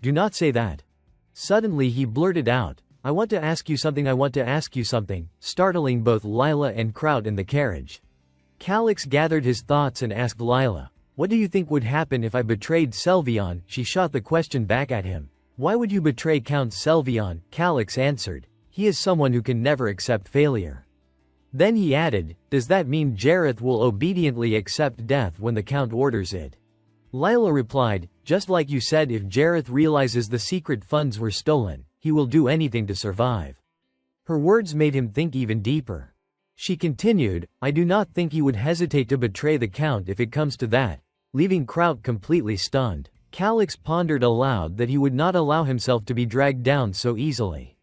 "Do not say that." Suddenly he blurted out, "I want to ask you something," startling both Lila and Kraut in the carriage. Calix gathered his thoughts and asked Lila, "What do you think would happen if I betrayed Selvion?" She shot the question back at him. "Why would you betray Count Selvion?" Calix answered, "He is someone who can never accept failure." Then he added, "Does that mean Jareth will obediently accept death when the Count orders it?" Lila replied, "Just like you said, if Jareth realizes the secret funds were stolen, he will do anything to survive." Her words made him think even deeper. She continued, "I do not think he would hesitate to betray the Count if it comes to that," leaving Kraut completely stunned. Calix pondered aloud that he would not allow himself to be dragged down so easily.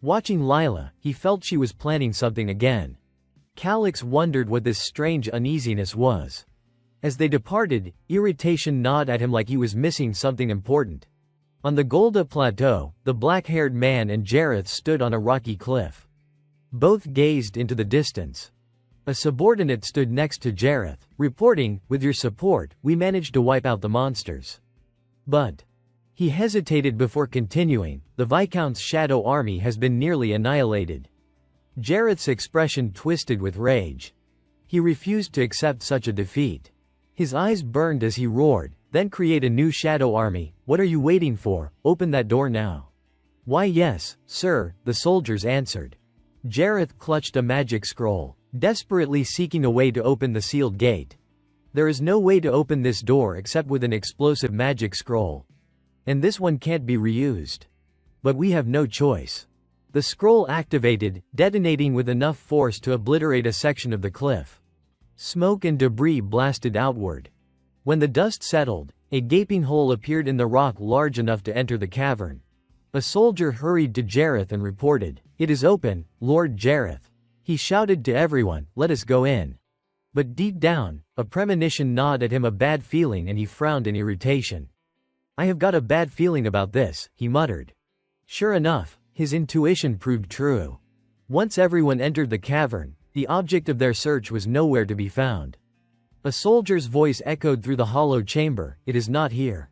Watching Lila, he felt she was planning something again. Calix wondered what this strange uneasiness was. As they departed, irritation gnawed at him like he was missing something important. On the Golda Plateau, the black-haired man and Jareth stood on a rocky cliff. Both gazed into the distance. A subordinate stood next to Jareth, reporting, "With your support, we managed to wipe out the monsters." But he hesitated before continuing, "The Viscount's shadow army has been nearly annihilated." Jareth's expression twisted with rage. He refused to accept such a defeat. His eyes burned as he roared, "Then create a new shadow army. What are you waiting for? Open that door now." "Why yes, sir," the soldiers answered. Jareth clutched a magic scroll, desperately seeking a way to open the sealed gate. "There is no way to open this door except with an explosive magic scroll. And this one can't be reused. But we have no choice." The scroll activated, detonating with enough force to obliterate a section of the cliff. Smoke and debris blasted outward. When the dust settled, a gaping hole appeared in the rock large enough to enter the cavern. A soldier hurried to Jareth and reported, "It is open, Lord Jareth." He shouted to everyone, "Let us go in." But deep down, a premonition gnawed at him, a bad feeling, and he frowned in irritation. "I have got a bad feeling about this," he muttered. Sure enough, his intuition proved true. Once everyone entered the cavern, the object of their search was nowhere to be found. A soldier's voice echoed through the hollow chamber, "It is not here."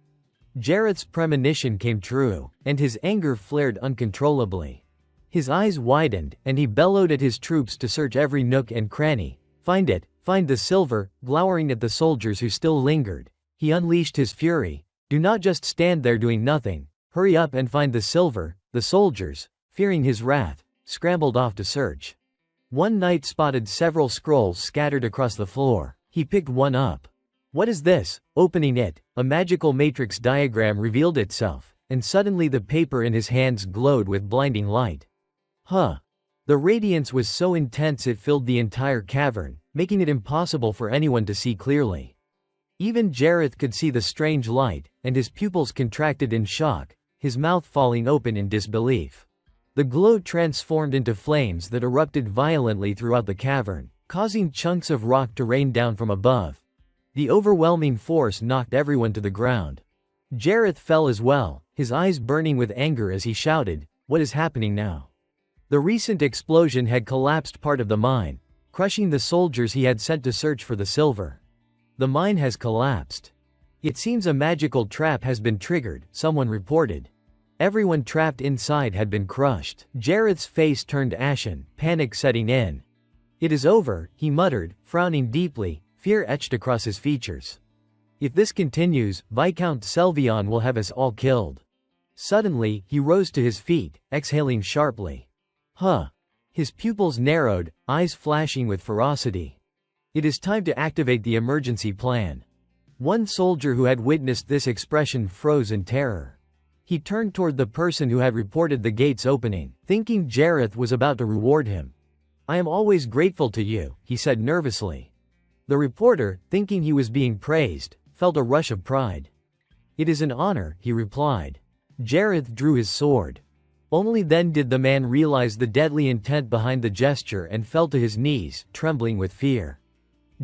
Jareth's premonition came true, and his anger flared uncontrollably. His eyes widened, and he bellowed at his troops to search every nook and cranny. "Find it, find the silver." Glowering at the soldiers who still lingered, he unleashed his fury. "Do not just stand there doing nothing. Hurry up and find the silver." The soldiers, fearing his wrath, scrambled off to search. One knight spotted several scrolls scattered across the floor. He picked one up. "What is this?" Opening it, a magical matrix diagram revealed itself, and suddenly the paper in his hands glowed with blinding light. Huh! The radiance was so intense it filled the entire cavern, making it impossible for anyone to see clearly. Even Jareth could see the strange light, and his pupils contracted in shock, his mouth falling open in disbelief. The glow transformed into flames that erupted violently throughout the cavern, causing chunks of rock to rain down from above. The overwhelming force knocked everyone to the ground. Jareth fell as well, his eyes burning with anger as he shouted, "What is happening now?" The recent explosion had collapsed part of the mine, crushing the soldiers he had sent to search for the silver. "The mine has collapsed. It seems a magical trap has been triggered," someone reported. Everyone trapped inside had been crushed. Jareth's face turned ashen, panic setting in. "It is over," he muttered, frowning deeply, fear etched across his features. "If this continues, Viscount Selvion will have us all killed." Suddenly, he rose to his feet, exhaling sharply. Huh! His pupils narrowed, eyes flashing with ferocity. "It is time to activate the emergency plan." One soldier who had witnessed this expression froze in terror. He turned toward the person who had reported the gate's opening, thinking Jareth was about to reward him. "I am always grateful to you," he said nervously. The reporter, thinking he was being praised, felt a rush of pride. "It is an honor," he replied. Jareth drew his sword. Only then did the man realize the deadly intent behind the gesture and fell to his knees, trembling with fear.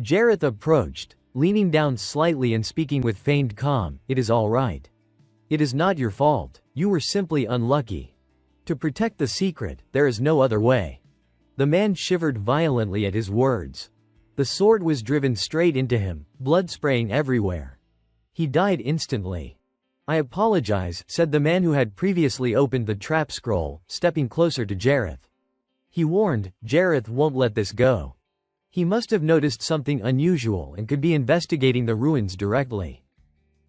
Jareth approached, leaning down slightly and speaking with feigned calm, "It is all right. It is not your fault. You were simply unlucky. To protect the secret, there is no other way." The man shivered violently at his words. The sword was driven straight into him, blood spraying everywhere. He died instantly. "I apologize," said the man who had previously opened the trap scroll, stepping closer to Jareth. He warned, "Jareth won't let this go. He must have noticed something unusual and could be investigating the ruins directly."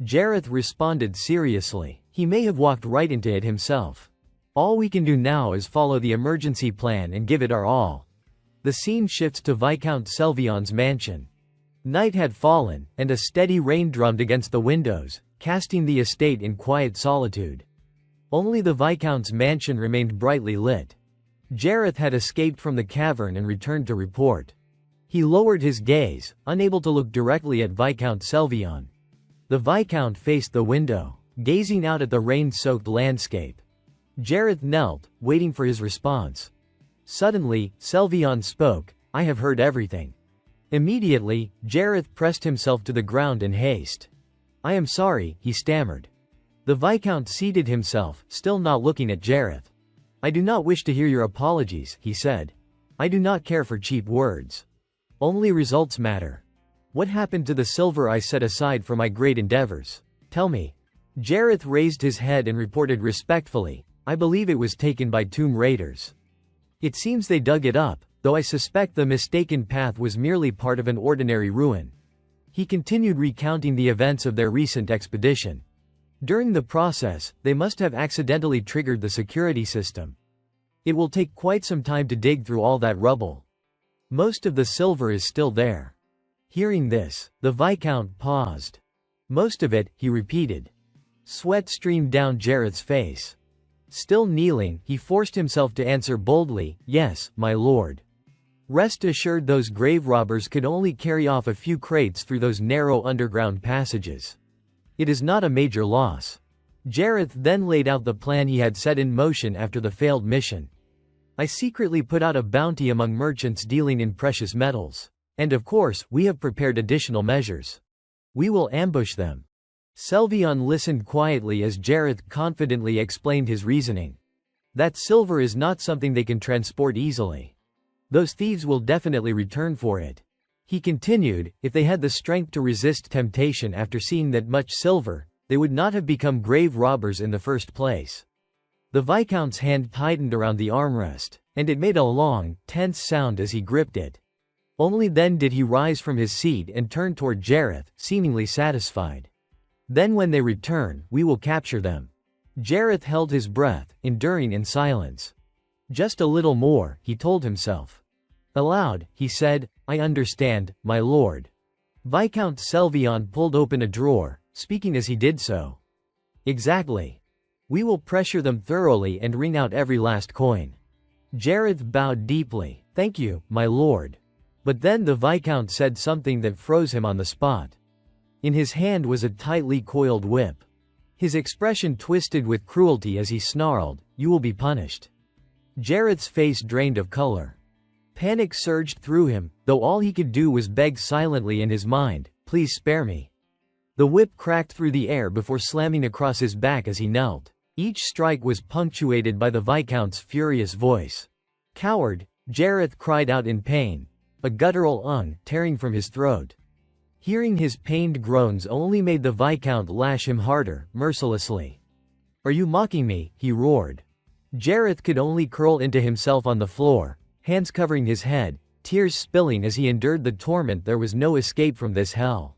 Jareth responded seriously, "He may have walked right into it himself. All we can do now is follow the emergency plan and give it our all." The scene shifts to Viscount Selvion's mansion. Night had fallen, and a steady rain drummed against the windows, casting the estate in quiet solitude. Only the Viscount's mansion remained brightly lit. Jareth had escaped from the cavern and returned to report. He lowered his gaze, unable to look directly at Viscount Selvion. The Viscount faced the window, gazing out at the rain-soaked landscape. Jareth knelt, waiting for his response. Suddenly, Selvion spoke, "I have heard everything." Immediately, Jareth pressed himself to the ground in haste. "I am sorry," he stammered. The Viscount seated himself, still not looking at Jareth. "I do not wish to hear your apologies," he said. "I do not care for cheap words. Only results matter. What happened to the silver I set aside for my great endeavors? Tell me." Jareth raised his head and reported respectfully, "I believe it was taken by tomb raiders. It seems they dug it up, though I suspect the mistaken path was merely part of an ordinary ruin." He continued recounting the events of their recent expedition. During the process, they must have accidentally triggered the security system. It will take quite some time to dig through all that rubble. Most of the silver is still there. Hearing this, the Viscount paused. "Most of it," he repeated. Sweat streamed down Jareth's face. Still kneeling, he forced himself to answer boldly, "Yes, my lord." Rest assured, those grave robbers could only carry off a few crates through those narrow underground passages. It is not a major loss. Jareth then laid out the plan he had set in motion after the failed mission. "I secretly put out a bounty among merchants dealing in precious metals. And of course, we have prepared additional measures. We will ambush them." Selvion listened quietly as Jareth confidently explained his reasoning. "That silver is not something they can transport easily. Those thieves will definitely return for it." He continued, "If they had the strength to resist temptation after seeing that much silver, they would not have become grave robbers in the first place." The Viscount's hand tightened around the armrest, and it made a long, tense sound as he gripped it. Only then did he rise from his seat and turn toward Jareth, seemingly satisfied. "Then when they return, we will capture them." Jareth held his breath, enduring in silence. "Just a little more," he told himself. Aloud, he said, "I understand, my lord." Viscount Selvion pulled open a drawer, speaking as he did so. "Exactly. We will pressure them thoroughly and wring out every last coin." Jareth bowed deeply. "Thank you, my lord." But then the Viscount said something that froze him on the spot. In his hand was a tightly coiled whip. His expression twisted with cruelty as he snarled, "You will be punished." Jareth's face drained of color. Panic surged through him, though all he could do was beg silently in his mind, "Please spare me." The whip cracked through the air before slamming across his back as he knelt. Each strike was punctuated by the Viscount's furious voice. "Coward!" Jareth cried out in pain, a guttural tearing from his throat. Hearing his pained groans only made the Viscount lash him harder, mercilessly. "Are you mocking me?" he roared. Jareth could only curl into himself on the floor, hands covering his head, tears spilling as he endured the torment. There was no escape from this hell.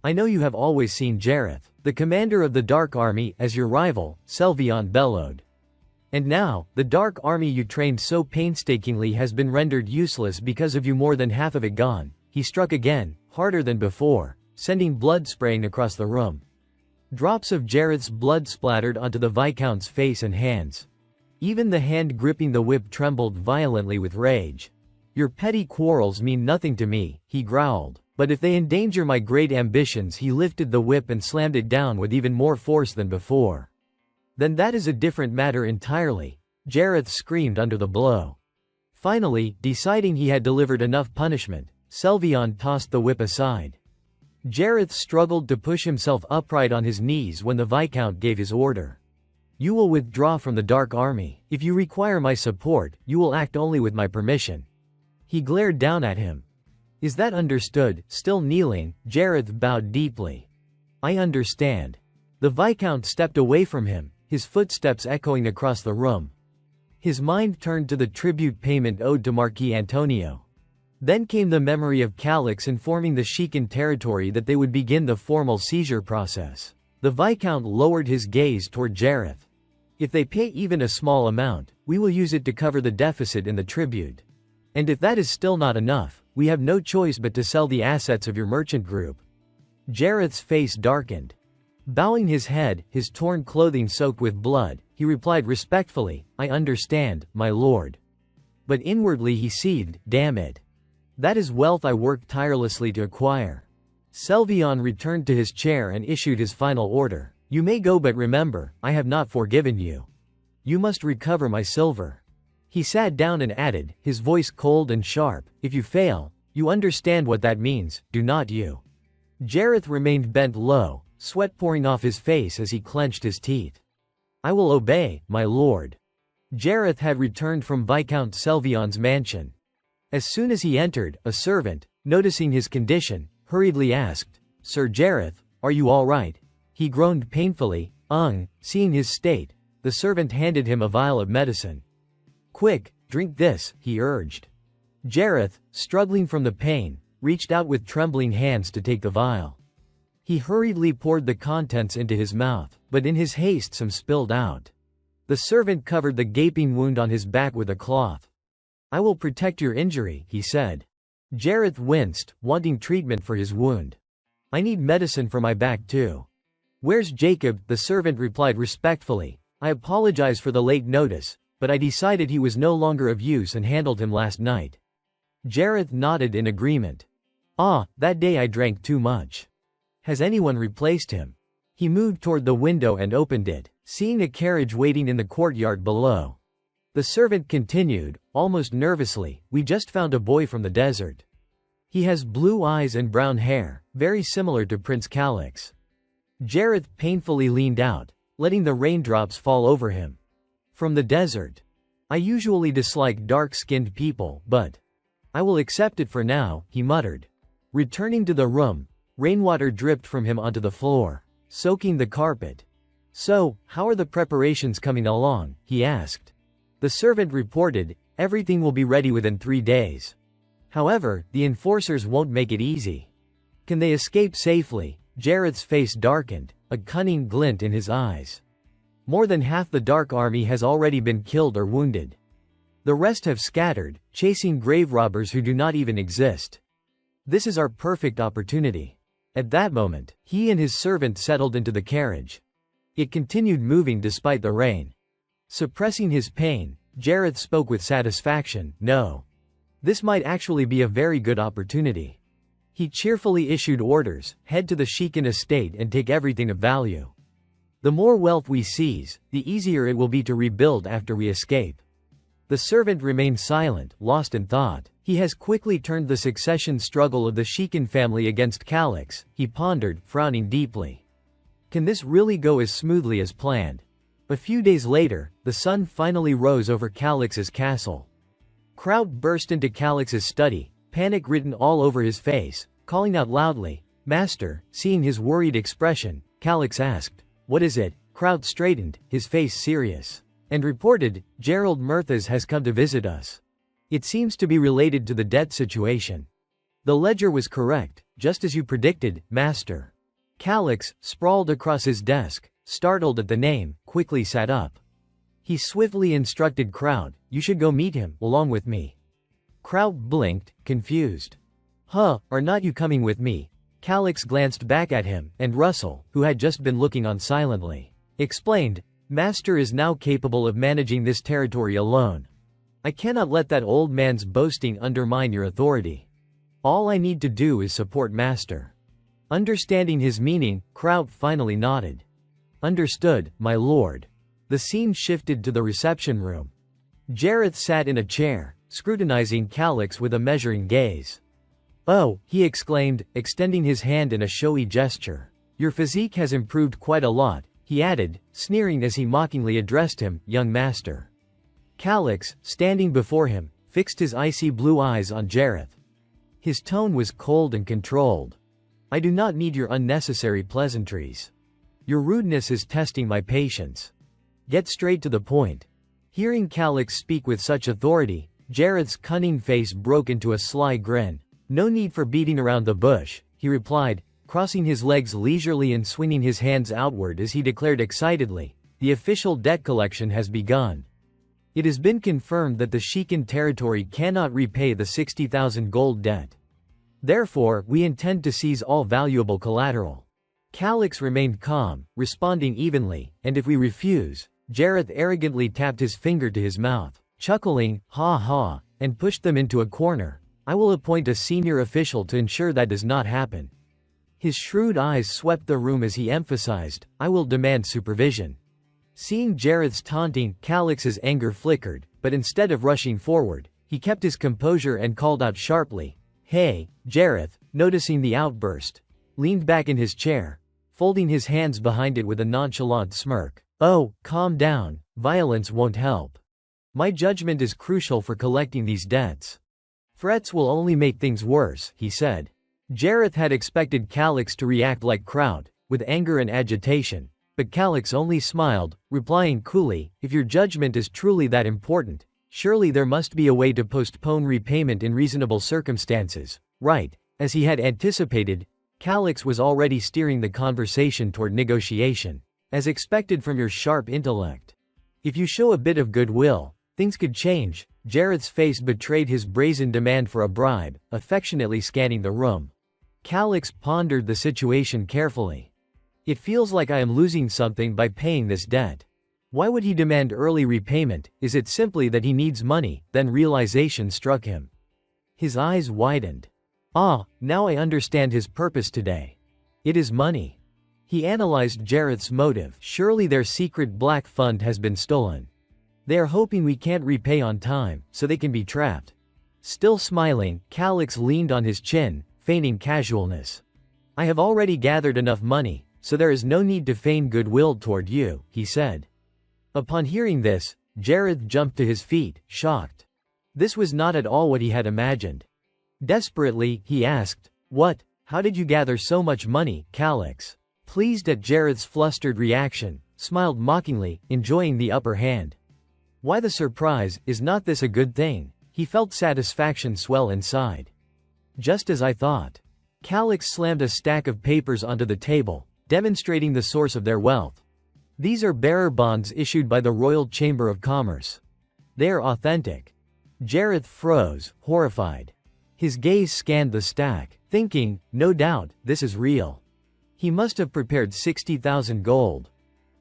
"I know you have always seen Jareth, the commander of the Dark Army, as your rival," Selvion bellowed. "And now, the Dark Army you trained so painstakingly has been rendered useless because of you, more than half of it gone." He struck again, harder than before, sending blood spraying across the room. Drops of Jareth's blood splattered onto the Viscount's face and hands. Even the hand gripping the whip trembled violently with rage. "Your petty quarrels mean nothing to me," he growled. "But if they endanger my great ambitions," he lifted the whip and slammed it down with even more force than before. "Then that is a different matter entirely," Jareth screamed under the blow. Finally, deciding he had delivered enough punishment, Selvion tossed the whip aside. Jareth struggled to push himself upright on his knees when the Viscount gave his order. "You will withdraw from the Dark Army. If you require my support, you will act only with my permission." He glared down at him. "Is that understood?" Still kneeling, Jareth bowed deeply. "I understand." The Viscount stepped away from him, his footsteps echoing across the room. His mind turned to the tribute payment owed to Marquis Antonio. Then came the memory of Calix informing the Shikan territory that they would begin the formal seizure process. The Viscount lowered his gaze toward Jareth. "If they pay even a small amount, we will use it to cover the deficit in the tribute. And if that is still not enough, we have no choice but to sell the assets of your merchant group." Jareth's face darkened. Bowing his head, his torn clothing soaked with blood, he replied respectfully, "I understand, my lord." But inwardly he seethed, "Damn it. That is wealth I worked tirelessly to acquire." Selvion returned to his chair and issued his final order. "You may go, but remember, I have not forgiven you. You must recover my silver." He sat down and added, his voice cold and sharp, "If you fail, you understand what that means, do not you?" Jareth remained bent low, sweat pouring off his face as he clenched his teeth. "I will obey, my lord." Jareth had returned from Viscount Selvion's mansion. As soon as he entered, a servant, noticing his condition, hurriedly asked, "Sir Jareth, are you all right?" He groaned painfully. Seeing his state, the servant handed him a vial of medicine. "Quick, drink this," he urged. Jareth, struggling from the pain, reached out with trembling hands to take the vial. He hurriedly poured the contents into his mouth, but in his haste some spilled out. The servant covered the gaping wound on his back with a cloth. "I will protect your injury," he said. Jareth winced, wanting treatment for his wound. "I need medicine for my back too." "Where's Jacob?" the servant replied respectfully. "I apologize for the late notice, but I decided he was no longer of use and handled him last night." Jareth nodded in agreement. "Ah, that day I drank too much. Has anyone replaced him?" He moved toward the window and opened it, seeing a carriage waiting in the courtyard below. The servant continued, almost nervously, "We just found a boy from the desert. He has blue eyes and brown hair, very similar to Prince Calix." Jareth painfully leaned out, letting the raindrops fall over him. "From the desert. I usually dislike dark-skinned people, but I will accept it for now," he muttered. Returning to the room, rainwater dripped from him onto the floor, soaking the carpet. "So, how are the preparations coming along?" he asked. The servant reported, "Everything will be ready within 3 days. However, the enforcers won't make it easy." "Can they escape safely?" Jareth's face darkened, a cunning glint in his eyes. "More than half the Dark Army has already been killed or wounded. The rest have scattered, chasing grave robbers who do not even exist. This is our perfect opportunity." At that moment, he and his servant settled into the carriage. It continued moving despite the rain. Suppressing his pain, Jareth spoke with satisfaction, "No. This might actually be a very good opportunity." He cheerfully issued orders, "Head to the Shikan estate and take everything of value. The more wealth we seize, the easier it will be to rebuild after we escape." The servant remained silent, lost in thought. He has quickly turned the succession struggle of the Shikan family against Calix, he pondered, frowning deeply. Can this really go as smoothly as planned? A few days later, the sun finally rose over Calix's castle. Kraut burst into Calix's study, panic written all over his face, calling out loudly, "Master." Seeing his worried expression, Calix asked, "What is it?" Kraut straightened, his face serious, and reported, "Gerald Murthas has come to visit us. It seems to be related to the debt situation." "The ledger was correct, just as you predicted, Master." Calix, sprawled across his desk, startled at the name, quickly sat up. He swiftly instructed Kraut, "You should go meet him, along with me." Kraut blinked, confused. "Huh, are not you coming with me?" Calix glanced back at him, and Russell, who had just been looking on silently, explained, "Master is now capable of managing this territory alone. I cannot let that old man's boasting undermine your authority. All I need to do is support Master." Understanding his meaning, Kraut finally nodded. "Understood, my lord." The scene shifted to the reception room. Jareth sat in a chair, scrutinizing Calix with a measuring gaze. "Oh," he exclaimed, extending his hand in a showy gesture. "Your physique has improved quite a lot," he added, sneering as he mockingly addressed him, "young master." Calix, standing before him, fixed his icy blue eyes on Jareth. His tone was cold and controlled. "I do not need your unnecessary pleasantries. Your rudeness is testing my patience. Get straight to the point." Hearing Calix speak with such authority, Jareth's cunning face broke into a sly grin. "No need for beating around the bush," he replied, crossing his legs leisurely and swinging his hands outward as he declared excitedly, "The official debt collection has begun. It has been confirmed that the Shikan territory cannot repay the 60,000 gold debt. Therefore, we intend to seize all valuable collateral." Calix remained calm, responding evenly, "And if we refuse?" Jareth arrogantly tapped his finger to his mouth, chuckling, "Ha ha," and pushed them into a corner. "I will appoint a senior official to ensure that does not happen." His shrewd eyes swept the room as he emphasized, "I will demand supervision." Seeing Jareth's taunting, Calix's anger flickered, but instead of rushing forward, he kept his composure and called out sharply, "Hey!" Jareth, noticing the outburst, leaned back in his chair, folding his hands behind it with a nonchalant smirk. "Oh, calm down, violence won't help. My judgment is crucial for collecting these debts. Threats will only make things worse," he said. Jareth had expected Calix to react like Kraut, with anger and agitation, but Calix only smiled, replying coolly, "If your judgment is truly that important, surely there must be a way to postpone repayment in reasonable circumstances, right?" As he had anticipated, Calix was already steering the conversation toward negotiation. "As expected from your sharp intellect. If you show a bit of goodwill, things could change." Jareth's face betrayed his brazen demand for a bribe, affectionately scanning the room. Calix pondered the situation carefully. "It feels like I am losing something by paying this debt. Why would he demand early repayment? Is it simply that he needs money?" Then realization struck him. His eyes widened. "Ah, now I understand his purpose today. It is money." He analyzed Jareth's motive. "Surely their secret black fund has been stolen. They are hoping we can't repay on time, so they can be trapped." Still smiling, Calix leaned on his chin, feigning casualness. "I have already gathered enough money, so there is no need to feign goodwill toward you," he said. Upon hearing this, Jareth jumped to his feet, shocked. This was not at all what he had imagined. Desperately, he asked, "What? How did you gather so much money?" Calix, pleased at Jareth's flustered reaction, smiled mockingly, enjoying the upper hand. "Why the surprise? Is not this a good thing?" He felt satisfaction swell inside. "Just as I thought." Calix slammed a stack of papers onto the table, demonstrating the source of their wealth. "These are bearer bonds issued by the Royal Chamber of Commerce. They are authentic." Jareth froze, horrified. His gaze scanned the stack, thinking, "No doubt, this is real. He must have prepared 60,000 gold.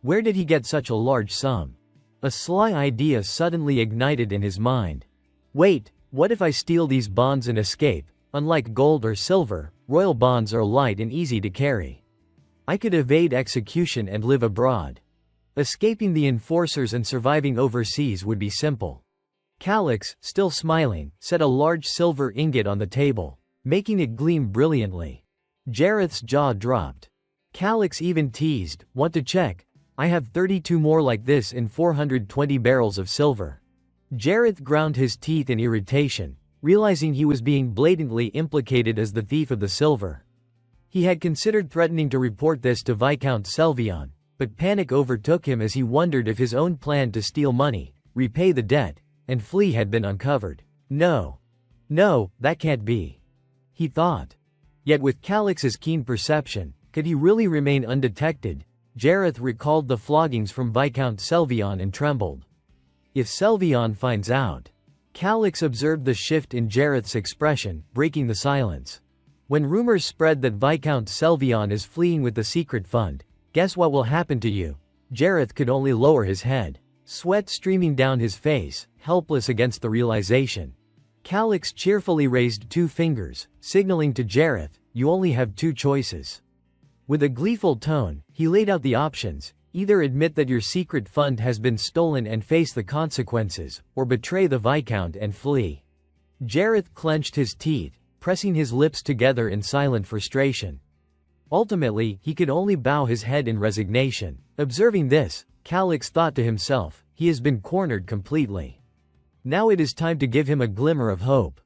Where did he get such a large sum?" A sly idea suddenly ignited in his mind. "Wait, what if I steal these bonds and escape? Unlike gold or silver, royal bonds are light and easy to carry. I could evade execution and live abroad. Escaping the enforcers and surviving overseas would be simple." Calix, still smiling, set a large silver ingot on the table, making it gleam brilliantly. Jareth's jaw dropped. Calix even teased, "Want to check? I have 32 more like this in 420 barrels of silver." Jareth ground his teeth in irritation, realizing he was being blatantly implicated as the thief of the silver. He had considered threatening to report this to Viscount Selvion, but panic overtook him as he wondered if his own plan to steal money, repay the debt, and flee had been uncovered. No, that can't be," he thought. Yet with Calix's keen perception, could he really remain undetected? Jareth recalled the floggings from Viscount Selvion and trembled. If Selvion finds out? Calix observed the shift in Jareth's expression, breaking the silence. When rumors spread that Viscount Selvion is fleeing with the secret fund, guess what will happen to you? Jareth could only lower his head, sweat streaming down his face, helpless against the realization. Calix cheerfully raised 2 fingers, signaling to Jareth, you only have 2 choices. With a gleeful tone, he laid out the options: either admit that your secret fund has been stolen and face the consequences, or betray the Viscount and flee. Jareth clenched his teeth, pressing his lips together in silent frustration. Ultimately, he could only bow his head in resignation. Observing this, Calix thought to himself, he has been cornered completely. Now it is time to give him a glimmer of hope.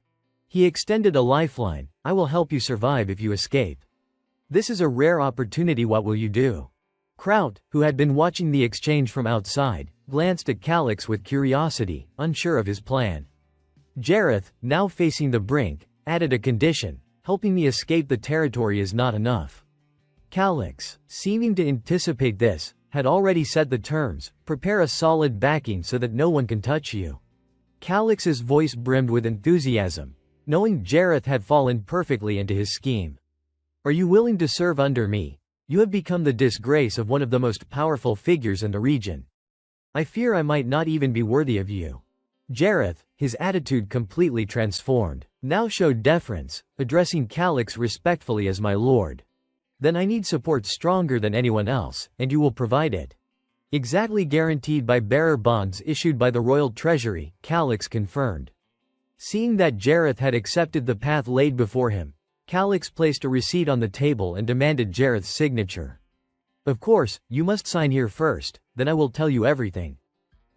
He extended a lifeline: I will help you survive if you escape. This is a rare opportunity, what will you do? Kraut, who had been watching the exchange from outside, glanced at Calix with curiosity, unsure of his plan. Jareth, now facing the brink, added a condition: helping me escape the territory is not enough. Calix, seeming to anticipate this, had already set the terms: prepare a solid backing so that no one can touch you. Calix's voice brimmed with enthusiasm, knowing Jareth had fallen perfectly into his scheme. Are you willing to serve under me? You have become the disgrace of one of the most powerful figures in the region. I fear I might not even be worthy of you. Jareth, his attitude completely transformed, now showed deference, addressing Calix respectfully as my lord. Then I need support stronger than anyone else, and you will provide it. Exactly guaranteed by bearer bonds issued by the royal treasury, Calix confirmed. Seeing that Jareth had accepted the path laid before him, Calix placed a receipt on the table and demanded Jareth's signature. Of course, you must sign here first, then I will tell you everything.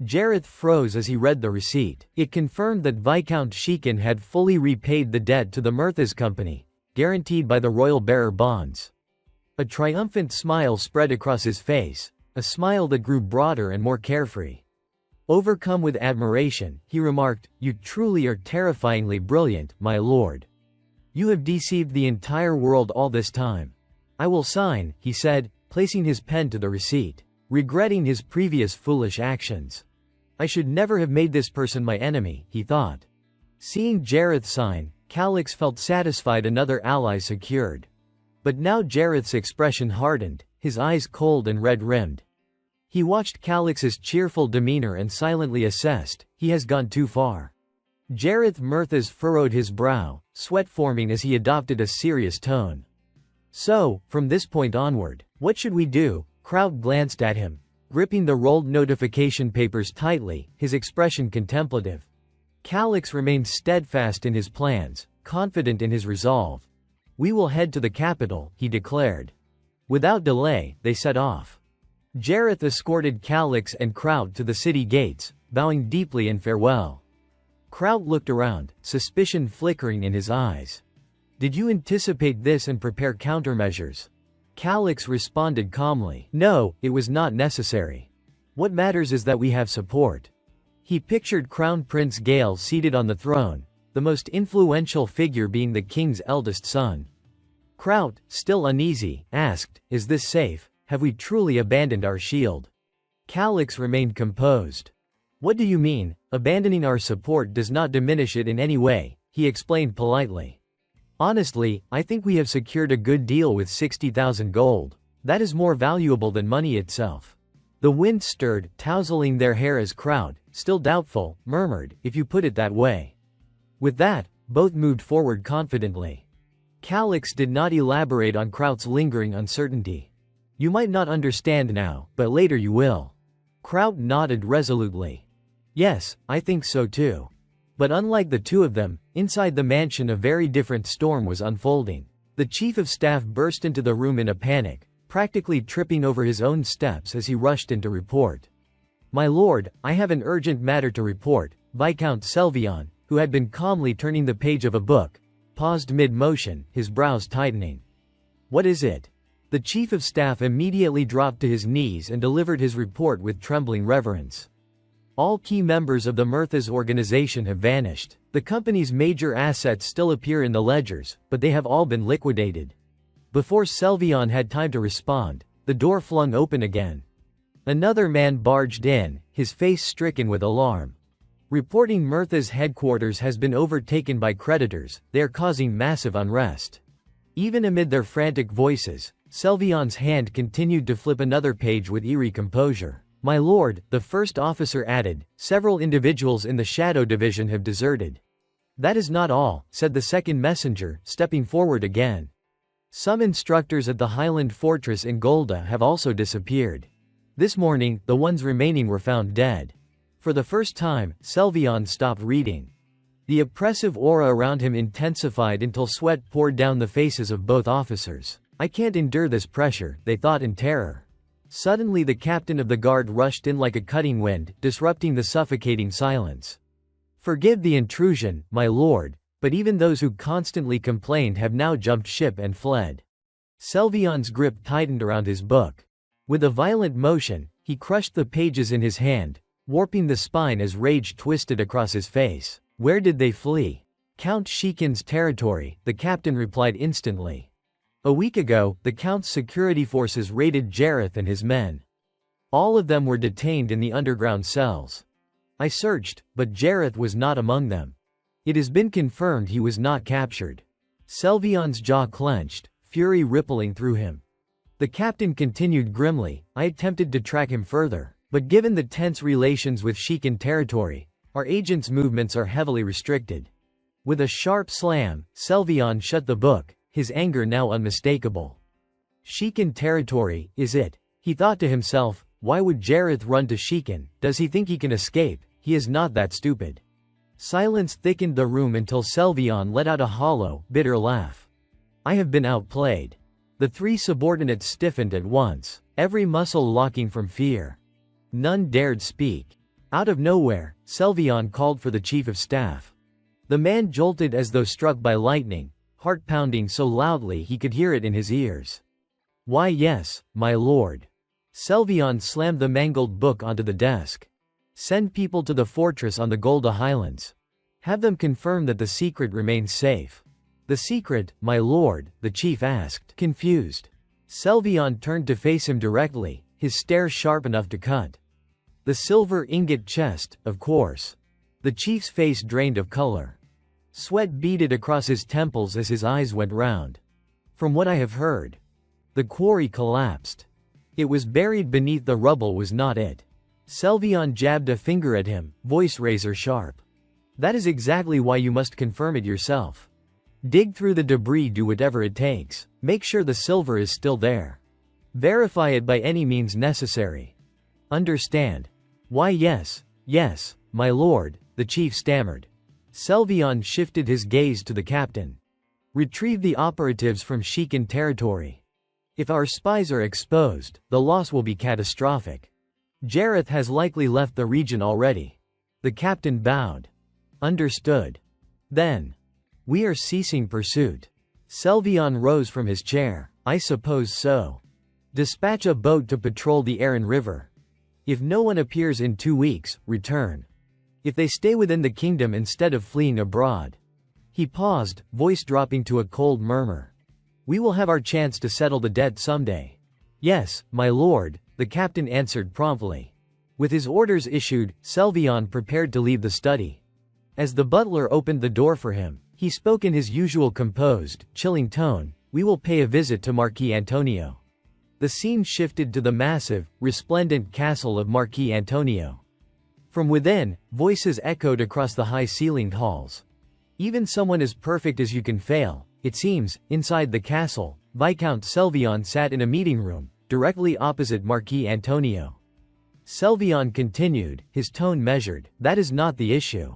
Jareth froze as he read the receipt. It confirmed that Viscount Shekin had fully repaid the debt to the Murthas Company, guaranteed by the royal bearer bonds. A triumphant smile spread across his face, a smile that grew broader and more carefree. Overcome with admiration, he remarked, you truly are terrifyingly brilliant, my lord. You have deceived the entire world all this time. I will sign, he said, placing his pen to the receipt, regretting his previous foolish actions. I should never have made this person my enemy, he thought. Seeing Jareth sign, Calix felt satisfied, another ally secured. But now Jareth's expression hardened, his eyes cold and red-rimmed. He watched Calix's cheerful demeanor and silently assessed, he has gone too far. Jareth Murthas furrowed his brow, sweat forming as he adopted a serious tone. So, from this point onward, what should we do? Kraut glanced at him, gripping the rolled notification papers tightly, his expression contemplative. Calix remained steadfast in his plans, confident in his resolve. We will head to the capital, he declared. Without delay, they set off. Jareth escorted Calix and Kraut to the city gates, bowing deeply in farewell. Kraut looked around, suspicion flickering in his eyes. Did you anticipate this and prepare countermeasures? Calix responded calmly. No, it was not necessary. What matters is that we have support. He pictured Crown Prince Gale seated on the throne, the most influential figure being the king's eldest son. Kraut, still uneasy, asked, is this safe? Have we truly abandoned our shield? Calix remained composed. What do you mean? Abandoning our support does not diminish it in any way, he explained politely. Honestly, I think we have secured a good deal with 60,000 gold. That is more valuable than money itself. The wind stirred, tousling their hair as Kraut, still doubtful, murmured, if you put it that way. With that, both moved forward confidently. Calix did not elaborate on Kraut's lingering uncertainty. You might not understand now, but later you will. Kraut nodded resolutely. Yes, I think so too. But unlike the two of them, inside the mansion a very different storm was unfolding. The chief of staff burst into the room in a panic, practically tripping over his own steps as he rushed in to report. My lord, I have an urgent matter to report. Viscount Selvion, who had been calmly turning the page of a book, paused mid-motion, his brows tightening. What is it? The chief of staff immediately dropped to his knees and delivered his report with trembling reverence. All key members of the Murthas organization have vanished. The company's major assets still appear in the ledgers, but they have all been liquidated. Before Selvion had time to respond, the door flung open again. Another man barged in, his face stricken with alarm. Reporting Murtha's headquarters has been overtaken by creditors, they are causing massive unrest. Even amid their frantic voices, Selvion's hand continued to flip another page with eerie composure. "My lord," the first officer added, "several individuals in the Shadow Division have deserted." "That is not all," said the second messenger, stepping forward again. "Some instructors at the Highland Fortress in Golda have also disappeared. This morning, the ones remaining were found dead." For the first time, Selvion stopped reading. The oppressive aura around him intensified until sweat poured down the faces of both officers. "I can't endure this pressure," they thought in terror. Suddenly the captain of the guard rushed in like a cutting wind, disrupting the suffocating silence. "Forgive the intrusion, my lord, but even those who constantly complained have now jumped ship and fled." Selvion's grip tightened around his book. With a violent motion, he crushed the pages in his hand, warping the spine as rage twisted across his face. "Where did they flee?" "Count Shikin's territory," the captain replied instantly. "A week ago, the Count's security forces raided Jareth and his men. All of them were detained in the underground cells. I searched, but Jareth was not among them. It has been confirmed he was not captured." Selvion's jaw clenched, fury rippling through him. The captain continued grimly, "I attempted to track him further, but given the tense relations with Shikin territory, our agent's movements are heavily restricted." With a sharp slam, Selvion shut the book, his anger now unmistakable. "Shikin territory, is it?" he thought to himself. "Why would Jareth run to Shikin? Does he think he can escape? He is not that stupid." Silence thickened the room until Selvion let out a hollow, bitter laugh. "I have been outplayed." The three subordinates stiffened at once, every muscle locking from fear. None dared speak. Out of nowhere, Selvion called for the chief of staff. The man jolted as though struck by lightning, heart pounding so loudly he could hear it in his ears. "Why yes, my lord." Selvion slammed the mangled book onto the desk. "Send people to the fortress on the Golda Highlands. Have them confirm that the secret remains safe." "The secret, my lord?" the chief asked, confused. Selvion turned to face him directly, his stare sharp enough to cut. "The silver ingot chest, of course." The chief's face drained of color. Sweat beaded across his temples as his eyes went round. "From what I have heard, the quarry collapsed. It was buried beneath the rubble, was not it?" Selvion jabbed a finger at him, voice razor sharp. "That is exactly why you must confirm it yourself. Dig through the debris, do whatever it takes. Make sure the silver is still there. Verify it by any means necessary. Understand?" "Why yes, my lord," the chief stammered. Selvion shifted his gaze to the captain. "Retrieve the operatives from Shikin territory. If our spies are exposed, the loss will be catastrophic. Jareth has likely left the region already." The captain bowed. "Understood. Then, we are ceasing pursuit." Selvion rose from his chair. "I suppose so. Dispatch a boat to patrol the Aran River. If no one appears in 2 weeks, return. If they stay within the kingdom instead of fleeing abroad." He paused, voice dropping to a cold murmur. "We will have our chance to settle the debt someday." "Yes, my lord," the captain answered promptly. With his orders issued, Selvion prepared to leave the study. As the butler opened the door for him, he spoke in his usual composed, chilling tone, "We will pay a visit to Marquis Antonio." The scene shifted to the massive, resplendent castle of Marquis Antonio. From within, voices echoed across the high-ceilinged halls. "Even someone as perfect as you can fail, it seems." Inside the castle, Viscount Selvion sat in a meeting room, directly opposite Marquis Antonio. Selvion continued, his tone measured, "That is not the issue.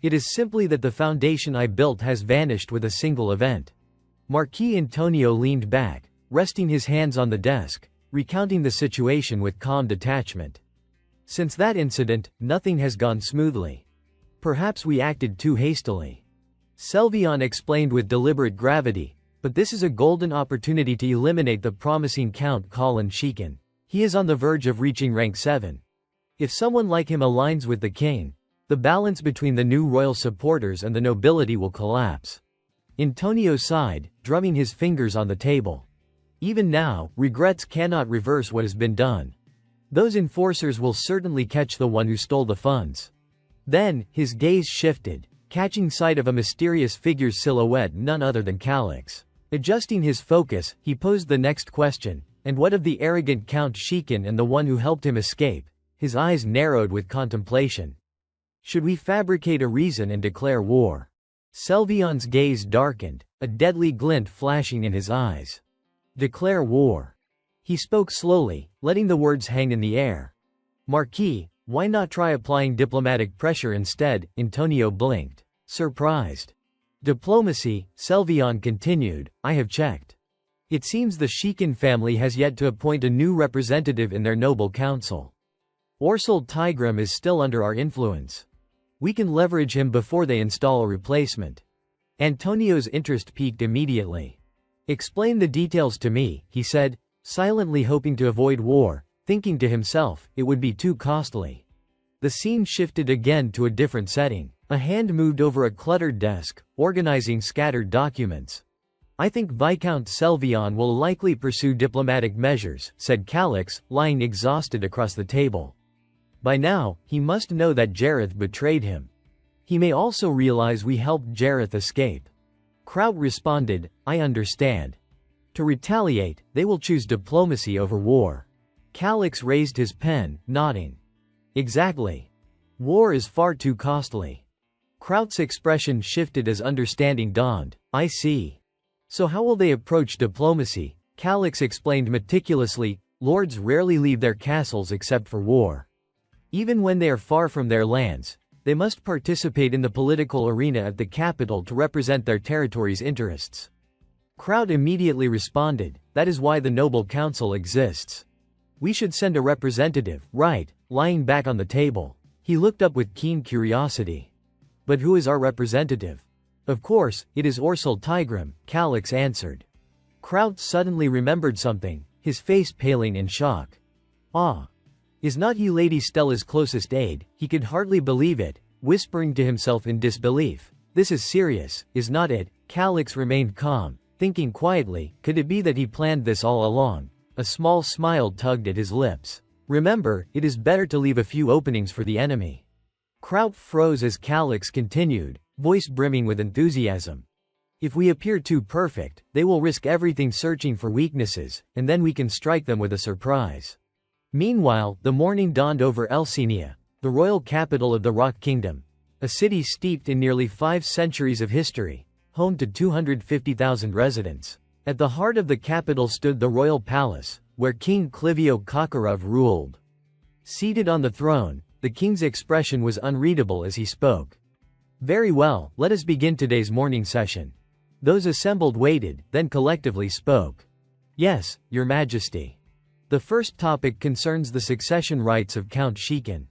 It is simply that the foundation I built has vanished with a single event." Marquis Antonio leaned back, resting his hands on the desk, recounting the situation with calm detachment. "Since that incident, nothing has gone smoothly. Perhaps we acted too hastily." Selvion explained with deliberate gravity, "But this is a golden opportunity to eliminate the promising Count Colin Shikin. He is on the verge of reaching rank 7. If someone like him aligns with the king, the balance between the new royal supporters and the nobility will collapse." Antonio sighed, drumming his fingers on the table. "Even now, regrets cannot reverse what has been done. Those enforcers will certainly catch the one who stole the funds." Then, his gaze shifted, catching sight of a mysterious figure's silhouette, none other than Calix. Adjusting his focus, he posed the next question, and what of the arrogant Count Shikin and the one who helped him escape? His eyes narrowed with contemplation. Should we fabricate a reason and declare war? Selvion's gaze darkened, a deadly glint flashing in his eyes. Declare war. He spoke slowly, letting the words hang in the air. Marquis, why not try applying diplomatic pressure instead? Antonio blinked, surprised. Diplomacy, Selvion continued, I have checked. It seems the Shikin family has yet to appoint a new representative in their noble council. Orsul Tigrim is still under our influence. We can leverage him before they install a replacement. Antonio's interest peaked immediately. Explain the details to me, he said, silently hoping to avoid war, thinking to himself, it would be too costly. The scene shifted again to a different setting. A hand moved over a cluttered desk, organizing scattered documents. I think Viscount Selvion will likely pursue diplomatic measures, said Calix, lying exhausted across the table. By now, he must know that Jareth betrayed him. He may also realize we helped Jareth escape. Kraut responded, I understand. To retaliate, they will choose diplomacy over war. Calix raised his pen, nodding. Exactly. War is far too costly. Kraut's expression shifted as understanding dawned. I see. So how will they approach diplomacy? Calix explained meticulously, lords rarely leave their castles except for war. Even when they are far from their lands, they must participate in the political arena at the capital to represent their territory's interests. Kraut immediately responded, that is why the Noble Council exists. We should send a representative, right? Lying back on the table. He looked up with keen curiosity. But who is our representative? Of course, it is Orsul Tigrim, Calix answered. Kraut suddenly remembered something, his face paling in shock. Ah. Is not he Lady Stella's closest aide? He could hardly believe it, whispering to himself in disbelief. This is serious, is not it? Calix remained calm, thinking quietly, could it be that he planned this all along? A small smile tugged at his lips. Remember, it is better to leave a few openings for the enemy. Kraut froze as Calix continued, voice brimming with enthusiasm. If we appear too perfect, they will risk everything searching for weaknesses, and then we can strike them with a surprise. Meanwhile, the morning dawned over Elsenia, the royal capital of the Rock Kingdom. A city steeped in nearly 5 centuries of history, home to 250,000 residents. At the heart of the capital stood the royal palace, where King Clivio Kokarov ruled. Seated on the throne, the king's expression was unreadable as he spoke. Very well, let us begin today's morning session. Those assembled waited, then collectively spoke. Yes, Your Majesty. The first topic concerns the succession rights of Count Shikin.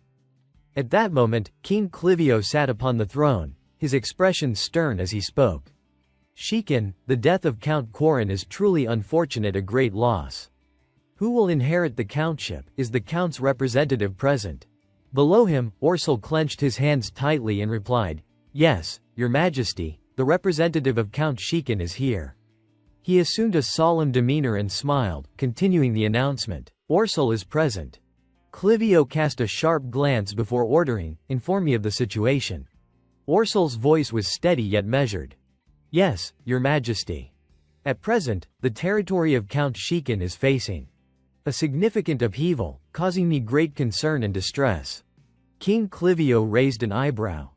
At that moment, King Clivio sat upon the throne, his expression stern as he spoke. Shikin, the death of Count Korin is truly unfortunate, a great loss. Who will inherit the countship? Is the count's representative present? Below him, Orsul clenched his hands tightly and replied, Yes, Your Majesty, the representative of Count Shikin is here. He assumed a solemn demeanor and smiled, continuing the announcement. Orsul is present. Clivio cast a sharp glance before ordering, inform me of the situation. Orsul's voice was steady yet measured. Yes, Your Majesty. At present, the territory of Count Shikin is facing a significant upheaval, causing me great concern and distress. King Clivio raised an eyebrow.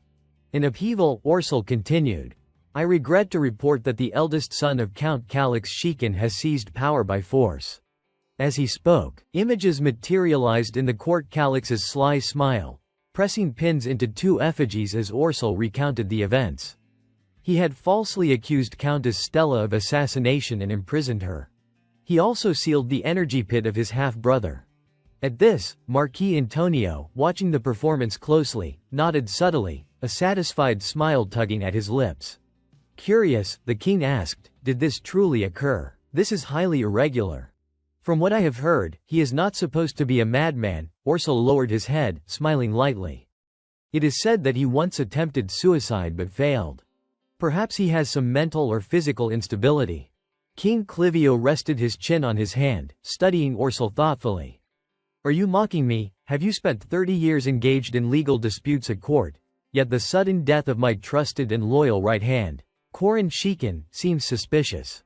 An upheaval, Orsul continued. I regret to report that the eldest son of Count Calix Shikin has seized power by force. As he spoke, images materialized in the court. Calix's sly smile, pressing pins into 2 effigies as Orsul recounted the events. He had falsely accused Countess Stella of assassination and imprisoned her. He also sealed the energy pit of his half-brother. At this, Marquis Antonio, watching the performance closely, nodded subtly, a satisfied smile tugging at his lips. Curious, the king asked, did this truly occur? This is highly irregular. From what I have heard, he is not supposed to be a madman. Orsul lowered his head, smiling lightly. It is said that he once attempted suicide but failed. Perhaps he has some mental or physical instability. King Clivio rested his chin on his hand, studying Orsul thoughtfully. Are you mocking me? Have you spent 30 years engaged in legal disputes at court? Yet the sudden death of my trusted and loyal right hand, Korin Shikin, seems suspicious.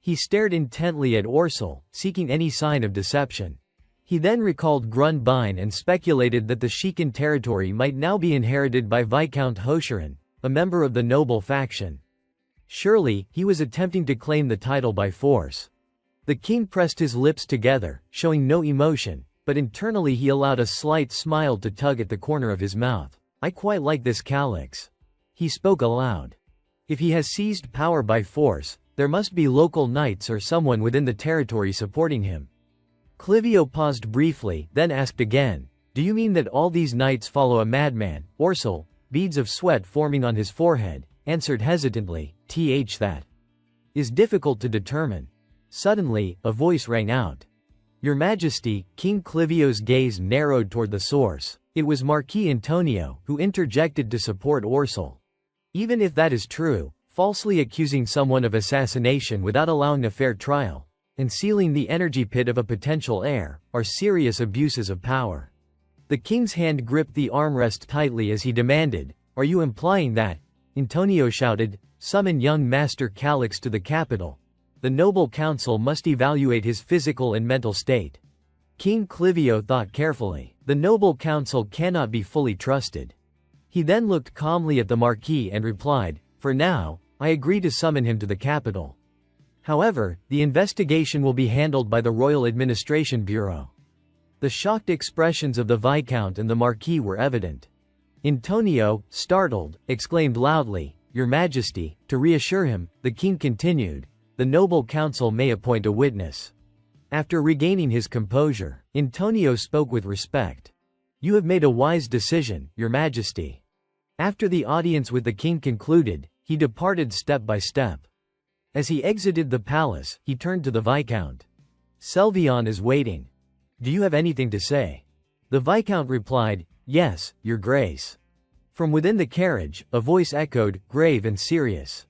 He stared intently at Orsul, seeking any sign of deception. He then recalled Grunbein and speculated that the Shikan territory might now be inherited by Viscount Hoshiran, a member of the noble faction. Surely, he was attempting to claim the title by force. The king pressed his lips together, showing no emotion, but internally he allowed a slight smile to tug at the corner of his mouth. I quite like this Calix. He spoke aloud. If he has seized power by force, there must be local knights or someone within the territory supporting him. Clivio paused briefly, then asked again, "Do you mean that all these knights follow a madman?" Orsul, beads of sweat forming on his forehead, answered hesitantly, That is difficult to determine." Suddenly, a voice rang out. "Your Majesty." King Clivio's gaze narrowed toward the source. It was Marquis Antonio, who interjected to support Orsul. Even if that is true, falsely accusing someone of assassination without allowing a fair trial, and sealing the energy pit of a potential heir, are serious abuses of power. The king's hand gripped the armrest tightly as he demanded, "Are you implying that?" Antonio shouted, "Summon young Master Calix to the capital. The noble council must evaluate his physical and mental state." King Clivio thought carefully. The noble council cannot be fully trusted. He then looked calmly at the Marquis and replied, "For now, I agree to summon him to the capital. However, the investigation will be handled by the Royal Administration Bureau." The shocked expressions of the Viscount and the Marquis were evident. Antonio, startled, exclaimed loudly, "Your Majesty." To reassure him, the king continued, "The noble council may appoint a witness." After regaining his composure, Antonio spoke with respect. "You have made a wise decision, Your Majesty." After the audience with the king concluded, he departed step by step. As he exited the palace, he turned to the Viscount. "Selvion is waiting. Do you have anything to say?" The Viscount replied, "Yes, Your Grace." From within the carriage, a voice echoed, grave and serious.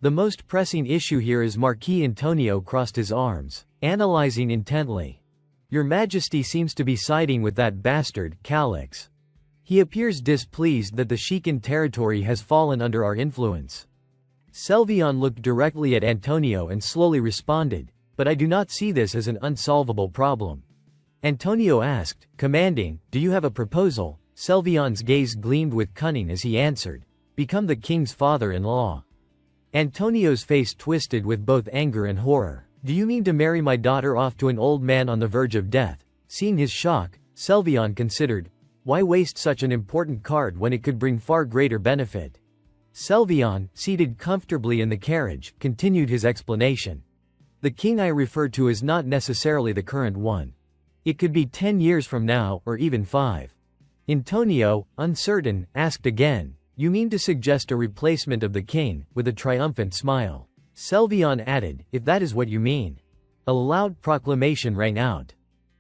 "The most pressing issue here is." Marquis Antonio crossed his arms, analyzing intently. "Your Majesty seems to be siding with that bastard, Calix. He appears displeased that the Shikan territory has fallen under our influence." Selvion looked directly at Antonio and slowly responded, "But I do not see this as an unsolvable problem." Antonio asked, commanding, "Do you have a proposal?" Selvion's gaze gleamed with cunning as he answered, "Become the king's father-in-law." Antonio's face twisted with both anger and horror. "Do you mean to marry my daughter off to an old man on the verge of death?" Seeing his shock, Selvion considered, why waste such an important card when it could bring far greater benefit? Selvion, seated comfortably in the carriage, continued his explanation. "The king I refer to is not necessarily the current one. It could be 10 years from now, or even 5. Antonio, uncertain, asked again, "You mean to suggest a replacement of the king?" With a triumphant smile. Selvion added, "If that is what you mean." A loud proclamation rang out.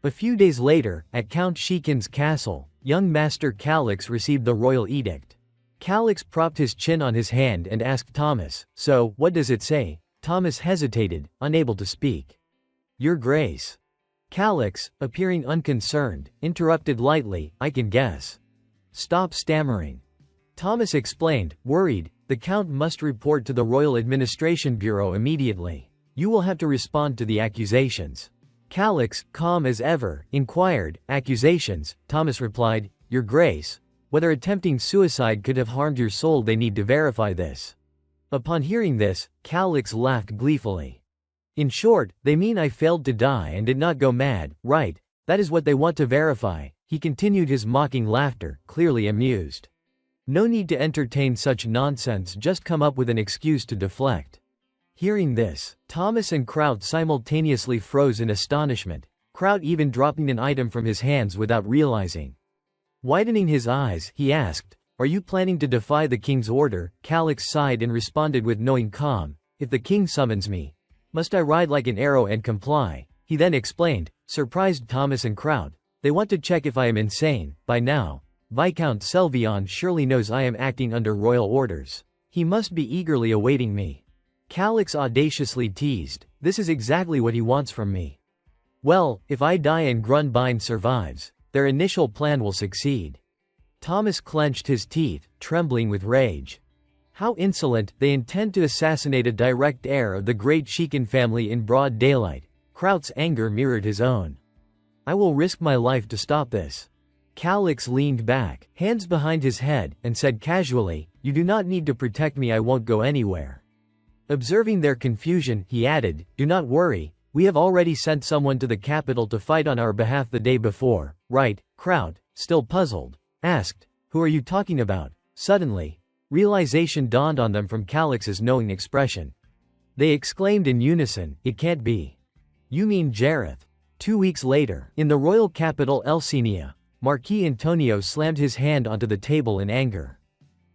A few days later, at Count Shikan's castle, young Master Calix received the royal edict. Calix propped his chin on his hand and asked Thomas, "So, what does it say?" Thomas hesitated, unable to speak. "Your Grace." Calix, appearing unconcerned, interrupted lightly, "I can guess." "Stop stammering." Thomas explained, worried, "The Count must report to the Royal Administration Bureau immediately. You will have to respond to the accusations." Calix, calm as ever, inquired, "Accusations?" Thomas replied, "Your Grace, whether attempting suicide could have harmed your soul, they need to verify this." Upon hearing this, Calix laughed gleefully. "In short, they mean I failed to die and did not go mad, right? That is what they want to verify." He continued his mocking laughter, clearly amused. "No need to entertain such nonsense, just come up with an excuse to deflect." Hearing this, Thomas and Kraut simultaneously froze in astonishment, Kraut even dropping an item from his hands without realizing. Widening his eyes, he asked, "Are you planning to defy the king's order?" Calix sighed and responded with knowing calm, "If the king summons me, must I ride like an arrow and comply?" He then explained, surprised Thomas and Kraut, "They want to check if I am insane. By now, Viscount Selvion surely knows I am acting under royal orders. He must be eagerly awaiting me." Calix audaciously teased, "This is exactly what he wants from me." "Well, if I die and Grunbein survives, their initial plan will succeed." Thomas clenched his teeth, trembling with rage. How insolent, they intend to assassinate a direct heir of the great Shikan family in broad daylight. Kraut's anger mirrored his own. I will risk my life to stop this. Calix leaned back, hands behind his head, and said casually, "You do not need to protect me, I won't go anywhere." Observing their confusion, he added, "Do not worry, we have already sent someone to the capital to fight on our behalf the day before, right?" Kraut, still puzzled, asked, "Who are you talking about?" Suddenly, realization dawned on them from Calix's knowing expression. They exclaimed in unison, "It can't be. You mean Jareth." 2 weeks later, in the royal capital Elsenia, Marquis Antonio slammed his hand onto the table in anger.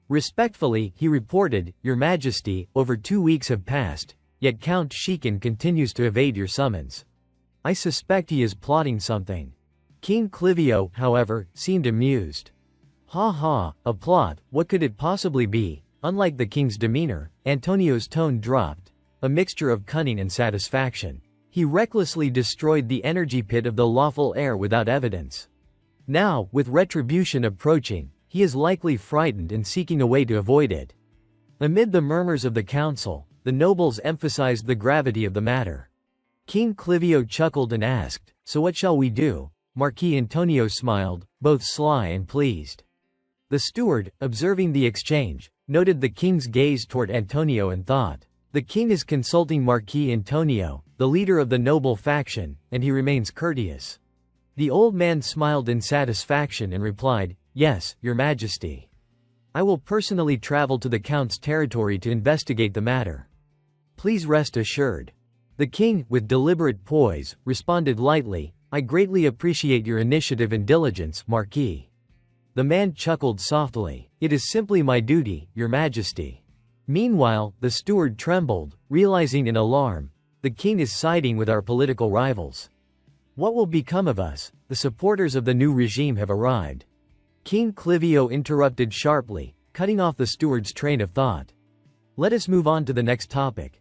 Respectfully, he reported, "Your Majesty, over 2 weeks have passed, yet Count Shikan continues to evade your summons. I suspect he is plotting something." King Clivio, however, seemed amused. "Ha ha, a plot, what could it possibly be?" Unlike the king's demeanor, Antonio's tone dropped, a mixture of cunning and satisfaction. He recklessly destroyed the energy pit of the lawful heir without evidence. Now, with retribution approaching, he is likely frightened and seeking a way to avoid it. Amid the murmurs of the council, the nobles emphasized the gravity of the matter. King Clivio chuckled and asked, "So what shall we do?" Marquis Antonio smiled, both sly and pleased. The steward, observing the exchange, noted the king's gaze toward Antonio and thought, "The king is consulting Marquis Antonio, the leader of the noble faction, and he remains courteous." The old man smiled in satisfaction and replied, "Yes, Your Majesty. I will personally travel to the Count's territory to investigate the matter. Please rest assured." The king, with deliberate poise, responded lightly, "I greatly appreciate your initiative and diligence, Marquis." The man chuckled softly, "It is simply my duty, Your Majesty." Meanwhile, the steward trembled, realizing in alarm, "The king is siding with our political rivals. What will become of us? The supporters of the new regime have arrived." King Clivio interrupted sharply, cutting off the steward's train of thought. "Let us move on to the next topic."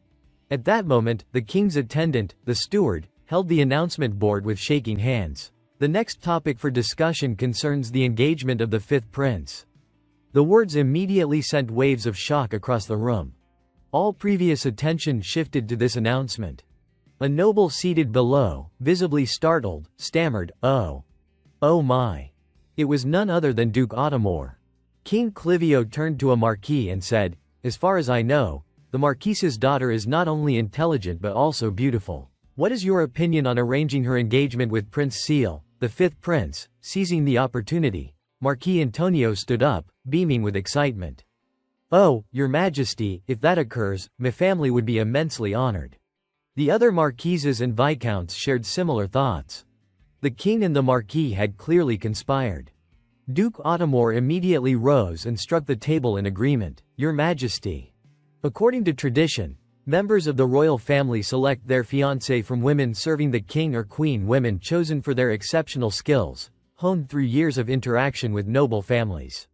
At that moment, the king's attendant, the steward, held the announcement board with shaking hands. The next topic for discussion concerns the engagement of the fifth prince. The words immediately sent waves of shock across the room. All previous attention shifted to this announcement. A noble seated below, visibly startled, stammered, "Oh. Oh my." It was none other than Duke Ottomor. King Clivio turned to a marquis and said, "As far as I know, the marquise's daughter is not only intelligent but also beautiful. What is your opinion on arranging her engagement with Prince Seal, the fifth prince?" Seizing the opportunity, Marquis Antonio stood up, beaming with excitement. "Oh, Your Majesty, if that occurs, my family would be immensely honored." The other marquises and viscounts shared similar thoughts. The king and the marquis had clearly conspired. Duke Ottomor immediately rose and struck the table in agreement. "Your Majesty." According to tradition, members of the royal family select their fiancé from women serving the king or queen, women chosen for their exceptional skills, honed through years of interaction with noble families.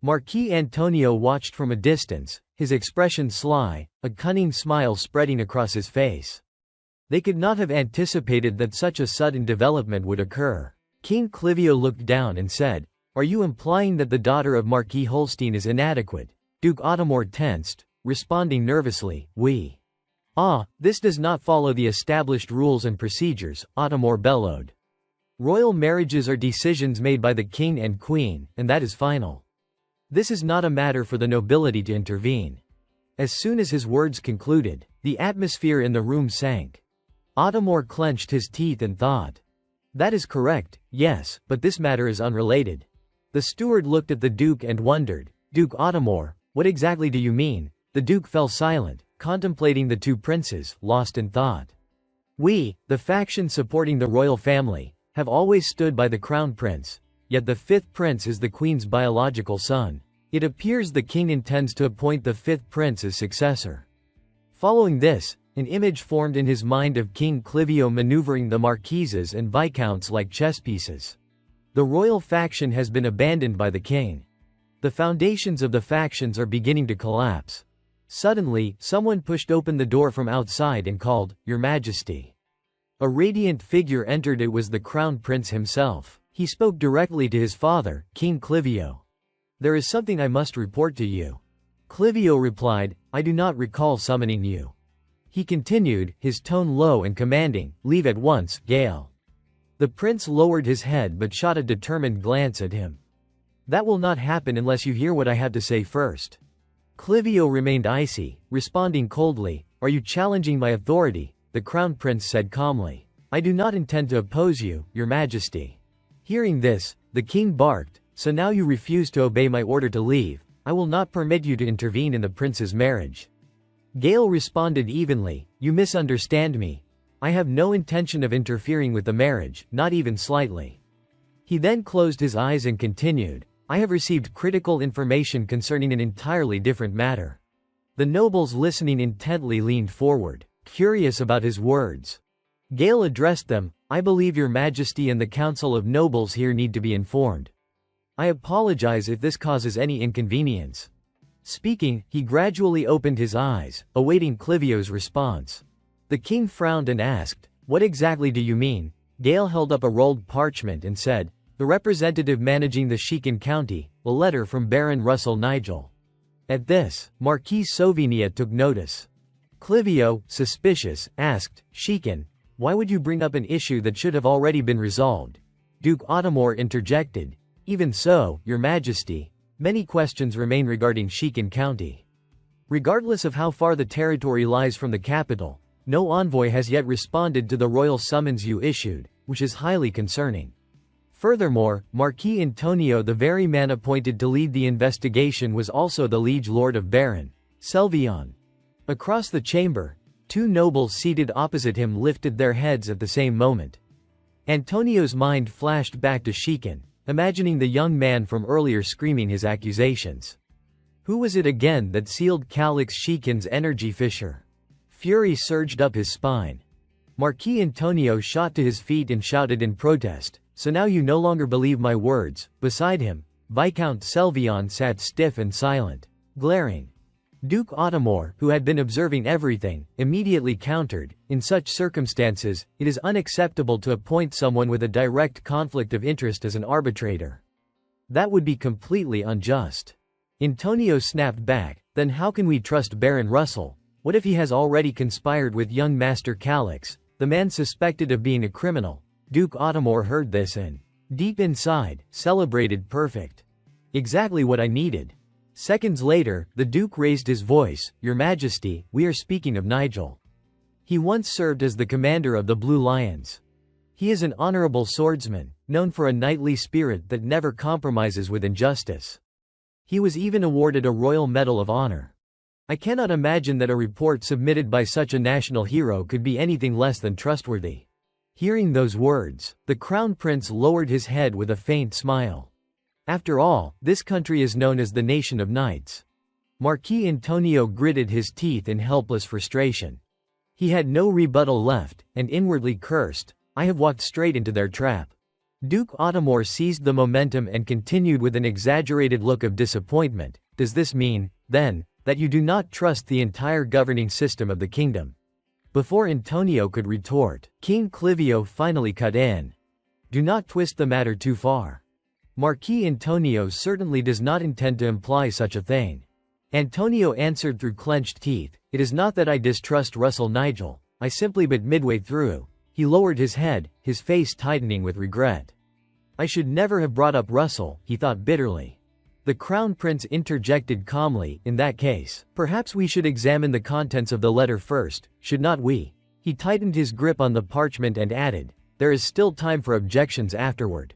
Marquis Antonio watched from a distance, his expression sly, a cunning smile spreading across his face. They could not have anticipated that such a sudden development would occur. King Clivio looked down and said, "Are you implying that the daughter of Marquis Holstein is inadequate?" Duke Ottomor tensed, responding nervously, "We." "Ah, this does not follow the established rules and procedures," Ottomor bellowed. "Royal marriages are decisions made by the king and queen, and that is final. This is not a matter for the nobility to intervene." As soon as his words concluded, the atmosphere in the room sank. Ottomor clenched his teeth and thought. "That is correct, yes, but this matter is unrelated." The steward looked at the duke and wondered, "Duke Ottomor, what exactly do you mean?" The duke fell silent, contemplating the two princes, lost in thought. "We, the faction supporting the royal family, have always stood by the crown prince, yet the fifth prince is the queen's biological son. It appears the king intends to appoint the fifth prince as successor." Following this, an image formed in his mind of King Clivio maneuvering the marquises and viscounts like chess pieces. The royal faction has been abandoned by the king. The foundations of the factions are beginning to collapse. Suddenly, someone pushed open the door from outside and called, "Your Majesty." A radiant figure entered. It was the crown prince himself. He spoke directly to his father, King Clivio. "There is something I must report to you." Clivio replied, I do not recall summoning you. He continued, his tone low and commanding, leave at once, Gale. The prince lowered his head but shot a determined glance at him. That will not happen unless you hear what I have to say first. Clivio remained icy, responding coldly, are you challenging my authority? The crown prince said calmly. I do not intend to oppose you, your majesty. Hearing this, the king barked, so now you refuse to obey my order to leave. I will not permit you to intervene in the prince's marriage. Gale responded evenly, you misunderstand me. I have no intention of interfering with the marriage, not even slightly. He then closed his eyes and continued, I have received critical information concerning an entirely different matter. The nobles listening intently leaned forward, curious about his words. Gale addressed them, I believe your majesty and the council of nobles here need to be informed. I apologize if this causes any inconvenience. Speaking, he gradually opened his eyes, awaiting Clivio's response. The king frowned and asked, what exactly do you mean? Gale held up a rolled parchment and said, the representative managing the Shikan County, a letter from Baron Russell Nigel. At this, Marquis Sovinia took notice. Clivio, suspicious, asked, Shikan, why would you bring up an issue that should have already been resolved? Duke Ottomore interjected, even so, your majesty, many questions remain regarding Shikan County. Regardless of how far the territory lies from the capital, no envoy has yet responded to the royal summons you issued, which is highly concerning. Furthermore, Marquis Antonio, the very man appointed to lead the investigation, was also the liege lord of Baron Selvion. Across the chamber, two nobles seated opposite him lifted their heads at the same moment. Antonio's mind flashed back to Shikan, imagining the young man from earlier screaming his accusations. Who was it again that sealed Calix Shikan's energy fissure? Fury surged up his spine. Marquis Antonio shot to his feet and shouted in protest, so now you no longer believe my words. Beside him, Viscount Selvion sat stiff and silent, glaring. Duke Ottomore, who had been observing everything, immediately countered, in such circumstances, it is unacceptable to appoint someone with a direct conflict of interest as an arbitrator. That would be completely unjust. Antonio snapped back, then how can we trust Baron Russell? What if he has already conspired with young Master Calix, the man suspected of being a criminal? Duke Ottomore heard this and, deep inside, celebrated perfect. Exactly what I needed. Seconds later, the Duke raised his voice, Your Majesty, we are speaking of Nigel. He once served as the commander of the Blue Lions. He is an honorable swordsman, known for a knightly spirit that never compromises with injustice. He was even awarded a Royal Medal of Honor. I cannot imagine that a report submitted by such a national hero could be anything less than trustworthy. Hearing those words, the Crown Prince lowered his head with a faint smile. After all, this country is known as the Nation of Knights. Marquis Antonio gritted his teeth in helpless frustration. He had no rebuttal left, and inwardly cursed, I have walked straight into their trap. Duke Ottomore seized the momentum and continued with an exaggerated look of disappointment. Does this mean, then, that you do not trust the entire governing system of the kingdom? Before Antonio could retort, King Clivio finally cut in. Do not twist the matter too far. Marquis Antonio certainly does not intend to imply such a thing. Antonio answered through clenched teeth, it is not that I distrust Russell Nigel, I simply but midway through. He lowered his head, his face tightening with regret. I should never have brought up Russell, he thought bitterly. The Crown Prince interjected calmly, in that case, perhaps we should examine the contents of the letter first, should not we? He tightened his grip on the parchment and added, there is still time for objections afterward.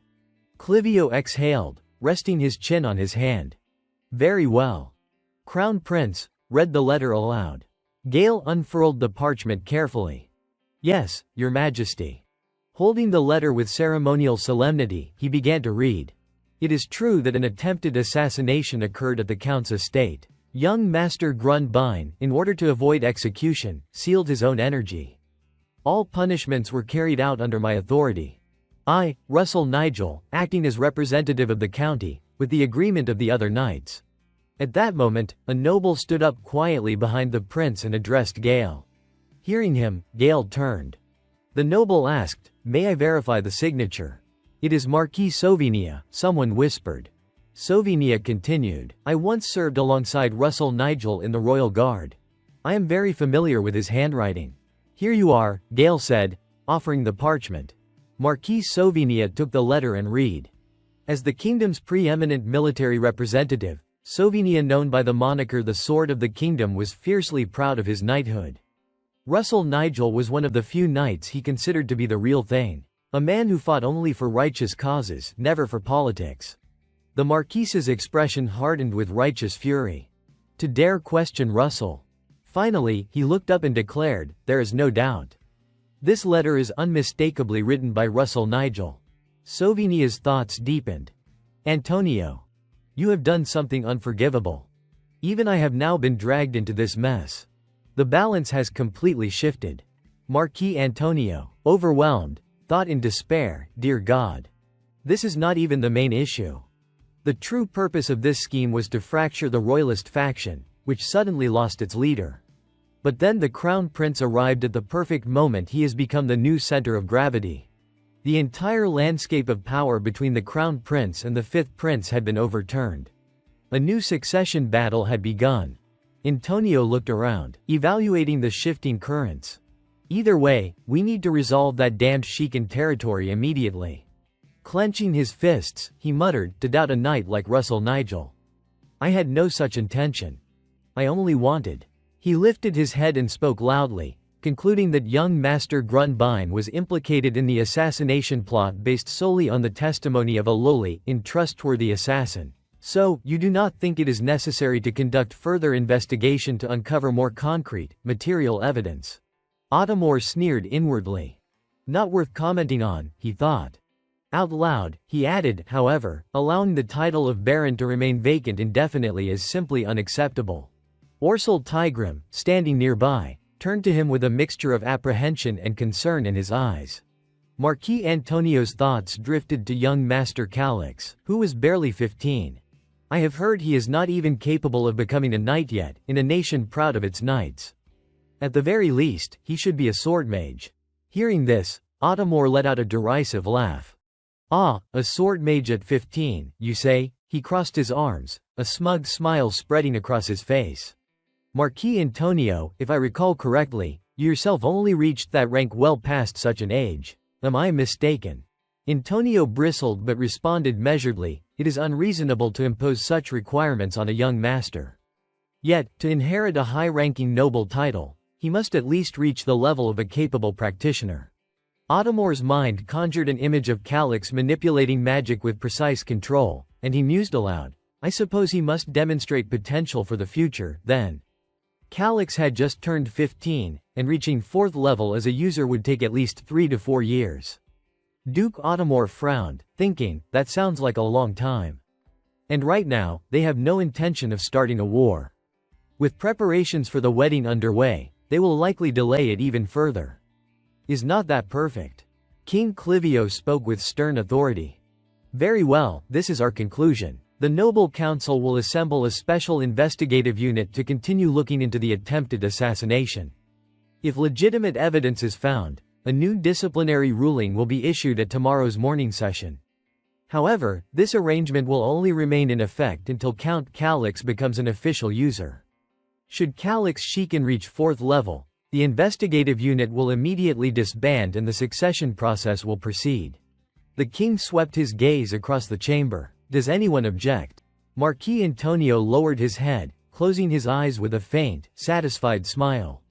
Clivio exhaled, resting his chin on his hand. Very well. Crown Prince, read the letter aloud. Gale unfurled the parchment carefully. Yes, Your Majesty. Holding the letter with ceremonial solemnity, he began to read. It is true that an attempted assassination occurred at the Count's estate. Young Master Grunbein, in order to avoid execution, sealed his own energy. All punishments were carried out under my authority. I, Russell Nigel, acting as representative of the county, with the agreement of the other knights. At that moment, a noble stood up quietly behind the prince and addressed Gale. Hearing him, Gale turned. The noble asked, may I verify the signature? It is Marquis Sovinia, someone whispered. Sovinia continued, I once served alongside Russell Nigel in the Royal Guard. I am very familiar with his handwriting. Here you are, Gale said, offering the parchment. Marquis Sovinia took the letter and read. As the kingdom's preeminent military representative, Sovinia, known by the moniker the Sword of the Kingdom, was fiercely proud of his knighthood. Russell Nigel was one of the few knights he considered to be the real thing. A man who fought only for righteous causes, never for politics. The Marquis's expression hardened with righteous fury. To dare question Russell. Finally, he looked up and declared, there is no doubt. This letter is unmistakably written by Russell Nigel. Sovinia's thoughts deepened. Antonio. You have done something unforgivable. Even I have now been dragged into this mess. The balance has completely shifted. Marquis Antonio, overwhelmed, thought in despair, dear God. This is not even the main issue. The true purpose of this scheme was to fracture the royalist faction, which suddenly lost its leader. But then the Crown Prince arrived at the perfect moment. He has become the new center of gravity. The entire landscape of power between the Crown Prince and the Fifth Prince had been overturned. A new succession battle had begun. Antonio looked around, evaluating the shifting currents. Either way, we need to resolve that damned Shikan territory immediately. Clenching his fists, he muttered, to doubt a knight like Russell Nigel. I had no such intention. I only wanted. He lifted his head and spoke loudly, concluding that young Master Grunbein was implicated in the assassination plot based solely on the testimony of a lowly, untrustworthy assassin. So, you do not think it is necessary to conduct further investigation to uncover more concrete, material evidence? Ottomore sneered inwardly. Not worth commenting on, he thought. Out loud, he added, however, allowing the title of Baron to remain vacant indefinitely is simply unacceptable. Orsul Tigrim, standing nearby, turned to him with a mixture of apprehension and concern in his eyes. Marquis Antonio's thoughts drifted to young Master Calix, who was barely 15. I have heard he is not even capable of becoming a knight yet, in a nation proud of its knights. At the very least, he should be a sword mage. Hearing this, Ottomore let out a derisive laugh. Ah, a sword mage at 15, you say? He crossed his arms, a smug smile spreading across his face. Marquis Antonio, if I recall correctly, you yourself only reached that rank well past such an age. Am I mistaken? Antonio bristled but responded measuredly, it is unreasonable to impose such requirements on a young master. Yet, to inherit a high-ranking noble title, he must at least reach the level of a capable practitioner. Ottomore's mind conjured an image of Calix manipulating magic with precise control, and he mused aloud. I suppose he must demonstrate potential for the future, then. Calix had just turned 15, and reaching 4th level as a user would take at least 3 to 4 years. Duke Ottomore frowned, thinking, that sounds like a long time. And right now, they have no intention of starting a war. With preparations for the wedding underway, they will likely delay it even further. Is not that perfect? King Clivio spoke with stern authority. Very well, this is our conclusion. The Noble Council will assemble a special investigative unit to continue looking into the attempted assassination. If legitimate evidence is found, a new disciplinary ruling will be issued at tomorrow's morning session. However, this arrangement will only remain in effect until Count Calix becomes an official user. Should Calix Shikan reach 4th level, the investigative unit will immediately disband and the succession process will proceed. The king swept his gaze across the chamber. Does anyone object? Marquis Antonio lowered his head, closing his eyes with a faint, satisfied smile.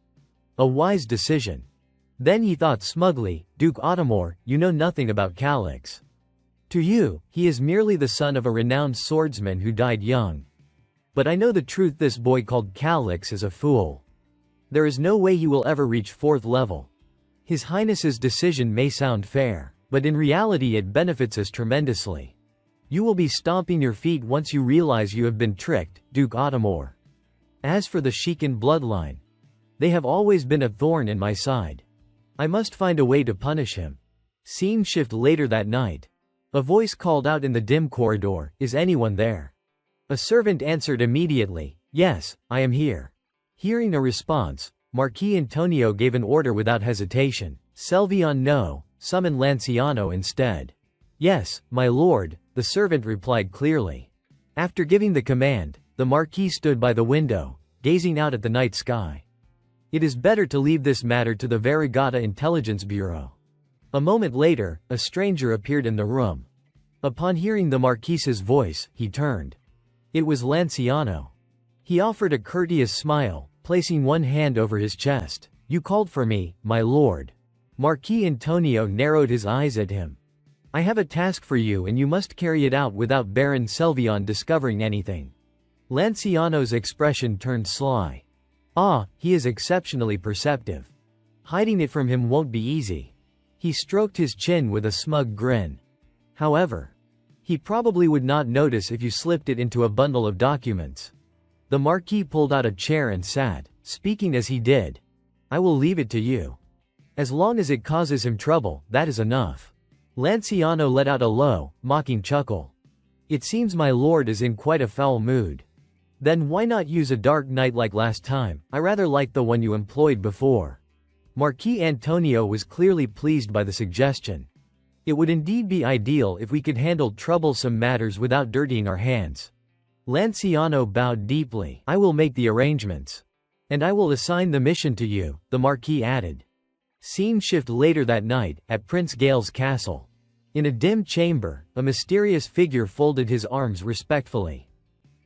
A wise decision. Then he thought smugly, Duke Ottomore, you know nothing about Calix. To you, he is merely the son of a renowned swordsman who died young. But I know the truth, this boy called Calix is a fool. There is no way he will ever reach 4th level. His Highness's decision may sound fair, but in reality it benefits us tremendously. You will be stomping your feet once you realize you have been tricked, Duke Ottomore. As for the Shikan bloodline, they have always been a thorn in my side. I must find a way to punish him. Scene shift later that night. A voice called out in the dim corridor, is anyone there? A servant answered immediately, yes, I am here. Hearing a response, Marquis Antonio gave an order without hesitation. Selvion no, summon Lanciano instead. Yes, my lord, the servant replied clearly. After giving the command, the Marquis stood by the window, gazing out at the night sky. It is better to leave this matter to the Varigata Intelligence Bureau. A moment later, a stranger appeared in the room. Upon hearing the Marquis's voice, he turned. It was Lanciano. He offered a courteous smile, placing one hand over his chest. "You called for me, my lord." Marquis Antonio narrowed his eyes at him. "I have a task for you and you must carry it out without Baron Selvion discovering anything." Lanciano's expression turned sly. "Ah, he is exceptionally perceptive. Hiding it from him won't be easy." He stroked his chin with a smug grin. "However, he probably would not notice if you slipped it into a bundle of documents." The Marquis pulled out a chair and sat, speaking as he did. "I will leave it to you. As long as it causes him trouble, that is enough." Lanciano let out a low, mocking chuckle. "It seems my lord is in quite a foul mood. Then why not use a dark night like last time? I rather like the one you employed before." Marquis Antonio was clearly pleased by the suggestion. It would indeed be ideal if we could handle troublesome matters without dirtying our hands. Lanciano bowed deeply. "I will make the arrangements. And I will assign the mission to you," the Marquis added. Scene shift later that night, at Prince Gale's castle. In a dim chamber, a mysterious figure folded his arms respectfully.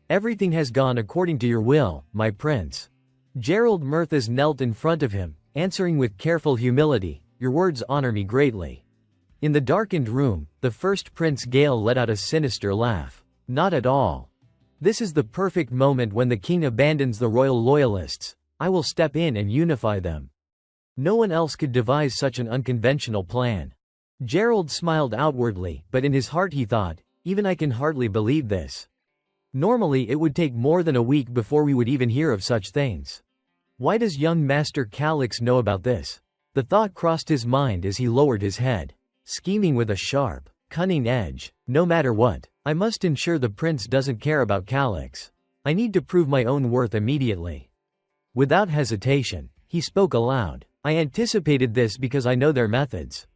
"Everything has gone according to your will, my prince." Gerald Murthas knelt in front of him, answering with careful humility, "Your words honor me greatly." In the darkened room, the first Prince Gale let out a sinister laugh. "Not at all. This is the perfect moment when the king abandons the royal loyalists. I will step in and unify them. No one else could devise such an unconventional plan." Gerald smiled outwardly, but in his heart he thought, "Even I can hardly believe this. Normally it would take more than a week before we would even hear of such things. Why does young Master Calix know about this?" The thought crossed his mind as he lowered his head. Scheming with a sharp, cunning edge. No matter what, I must ensure the prince doesn't care about Calix. I need to prove my own worth immediately. Without hesitation, he spoke aloud. "I anticipated this because I know their methods."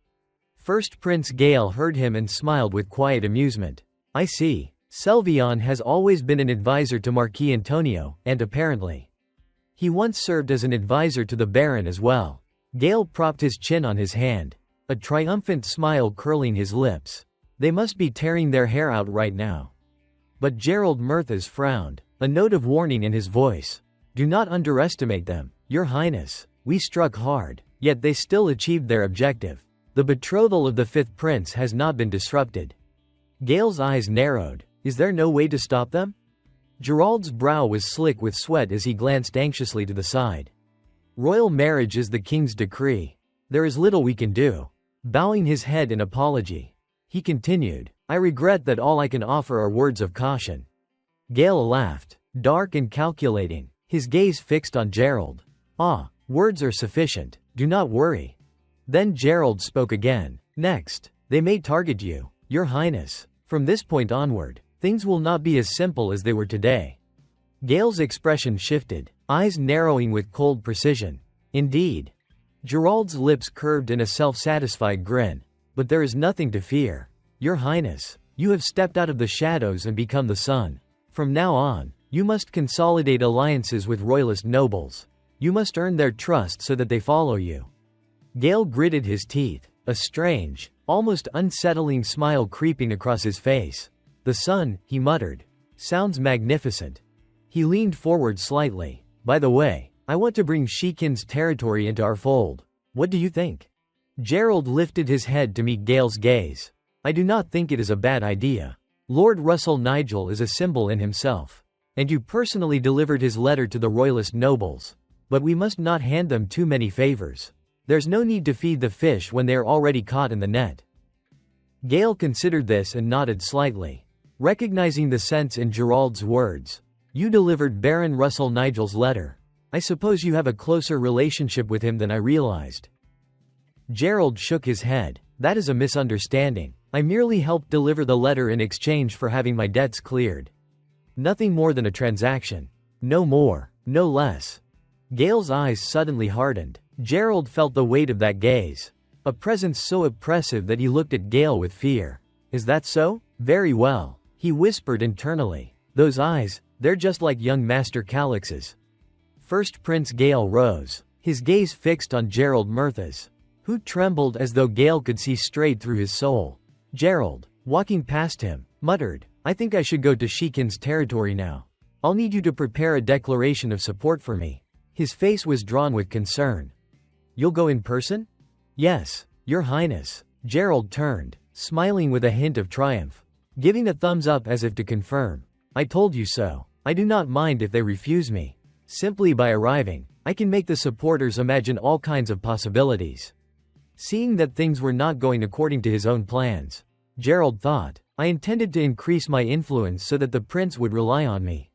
First Prince Gale heard him and smiled with quiet amusement. "I see. Selvion has always been an advisor to Marquis Antonio, and apparently, he once served as an advisor to the Baron as well." Gale propped his chin on his hand, a triumphant smile curling his lips. "They must be tearing their hair out right now." But Gerald Murthas frowned, a note of warning in his voice. "Do not underestimate them, Your Highness. We struck hard, yet they still achieved their objective. The betrothal of the fifth prince has not been disrupted." Gale's eyes narrowed. "Is there no way to stop them?" Gerald's brow was slick with sweat as he glanced anxiously to the side. "Royal marriage is the king's decree. There is little we can do." Bowing his head in apology, he continued, "I regret that all I can offer are words of caution." Gale laughed, dark and calculating, his gaze fixed on Gerald. "Ah, words are sufficient, do not worry." Then Gerald spoke again. "Next, they may target you, Your Highness. From this point onward, things will not be as simple as they were today." Gale's expression shifted, eyes narrowing with cold precision. "Indeed." Gerald's lips curved in a self-satisfied grin. "But there is nothing to fear. Your Highness, you have stepped out of the shadows and become the sun. From now on, you must consolidate alliances with royalist nobles. You must earn their trust so that they follow you." Gale gritted his teeth, a strange, almost unsettling smile creeping across his face. "The sun," he muttered. "Sounds magnificent." He leaned forward slightly. "By the way, I want to bring Shikin's territory into our fold. What do you think?" Gerald lifted his head to meet Gale's gaze. "I do not think it is a bad idea. Lord Russell Nigel is a symbol in himself. And you personally delivered his letter to the royalist nobles. But we must not hand them too many favors. There's no need to feed the fish when they are already caught in the net." Gale considered this and nodded slightly, recognizing the sense in Gerald's words. "You delivered Baron Russell Nigel's letter. I suppose you have a closer relationship with him than I realized." Gerald shook his head. "That is a misunderstanding. I merely helped deliver the letter in exchange for having my debts cleared. Nothing more than a transaction. No more, no less." Gale's eyes suddenly hardened. Gerald felt the weight of that gaze. A presence so oppressive that he looked at Gale with fear. "Is that so? Very well," he whispered internally. Those eyes, they're just like young Master Calix's. First Prince Gale rose, his gaze fixed on Gerald Murtha's, who trembled as though Gale could see straight through his soul. Gerald, walking past him, muttered, "I think I should go to Shikin's territory now. I'll need you to prepare a declaration of support for me." His face was drawn with concern. "You'll go in person?" "Yes, Your Highness." Gerald turned, smiling with a hint of triumph, giving a thumbs up as if to confirm. "I told you so. I do not mind if they refuse me. Simply by arriving, I can make the supporters imagine all kinds of possibilities." Seeing that things were not going according to his own plans, Gerald thought, "I intended to increase my influence so that the prince would rely on me.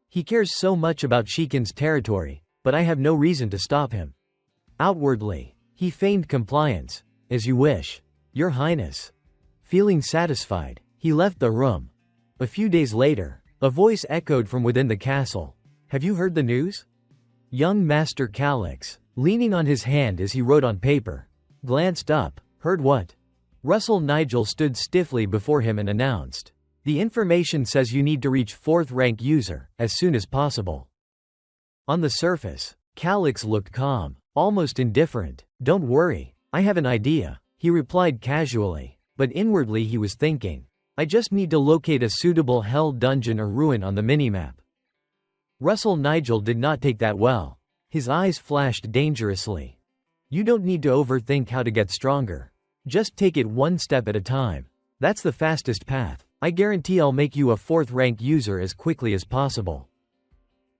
He cares so much about Shikin's territory, but I have no reason to stop him." Outwardly, he feigned compliance. "As you wish, Your Highness." Feeling satisfied, he left the room. A few days later, a voice echoed from within the castle. "Have you heard the news?" Young Master Calix, leaning on his hand as he wrote on paper, glanced up. "Heard what?" Russell Nigel stood stiffly before him and announced, "The information says you need to reach 4th rank user, as soon as possible." On the surface, Calix looked calm, almost indifferent. "Don't worry, I have an idea," he replied casually, but inwardly he was thinking, "I just need to locate a suitable hell dungeon or ruin on the minimap." Russell Nigel did not take that well. His eyes flashed dangerously. "You don't need to overthink how to get stronger. Just take it one step at a time. That's the fastest path. I guarantee I'll make you a 4th rank user as quickly as possible."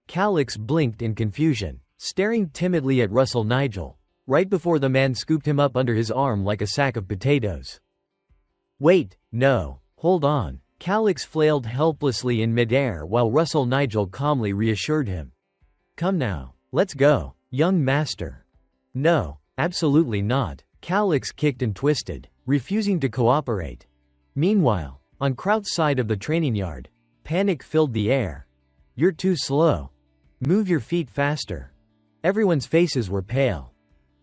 Calix blinked in confusion, staring timidly at Russell Nigel, right before the man scooped him up under his arm like a sack of potatoes. "Wait, no, hold on." Calix flailed helplessly in midair while Russell Nigel calmly reassured him. "Come now, let's go, young master." "No, absolutely not." Calix kicked and twisted, refusing to cooperate. Meanwhile, on Kraut's side of the training yard, panic filled the air. "You're too slow. Move your feet faster." Everyone's faces were pale.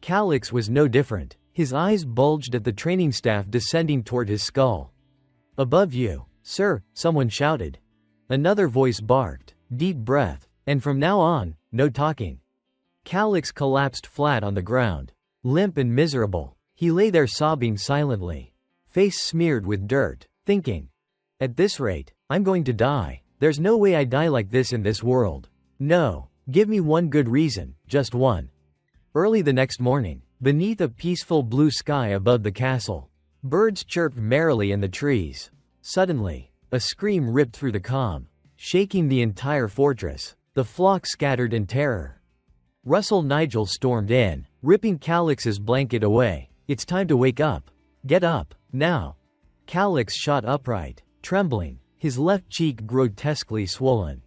Calix was no different. His eyes bulged at the training staff descending toward his skull. "Above you, sir," someone shouted. Another voice barked, "Deep breath, and from now on, no talking." Calix collapsed flat on the ground. Limp and miserable, he lay there sobbing silently, face smeared with dirt, thinking, "At this rate, I'm going to die. There's no way I die like this in this world. No, give me one good reason, just one." Early the next morning, beneath a peaceful blue sky above the castle, birds chirped merrily in the trees. Suddenly, a scream ripped through the calm, shaking the entire fortress. The flock scattered in terror. Russell Nigel stormed in, ripping Calix's blanket away. "It's time to wake up. Get up, now." Calix shot upright, trembling, his left cheek grotesquely swollen.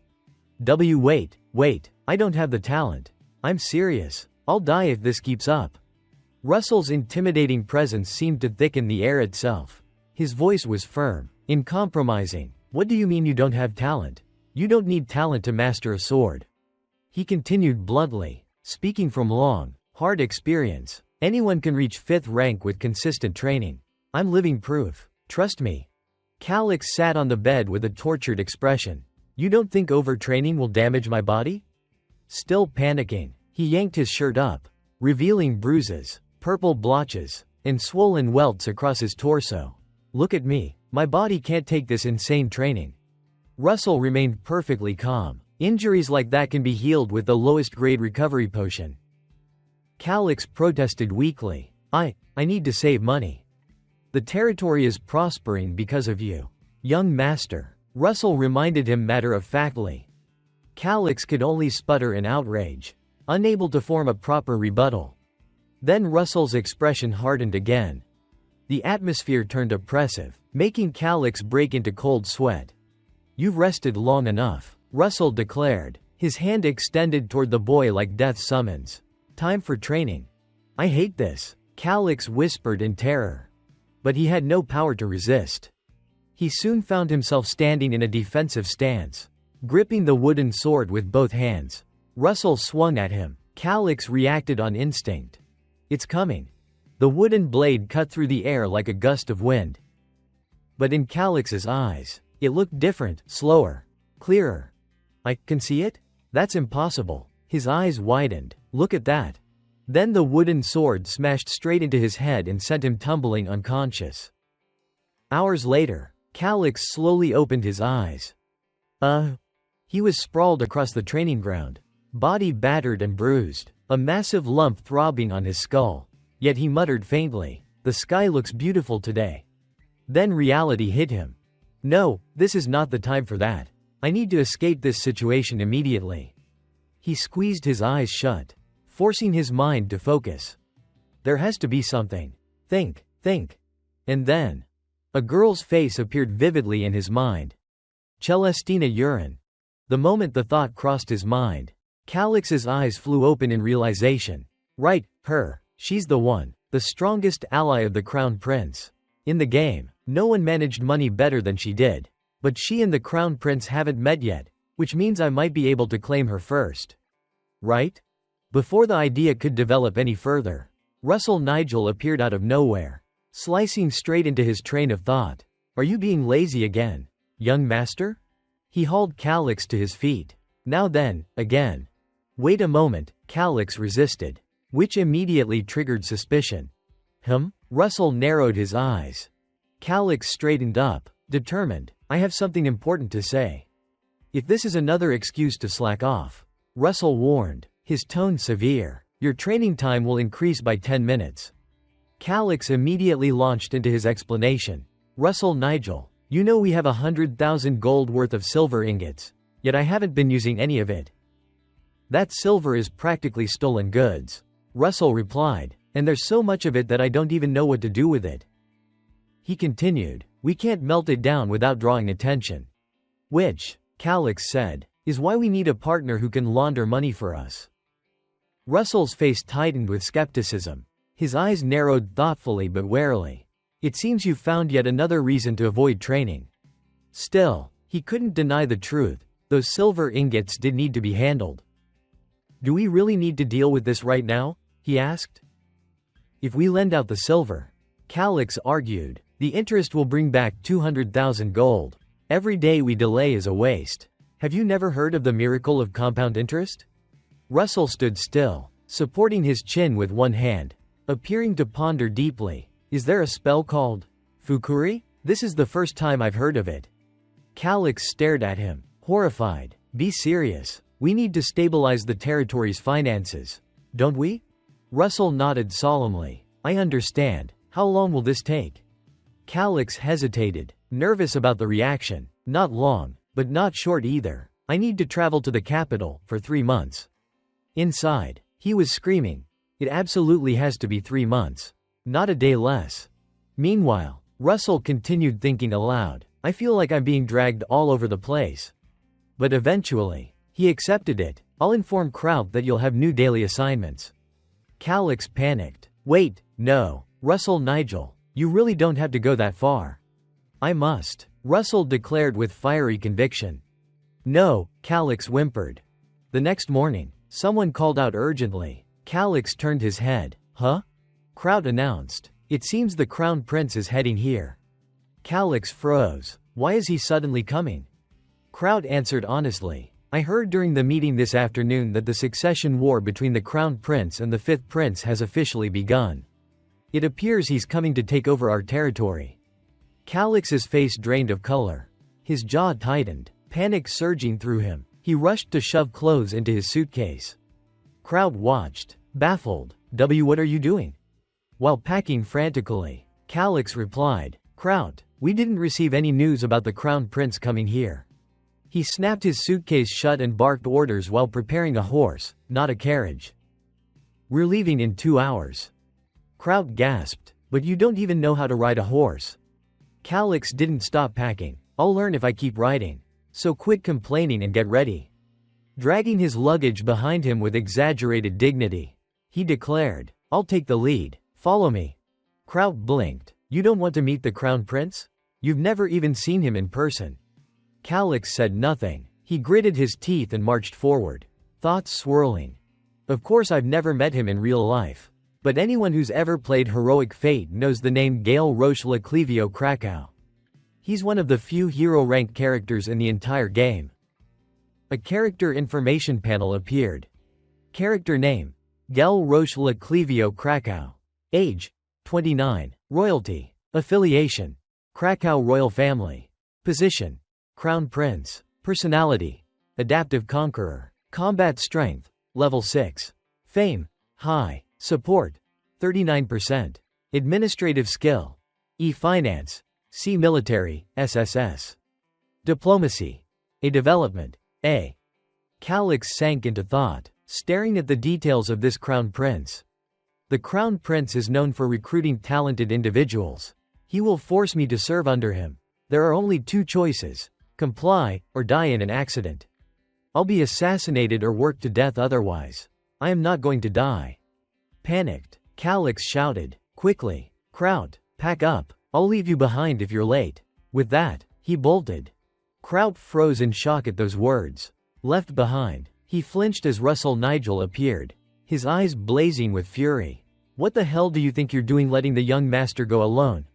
Wait, I don't have the talent. I'm serious. I'll die if this keeps up." Russell's intimidating presence seemed to thicken the air itself. His voice was firm, uncompromising. "What do you mean you don't have talent? You don't need talent to master a sword." He continued bluntly, speaking from long, hard experience. "Anyone can reach 5th rank with consistent training. I'm living proof. Trust me." Calix sat on the bed with a tortured expression. "You don't think overtraining will damage my body?" Still panicking, he yanked his shirt up, revealing bruises, purple blotches, and swollen welts across his torso. "Look at me. My body can't take this insane training." Russell remained perfectly calm. "Injuries like that can be healed with the lowest grade recovery potion." Calix protested weakly. I need to save money. The territory is prospering because of you, young master." Russell reminded him matter-of-factly. Calix could only sputter in outrage, unable to form a proper rebuttal. Then Russell's expression hardened again. The atmosphere turned oppressive, making Calix break into cold sweat. "You've rested long enough," Russell declared, his hand extended toward the boy like death's summons. "Time for training." "I hate this," Calix whispered in terror. But he had no power to resist. He soon found himself standing in a defensive stance, gripping the wooden sword with both hands. Russell swung at him. Calix reacted on instinct. "It's coming." The wooden blade cut through the air like a gust of wind. But in Calix's eyes, it looked different, slower. Clearer. I can see it? That's impossible. His eyes widened. Look at that. Then the wooden sword smashed straight into his head and sent him tumbling unconscious. Hours later, Calyx slowly opened his eyes. He was sprawled across the training ground, body battered and bruised, a massive lump throbbing on his skull. Yet he muttered faintly, "The sky looks beautiful today." Then reality hit him. "No, this is not the time for that. I need to escape this situation immediately." He squeezed his eyes shut, forcing his mind to focus. There has to be something. Think. And then, a girl's face appeared vividly in his mind. Celestina Urin. The moment the thought crossed his mind, Calyx's eyes flew open in realization. Right, her. She's the one, the strongest ally of the Crown Prince. In the game, no one managed money better than she did. But she and the Crown Prince haven't met yet, which means I might be able to claim her first. Right? Before the idea could develop any further, Russell Nigel appeared out of nowhere, slicing straight into his train of thought. Are you being lazy again, young master? He hauled Calyx to his feet. Now then, again. Wait a moment, Calyx resisted, which immediately triggered suspicion. Russell narrowed his eyes. Calyx straightened up, determined. I have something important to say. If this is another excuse to slack off, Russell warned, his tone severe, your training time will increase by 10 minutes. Calyx immediately launched into his explanation. Russell Nigel, you know we have 100,000 gold worth of silver ingots, yet I haven't been using any of it. That silver is practically stolen goods, Russell replied, and there's so much of it that I don't even know what to do with it. He continued, we can't melt it down without drawing attention. Which, Calyx said, is why we need a partner who can launder money for us. Russell's face tightened with skepticism. His eyes narrowed thoughtfully but warily. It seems you've found yet another reason to avoid training. Still, he couldn't deny the truth. Those silver ingots did need to be handled. Do we really need to deal with this right now? He asked. If we lend out the silver, Calyx argued, the interest will bring back 200,000 gold. Every day we delay is a waste. Have you never heard of the miracle of compound interest? Russell stood still, supporting his chin with one hand, appearing to ponder deeply. Is there a spell called Fukuri? This is the first time I've heard of it. Calyx stared at him, horrified. Be serious. We need to stabilize the territory's finances. Don't we? Russell nodded solemnly. I understand. How long will this take? Calyx hesitated, nervous about the reaction. Not long, but not short either. I need to travel to the capital for 3 months. Inside, he was screaming. It absolutely has to be 3 months. Not a day less. Meanwhile, Russell continued thinking aloud. I feel like I'm being dragged all over the place. But eventually, he accepted it. I'll inform Kraut that you'll have new daily assignments. Calyx panicked. Wait, no, Russell Nigel, you really don't have to go that far. I must, Russell declared with fiery conviction. No, Calyx whimpered. The next morning, someone called out urgently. Calyx turned his head. Huh? Kraut announced. It seems the Crown Prince is heading here. Calyx froze. Why is he suddenly coming? Kraut answered honestly. I heard during the meeting this afternoon that the succession war between the Crown Prince and the 5th Prince has officially begun. It appears he's coming to take over our territory. Calyx's face drained of color. His jaw tightened, panic surging through him. He rushed to shove clothes into his suitcase. Kraut watched, baffled. What are you doing? While packing frantically, Calyx replied, Kraut, we didn't receive any news about the Crown Prince coming here. He snapped his suitcase shut and barked orders while preparing a horse, not a carriage. We're leaving in 2 hours. Kraut gasped, but you don't even know how to ride a horse. Calyx didn't stop packing. I'll learn if I keep riding. So quit complaining and get ready. Dragging his luggage behind him with exaggerated dignity, he declared, I'll take the lead. Follow me. Kraut blinked. You don't want to meet the Crown Prince? You've never even seen him in person. Calyx said nothing. He gritted his teeth and marched forward, thoughts swirling. Of course I've never met him in real life. But anyone who's ever played Heroic Fate knows the name Gale Roche Leclivio Krakow. He's one of the few hero-ranked characters in the entire game. A character information panel appeared. Character name: Gel Roche Le Clevio Krakow. Age: 29. Royalty: affiliation: Krakow royal family. Position: Crown Prince. Personality: adaptive conqueror. Combat strength: level 6. Fame: high. Support: 39%. Administrative skill: E-finance, C military, SSS. Diplomacy: A development, A. Calix sank into thought, staring at the details of this crown prince. The crown prince is known for recruiting talented individuals. He will force me to serve under him. There are only two choices: comply, or die in an accident. I'll be assassinated or worked to death otherwise. I am not going to die. Panicked, Calix shouted, quickly, Kraut, pack up, I'll leave you behind if you're late. With that, he bolted. Kraut froze in shock at those words. Left behind, he flinched as Russell Nigel appeared, his eyes blazing with fury. What the hell do you think you're doing letting the young master go alone?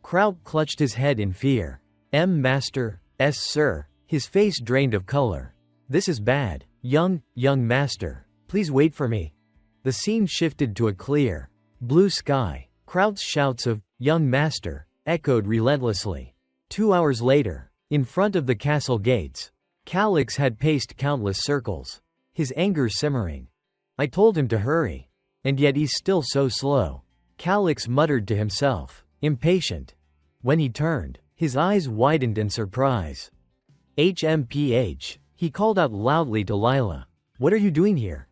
Kraut clutched his head in fear. Master, S sir, his face drained of color. This is bad. Young master, please wait for me. The scene shifted to a clear, blue sky. Kraut's shouts of, young master, echoed relentlessly. 2 hours later, in front of the castle gates, Calix had paced countless circles, his anger simmering. I told him to hurry. And yet he's still so slow. Calix muttered to himself, impatient. When he turned, his eyes widened in surprise. HMPH, he called out loudly to Lila. What are you doing here?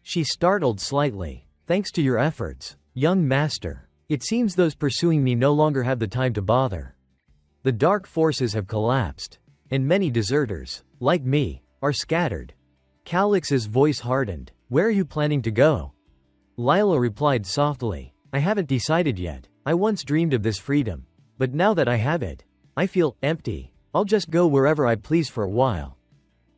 She startled slightly. Thanks to your efforts, young master. It seems those pursuing me no longer have the time to bother. The dark forces have collapsed, and many deserters, like me, are scattered. Calix's voice hardened. Where are you planning to go? Lila replied softly, I haven't decided yet. I once dreamed of this freedom. But now that I have it, I feel empty. I'll just go wherever I please for a while.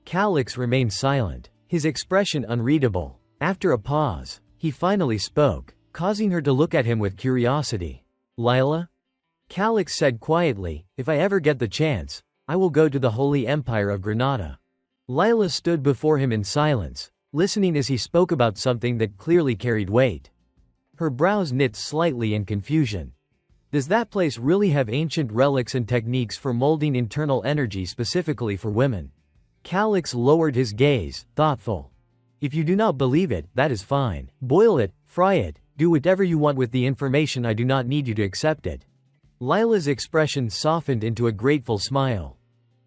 Calix remained silent, his expression unreadable. After a pause, he finally spoke, causing her to look at him with curiosity. Lila? Calix said quietly, if I ever get the chance, I will go to the Holy Empire of Granada. Lila stood before him in silence, listening as he spoke about something that clearly carried weight. Her brows knit slightly in confusion. Does that place really have ancient relics and techniques for molding internal energy specifically for women? Calix lowered his gaze, thoughtful. If you do not believe it, that is fine. Boil it, fry it, do whatever you want with the information. I do not need you to accept it. Lila's expression softened into a grateful smile.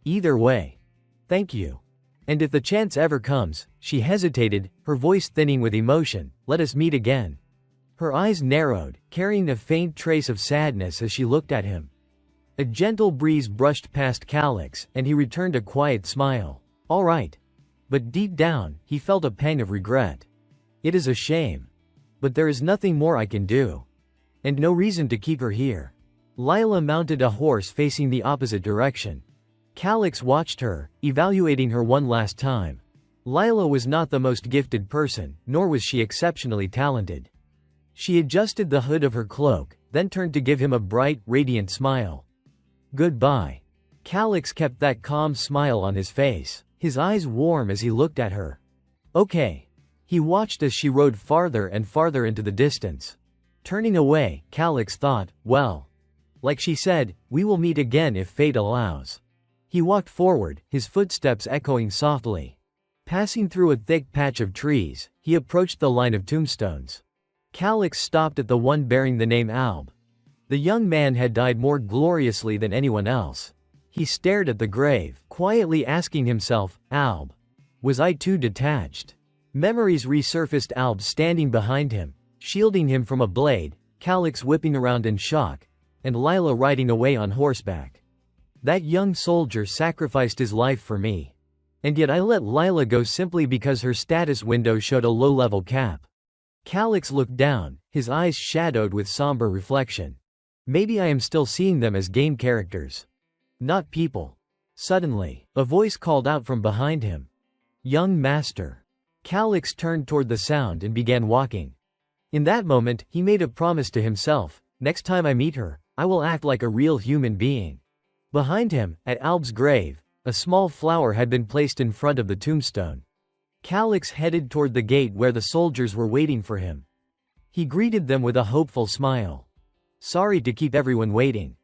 Either way. Thank you. And if the chance ever comes, she hesitated, her voice thinning with emotion, let us meet again. Her eyes narrowed, carrying a faint trace of sadness as she looked at him. A gentle breeze brushed past Calix, and he returned a quiet smile. All right. But deep down, he felt a pang of regret. It is a shame. But there is nothing more I can do. And no reason to keep her here. Lila mounted a horse facing the opposite direction. Calix watched her, evaluating her one last time. Lila was not the most gifted person, nor was she exceptionally talented. She adjusted the hood of her cloak, then turned to give him a bright, radiant smile. Goodbye. Calix kept that calm smile on his face, his eyes warm as he looked at her. Okay. He watched as she rode farther and farther into the distance. Turning away, Calix thought, well. Like she said, we will meet again if fate allows. He walked forward, his footsteps echoing softly. Passing through a thick patch of trees, he approached the line of tombstones. Calix stopped at the one bearing the name Alb. The young man had died more gloriously than anyone else. He stared at the grave, quietly asking himself, Alb. Was I too detached? Memories resurfaced, Alb standing behind him, shielding him from a blade, Calix whipping around in shock, and Lila riding away on horseback. That young soldier sacrificed his life for me. And yet I let Lila go simply because her status window showed a low-level cap. Calix looked down, his eyes shadowed with somber reflection. Maybe I am still seeing them as game characters. Not people. Suddenly, a voice called out from behind him. Young master. Calix turned toward the sound and began walking. In that moment, he made a promise to himself, next time I meet her, I will act like a real human being. Behind him, at Alb's grave, A small flower had been placed in front of the tombstone. Calix headed toward the gate where the soldiers were waiting for him. He greeted them with a hopeful smile. Sorry to keep everyone waiting.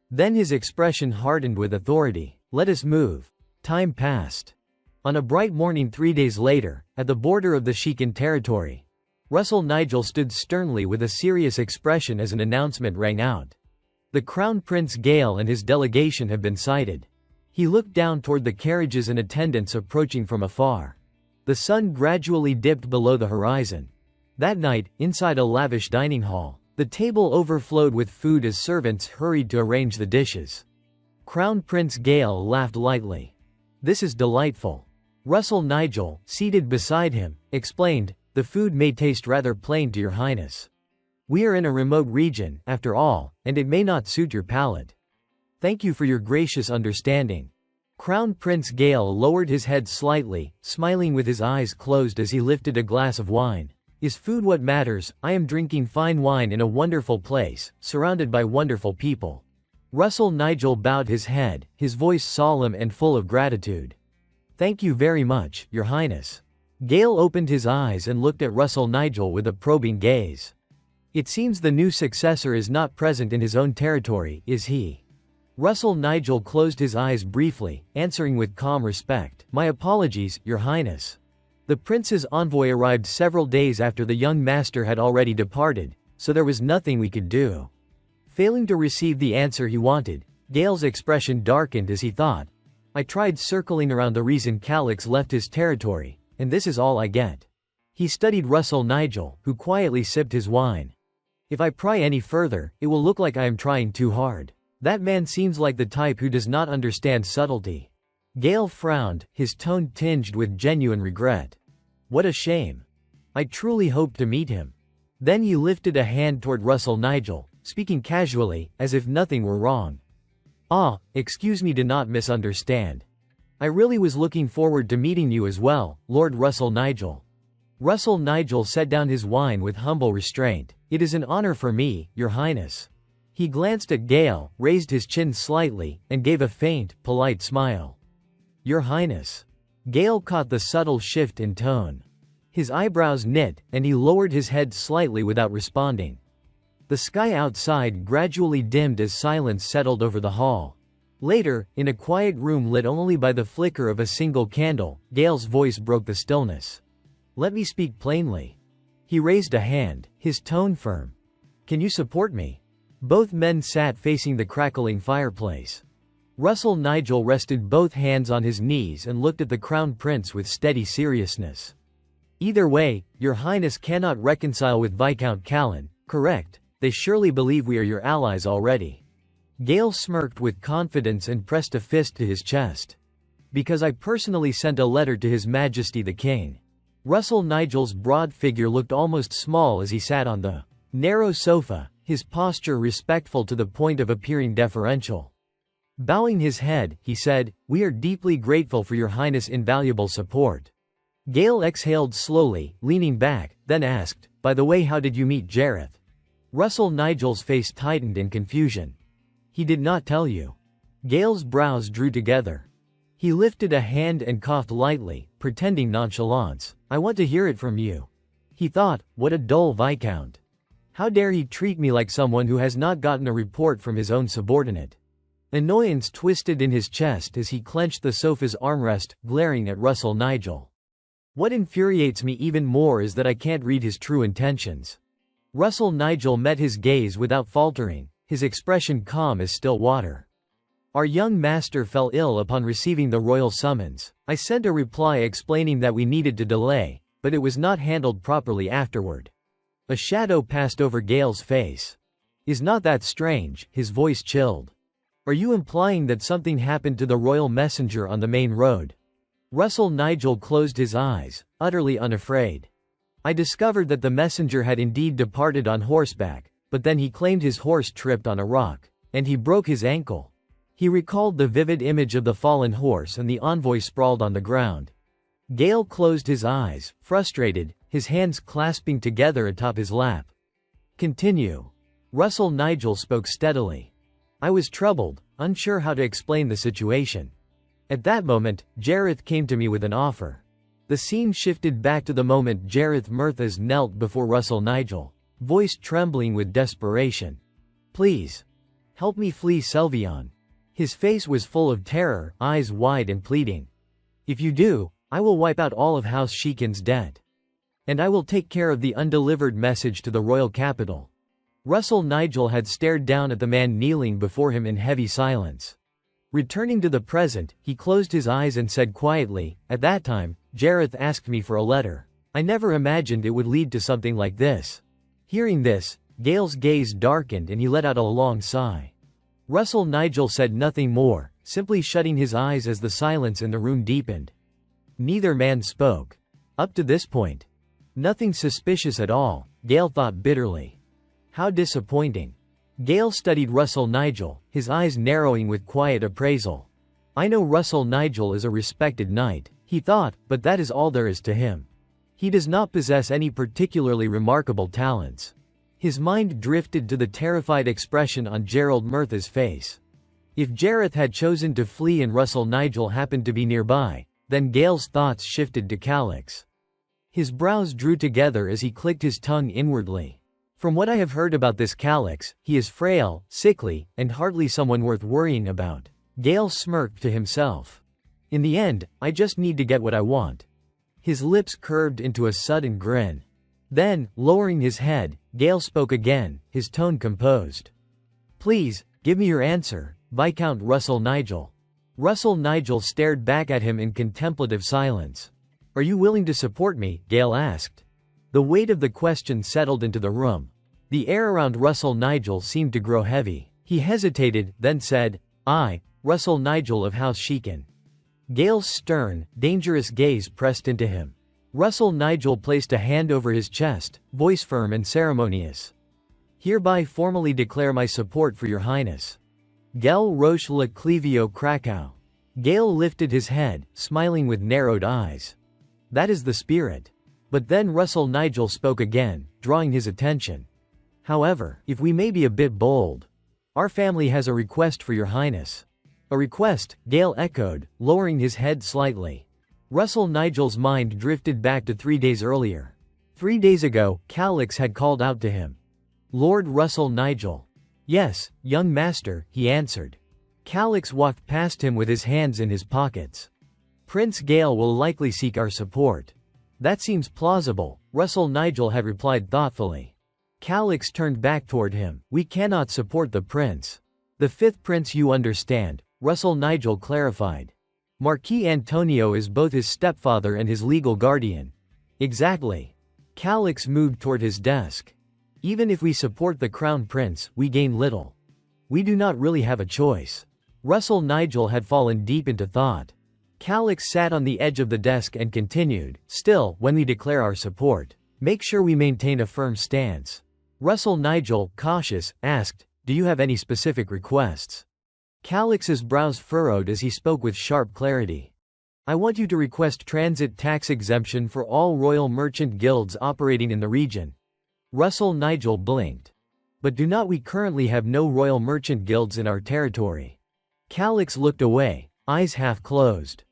Then his expression hardened with authority. Let us move. Time passed. On a bright morning 3 days later, at the border of the Shikan territory, Russell Nigel stood sternly with a serious expression as an announcement rang out. The Crown Prince Gale and his delegation have been sighted. He looked down toward the carriages and attendants approaching from afar. The sun gradually dipped below the horizon. That night, inside a lavish dining hall, the table overflowed with food as servants hurried to arrange the dishes. Crown Prince Gale laughed lightly. This is delightful. Russell Nigel, seated beside him, explained, the food may taste rather plain to your highness. We are in a remote region, after all, and it may not suit your palate. Thank you for your gracious understanding. Crown Prince Gale lowered his head slightly, smiling with his eyes closed as he lifted a glass of wine. Is food what matters? I am drinking fine wine in a wonderful place, surrounded by wonderful people. Russell Nigel bowed his head, his voice solemn and full of gratitude. Thank you very much, your highness. Gale opened his eyes and looked at Russell Nigel with a probing gaze. It seems the new successor is not present in his own territory, is he? Russell Nigel closed his eyes briefly, answering with calm respect. My apologies, your highness. The prince's envoy arrived several days after the young master had already departed, so there was nothing we could do. Failing to receive the answer he wanted, Gale's expression darkened as he thought. I tried circling around the reason Calix left his territory, and this is all I get. He studied Russell Nigel, who quietly sipped his wine. If I pry any further, it will look like I am trying too hard. That man seems like the type who does not understand subtlety. Gale frowned, his tone tinged with genuine regret. What a shame. I truly hoped to meet him. Then he lifted a hand toward Russell Nigel, speaking casually, as if nothing were wrong. Ah, excuse me, do not misunderstand. I really was looking forward to meeting you as well, Lord Russell Nigel. Russell Nigel set down his wine with humble restraint. It is an honor for me, your highness. He glanced at Gale, raised his chin slightly, and gave a faint, polite smile. Your highness. Gale caught the subtle shift in tone. His eyebrows knit, and he lowered his head slightly without responding. The sky outside gradually dimmed as silence settled over the hall. Later, in a quiet room lit only by the flicker of a single candle, Gale's voice broke the stillness. Let me speak plainly. He raised a hand, his tone firm. Can you support me? Both men sat facing the crackling fireplace. Russell Nigel rested both hands on his knees and looked at the Crown Prince with steady seriousness. Either way, your highness cannot reconcile with Viscount Callan, correct? They surely believe we are your allies already. Gale smirked with confidence and pressed a fist to his chest. Because I personally sent a letter to His Majesty the King. Russell Nigel's broad figure looked almost small as he sat on the narrow sofa, his posture respectful to the point of appearing deferential. Bowing his head, he said, We are deeply grateful for your highness' invaluable support. Gale exhaled slowly, leaning back, then asked, By the way, how did you meet Jareth? Russell Nigel's face tightened in confusion. He did not tell you. Gale's brows drew together. He lifted a hand and coughed lightly, pretending nonchalance. I want to hear it from you. He thought, what a dull viscount. How dare he treat me like someone who has not gotten a report from his own subordinate. Annoyance twisted in his chest as he clenched the sofa's armrest, glaring at Russell Nigel. What infuriates me even more is that I can't read his true intentions. Russell Nigel met his gaze without faltering, his expression calm as still water. Our young master fell ill upon receiving the royal summons. I sent a reply explaining that we needed to delay, but it was not handled properly afterward. A shadow passed over Gale's face. Is not that strange? His voice chilled. Are you implying that something happened to the royal messenger on the main road? Russell Nigel closed his eyes, utterly unafraid. I discovered that the messenger had indeed departed on horseback, but then he claimed his horse tripped on a rock, and he broke his ankle. He recalled the vivid image of the fallen horse and the envoy sprawled on the ground. Gale closed his eyes, frustrated, his hands clasping together atop his lap. Continue. Russell Nigel spoke steadily. I was troubled, unsure how to explain the situation. At that moment, Jareth came to me with an offer. The scene shifted back to the moment Jareth Murthas knelt before Russell Nigel, voice trembling with desperation. Please. Help me flee Selvion. His face was full of terror, eyes wide and pleading. If you do, I will wipe out all of House Shikin's debt. And I will take care of the undelivered message to the royal capital. Russell Nigel had stared down at the man kneeling before him in heavy silence. Returning to the present, he closed his eyes and said quietly, "At that time, Jareth asked me for a letter. I never imagined it would lead to something like this." Hearing this, Gale's gaze darkened and he let out a long sigh. Russell Nigel said nothing more, simply shutting his eyes as the silence in the room deepened. Neither man spoke. Up to this point. Nothing suspicious at all, Gale thought bitterly. How disappointing. Gale studied Russell Nigel, his eyes narrowing with quiet appraisal. I know Russell Nigel is a respected knight, he thought, but that is all there is to him. He does not possess any particularly remarkable talents. His mind drifted to the terrified expression on Gerald Murtha's face. If Jareth had chosen to flee and Russell Nigel happened to be nearby, then Gale's thoughts shifted to Calix. His brows drew together as he clicked his tongue inwardly. From what I have heard about this Calix, he is frail, sickly, and hardly someone worth worrying about. Gale smirked to himself. In the end, I just need to get what I want. His lips curved into a sudden grin. Then, lowering his head, Gale spoke again, his tone composed. Please, give me your answer, Viscount Russell Nigel. Russell Nigel stared back at him in contemplative silence. Are you willing to support me? Gale asked. The weight of the question settled into the room. The air around Russell Nigel seemed to grow heavy. He hesitated, then said, I, Russell Nigel of House Shikin. Gale's stern, dangerous gaze pressed into him. Russell Nigel placed a hand over his chest, voice firm and ceremonious. Hereby formally declare my support for your highness. Gale Roche le Clevio Krakow. Gale lifted his head, smiling with narrowed eyes. That is the spirit. But then Russell Nigel spoke again, drawing his attention. However, if we may be a bit bold, our family has a request for your highness. A request, Gale echoed, lowering his head slightly. Russell Nigel's mind drifted back to 3 days earlier. 3 days ago, Calix had called out to him. Lord Russell Nigel. Yes, young master, he answered. Calix walked past him with his hands in his pockets. Prince Gale will likely seek our support. That seems plausible, Russell Nigel had replied thoughtfully. Calix turned back toward him. We cannot support the prince. The fifth prince, you understand, Russell Nigel clarified. Marquis Antonio is both his stepfather and his legal guardian. Exactly. Calix moved toward his desk. Even if we support the crown prince, we gain little. We do not really have a choice. Russell Nigel had fallen deep into thought. Calix sat on the edge of the desk and continued, still, when we declare our support, make sure we maintain a firm stance. Russell Nigel, cautious, asked, do you have any specific requests? Calix's brows furrowed as he spoke with sharp clarity. I want you to request transit tax exemption for all royal merchant guilds operating in the region. Russell Nigel blinked. But do not we currently have no royal merchant guilds in our territory? Calix looked away, eyes half closed.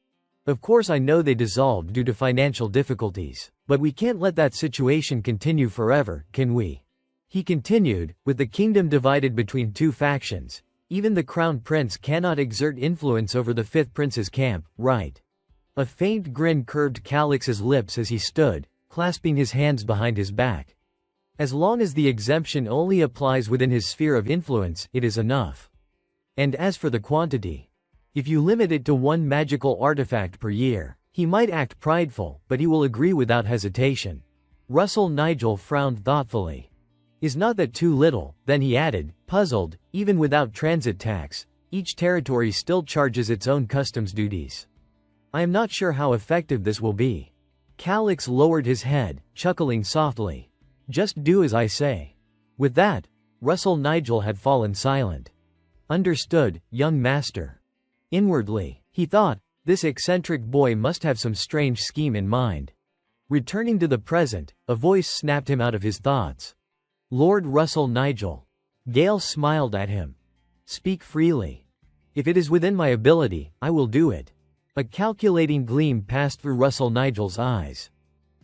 Of course I know they dissolved due to financial difficulties, but we can't let that situation continue forever, can we? He continued, with the kingdom divided between two factions, even the crown prince cannot exert influence over the fifth prince's camp, right? A faint grin curved Calix's lips as he stood, clasping his hands behind his back. As long as the exemption only applies within his sphere of influence, it is enough. And as for the quantity, if you limit it to one magical artifact per year, he might act prideful, but he will agree without hesitation. Russell Nigel frowned thoughtfully. Is not that too little? Then he added, puzzled, even without transit tax, each territory still charges its own customs duties. I am not sure how effective this will be. Calix lowered his head, chuckling softly. Just do as I say. With that, Russell Nigel had fallen silent. Understood, young master. Inwardly, he thought, this eccentric boy must have some strange scheme in mind. Returning to the present, a voice snapped him out of his thoughts. Lord Russell Nigel. Gale smiled at him. Speak freely. If it is within my ability, I will do it. A calculating gleam passed through Russell Nigel's eyes.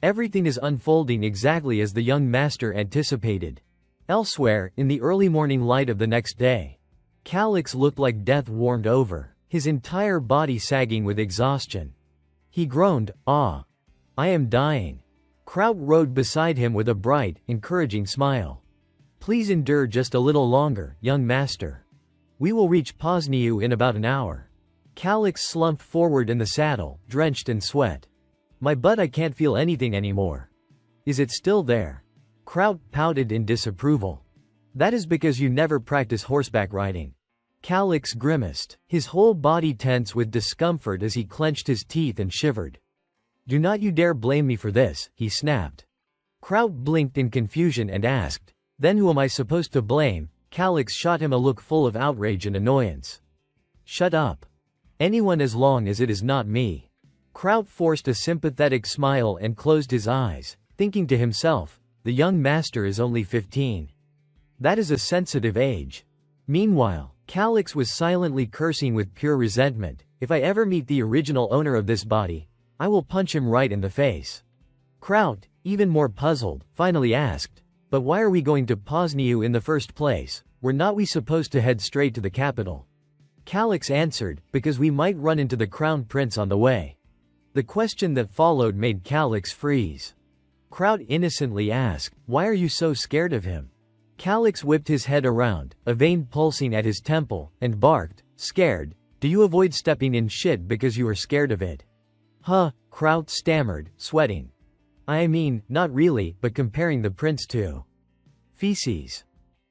Everything is unfolding exactly as the young master anticipated. Elsewhere, in the early morning light of the next day, Calix looked like death warmed over, his entire body sagging with exhaustion. He groaned, "Ah! I am dying." Kraut rode beside him with a bright, encouraging smile. "Please endure just a little longer, young master. We will reach Pozniu in about an hour." Calix slumped forward in the saddle, drenched in sweat. "My butt, I can't feel anything anymore." "Is it still there?" Kraut pouted in disapproval. "That is because you never practice horseback riding." Calix grimaced, his whole body tense with discomfort as he clenched his teeth and shivered. "Do not you dare blame me for this," he snapped. Kraut blinked in confusion and asked, "Then who am I supposed to blame?" Calix shot him a look full of outrage and annoyance. "Shut up. Anyone as long as it is not me." Kraut forced a sympathetic smile and closed his eyes, thinking to himself, the young master is only 15. That is a sensitive age. Meanwhile, Calix was silently cursing with pure resentment. "If I ever meet the original owner of this body, I will punch him right in the face." Kraut, even more puzzled, finally asked, "But why are we going to Pozniu in the first place? Were not we supposed to head straight to the capital?" Calix answered, "Because we might run into the crown prince on the way." The question that followed made Calix freeze. Kraut innocently asked, "Why are you so scared of him?" Calix whipped his head around, a vein pulsing at his temple, and barked, "Scared? Do you avoid stepping in shit because you are scared of it?" "Huh," Kraut stammered, sweating. "I mean, not really, but comparing the prince to feces.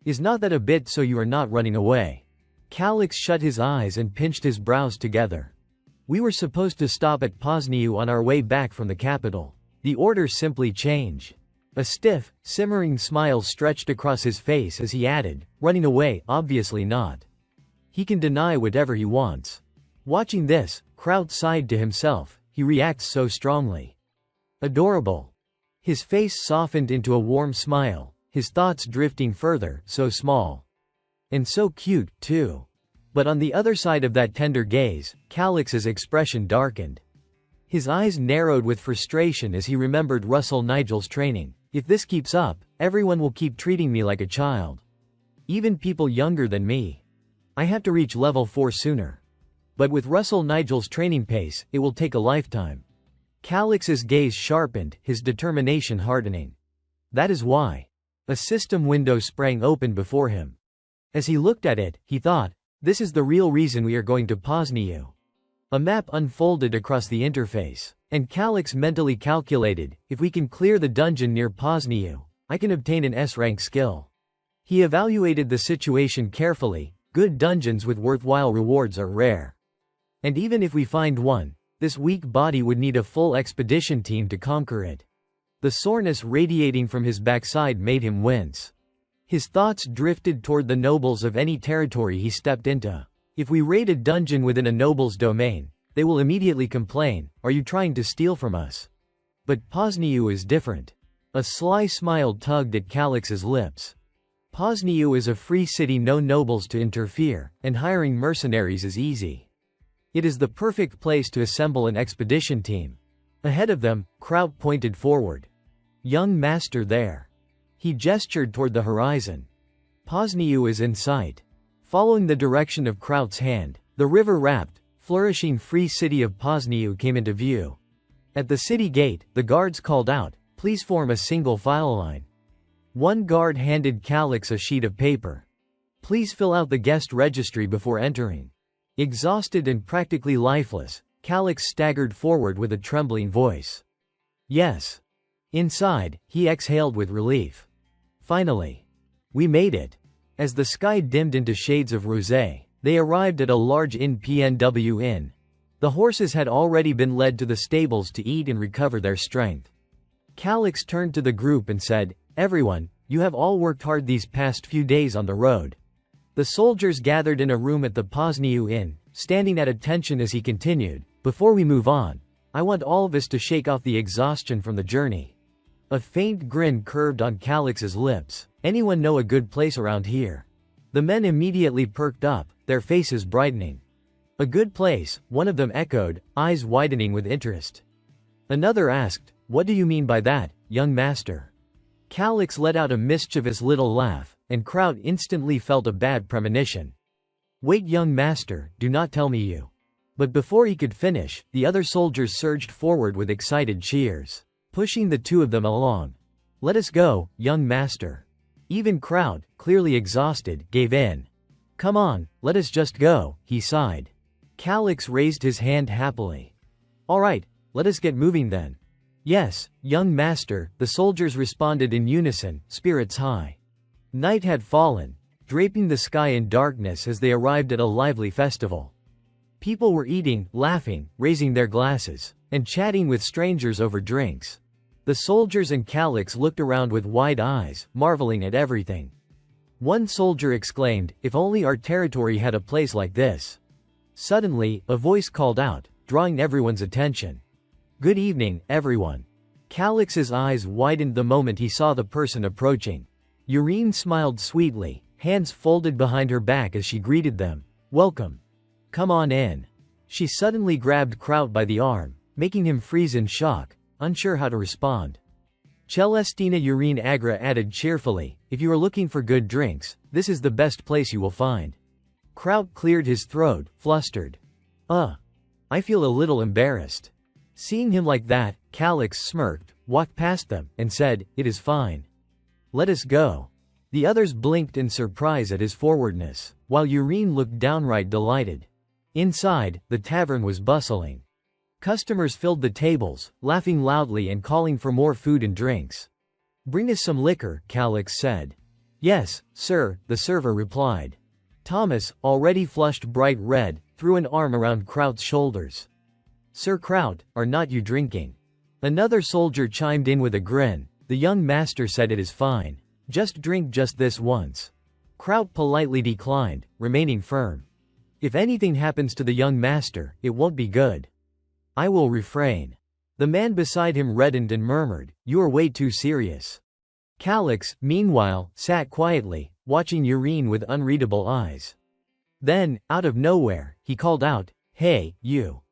Is not that a bit so you are not running away?" Calix shut his eyes and pinched his brows together. "We were supposed to stop at Pozniu on our way back from the capital. The orders simply change." A stiff, simmering smile stretched across his face as he added, "Running away, obviously not. He can deny whatever he wants." Watching this, Kraut sighed to himself, he reacts so strongly. Adorable. His face softened into a warm smile, his thoughts drifting further, so small. And so cute, too. But on the other side of that tender gaze, Calix's expression darkened. His eyes narrowed with frustration as he remembered Russell Nigel's training. "If this keeps up, everyone will keep treating me like a child. Even people younger than me. I have to reach level 4 sooner. But with Russell Nigel's training pace, it will take a lifetime." Calix's gaze sharpened, his determination hardening. That is why. A system window sprang open before him. As he looked at it, he thought, "This is the real reason we are going to Pozniu." A map unfolded across the interface, and Calix mentally calculated, "If we can clear the dungeon near Pozniu, I can obtain an S-rank skill." He evaluated the situation carefully. Good dungeons with worthwhile rewards are rare. And even if we find one, this weak body would need a full expedition team to conquer it. The soreness radiating from his backside made him wince. His thoughts drifted toward the nobles of any territory he stepped into. If we raid a dungeon within a noble's domain, they will immediately complain, "Are you trying to steal from us?" But Pozniu is different. A sly smile tugged at Calix's lips. Pozniu is a free city, no nobles to interfere, and hiring mercenaries is easy. It is the perfect place to assemble an expedition team. Ahead of them, Kraut pointed forward. "Young master there." He gestured toward the horizon. Pozniu is in sight. Following the direction of Kraut's hand, the river-wrapped, flourishing free city of Pozniu came into view. At the city gate, the guards called out, "Please form a single file line." One guard handed Calix a sheet of paper. "Please fill out the guest registry before entering." Exhausted and practically lifeless, Calix staggered forward with a trembling voice. "Yes." Inside, he exhaled with relief. Finally. We made it. As the sky dimmed into shades of rosé, they arrived at a large PNW inn. The horses had already been led to the stables to eat and recover their strength. Calix turned to the group and said, "Everyone, you have all worked hard these past few days on the road." The soldiers gathered in a room at the Pozniu inn, standing at attention as he continued, "Before we move on, I want all of us to shake off the exhaustion from the journey." A faint grin curved on Calix's lips. "Anyone know a good place around here?" The men immediately perked up, their faces brightening. A good place, one of them echoed, eyes widening with interest. Another asked, what do you mean by that, young master? Calix let out a mischievous little laugh, and Kraut instantly felt a bad premonition. Wait, young master, do not tell me you. But before he could finish, the other soldiers surged forward with excited cheers, pushing the two of them along. Let us go, young master. Even Kraut, clearly exhausted, gave in. Come on, let us just go, he sighed. Calix raised his hand happily. All right, let us get moving then. Yes, young master, the soldiers responded in unison, spirits high. Night had fallen, draping the sky in darkness as they arrived at a lively festival. People were eating, laughing, raising their glasses, and chatting with strangers over drinks. The soldiers and Calix looked around with wide eyes, marveling at everything. One soldier exclaimed, if only our territory had a place like this. Suddenly, a voice called out, drawing everyone's attention. Good evening, everyone. Calix's eyes widened the moment he saw the person approaching. Urine smiled sweetly, hands folded behind her back as she greeted them. Welcome. Come on in. She suddenly grabbed Kraut by the arm, making him freeze in shock, unsure how to respond. Celestina Urine Agra added cheerfully, if you are looking for good drinks, this is the best place you will find. Kraut cleared his throat, flustered. I feel a little embarrassed. Seeing him like that, Calix smirked, walked past them, and said, it is fine. Let us go. The others blinked in surprise at his forwardness, while Urine looked downright delighted. Inside, the tavern was bustling. Customers filled the tables, laughing loudly and calling for more food and drinks. Bring us some liquor, Calix said. Yes, sir, the server replied. Thomas, already flushed bright red, threw an arm around Kraut's shoulders. Sir Kraut, are not you drinking? Another soldier chimed in with a grin. The young master said it is fine. Just drink just this once. Kraut politely declined, remaining firm. If anything happens to the young master, it won't be good. I will refrain. The man beside him reddened and murmured, you are way too serious. Calix, meanwhile, sat quietly, watching Urine with unreadable eyes. Then, out of nowhere, he called out, hey, you.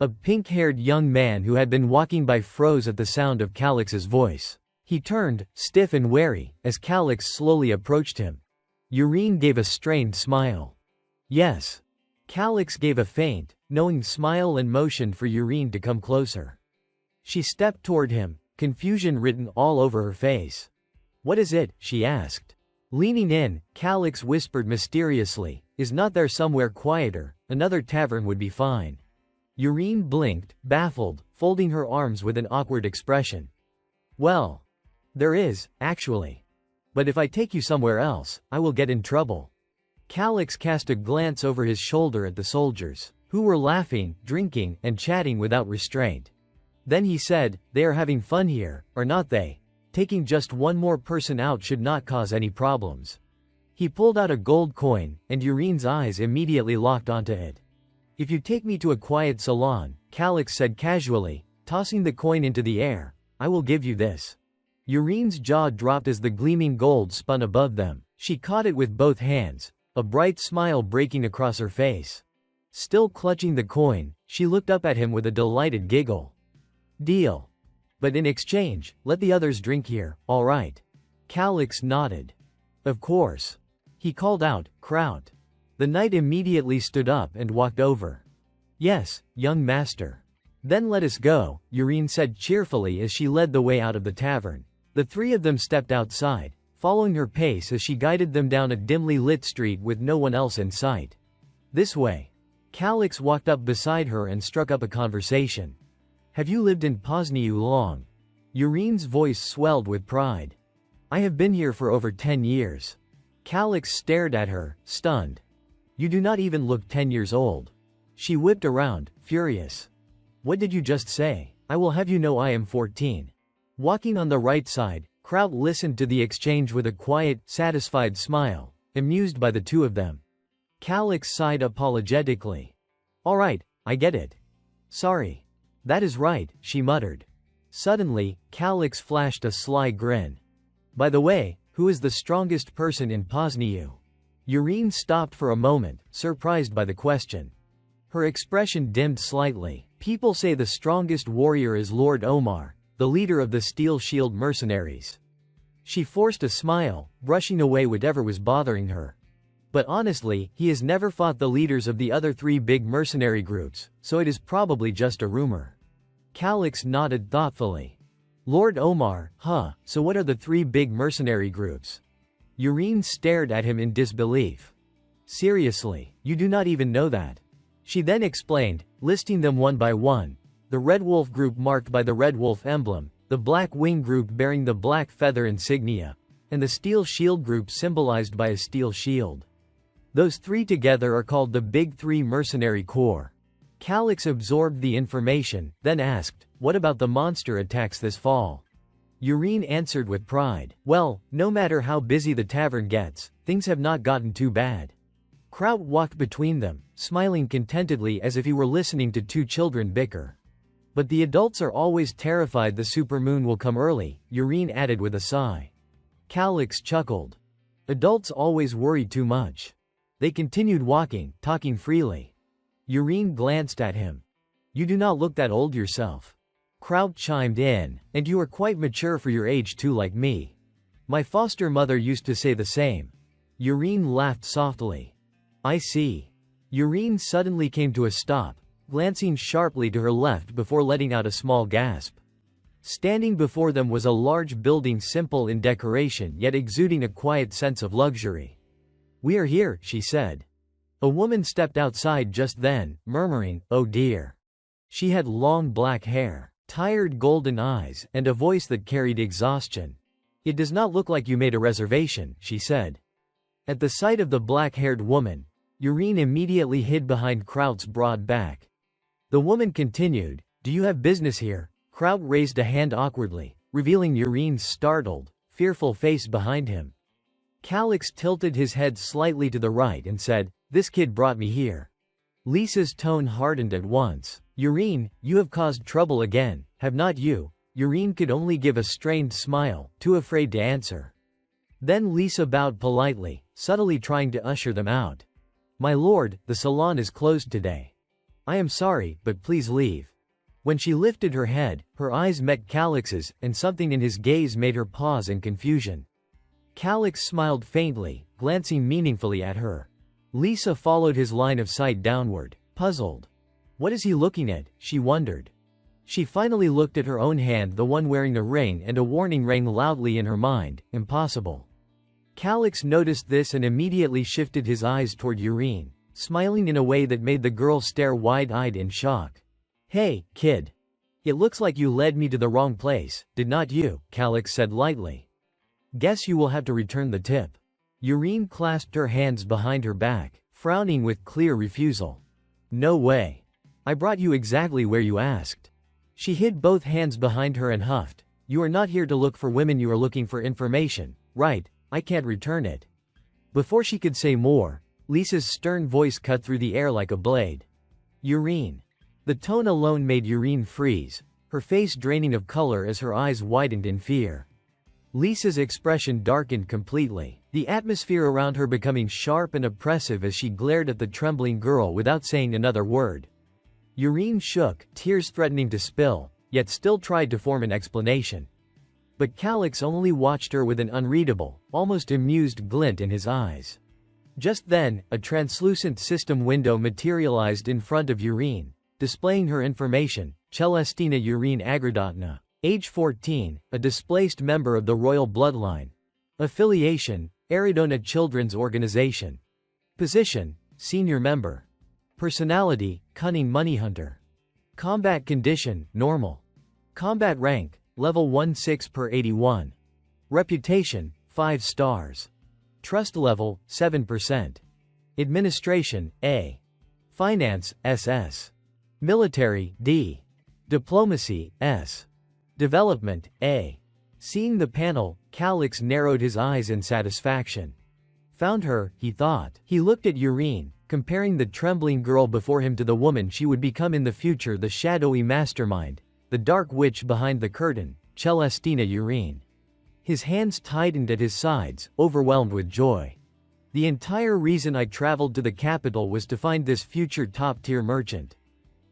A pink-haired young man who had been walking by froze at the sound of Calix's voice. He turned, stiff and wary, as Calix slowly approached him. Urine gave a strained smile. Yes. Calix gave a faint, knowing smile and motioned for Urine to come closer. She stepped toward him, confusion written all over her face. What is it? She asked. Leaning in, Calix whispered mysteriously, is not there somewhere quieter? Another tavern would be fine. Urine blinked, baffled, folding her arms with an awkward expression. Well, there is, actually. But if I take you somewhere else, I will get in trouble. Calix cast a glance over his shoulder at the soldiers, who were laughing, drinking, and chatting without restraint. Then he said, they are having fun here, are not they? Taking just one more person out should not cause any problems. He pulled out a gold coin, and Urine's eyes immediately locked onto it. If you take me to a quiet salon, Calix said casually, tossing the coin into the air, I will give you this. Urine's jaw dropped as the gleaming gold spun above them. She caught it with both hands, a bright smile breaking across her face. Still clutching the coin, she looked up at him with a delighted giggle. Deal. But in exchange, let the others drink here, all right? Calix nodded. Of course. He called out, Kraut. The knight immediately stood up and walked over. Yes, young master. Then let us go, Urine said cheerfully as she led the way out of the tavern. The three of them stepped outside, following her pace as she guided them down a dimly lit street with no one else in sight. This way. Calix walked up beside her and struck up a conversation. Have you lived in Pozniu long? Urine's voice swelled with pride. I have been here for over 10 years. Calix stared at her, stunned. You do not even look 10 years old. She whipped around, furious. What did you just say? I will have you know I am 14. Walking on the right side, Kraut listened to the exchange with a quiet, satisfied smile, amused by the two of them. Calix sighed apologetically. All right, I get it. Sorry. That is right, she muttered. Suddenly, Calix flashed a sly grin. By the way, who is the strongest person in Pozniu? Urine stopped for a moment, surprised by the question. Her expression dimmed slightly. People say the strongest warrior is Lord Omar, the leader of the Steel Shield mercenaries. She forced a smile, brushing away whatever was bothering her. But honestly, he has never fought the leaders of the other 3 big mercenary groups, so it is probably just a rumor. Calix nodded thoughtfully. Lord Omar, huh, so what are the 3 big mercenary groups? Yurine stared at him in disbelief. Seriously, you do not even know that? She then explained, listing them one by one. The Red Wolf group marked by the Red Wolf emblem, the Black Wing group bearing the Black Feather insignia, and the Steel Shield group symbolized by a steel shield. Those 3 together are called the Big 3 Mercenary Corps. Calix absorbed the information, then asked, what about the monster attacks this fall? Yurine answered with pride, well, no matter how busy the tavern gets, things have not gotten too bad. Kraut walked between them, smiling contentedly as if he were listening to 2 children bicker. But the adults are always terrified the supermoon will come early, Yurine added with a sigh. Calix chuckled. Adults always worry too much. They continued walking, talking freely. Yurine glanced at him. You do not look that old yourself. Kraut chimed in, and you are quite mature for your age too, like me. My foster mother used to say the same. Yurine laughed softly. I see. Yurine suddenly came to a stop, glancing sharply to her left before letting out a small gasp. Standing before them was a large building, simple in decoration yet exuding a quiet sense of luxury. We are here, she said. A woman stepped outside just then, murmuring, oh dear. She had long black hair, tired golden eyes, and a voice that carried exhaustion. It does not look like you made a reservation, she said. At the sight of the black-haired woman, Yurine immediately hid behind Kraut's broad back. The woman continued, do you have business here? Kraut raised a hand awkwardly, revealing Yurine's startled, fearful face behind him. Calix tilted his head slightly to the right and said, this kid brought me here. Lisa's tone hardened at once. Yurine, you have caused trouble again, have not you? Yurine could only give a strained smile, too afraid to answer. Then Lisa bowed politely, subtly trying to usher them out. My lord, the salon is closed today. I am sorry, but please leave. When she lifted her head, her eyes met Calix's, and something in his gaze made her pause in confusion. Calix smiled faintly, glancing meaningfully at her. Lisa followed his line of sight downward, puzzled. What is he looking at, she wondered. She finally looked at her own hand, the one wearing a ring, and a warning rang loudly in her mind, impossible. Calix noticed this and immediately shifted his eyes toward Yurine, smiling in a way that made the girl stare wide-eyed in shock. Hey, kid. It looks like you led me to the wrong place, did not you? Calix said lightly. Guess you will have to return the tip. Yurine clasped her hands behind her back, frowning with clear refusal. No way. I brought you exactly where you asked. She hid both hands behind her and huffed. You are not here to look for women, you are looking for information, right? I can't return it. Before she could say more, Lisa's stern voice cut through the air like a blade. Yurine. The tone alone made Yurine freeze, her face draining of color as her eyes widened in fear. Lisa's expression darkened completely, the atmosphere around her becoming sharp and oppressive as she glared at the trembling girl without saying another word. Yurine shook, tears threatening to spill, yet still tried to form an explanation. But Calix only watched her with an unreadable, almost amused glint in his eyes. Just then, a translucent system window materialized in front of Yurine, displaying her information, Celestina Yurine Agrodotna. Age 14, a displaced member of the royal bloodline. Affiliation, Arizona Children's Organization. Position, senior member. Personality, cunning money hunter. Combat condition, normal. Combat rank, level 16/81. Reputation, 5 stars. Trust level, 7%. Administration, A. Finance, SS. Military, D. Diplomacy, S. Development, A. Seeing the panel, Calix narrowed his eyes in satisfaction. Found her, he thought. He looked at Yurine, comparing the trembling girl before him to the woman she would become in the future, the shadowy mastermind, the dark witch behind the curtain, Celestina Yurine. His hands tightened at his sides, overwhelmed with joy. The entire reason I traveled to the capital was to find this future top-tier merchant.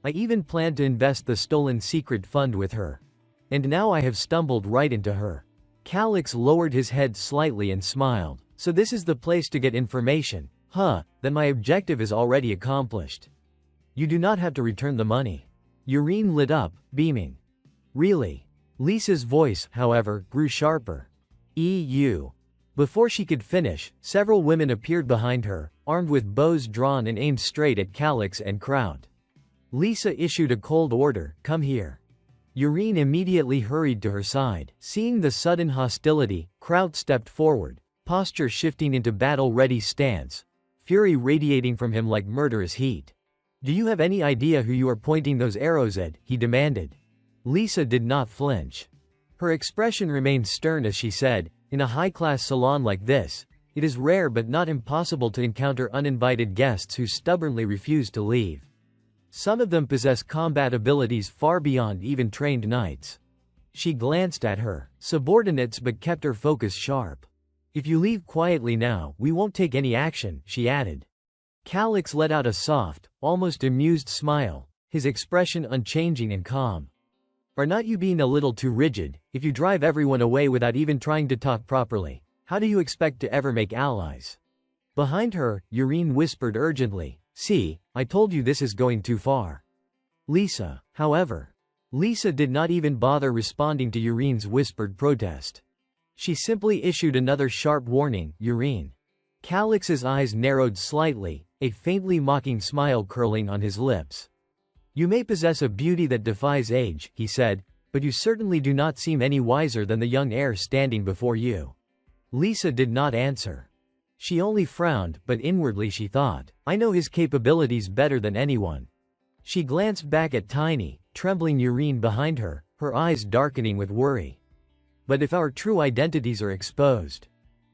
I even planned to invest the stolen secret fund with her. And now I have stumbled right into her. Calix lowered his head slightly and smiled. So this is the place to get information. Huh, then my objective is already accomplished. You do not have to return the money. Urine lit up, beaming. Really? Lisa's voice, however, grew sharper. EU. Before she could finish, several women appeared behind her, armed with bows drawn and aimed straight at Calix and Kraut. Lisa issued a cold order, come here. Urine immediately hurried to her side. Seeing the sudden hostility, Kraut stepped forward, posture shifting into battle-ready stance, fury radiating from him like murderous heat. Do you have any idea who you are pointing those arrows at? He demanded. Lisa did not flinch. Her expression remained stern as she said, in a high-class salon like this, it is rare but not impossible to encounter uninvited guests who stubbornly refuse to leave. Some of them possess combat abilities far beyond even trained knights. She glanced at her subordinates but kept her focus sharp. If you leave quietly now, we won't take any action, she added. Calix let out a soft, almost amused smile, his expression unchanging and calm. Are not you being a little too rigid? If you drive everyone away without even trying to talk properly, how do you expect to ever make allies? Behind her, Urine whispered urgently, see, I told you this is going too far. Lisa, however. Lisa did not even bother responding to Urine's whispered protest. She simply issued another sharp warning, Urine. Calix's eyes narrowed slightly, a faintly mocking smile curling on his lips. You may possess a beauty that defies age, he said, but you certainly do not seem any wiser than the young heir standing before you. Lisa did not answer. She only frowned, but inwardly she thought, I know his capabilities better than anyone. She glanced back at tiny, trembling Urine behind her, her eyes darkening with worry. But if our true identities are exposed?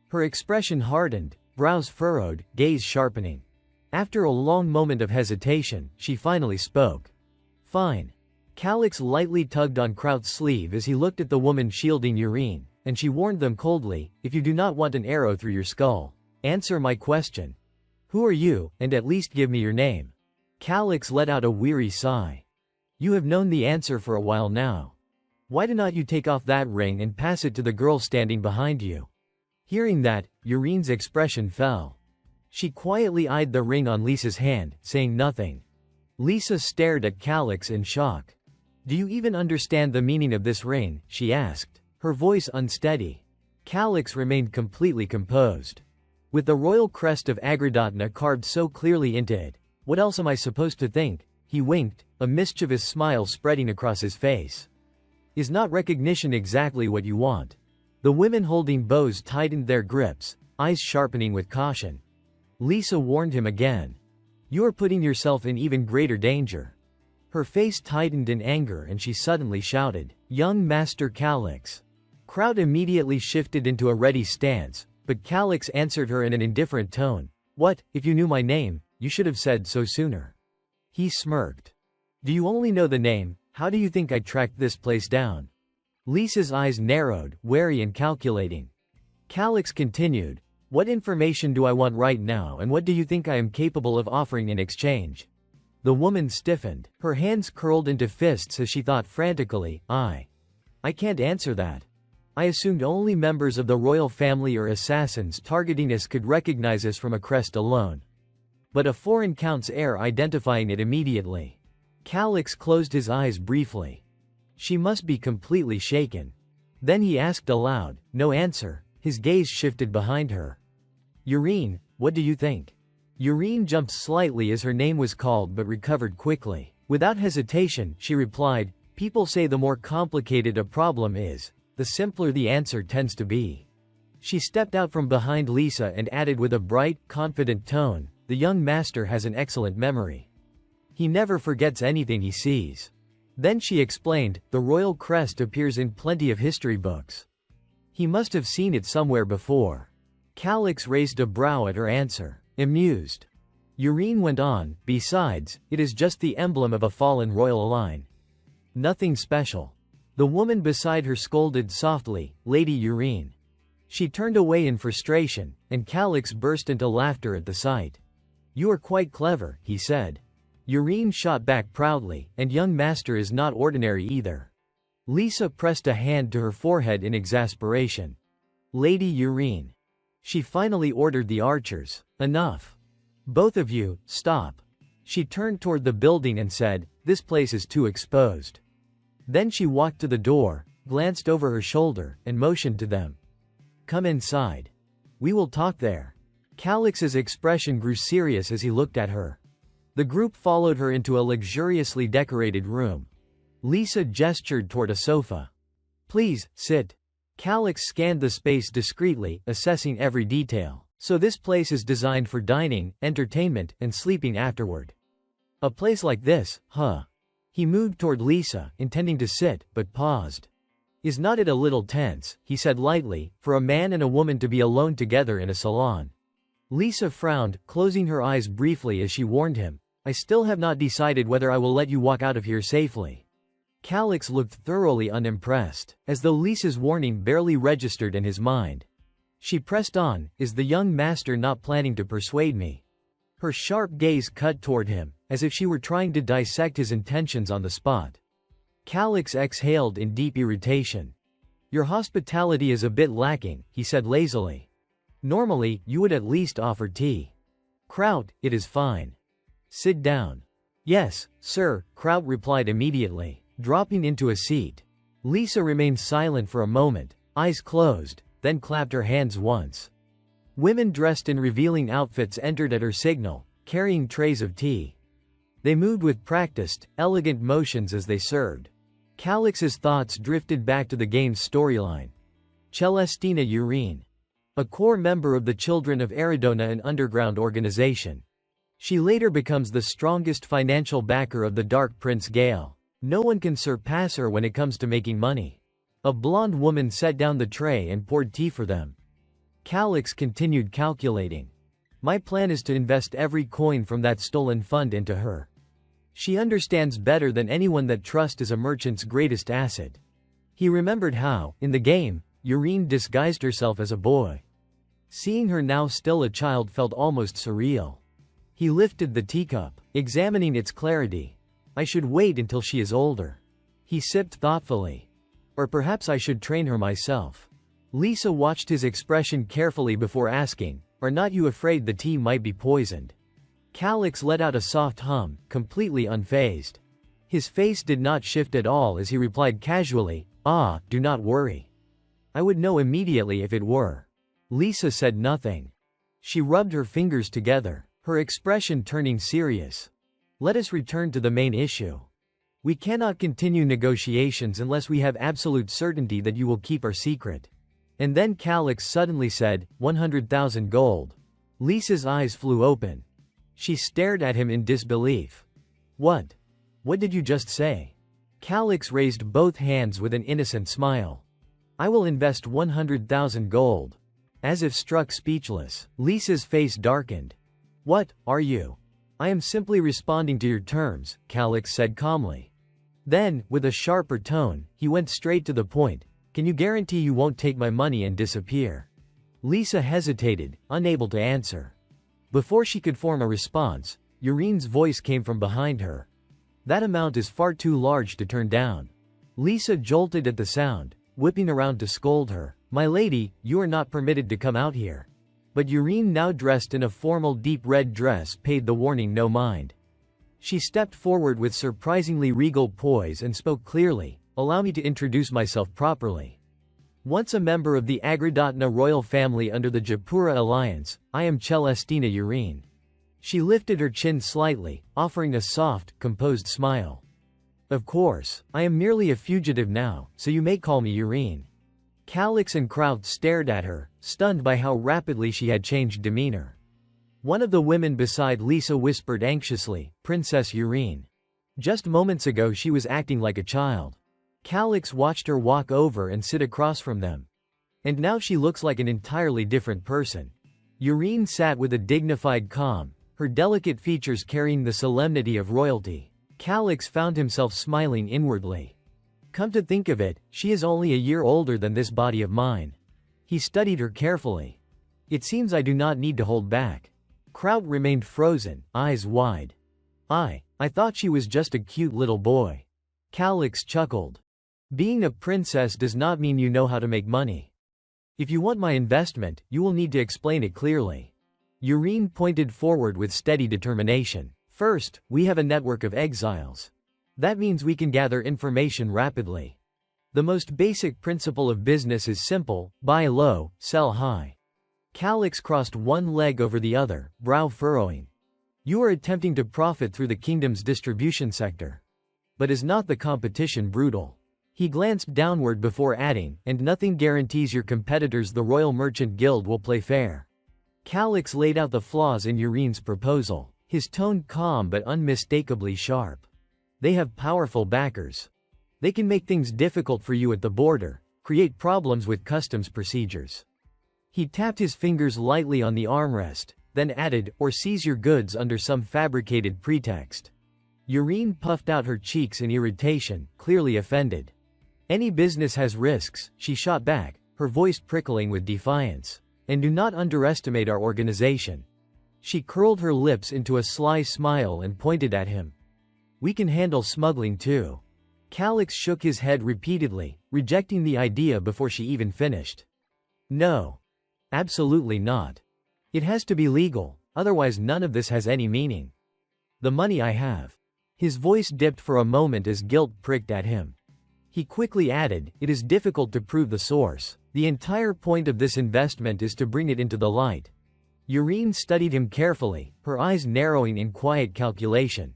Her expression hardened, brows furrowed, gaze sharpening. After a long moment of hesitation, she finally spoke. Fine. Calix lightly tugged on Kraut's sleeve as he looked at the woman shielding Urine, and she warned them coldly, if you do not want an arrow through your skull, answer my question. Who are you, and at least give me your name? Calix let out a weary sigh. You have known the answer for a while now. Why do not you take off that ring and pass it to the girl standing behind you? Hearing that, Urine's expression fell. She quietly eyed the ring on Lisa's hand, saying nothing. Lisa stared at Calix in shock. Do you even understand the meaning of this ring? She asked, her voice unsteady. Calix remained completely composed. With the royal crest of Agridatna carved so clearly into it, what else am I supposed to think? He winked, a mischievous smile spreading across his face. Is not recognition exactly what you want? The women holding bows tightened their grips, eyes sharpening with caution. Lisa warned him again. You are putting yourself in even greater danger. Her face tightened in anger and she suddenly shouted, Young Master Calix. Kraut immediately shifted into a ready stance, but Calix answered her in an indifferent tone. What, if you knew my name, you should have said so sooner. He smirked. Do you only know the name? How do you think I tracked this place down? Lisa's eyes narrowed, wary and calculating. Calix continued, what information do I want right now and what do you think I am capable of offering in exchange? The woman stiffened, her hands curled into fists as she thought frantically, I can't answer that. I assumed only members of the royal family or assassins targeting us could recognize us from a crest alone. But a foreign count's heir identifying it immediately. Calix closed his eyes briefly. She must be completely shaken. Then he asked aloud, no answer, his gaze shifted behind her. Urine, what do you think? Urine jumped slightly as her name was called but recovered quickly. Without hesitation, she replied, people say the more complicated a problem is, the simpler the answer tends to be. She stepped out from behind Lisa and added with a bright, confident tone, the young master has an excellent memory. He never forgets anything he sees. Then she explained, the royal crest appears in plenty of history books. He must have seen it somewhere before. Calix raised a brow at her answer, amused. Urine went on, besides, it is just the emblem of a fallen royal line. Nothing special. The woman beside her scolded softly, Lady Urine. She turned away in frustration, and Calix burst into laughter at the sight. "You are quite clever," he said. Urine shot back proudly, and young master is not ordinary either. Lisa pressed a hand to her forehead in exasperation. "Lady Urine." She finally ordered the archers. "Enough. Both of you, stop." She turned toward the building and said, "This place is too exposed." Then she walked to the door, glanced over her shoulder, and motioned to them. "Come inside. We will talk there." Calix's expression grew serious as he looked at her. The group followed her into a luxuriously decorated room. Lisa gestured toward a sofa. "Please, sit." Calix scanned the space discreetly, assessing every detail. "So this place is designed for dining, entertainment, and sleeping afterward. A place like this, huh?" He moved toward Lisa, intending to sit, but paused. "Is not it a little tense," he said lightly, "for a man and a woman to be alone together in a salon?" Lisa frowned, closing her eyes briefly as she warned him, "I still have not decided whether I will let you walk out of here safely." Calix looked thoroughly unimpressed, as though Lisa's warning barely registered in his mind. She pressed on, "Is the young master not planning to persuade me?" Her sharp gaze cut toward him, as if she were trying to dissect his intentions on the spot. Calix exhaled in deep irritation. "Your hospitality is a bit lacking," he said lazily. "Normally, you would at least offer tea." "Kraut, it is fine. Sit down." "Yes, sir," Kraut replied immediately, dropping into a seat. Lisa remained silent for a moment, eyes closed, then clapped her hands once. Women dressed in revealing outfits entered at her signal, carrying trays of tea. They moved with practiced, elegant motions as they served. Calix's thoughts drifted back to the game's storyline. Celestina Urine. A core member of the Children of Aridona, an underground organization. She later becomes the strongest financial backer of the Dark Prince Gale. No one can surpass her when it comes to making money. A blonde woman set down the tray and poured tea for them. Calix continued calculating. "My plan is to invest every coin from that stolen fund into her. She understands better than anyone that trust is a merchant's greatest asset." He remembered how, in the game, Urine disguised herself as a boy. Seeing her now still a child felt almost surreal. He lifted the teacup, examining its clarity. "I should wait until she is older." He sipped thoughtfully. "Or perhaps I should train her myself." Lisa watched his expression carefully before asking, "Are not you afraid the tea might be poisoned?" Calix let out a soft hum, completely unfazed. His face did not shift at all as he replied casually, "Ah, do not worry. I would know immediately if it were." Lisa said nothing. She rubbed her fingers together, her expression turning serious. "Let us return to the main issue. We cannot continue negotiations unless we have absolute certainty that you will keep our secret." And then Calix suddenly said, 100,000 gold. Lisa's eyes flew open. She stared at him in disbelief. What? What did you just say?" Calix raised both hands with an innocent smile. "I will invest 100,000 gold." As if struck speechless, Lisa's face darkened. "What, are you?" "I am simply responding to your terms," Calix said calmly. Then, with a sharper tone, he went straight to the point. "Can you guarantee you won't take my money and disappear?" Lisa hesitated, unable to answer. Before she could form a response, Urine's voice came from behind her. "That amount is far too large to turn down." Lisa jolted at the sound, whipping around to scold her. "My lady, you are not permitted to come out here." But Urine, now dressed in a formal deep red dress, paid the warning no mind. She stepped forward with surprisingly regal poise and spoke clearly, "Allow me to introduce myself properly. Once a member of the Agridatna royal family under the Japura alliance, I am Celestina Urine." She lifted her chin slightly, offering a soft, composed smile. "Of course, I am merely a fugitive now, so you may call me Urine." Calix and Kraut stared at her, stunned by how rapidly she had changed demeanor. One of the women beside Lisa whispered anxiously, "Princess Urine. Just moments ago she was acting like a child." Calix watched her walk over and sit across from them. "And now she looks like an entirely different person." Urine sat with a dignified calm, her delicate features carrying the solemnity of royalty. Calix found himself smiling inwardly. Come to think of it, she is only a year older than this body of mine. He studied her carefully. It seems I do not need to hold back. Kraut remained frozen, eyes wide. I thought she was just a cute little boy. Calix chuckled. Being a princess does not mean you know how to make money. If you want my investment, you will need to explain it clearly. Yurine pointed forward with steady determination. First, we have a network of exiles. That means we can gather information rapidly. The most basic principle of business is simple: buy low, sell high. Calix crossed one leg over the other, brow furrowing. You are attempting to profit through the kingdom's distribution sector. But is not the competition brutal? He glanced downward before adding, and nothing guarantees your competitors the Royal Merchant Guild will play fair. Calix laid out the flaws in Yurine's proposal, his tone calm but unmistakably sharp. They have powerful backers. They can make things difficult for you at the border, create problems with customs procedures. He tapped his fingers lightly on the armrest, then added, or seize your goods under some fabricated pretext. Yurine puffed out her cheeks in irritation, clearly offended. Any business has risks, she shot back, her voice prickling with defiance. And do not underestimate our organization. She curled her lips into a sly smile and pointed at him. We can handle smuggling too. Calix shook his head repeatedly, rejecting the idea before she even finished. No. Absolutely not. It has to be legal, otherwise none of this has any meaning. The money I have. His voice dipped for a moment as guilt pricked at him. He quickly added, it is difficult to prove the source. The entire point of this investment is to bring it into the light. Yurine studied him carefully, her eyes narrowing in quiet calculation.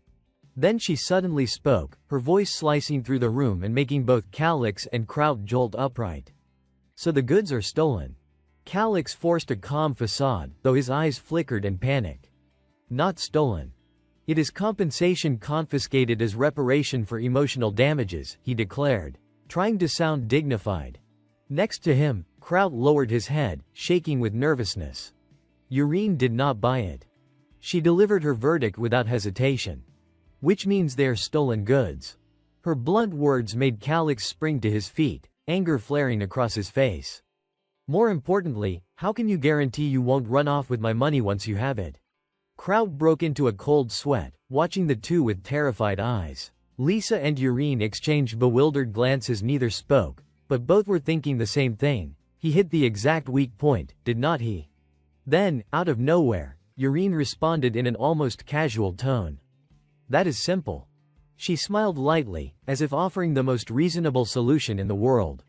Then she suddenly spoke, her voice slicing through the room and making both Calix and Kraut jolt upright. So the goods are stolen. Calix forced a calm facade, though his eyes flickered in panic. Not stolen. It is compensation confiscated as reparation for emotional damages, he declared, trying to sound dignified. Next to him, Kraut lowered his head, shaking with nervousness. Yurine did not buy it. She delivered her verdict without hesitation. Which means they are stolen goods. Her blunt words made Calix spring to his feet, anger flaring across his face. More importantly, how can you guarantee you won't run off with my money once you have it? Kraut broke into a cold sweat, watching the two with terrified eyes. Lisa and Yurine exchanged bewildered glances. Neither spoke, but both were thinking the same thing. He hit the exact weak point, did not he? Then, out of nowhere, Yurine responded in an almost casual tone. That is simple. She smiled lightly, as if offering the most reasonable solution in the world.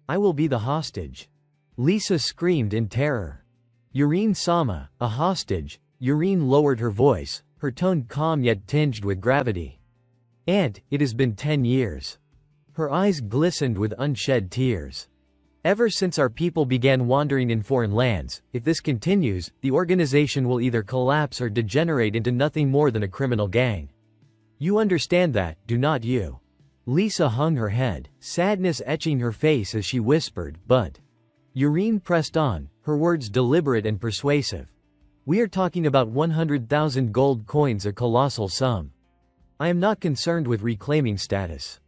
I will be the hostage. Lisa screamed in terror. Yurine-sama, a hostage? Yurine lowered her voice, her tone calm yet tinged with gravity. Aunt, it has been 10 years. Her eyes glistened with unshed tears. Ever since our people began wandering in foreign lands, if this continues, the organization will either collapse or degenerate into nothing more than a criminal gang. You understand that, do not you? Lisa hung her head, sadness etching her face as she whispered, but... Yurine pressed on, her words deliberate and persuasive. We are talking about 100,000 gold coins, a colossal sum. I am not concerned with reclaiming status.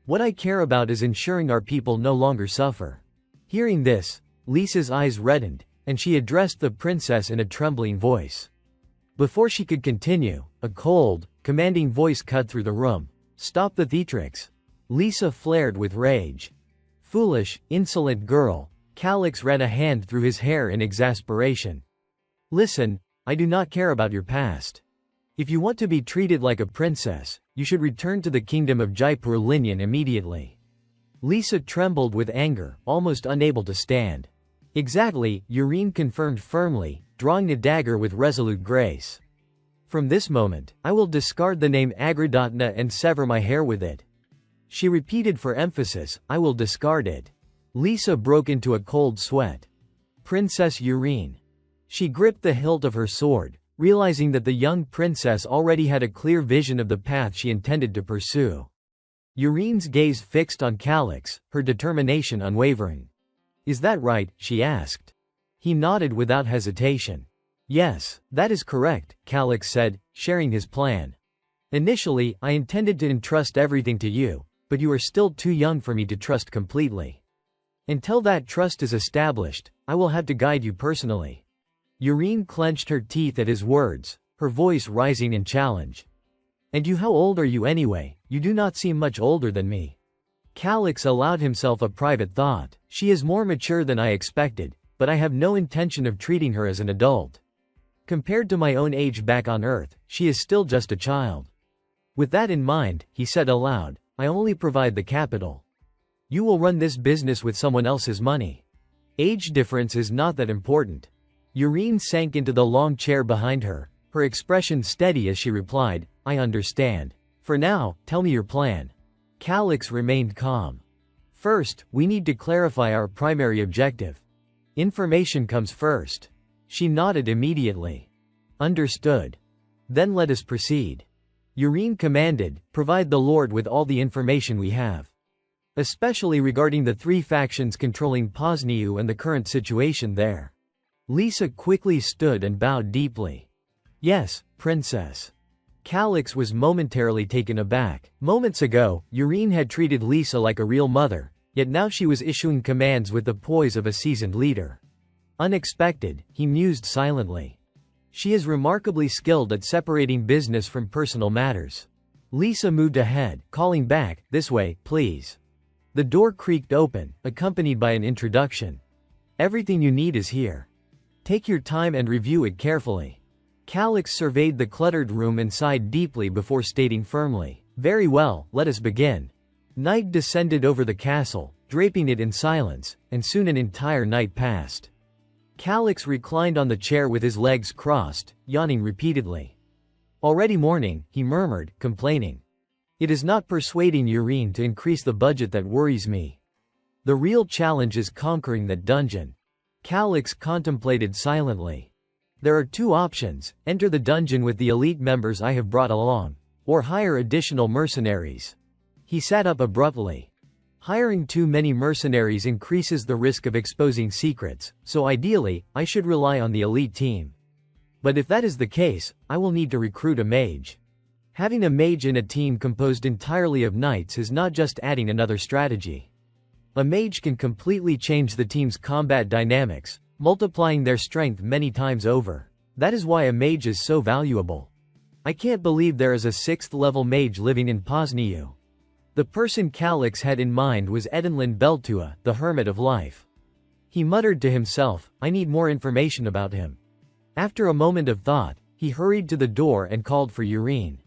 What I care about is ensuring our people no longer suffer. Hearing this, Lisa's eyes reddened, and she addressed the princess in a trembling voice. Before she could continue, a cold, commanding voice cut through the room. Stop the theatrics. Lisa flared with rage. Foolish, insolent girl. Calix ran a hand through his hair in exasperation. Listen, I do not care about your past. If you want to be treated like a princess, you should return to the kingdom of Jaipur Linyan immediately. Lisa trembled with anger, almost unable to stand. Exactly, Yurine confirmed firmly, drawing a dagger with resolute grace. From this moment, I will discard the name Agridatna and sever my hair with it. She repeated for emphasis, I will discard it. Lisa broke into a cold sweat. Princess Yurine. She gripped the hilt of her sword, realizing that the young princess already had a clear vision of the path she intended to pursue. Yurine's gaze fixed on Calix, her determination unwavering. Is that right? She asked. He nodded without hesitation. Yes, that is correct, Calix said, sharing his plan. Initially, I intended to entrust everything to you, but you are still too young for me to trust completely. Until that trust is established, I will have to guide you personally. Yurine clenched her teeth at his words, her voice rising in challenge. And you, how old are you anyway? You do not seem much older than me. Calix allowed himself a private thought. She is more mature than I expected, but I have no intention of treating her as an adult. Compared to my own age back on Earth, she is still just a child. With that in mind, he said aloud, I only provide the capital. You will run this business with someone else's money. Age difference is not that important. Yurine sank into the long chair behind her, her expression steady as she replied, I understand. For now, tell me your plan. Calix remained calm. First, we need to clarify our primary objective. Information comes first. She nodded immediately. Understood. Then let us proceed. Yurine commanded, provide the Lord with all the information we have. Especially regarding the 3 factions controlling Pozniu and the current situation there. Lisa quickly stood and bowed deeply. Yes, Princess. Calix was momentarily taken aback. Moments ago, Yurine had treated Lisa like a real mother, yet now she was issuing commands with the poise of a seasoned leader. Unexpected, he mused silently. She is remarkably skilled at separating business from personal matters. Lisa moved ahead, calling back, this way, please. The door creaked open, accompanied by an introduction. Everything you need is here. Take your time and review it carefully. Calix surveyed the cluttered room and sighed deeply before stating firmly, very well, let us begin. Night descended over the castle, draping it in silence, and soon an entire night passed. Calix reclined on the chair with his legs crossed, yawning repeatedly. Already morning, he murmured, complaining. It is not persuading Yurine to increase the budget that worries me. The real challenge is conquering that dungeon. Calix contemplated silently. There are 2 options, enter the dungeon with the elite members I have brought along, or hire additional mercenaries. He sat up abruptly. Hiring too many mercenaries increases the risk of exposing secrets, so ideally, I should rely on the elite team. But if that is the case, I will need to recruit a mage. Having a mage in a team composed entirely of knights is not just adding another strategy. A mage can completely change the team's combat dynamics, multiplying their strength many times over. That is why a mage is so valuable. I can't believe there is a 6th level mage living in Pozniu. The person Calix had in mind was Edenlin Beltua, the Hermit of Life. He muttered to himself, I need more information about him. After a moment of thought, he hurried to the door and called for Yurine.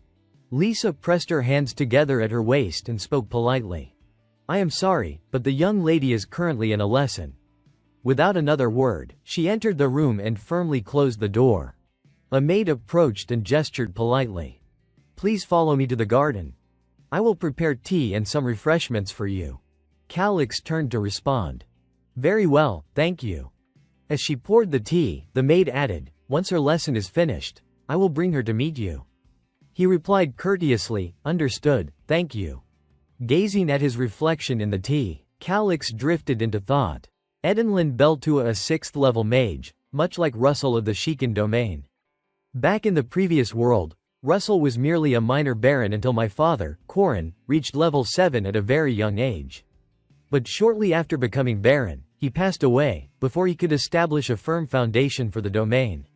Lisa pressed her hands together at her waist and spoke politely. I am sorry, but the young lady is currently in a lesson. Without another word, she entered the room and firmly closed the door. A maid approached and gestured politely. Please follow me to the garden. I will prepare tea and some refreshments for you. Calix turned to respond. Very well, thank you. As she poured the tea, the maid added, once her lesson is finished, I will bring her to meet you. He replied courteously, understood, thank you. Gazing at his reflection in the tea, Calix drifted into thought. Edenlin Beltua, a 6th level mage, much like Russell of the Shikan domain. Back in the previous world, Russell was merely a minor baron until my father, Corin, reached level 7 at a very young age. But shortly after becoming baron, he passed away, before he could establish a firm foundation for the domain.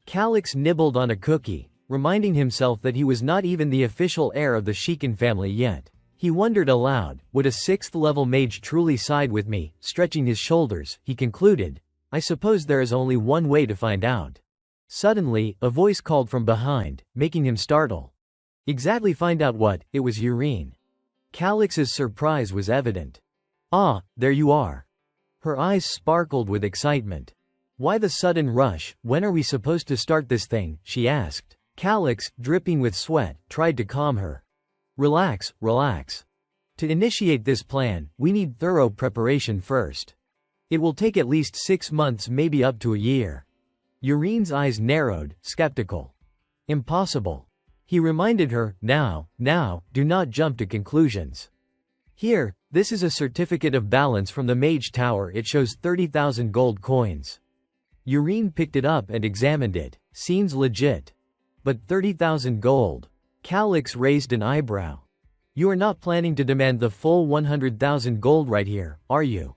Calix nibbled on a cookie, reminding himself that he was not even the official heir of the Shikan family yet. He wondered aloud, would a 6th level mage truly side with me? Stretching his shoulders, he concluded, I suppose there is only one way to find out. Suddenly, a voice called from behind, making him startle. Exactly find out what? It was Yurine. Calix's surprise was evident. Ah, there you are. Her eyes sparkled with excitement. Why the sudden rush? When are we supposed to start this thing? She asked. Calix, dripping with sweat, tried to calm her. Relax, relax. To initiate this plan, we need thorough preparation first. It will take at least 6 months, maybe up to a year. Yurine's eyes narrowed, skeptical. Impossible. He reminded her, now, do not jump to conclusions. Here, this is a certificate of balance from the Mage Tower. It shows 30,000 gold coins. Yurine picked it up and examined it. Seems legit. But 30,000 gold. Calix raised an eyebrow. You are not planning to demand the full 100,000 gold right here, are you?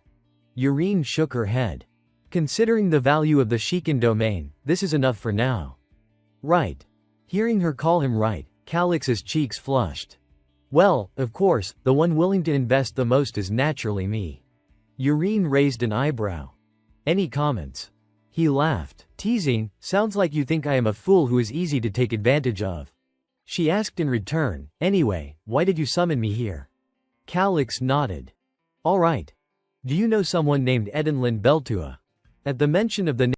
Yurine shook her head. Considering the value of the Shikan domain, this is enough for now. Right. Hearing her call him right, Calix's cheeks flushed. Well, of course, the one willing to invest the most is naturally me. Yurine raised an eyebrow. Any comments? He laughed. Teasing, sounds like you think I am a fool who is easy to take advantage of. She asked in return, anyway, why did you summon me here? Calix nodded. All right. Do you know someone named Edenlin Beltua? At the mention of the